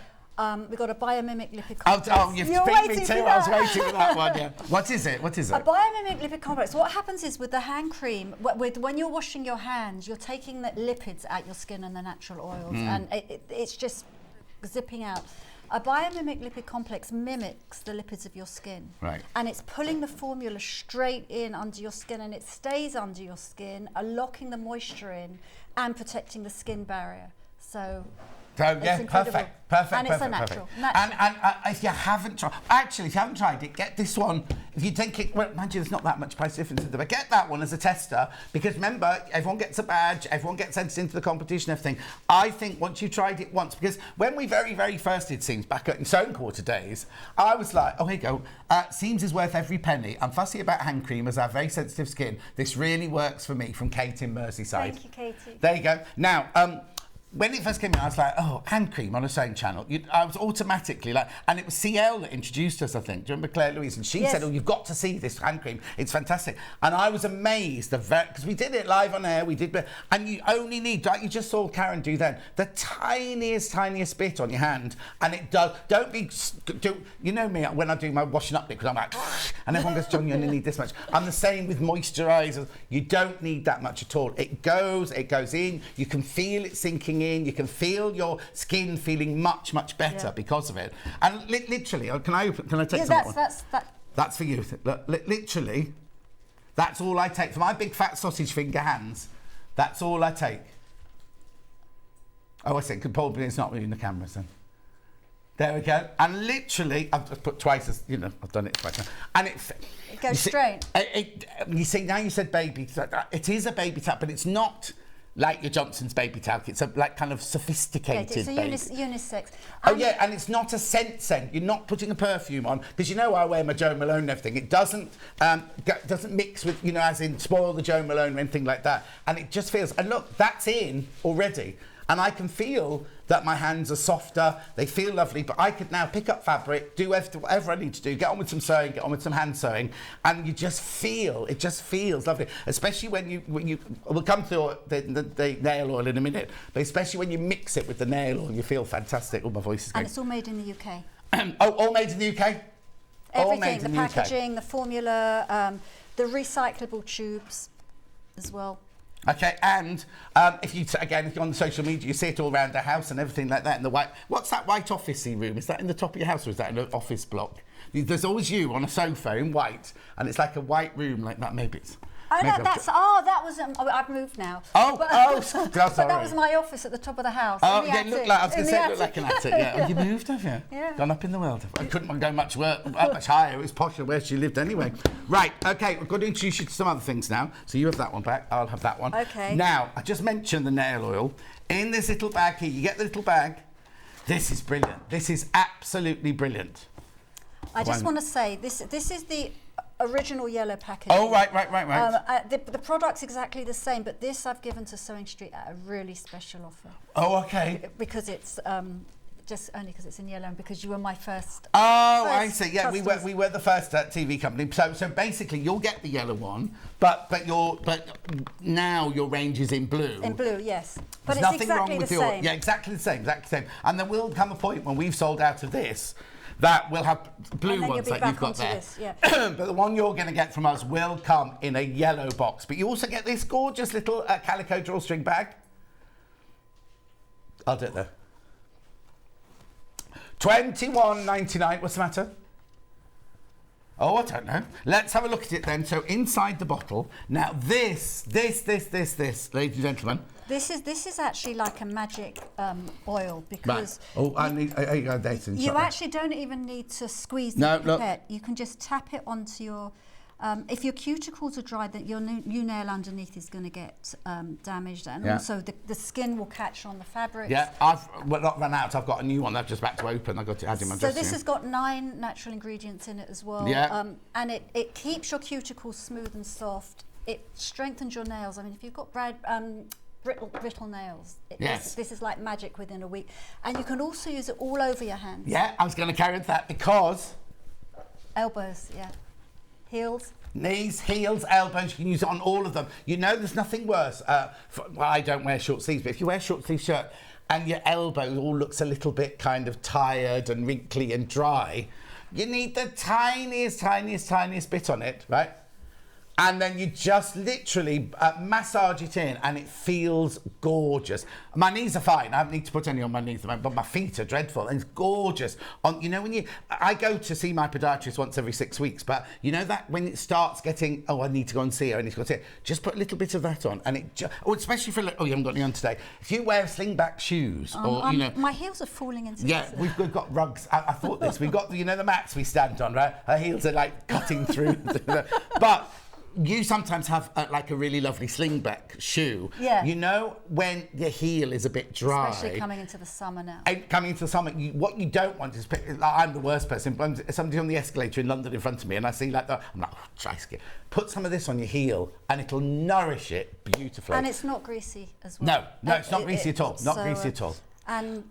N: We've got a biomimic lipid complex.
A: Oh, you've beat me too. I was waiting for that one. Yeah. What is it?
N: A biomimic lipid complex. What happens is with the hand cream, when you're washing your hands, you're taking the lipids out your skin and the natural oils, and it's just zipping out. A biomimic lipid complex mimics the lipids of your skin.
A: Right.
N: And it's pulling the formula straight in under your skin, and it stays under your skin, locking the moisture in and protecting the skin barrier. So
A: yeah, perfect.
N: And it's a natural.
A: And if you haven't tried it, get this one. If you think it, well, mind you, there's not that much price difference, but get that one as a tester, because remember, everyone gets a badge, everyone gets entered into the competition, everything. I think once you've tried it once, because when we very, very first did seams back in Sewing Quarter days, I was like, oh, here you go. Seams is worth every penny. I'm fussy about hand cream as I have very sensitive skin. This really works for me, from Kate in Merseyside.
N: Thank you, Katie.
A: There you go. Now, when it first came out, I was like, oh, hand cream on a sewing channel. I was automatically like, and it was CL that introduced us, I think. Do you remember Claire Louise? And she said, oh, you've got to see this hand cream. It's fantastic. And I was amazed, because we did it live on air, and you only need, like you just saw Karen do then, the tiniest bit on your hand. And it does, you know me, when I do my washing up liquid, I'm like, and everyone goes, John, you only need this much. I'm the same with moisturisers. You don't need that much at all. It goes in, you can feel it sinking in, you can feel your skin feeling much better because of it. And literally, can I take some? That's for you. Look, literally, that's all I take for my big fat sausage finger hands. That's all I take. Oh, I see. Probably it's not really in the cameras then. There we go. And literally, I've put twice as, I've done it twice now. And it
N: goes straight.
A: You see, now you said baby. It is a baby towel, but it's not like your Johnson's baby towel. It's a kind of sophisticated
N: it's a unisex.
A: Oh yeah, and it's not a scent. You're not putting a perfume on, because I wear my Jo Malone and everything. It doesn't mix with, as in spoil the Jo Malone or anything like that. And it just feels, and look, that's in already. And I can feel that my hands are softer, they feel lovely, but I could now pick up fabric, do whatever I need to do, get on with some sewing, get on with some hand sewing, and it just feels lovely. Especially when you we'll come to the nail oil in a minute, but especially when you mix it with the nail oil, you feel fantastic. Oh, my voice is going.
N: And it's all made in the UK.
A: All made in the UK?
N: Everything, the packaging, the formula, the recyclable tubes as well.
A: Okay, and if you're on the social media, you see it all around the house and everything like that. And what's that white officey room? Is that in the top of your house, or is that in an office block? There's always you on a sofa in white, and it's like a white room like that. Maybe it's.
N: That was. I've moved now.
A: Sorry.
N: But that was my office at the top of the house.
A: Oh, yeah, it looked like, I was going to say, it looked like an attic. Yeah. Oh, you moved, have you?
N: Yeah.
A: Gone up in the world. I couldn't go much higher. It was posher where she lived anyway. Right. Okay. We've got to introduce you to some other things now. So you have that one back. I'll have that one.
N: Okay.
A: Now, I just mentioned the nail oil in this little bag here. You get the little bag. This is brilliant. This is absolutely brilliant.
N: I just want to say this is the original yellow packaging.
A: Oh, right.
N: The product's exactly the same, but this I've given to Sewing Street at a really special offer.
A: Oh, okay.
N: Because it's just only because it's in yellow and because you were my first.
A: Oh, I see. Yeah, we were the first TV company. So basically, you'll get the yellow one, but now your range is in blue.
N: In blue, yes. But
A: There's
N: it's
A: nothing
N: exactly
A: wrong with
N: the same.
A: Yeah, exactly the same. And there will come a point when we've sold out of this that we'll have blue ones like you've got there.
N: This, yeah.
A: But the one you're going to get from us will come in a yellow box. But you also get this gorgeous little calico drawstring bag. I'll do it though. $21.99. What's the matter? Oh, I don't know. Let's have a look at it then. So inside the bottle. Now this, ladies and gentlemen.
N: This is actually like a magic oil because.
A: Right. Oh, I need.
N: You actually don't even need to squeeze the pipette. You can just tap it onto your. If your cuticles are dry, that your new nail underneath is going to get damaged, and also the skin will catch on the fabric.
A: Yeah, I've not run out. I've got a new one that's just about to open. I got to add in my dressing.
N: So this has got 9 natural ingredients in it as well.
A: Yeah.
N: And it keeps your cuticles smooth and soft. It strengthens your nails. I mean, if you've got brittle nails, this is like magic within a week. And you can also use it all over your hands.
A: Yeah, I was going to carry on to that because.
N: Elbows, yeah. Heels.
A: Knees, heels, elbows, you can use it on all of them. You know, there's nothing worse. Well, I don't wear short sleeves, but if you wear a short sleeve shirt and your elbow all looks a little bit kind of tired and wrinkly and dry, you need the tiniest bit on it, right? And then you just literally massage it in and it feels gorgeous. My knees are fine. I don't need to put any on my knees, but my feet are dreadful. And it's gorgeous. You know, I go to see my podiatrist once every 6 weeks, but you know that when it starts getting, I need to go and see her, I need to go and see her, just put a little bit of that on. And it especially for, you haven't got any on today. If you wear slingback shoes or,
N: my heels are falling into
A: this. We've got rugs. I thought this. We've got, the mats we stand on, right? Her heels are like cutting through. But you sometimes have like a really lovely slingback shoe.
N: Yeah.
A: You know when your heel is a bit dry.
N: Especially coming into the summer now.
A: Coming into the summer, what you don't want is, I'm the worst person. Somebody on the escalator in London in front of me and I see I'm like, dry skin. Put some of this on your heel and it'll nourish it beautifully.
N: And it's not greasy as well.
A: No, it's not greasy at all. Not greasy at all.
N: And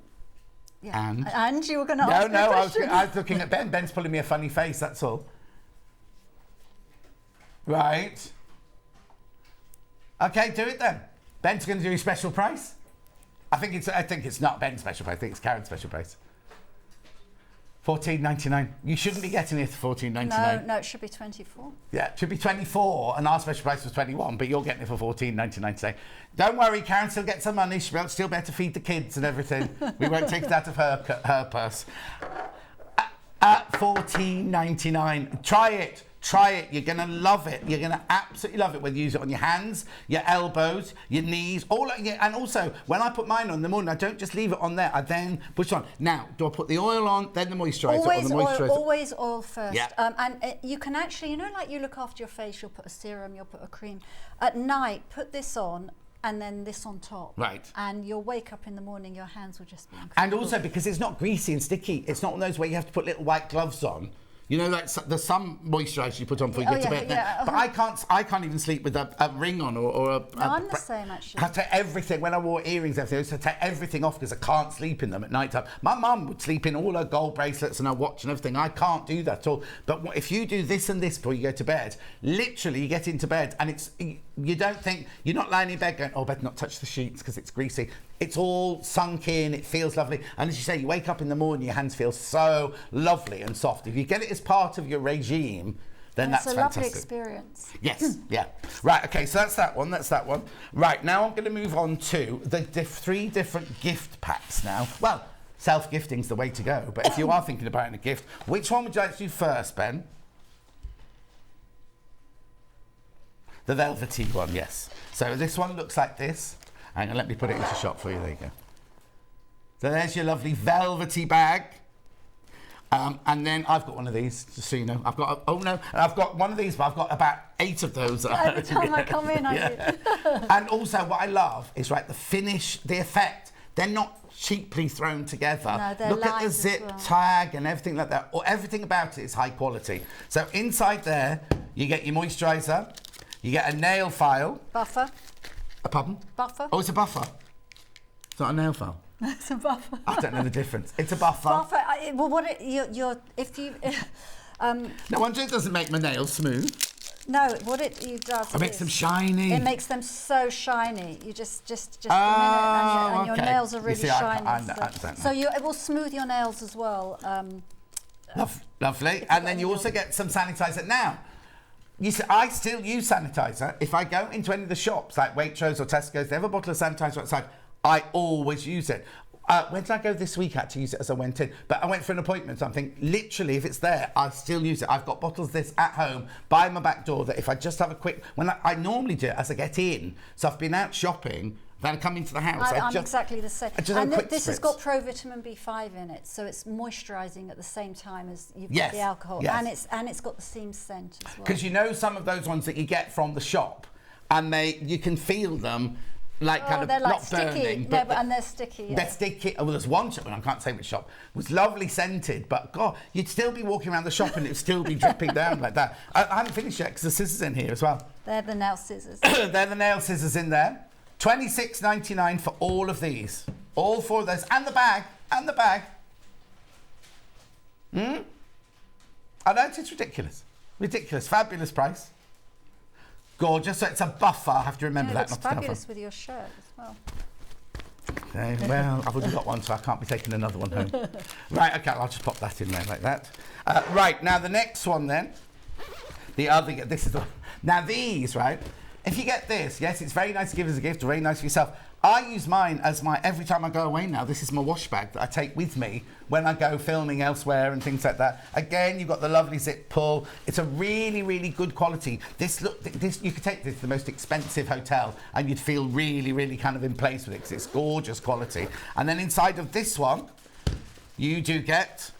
N: you were going to
A: ask
N: me a question?
A: I was looking at Ben. Ben's pulling me a funny face, that's all. Right. Okay, do it then. Ben's going to do a special price. I think it's not Ben's special price. I think it's Karen's special price. $14.99. You shouldn't be getting it for $14.99.
N: No, it should be $24.
A: Yeah, it should be $24, and our special price was $21, but you're getting it for $14.99 today. Don't worry, Karen still gets some money. She'll still be able to feed the kids and everything. We won't take it out of her purse. At $14.99. Try it. You're going to love it. You're going to absolutely love it. Whether you use it on your hands, your elbows, your knees, and also when I put mine on in the morning, I don't just leave it on there. I then push it on. Now, do I put the oil on, then the moisturiser?
N: Always oil first.
A: Yeah.
N: And you can actually, like you look after your face, you'll put a serum, you'll put a cream. At night, put this on. And then this on top.
A: Right.
N: And you'll wake up in the morning, your hands will just be incredible.
A: And also because it's not greasy and sticky. It's not one of those where you have to put little white gloves on. You know, like there's some moisturiser you put on before you get to bed.
N: Yeah.
A: But I can't even sleep with a ring on or a.
N: No, I'm the same actually.
A: I have to take everything. When I wore earrings, I used to take everything off because I can't sleep in them at night time. My mum would sleep in all her gold bracelets and her watch and everything. I can't do that at all. But if you do this and this before you go to bed, literally you get into bed and you don't think, you're not lying in bed going, oh, better not touch the sheets because it's greasy. It's all sunk in, it feels lovely. And as you say, you wake up in the morning, your hands feel so lovely and soft. If you get it as part of your regime, then that's fantastic.
N: It's a lovely experience.
A: Yes, yeah. Right, okay, so that's that one. Right, now I'm going to move on to the 3 different gift packs now. Well, self-gifting's the way to go, but if you are thinking about a gift, which one would you like to do first, Ben? The velvety one, yes. So this one looks like this. Hang on, let me put it into shot for you. There you go. So there's your lovely velvety bag. And then I've got one of these, just so you know. I've got one of these, but I've got about 8 of those.
N: Every time I come in, I do.
A: And also what I love is, right, the finish, the effect. They're not cheaply thrown together.
N: No, they're
A: Look at the zip tag and everything like that. Or everything about it is high quality. So inside there, You get your moisturiser. You get a nail file.
N: Buffer.
A: Pardon?
N: Buffer.
A: Oh, it's a buffer. It's not a nail file.
N: It's a buffer.
A: I don't know the difference. It's a buffer.
N: Buffer. Well, what if you
A: No wonder it doesn't make my nails smooth.
N: No, what it does.
A: It makes them shiny.
N: It makes them so shiny. You just a minute, and your nails are really shiny. So it will smooth your nails as well.
A: Lovely. And then you also get some sanitizer. Now, you see, I still use sanitizer. If I go into any of the shops like Waitrose or Tesco's, they have a bottle of sanitizer outside. I always use it. When did I go this week? I had to use it as I went in. But I went for an appointment, so I'm thinking, literally, if it's there, I still use it. I've got bottles of this at home by my back door that if I just have a quick... I normally do it as I get in. So I've been out shopping, then I come into the house.
N: I'm exactly the same.
A: And
N: this has got provitamin B5 in it, so it's moisturising at the same time as you've got the alcohol.
A: Yes.
N: And it's got the seam scent as well.
A: Because you know some of those ones that you get from the shop, and you can feel them... Like kind of
N: they're like
A: not
N: sticky.
A: burning,
N: And they're sticky. Yeah.
A: They're sticky. Oh, well, there's one shop, and I can't say which shop, was lovely scented, but God, you'd still be walking around the shop and it'd still be dripping down like that. I haven't finished yet because the scissors in here as well.
N: They're the nail scissors.
A: They're the nail scissors in there. $26.99 for all of these. All 4 of those. And the bag. And the bag. I know, it's ridiculous. Ridiculous. Fabulous price. Gorgeous. So it's a buffer. I have to remember that.
N: It looks fabulous with your shirt as well.
A: Okay, well, I've already got one, so I can't be taking another one home. Right, okay, I'll just pop that in there like that. Right, now the next one then. Now these, right? If you get this, yes, it's very nice to give as a gift, very nice for yourself. I use mine as every time I go away now, this is my wash bag that I take with me when I go filming elsewhere and things like that. Again, you've got the lovely zip pull. It's a really, really good quality. This you could take this to the most expensive hotel and you'd feel really, really kind of in place with it because it's gorgeous quality. And then inside of this one, you do get...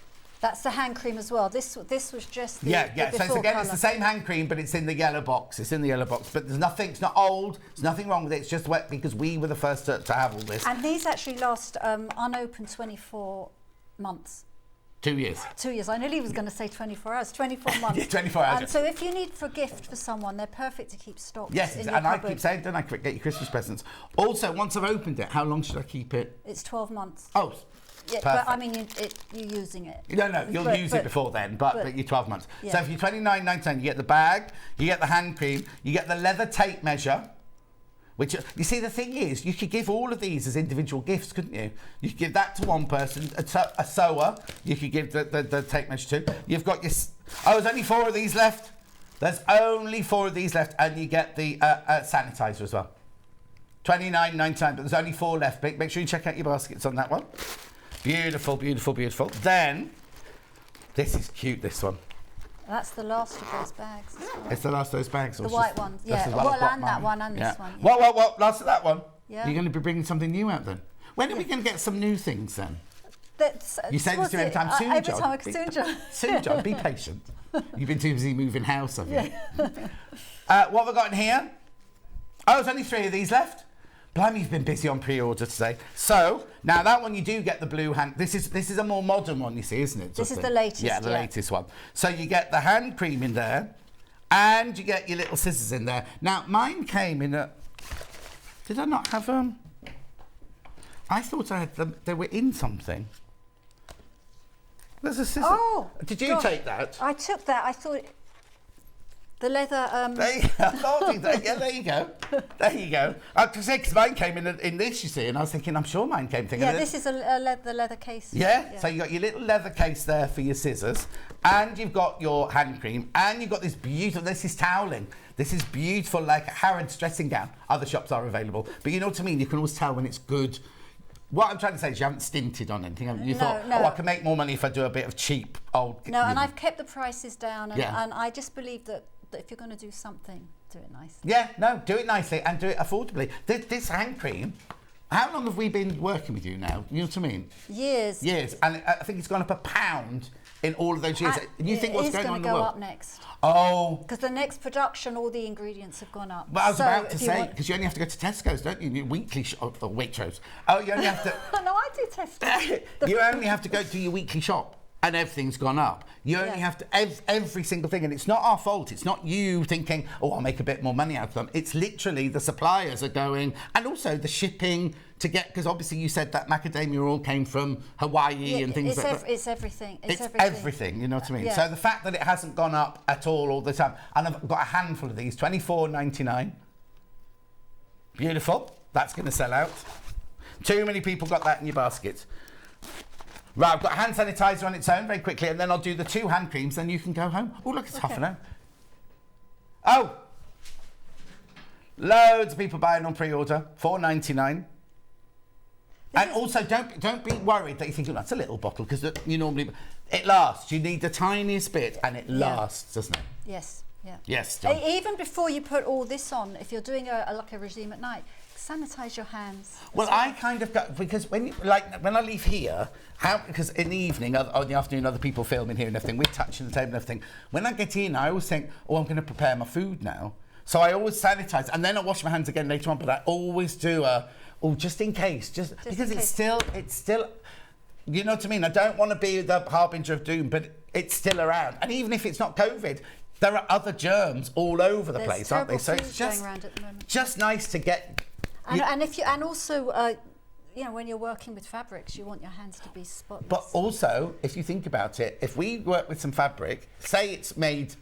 N: That's the hand cream as well. This was just the
A: the so it's the same hand cream, but it's in the yellow box. It's in the yellow box, but there's nothing. It's not old. There's nothing wrong with it. It's just wet because we were the first to have all this.
N: And these actually last unopened 24 months.
A: 2 years.
N: 2 years. I nearly was going to say 24 hours. 24 months.
A: Yeah, 24 hours.
N: And so if you need for a gift for someone, they're perfect to keep stocked.
A: Yes,
N: in your
A: and
N: cupboard.
A: I keep saying, don't I, get your Christmas presents. Also, once I've opened it, how long should I keep it?
N: It's 12 months.
A: Oh.
N: Yeah, but I mean, you're using it.
A: No, you'll use it before then, but you're 12 months.
N: Yeah.
A: So if you're $29.99, you get the bag, you get the hand cream, you get the leather tape measure, which, you see, the thing is, you could give all of these as individual gifts, couldn't you? You could give that to one person, a sewer, you could give the tape measure to. You've got your... Oh, there's only 4 of these left. There's only 4 of these left, and you get the sanitizer as well. $29.99, but there's only 4 left. Make sure you check out your baskets on that one. Beautiful, beautiful, beautiful. Then, this is cute, this one.
N: That's the last of those bags as well.
A: It's the last of those bags?
N: The white ones, yeah. Well, and that one and this one.
A: Yeah. What? Last of that one?
N: Yeah.
A: You're going to be bringing something new out then? When are we going to get some new things then? You say this to me every time. Soon,
N: every
A: John.
N: time, soon, John.
A: Soon, John. Be patient. You've been too busy moving house, have you? What have we got in here? Oh, there's only 3 of these left. Blimey, you've been busy on pre-order today. So, now that one you do get the blue hand... This is a more modern one, you see, isn't it?
N: This is the latest,
A: yeah. The latest one. So you get the hand cream in there, and you get your little scissors in there. Now, mine came in a... Did I not have them? I thought I had them... They were in something. There's a scissor.
N: Oh!
A: Did you take that?
N: I took that. I thought... The leather...
A: There you go. There you go. Because mine came in this, you see, and I was thinking, I'm sure mine came thinking.
N: Yeah, this is the leather case.
A: Yeah? So you got your little leather case there for your scissors, and you've got your hand cream, and you've got this beautiful... This is toweling. This is beautiful, like a Harrods dressing gown. Other shops are available. But you know what I mean? You can always tell when it's good. What I'm trying to say is you haven't stinted on anything, haven't you? Thought, I can make more money if I do a bit of cheap old...
N: No, and I've kept the prices down, and I just believe that if you're going to do something, do it nicely.
A: Yeah, no, do it nicely and do it affordably. This hand cream, how long have we been working with you now? You know what I mean?
N: Years.
A: Years, and I think it's gone up £1 in all of those years. And you think what's going on in the world?
N: It's going to go up next.
A: Oh.
N: Because the next production, all the ingredients have gone up.
A: But I was about to say, because you only have to go to Tesco's, don't you? Your weekly shop, or Waitrose. Oh, you only have to...
N: No, I do Tesco's.
A: You only have to go to your weekly shop. and everything's gone up. You only have to, every single thing, and it's not our fault. It's not you thinking, oh, I'll make a bit more money out of them. It's literally the suppliers are going, and also the shipping to get, because obviously you said that macadamia oil came from Hawaii and things like that.
N: It's everything.
A: It's everything, you know what I mean?
N: Yeah.
A: So the fact that it hasn't gone up at all the time, and I've got a handful of these, $24.99. Beautiful. That's going to sell out. Too many people got that in your baskets. Right, I've got hand sanitizer on its own very quickly, and then I'll do the 2 hand creams, then you can go home. Oh, look, it's half an hour. Oh! Loads of people buying on pre-order, $4.99. And also, don't be worried that you think, oh, that's a little bottle, because you normally... It lasts. You need the tiniest bit, and it lasts, doesn't it?
N: Yes, yeah.
A: Yes, John.
N: Even before you put all this on, if you're doing like a regime at night, sanitize your hands.
A: Well, I kind of got, because when I leave here, because in the evening or in the afternoon, other people filming here and everything, we're touching the table and everything. When I get in, I always think, oh, I'm going to prepare my food now. So I always sanitize, and then I wash my hands again later on. But I always do just in case, just because it's still, you know what I mean. I don't want to be the harbinger of doom, but it's still around. And even if it's not COVID, there are other germs all over the place, aren't they? So it's just nice to get.
N: And also, you know, when you're working with fabrics, you want your hands to be spotless.
A: But also, if you think about it, if we work with some fabric, say it's made,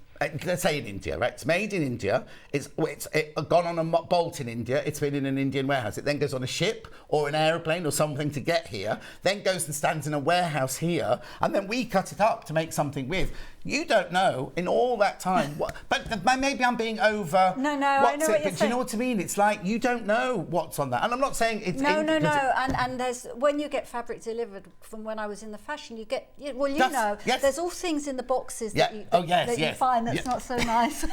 A: let's say in India, right? It's made in India. It's gone on a bolt in India. It's been in an Indian warehouse. It then goes on a ship or an aeroplane or something to get here. Then goes and stands in a warehouse here, and then we cut it up to make something with. You don't know in all that time what, but maybe I'm being over.
N: No, I know what you're saying.
A: Do you know what I mean? It's like you don't know what's on that, and I'm not saying it's
N: no. And there's when you get fabric delivered from when I was in the fashion, you get there's all things in the boxes that you find that's not so nice.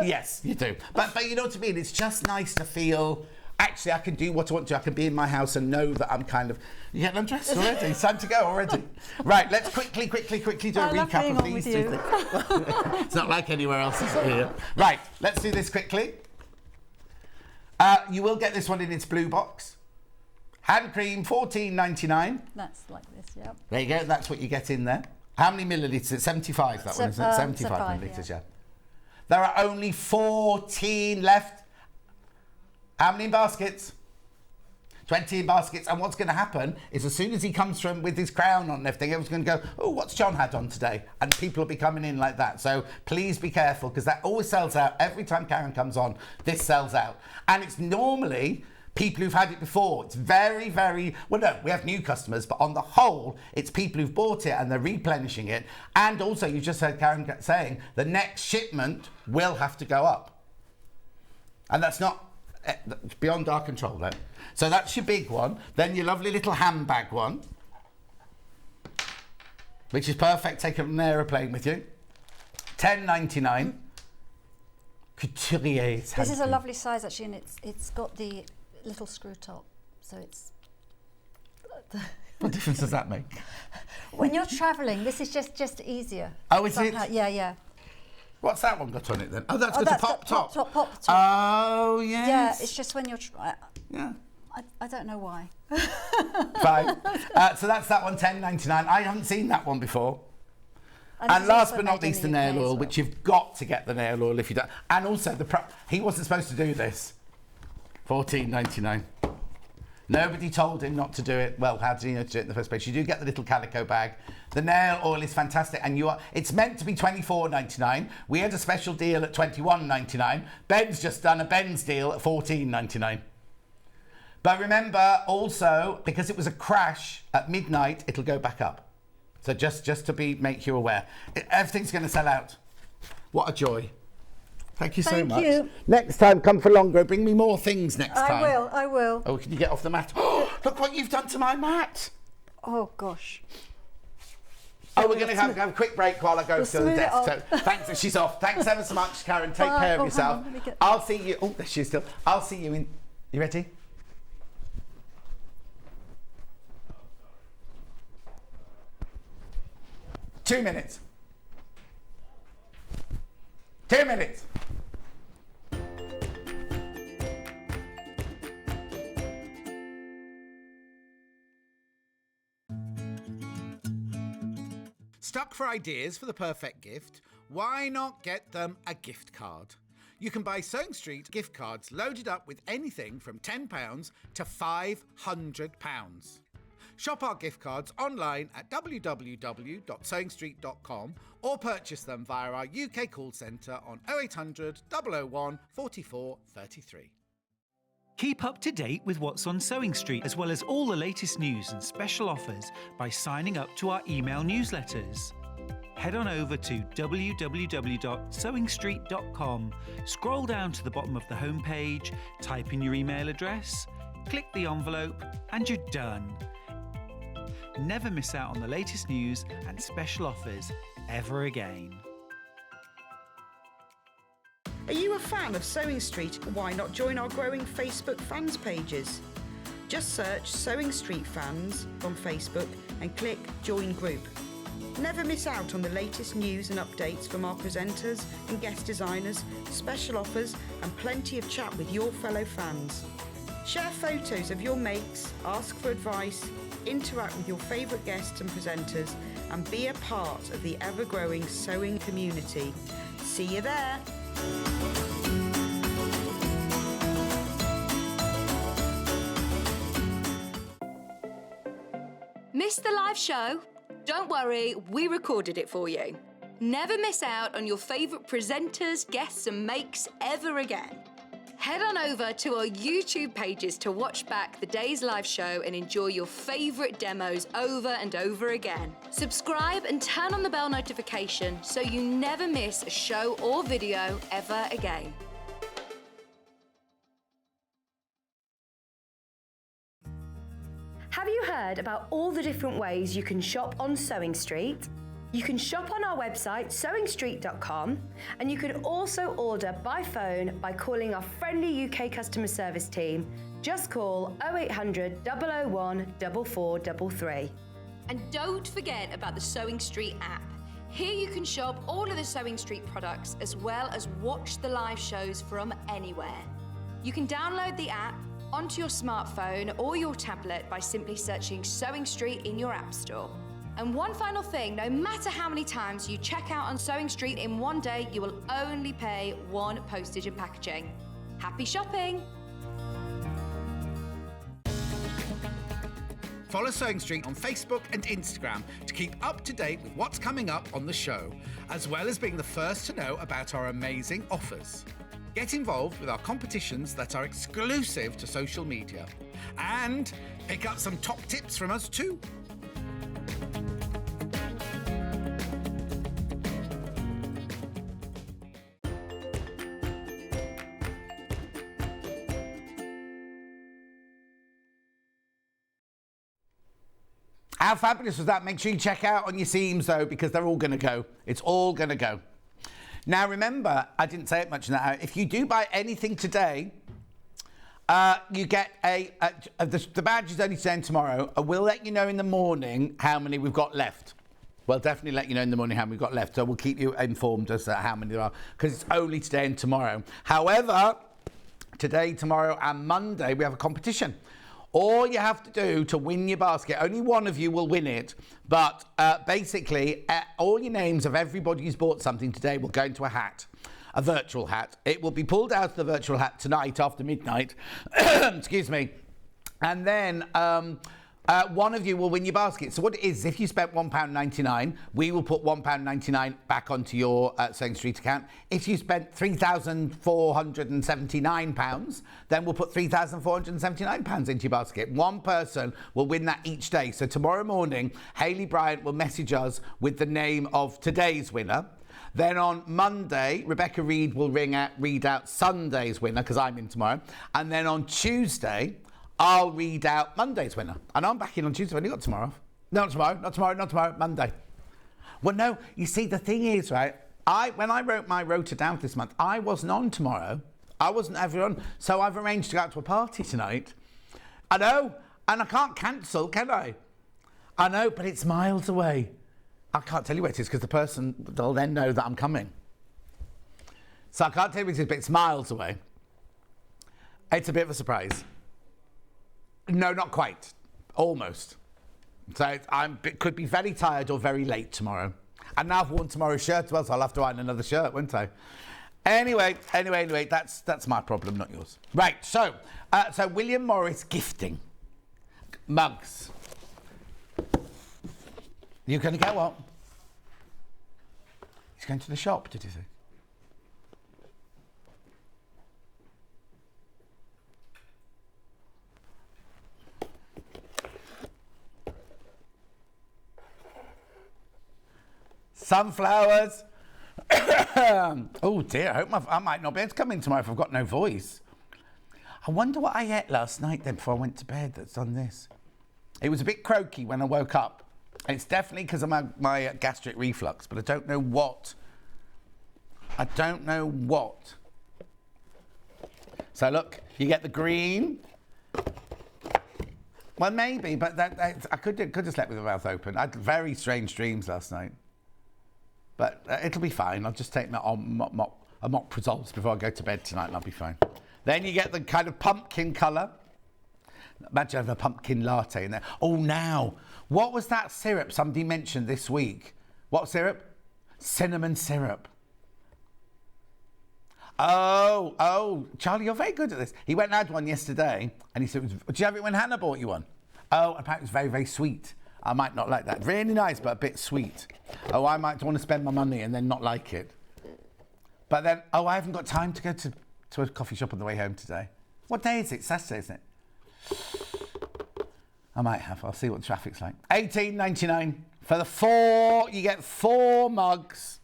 A: Yes, you do. But you know what I mean? It's just nice to feel. Actually, I can do what I want to. I can be in my house and know that I'm kind of... You're getting undressed already. It's time to go already. Right, let's quickly do a recap of these two things. It's not like anywhere else, is it here? Right, let's do this quickly. You will get this one in its blue box. Hand cream, $14.99.
N: That's like this, yeah.
A: There you go. That's what you get in there. How many millilitres? It's 75, that one, isn't it? 75 millilitres, yeah. There are only 14 left. How many in baskets? 20 in baskets. And what's going to happen is as soon as he comes from with his crown on and everything, everyone's going to go, oh, what's John had on today? And people will be coming in like that. So please be careful, because that always sells out. Every time Karen comes on, this sells out. And it's normally people who've had it before. It's very, very... Well, no, we have new customers, but on the whole, it's people who've bought it and they're replenishing it. And also, you just heard Karen saying the next shipment will have to go up. And that's not... It's beyond our control then. So that's your big one. Then your lovely little handbag one, which is perfect. Take an aeroplane with you. $10.99. Couturier.
N: This is a lovely size actually, and it's got the little screw top, so it's.
A: What difference does that make?
N: When you're travelling, this is just easier.
A: Oh, is it?
N: Yeah.
A: What's that one got on it then? Oh, that's got a pop top.
N: Pop top.
A: Oh, yes.
N: Yeah, it's just when you're...
A: yeah.
N: I don't know why.
A: Fine. So that's that one, $10.99. I haven't seen that one before. And last but not least, the nail oil, which you've got to get the nail oil if you don't. And also, he wasn't supposed to do this. $14.99. Nobody told him not to do it. Well, how did he know to do it in the first place? You do get the little calico bag. The nail oil is fantastic, and it's meant to be $24.99. We had a special deal at $21.99. Ben's just done a Ben's deal at $14.99. But remember, also, because it was a crash at midnight, it'll go back up. So just to make you aware, everything's going to sell out. What a joy! Thank you so much.
N: Thank you.
A: Next time, come for longer. Bring me more things next time.
N: I will.
A: Oh, can you get off the mat? Oh, look what you've done to my mat.
N: Oh, gosh.
A: Oh, we're going to have a quick break while I go to the desk. So, thanks. She's off. Thanks ever so much, Karen. Take care of yourself. I'll see you. Oh, there she is still. I'll see you in... You ready? Two minutes. 2 minutes. Stuck for ideas for the perfect gift? Why not get them a gift card? You can buy Sewing Street gift cards loaded up with anything from £10 to £500. Shop our gift cards online at www.sewingstreet.com or purchase them via our UK call centre on 0800 001 44 33.
I: Keep up to date with what's on Sewing Street, as well as all the latest news and special offers by signing up to our email newsletters. Head on over to www.sewingstreet.com, scroll down to the bottom of the homepage, type in your email address, click the envelope, and you're done. Never miss out on the latest news and special offers ever again.
F: Are you a fan of Sewing Street? Why not join our growing Facebook fans pages? Just search Sewing Street Fans on Facebook and click Join Group. Never miss out on the latest news and updates from our presenters and guest designers, special offers and plenty of chat with your fellow fans. Share photos of your makes, ask for advice, interact with your favourite guests and presenters and be a part of the ever-growing sewing community. See you there!
E: Missed the live show? Don't worry, we recorded it for you. Never miss out on your favourite presenters, guests and makes ever again. Head on over to our YouTube pages to watch back the day's live show and enjoy your favourite demos over and over again. Subscribe and turn on the bell notification so you never miss a show or video ever again.
D: Have you heard about all the different ways you can shop on Sewing Street? You can shop on our website, sewingstreet.com, and you can also order by phone by calling our friendly UK customer service team. Just call 0800 001 4433.
E: And don't forget about the Sewing Street app. Here you can shop all of the Sewing Street products as well as watch the live shows from anywhere. You can download the app onto your smartphone or your tablet by simply searching Sewing Street in your app store. And one final thing, no matter how many times you check out on Sewing Street in one day, you will only pay one postage and packaging. Happy shopping!
A: Follow Sewing Street on Facebook and Instagram to keep up to date with what's coming up on the show, as well as being the first to know about our amazing offers. Get involved with our competitions that are exclusive to social media. And pick up some top tips from us too. How fabulous was that? Make sure you check out on your seams though, because they're all going to go. It's all going to go. Now remember, I didn't say it much in that. If you do buy anything today, you get the badge is only today and tomorrow. We'll let you know in the morning how many we've got left. We'll definitely let you know in the morning how many we've got left. So we'll keep you informed as to how many there are, because it's only today and tomorrow. However, today, tomorrow and Monday, we have a competition. All you have to do to win your basket, only one of you will win it, but basically all your names of everybody who's bought something today will go into a hat, a virtual hat. It will be pulled out of the virtual hat tonight after midnight, excuse me, and then one of you will win your basket. So what it is, if you spent £1.99, we will put £1.99 back onto your Sewing Street account. If you spent £3,479, then we'll put £3,479 into your basket. One person will win that each day. So tomorrow morning, Hayley Bryant will message us with the name of today's winner. Then on Monday, Rebecca Reid will read out Sunday's winner, because I'm in tomorrow. And then on Tuesday, I'll read out Monday's winner. And I'm back in on Tuesday. I've only got tomorrow off. Not tomorrow, Monday. Well, no, you see, the thing is, right, when I wrote my rota down for this month, I wasn't on tomorrow. I wasn't ever on. So I've arranged to go out to a party tonight. I know, and I can't cancel, can I? I know, but it's miles away. I can't tell you where it is, because the person, they'll then know that I'm coming. So I can't tell you where it is, but it's miles away. It's a bit of a surprise. No, not quite. Almost. So it could be very tired or very late tomorrow. And now I've worn tomorrow's shirt as well, so I'll have to iron another shirt, won't I? Anyway, that's my problem, not yours. Right, so William Morris gifting. Mugs. You're going to get what? He's going to the shop, did you say? Sunflowers. Oh dear, I hope I might not be able to come in tomorrow if I've got no voice. I wonder what I ate last night then before I went to bed that's done this. It was a bit croaky when I woke up. It's definitely because of my gastric reflux, but I don't know what. So look, you get the green. Well, maybe, but I could have slept with the mouth open. I had very strange dreams last night. But it'll be fine. I'll just take my omeprazole before I go to bed tonight and I'll be fine. Then you get the kind of pumpkin colour. Imagine having a pumpkin latte in there. Oh, now, what was that syrup somebody mentioned this week? What syrup? Cinnamon syrup. Oh, Charlie, you're very good at this. He went and had one yesterday and he said, did you have it when Hannah bought you one? Oh, apparently it was very, very sweet. I might not like that. Really nice, but a bit sweet. Oh, I might want to spend my money and then not like it. But then, I haven't got time to go to a coffee shop on the way home today. What day is it? Saturday, isn't it? I might have. I'll see what the traffic's like. $18.99 for the 4. You get 4 mugs.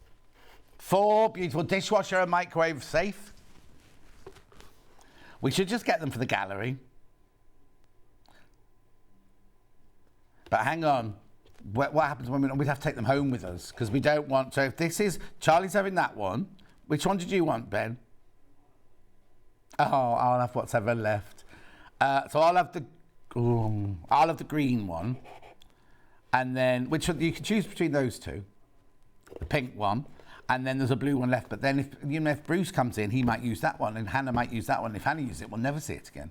A: 4 beautiful dishwasher and microwave safe. We should just get them for the gallery. But hang on, what happens when we have to take them home with us? Because we don't want, so if this is, Charlie's having that one. Which one did you want, Ben? Oh, I'll have whatever left. So I'll have the green one. And then, which one, you can choose between those two. The pink one. And then there's a blue one left. But then if Bruce comes in, he might use that one and Hannah might use that one. If Hannah uses it, we'll never see it again.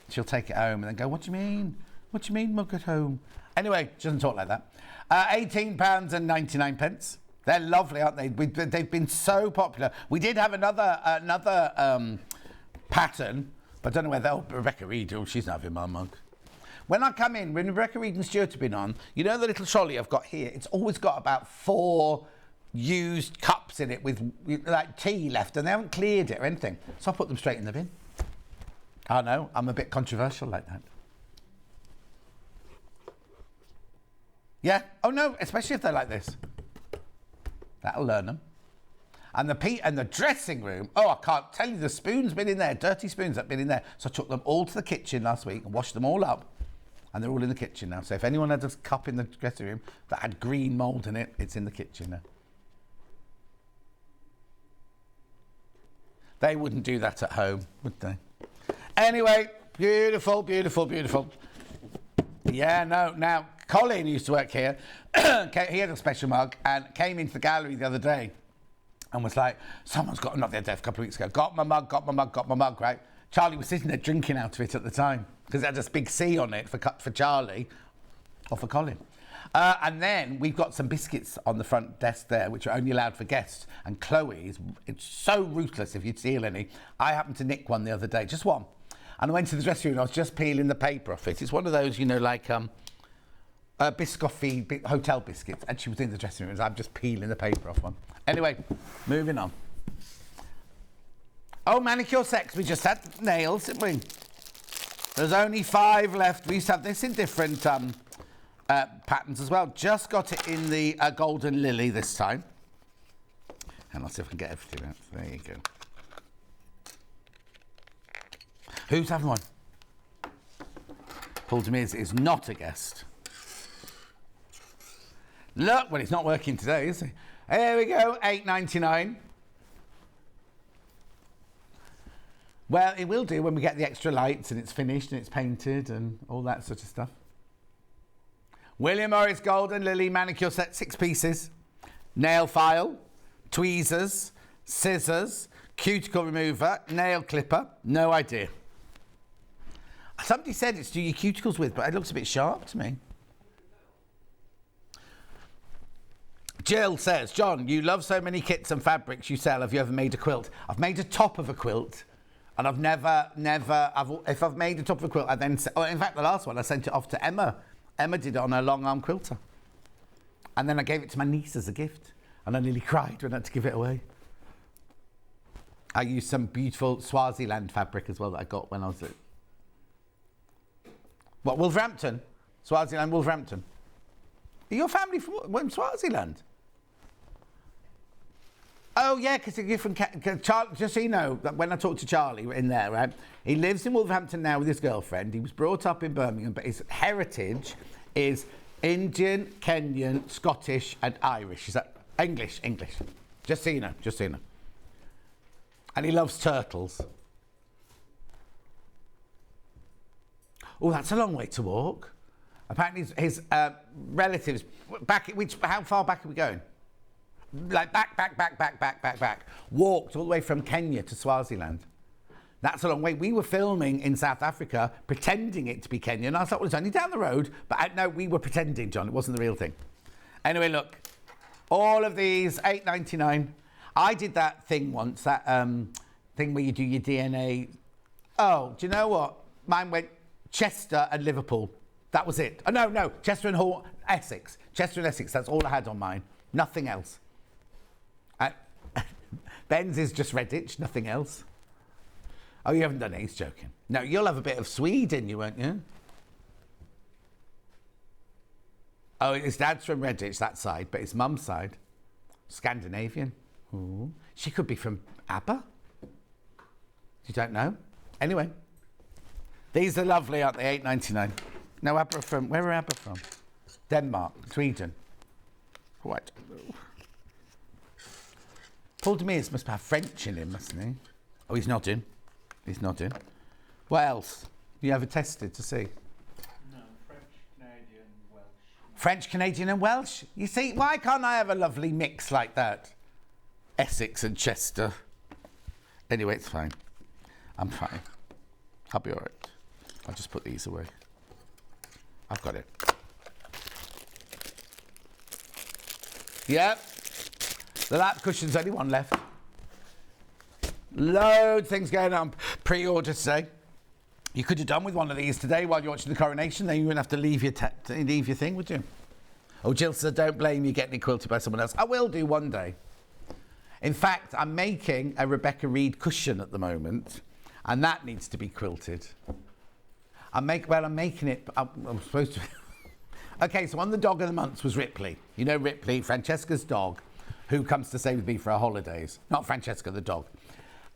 A: She'll take it home and then go, what do you mean? What do you mean, mug at home? Anyway, she doesn't talk like that. £18.99. They're lovely, aren't they? They've been so popular. We did have another pattern, but I don't know whether Rebecca Reid, she's not having my mug. When I come in, when Rebecca Reid and Stuart have been on, you know the little trolley I've got here? It's always got about 4 used cups in it with like tea left, and they haven't cleared it or anything. So I put them straight in the bin. I know, I'm a bit controversial like that. Yeah, oh no, especially if they're like this. That'll learn them. And the dressing room, I can't tell you, the spoon's been in there, dirty spoons have been in there. So I took them all to the kitchen last week and washed them all up. And they're all in the kitchen now. So if anyone had a cup in the dressing room that had green mould in it, it's in the kitchen now. They wouldn't do that at home, would they? Anyway, beautiful, beautiful, beautiful. Yeah, no, now, Colin used to work here. He had a special mug and came into the gallery the other day and was like, someone's got, not the other day, a couple of weeks ago, got my mug, right? Charlie was sitting there drinking out of it at the time because it had this big C on it for Charlie or for Colin. And then we've got some biscuits on the front desk there, which are only allowed for guests. And Chloe's, it's so ruthless if you'd steal any. I happened to nick one the other day, just one. And I went to the dressing room and I was just peeling the paper off it. It's one of those, like Biscoffy hotel biscuits. And she was in the dressing room and I'm just peeling the paper off one. Anyway, moving on. Oh, manicure sex. We just had nails, didn't we? There's only 5 left. We used to have this in different patterns as well. Just got it in the golden lily this time. And I'll see if I can get everything out. There you go. Who's having one? Paul Demers is not a guest. Look, well, it's not working today, is he? There we go, $8.99. Well, it will do when we get the extra lights and it's finished and it's painted and all that sort of stuff. William Morris Golden Lily manicure set, 6 pieces. Nail file, tweezers, scissors, cuticle remover, nail clipper. No idea. Somebody said it's to do your cuticles with, but it looks a bit sharp to me. Jill says, John, you love so many kits and fabrics you sell. Have you ever made a quilt? I've made a top of a quilt, and I've never, if I've made a top of a quilt, I then, in fact, the last one, I sent it off to Emma. Emma did it on her long arm quilter. And then I gave it to my niece as a gift, and I nearly cried when I had to give it away. I used some beautiful Swaziland fabric as well that I got when I was at... What, Wolverhampton? Swaziland, Wolverhampton. Are your family from Swaziland? Oh, yeah, because you're from... just so you know, when I talked to Charlie in there, right, he lives in Wolverhampton now with his girlfriend. He was brought up in Birmingham, but his heritage is Indian, Kenyan, Scottish and Irish. Is that English? English. Just so you know, just so you know. And he loves turtles. Oh, that's a long way to walk. Apparently his relatives... how far back are we going? Like back. Walked all the way from Kenya to Swaziland. That's a long way. We were filming in South Africa, pretending it to be Kenya, and I thought it was only down the road, but no, we were pretending, John. It wasn't the real thing. Anyway, look. All of these, $8.99. I did that thing once, that thing where you do your DNA. Oh, do you know what? Mine went Chester and Liverpool. That was it. Oh, no, Chester and Essex. Chester and Essex, that's all I had on mine. Nothing else. Ben's is just Redditch, nothing else. Oh, you haven't done it, he's joking. No, you'll have a bit of Sweden, you won't you? Oh, his dad's from Redditch, that side, but his mum's side, Scandinavian. Ooh. She could be from ABBA. You don't know? Anyway. These are lovely, aren't they? $8.99. No, ABBA from... Where are ABBA from? Denmark. Sweden. What? Paul Demers must have French in him, mustn't he? Oh, he's nodding. He's nodding. What else? You ever tested to see?
I: No, French, Canadian, Welsh.
A: French, Canadian and Welsh? You see, why can't I have a lovely mix like that? Essex and Chester. Anyway, it's fine. I'm fine. I'll be all right. I'll just put these away. I've got it. Yep. The lap cushion's only one left. Loads of things going on. Pre-order today. You could have done with one of these today while you're watching the coronation. Then you wouldn't have to leave your thing, would you? Oh, Jill said, don't blame you getting it quilted by someone else. I will do one day. In fact, I'm making a Rebecca Reed cushion at the moment, and that needs to be quilted. I'm making it. I'm supposed to. Okay, so on the dog of the month was Ripley. You know Ripley, Francesca's dog, who comes to stay with me for our holidays. Not Francesca, the dog.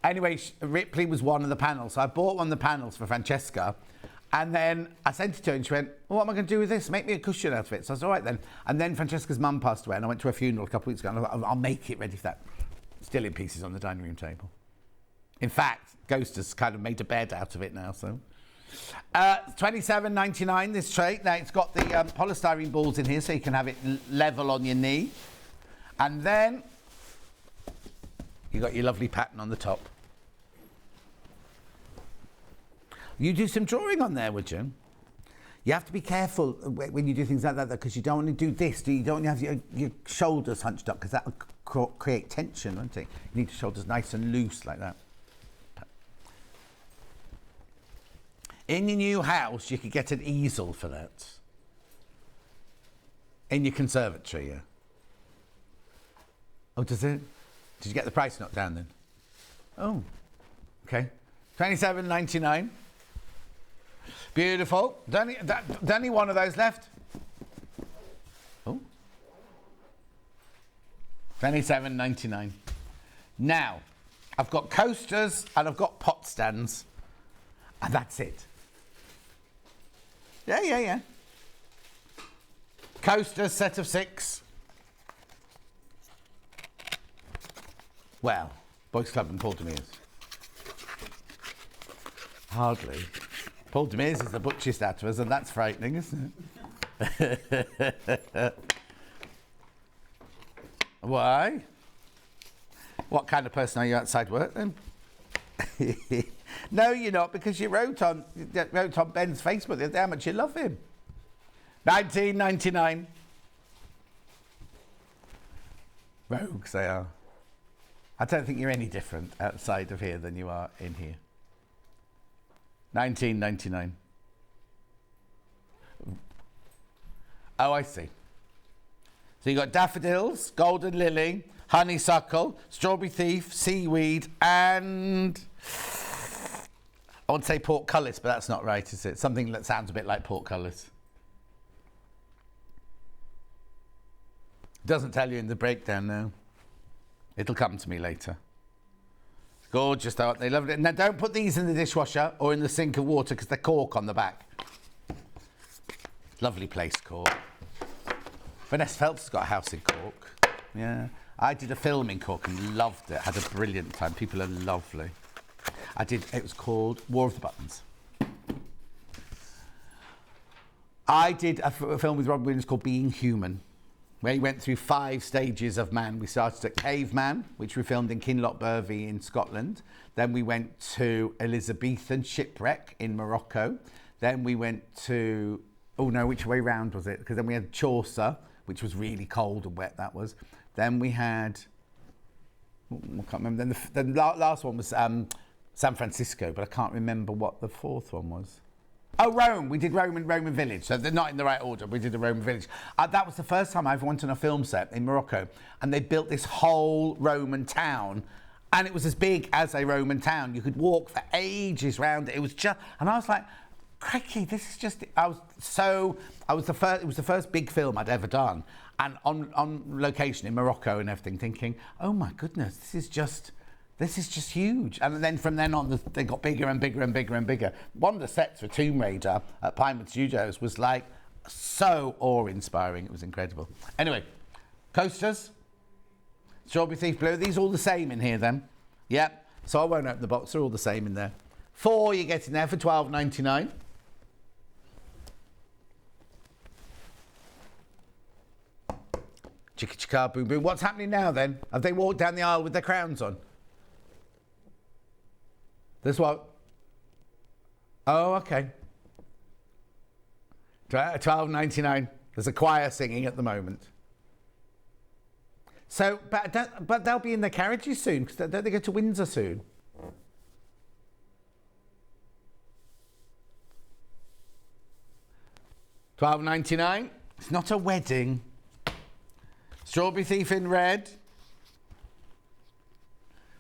A: Anyway, Ripley was one of the panels. So I bought one of the panels for Francesca, and then I sent it to her, and she went, well, what am I going to do with this? Make me a cushion out of it. So I was all right then. And then Francesca's mum passed away, and I went to her funeral a couple of weeks ago, and I thought, I'll make it ready for that. Still in pieces on the dining room table. In fact, Ghost has kind of made a bed out of it now, so... $27.99 this tray. Now it's got the polystyrene balls in here so you can have it level on your knee. And then you got your lovely pattern on the top. You do some drawing on there, would you? You have to be careful when you do things like that because you don't want to do this. You don't want to have your shoulders hunched up because that will create tension, won't it? You need your shoulders nice and loose like that. In your new house, you could get an easel for that. In your conservatory, yeah. Oh, does it? Did you get the price knocked down then? Oh, okay. $27.99. Beautiful. Only one of those left. Oh. $27.99. Now, I've got coasters and I've got pot stands, and that's it. Yeah. Coasters, set of 6. Well, Boys Club and Paul Demers. Hardly. Paul Demers is the butchest out of us, and that's frightening, isn't it? Why? What kind of person are you outside work, then? No, you're not, because you wrote on Ben's Facebook the other day how much you love him. $19.99. Rogues they are. I don't think you're any different outside of here than you are in here. 19.99. Oh, I see. So you got daffodils, golden lily, honeysuckle, strawberry thief, seaweed, and I would say portcullis, but that's not right, is it? Something that sounds a bit like portcullis. Doesn't tell you in the breakdown now. It'll come to me later. Gorgeous, though. They love it. Now, don't put these in the dishwasher or in the sink of water because they're cork on the back. Lovely place, Cork. Vanessa Phelps has got a house in Cork. Yeah. I did a film in Cork and loved it. Had a brilliant time. People are lovely. It was called War of the Buttons. I did a film with Robin Williams called Being Human, where he went through 5 stages of man. We started at Caveman, which we filmed in Kinloch Burvey in Scotland. Then we went to Elizabethan Shipwreck in Morocco. Then we went to, oh no, which way round was it? Because then we had Chaucer, which was really cold and wet, that was. Then we had, I can't remember. Then the last one was San Francisco, but I can't remember what the 4th one was. Oh, Rome. We did Roman Village. So they're not in the right order. We did the Roman Village. That was the first time I ever went on a film set in Morocco. And they built this whole Roman town. And it was as big as a Roman town. You could walk for ages round it. It was just... And I was like, crikey, this is just... it was the first big film I'd ever done. And on location in Morocco and everything, thinking, oh, my goodness, this is just huge. And then from then on, they got bigger and bigger and bigger and bigger. One of the sets for Tomb Raider at Pinewood Studios was like so awe-inspiring. It was incredible. Anyway, coasters, Strawberry Thief Blue. These are all the same in here then. Yep. So I won't open the box. They're all the same in there. 4 you get in there for $12.99. Chicka chicka boom boom. What's happening now then? Have they walked down the aisle with their crowns on? This what? Oh, okay. $12.99. There's a choir singing at the moment. So, but they'll be in their carriages soon, because don't they go to Windsor soon? $12.99. It's not a wedding. Strawberry Thief in red.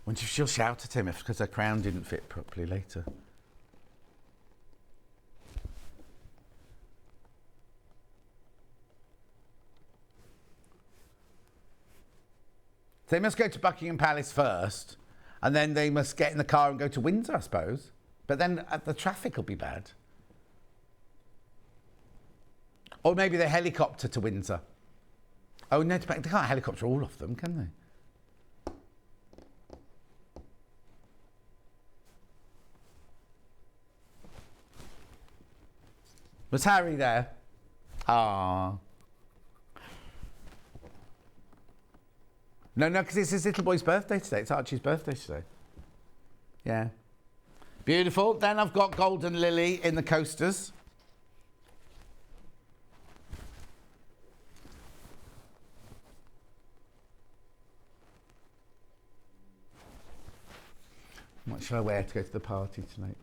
A: Wonder if she'll shout at him because her crown didn't fit properly later. They must go to Buckingham Palace first, and then they must get in the car and go to Windsor, I suppose. But then the traffic will be bad. Or maybe they helicopter to Windsor. Oh no, they can't helicopter all of them, can they? Was Harry there? Ah. No, because it's his little boy's birthday today. It's Archie's birthday today. Yeah. Beautiful. Then I've got Golden Lily in the coasters. What shall I wear to go to the party tonight?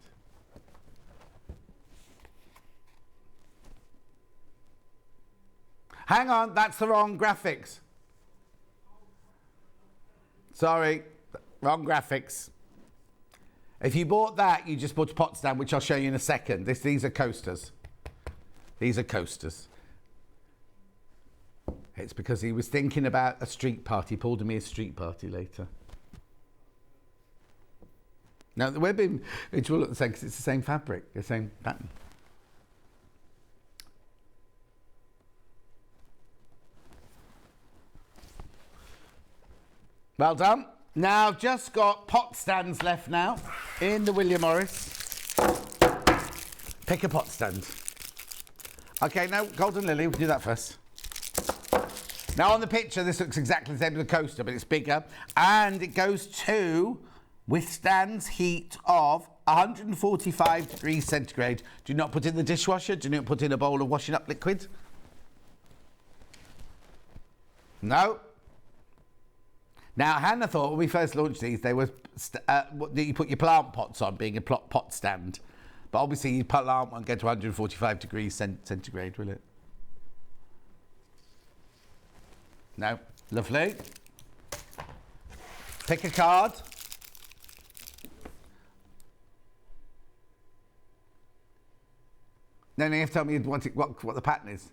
A: Hang on, that's the wrong graphics. Sorry, wrong graphics. If you bought that, you just bought a pot stand, which I'll show you in a second. These are coasters. These are coasters. It's because he was thinking about a street party. Paul Demere's street party later. Now, the webbing, which will look the same because it's the same fabric, the same pattern. Well done. Now, I've just got pot stands left now in the William Morris. Pick a pot stand. Okay, now, Golden Lily, we'll do that first. Now, on the picture, this looks exactly the same as the coaster, but it's bigger. And it goes to... withstands heat of 145 degrees centigrade. Do not put in the dishwasher. Do not put in a bowl of washing up liquid. No. Now, Hannah thought when we first launched these, they were you put your plant pots on, being a pot stand. But obviously, your plant won't get to 145 degrees centigrade, will it? No. Lovely. Pick a card. Then you have to tell me what the pattern is.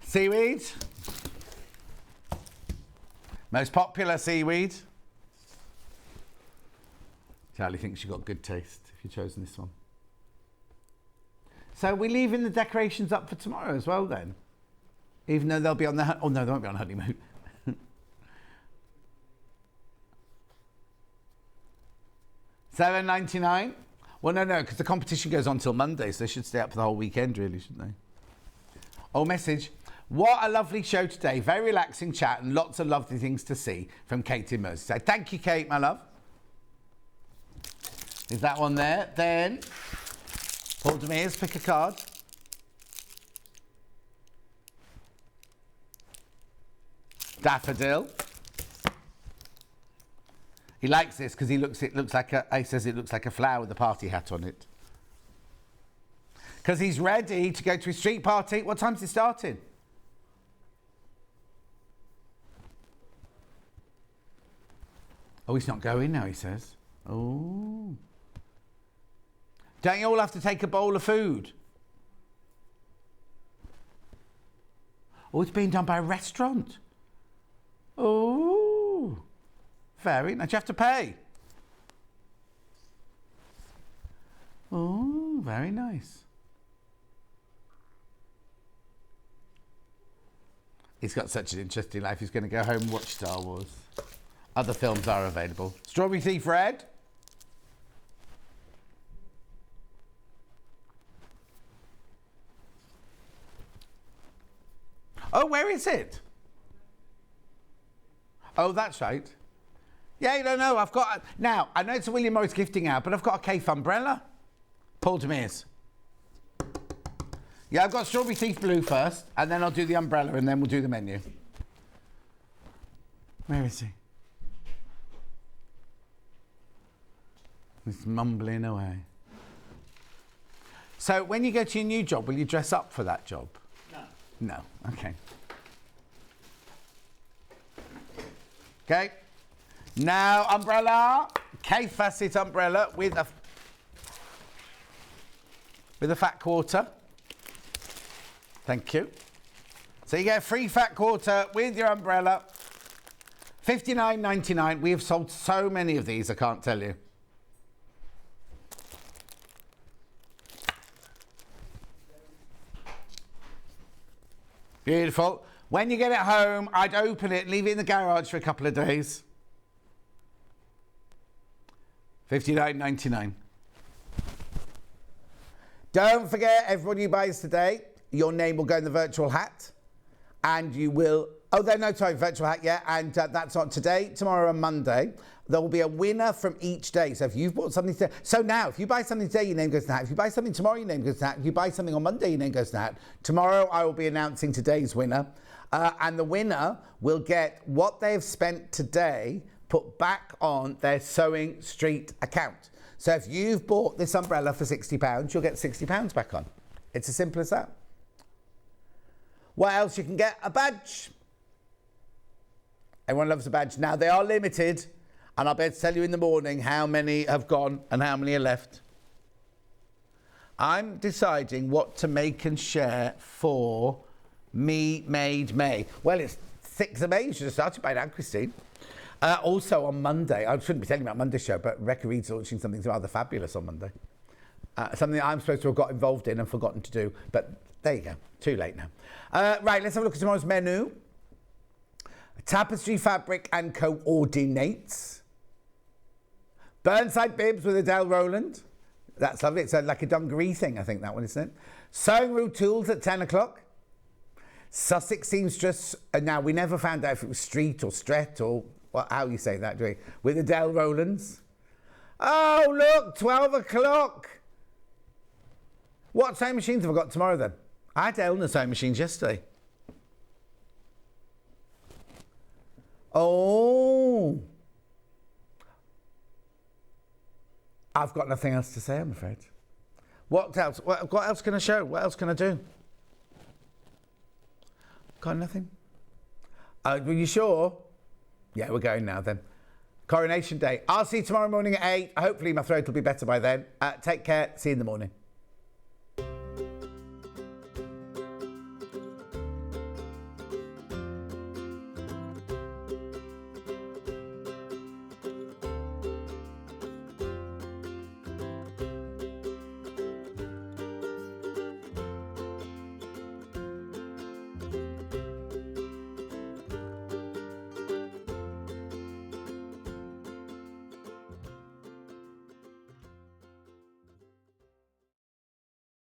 A: Seaweed. Most popular seaweed. Charlie thinks you've got good taste if you've chosen this one. So we're leaving the decorations up for tomorrow as well then? Even though they'll be on the... Oh no, they won't be on honeymoon. $7.99. Well, no, because the competition goes on till Monday, so they should stay up for the whole weekend, really, shouldn't they? Oh, message. What a lovely show today. Very relaxing chat and lots of lovely things to see from Kate in Merseyside. Thank you, Kate, my love. Is that one there? Then, Paul Demirs, pick a card. Daffodil. He likes this because he says it looks like a flower with a party hat on it. Because he's ready to go to his street party. What time's it starting? Oh, he's not going now, he says. Oh. Don't you all have to take a bowl of food? Oh, it's being done by a restaurant. Oh. Very nice. Do you have to pay? Oh, very nice. He's got such an interesting life. He's going to go home and watch Star Wars. Other films are available. Strawberry Thief Red. Oh, where is it? Oh, that's right. Yeah, you don't know. I've got... Now, I know it's a William Morris gifting hour, but I've got a Cafe umbrella. Paul Demirs. Yeah, I've got Strawberry Thief Blue first, and then I'll do the umbrella, and then we'll do the menu. Where is he? He's mumbling away. So, when you go to your new job, will you dress up for that job? No. No, okay. Okay. Now, umbrella. K-facet umbrella with a fat quarter. Thank you. So you get a free fat quarter with your umbrella. $59.99. We have sold so many of these, I can't tell you. Beautiful. When you get it home, I'd open it, leave it in the garage for a couple of days. $59.99. Don't forget, everybody who buys today, your name will go in the virtual hat. And you will... Oh, no, sorry, virtual hat, yeah. And that's on today, tomorrow and Monday. There will be a winner from each day. So if you've bought something today... So now, if you buy something today, your name goes in the hat. If you buy something tomorrow, your name goes in the hat. If you buy something on Monday, your name goes in the hat. Tomorrow, I will be announcing today's winner. And the winner will get what they've spent today put back on their Sewing Street account. So if you've bought this umbrella for £60, you'll get £60 back on. It's as simple as that. What else you can get? A badge. Everyone loves a badge. Now, they are limited, and I'll be able to tell you in the morning how many have gone and how many are left. I'm deciding what to make and share for Me Made May. Well, it's 6th of May. You should have started by now, Christine. Also on Monday, I shouldn't be telling you about Monday's show, but Rebecca Reed's launching something rather fabulous on Monday. Something I'm supposed to have got involved in and forgotten to do, but there you go. Too late now. Right, let's have a look at tomorrow's menu. Tapestry fabric and coordinates. Burnside bibs with Adele Rowland. That's lovely. It's like a dungaree thing, I think, that one, isn't it? Sewing room tools at 10 o'clock. Sussex seamstress. Now, we never found out if it was street or stret or how you say that, do we? With Adele Rowlands. Oh, look, 12 o'clock. What sewing machines have I got tomorrow, then? I had Eleanor sewing machines yesterday. Oh. I've got nothing else to say, I'm afraid. What else? What else can I show? What else can I do? Got nothing? Were you sure? Yeah, we're going now then. Coronation Day. I'll see you tomorrow morning at 8. Hopefully my throat will be better by then. Take care. See you in the morning.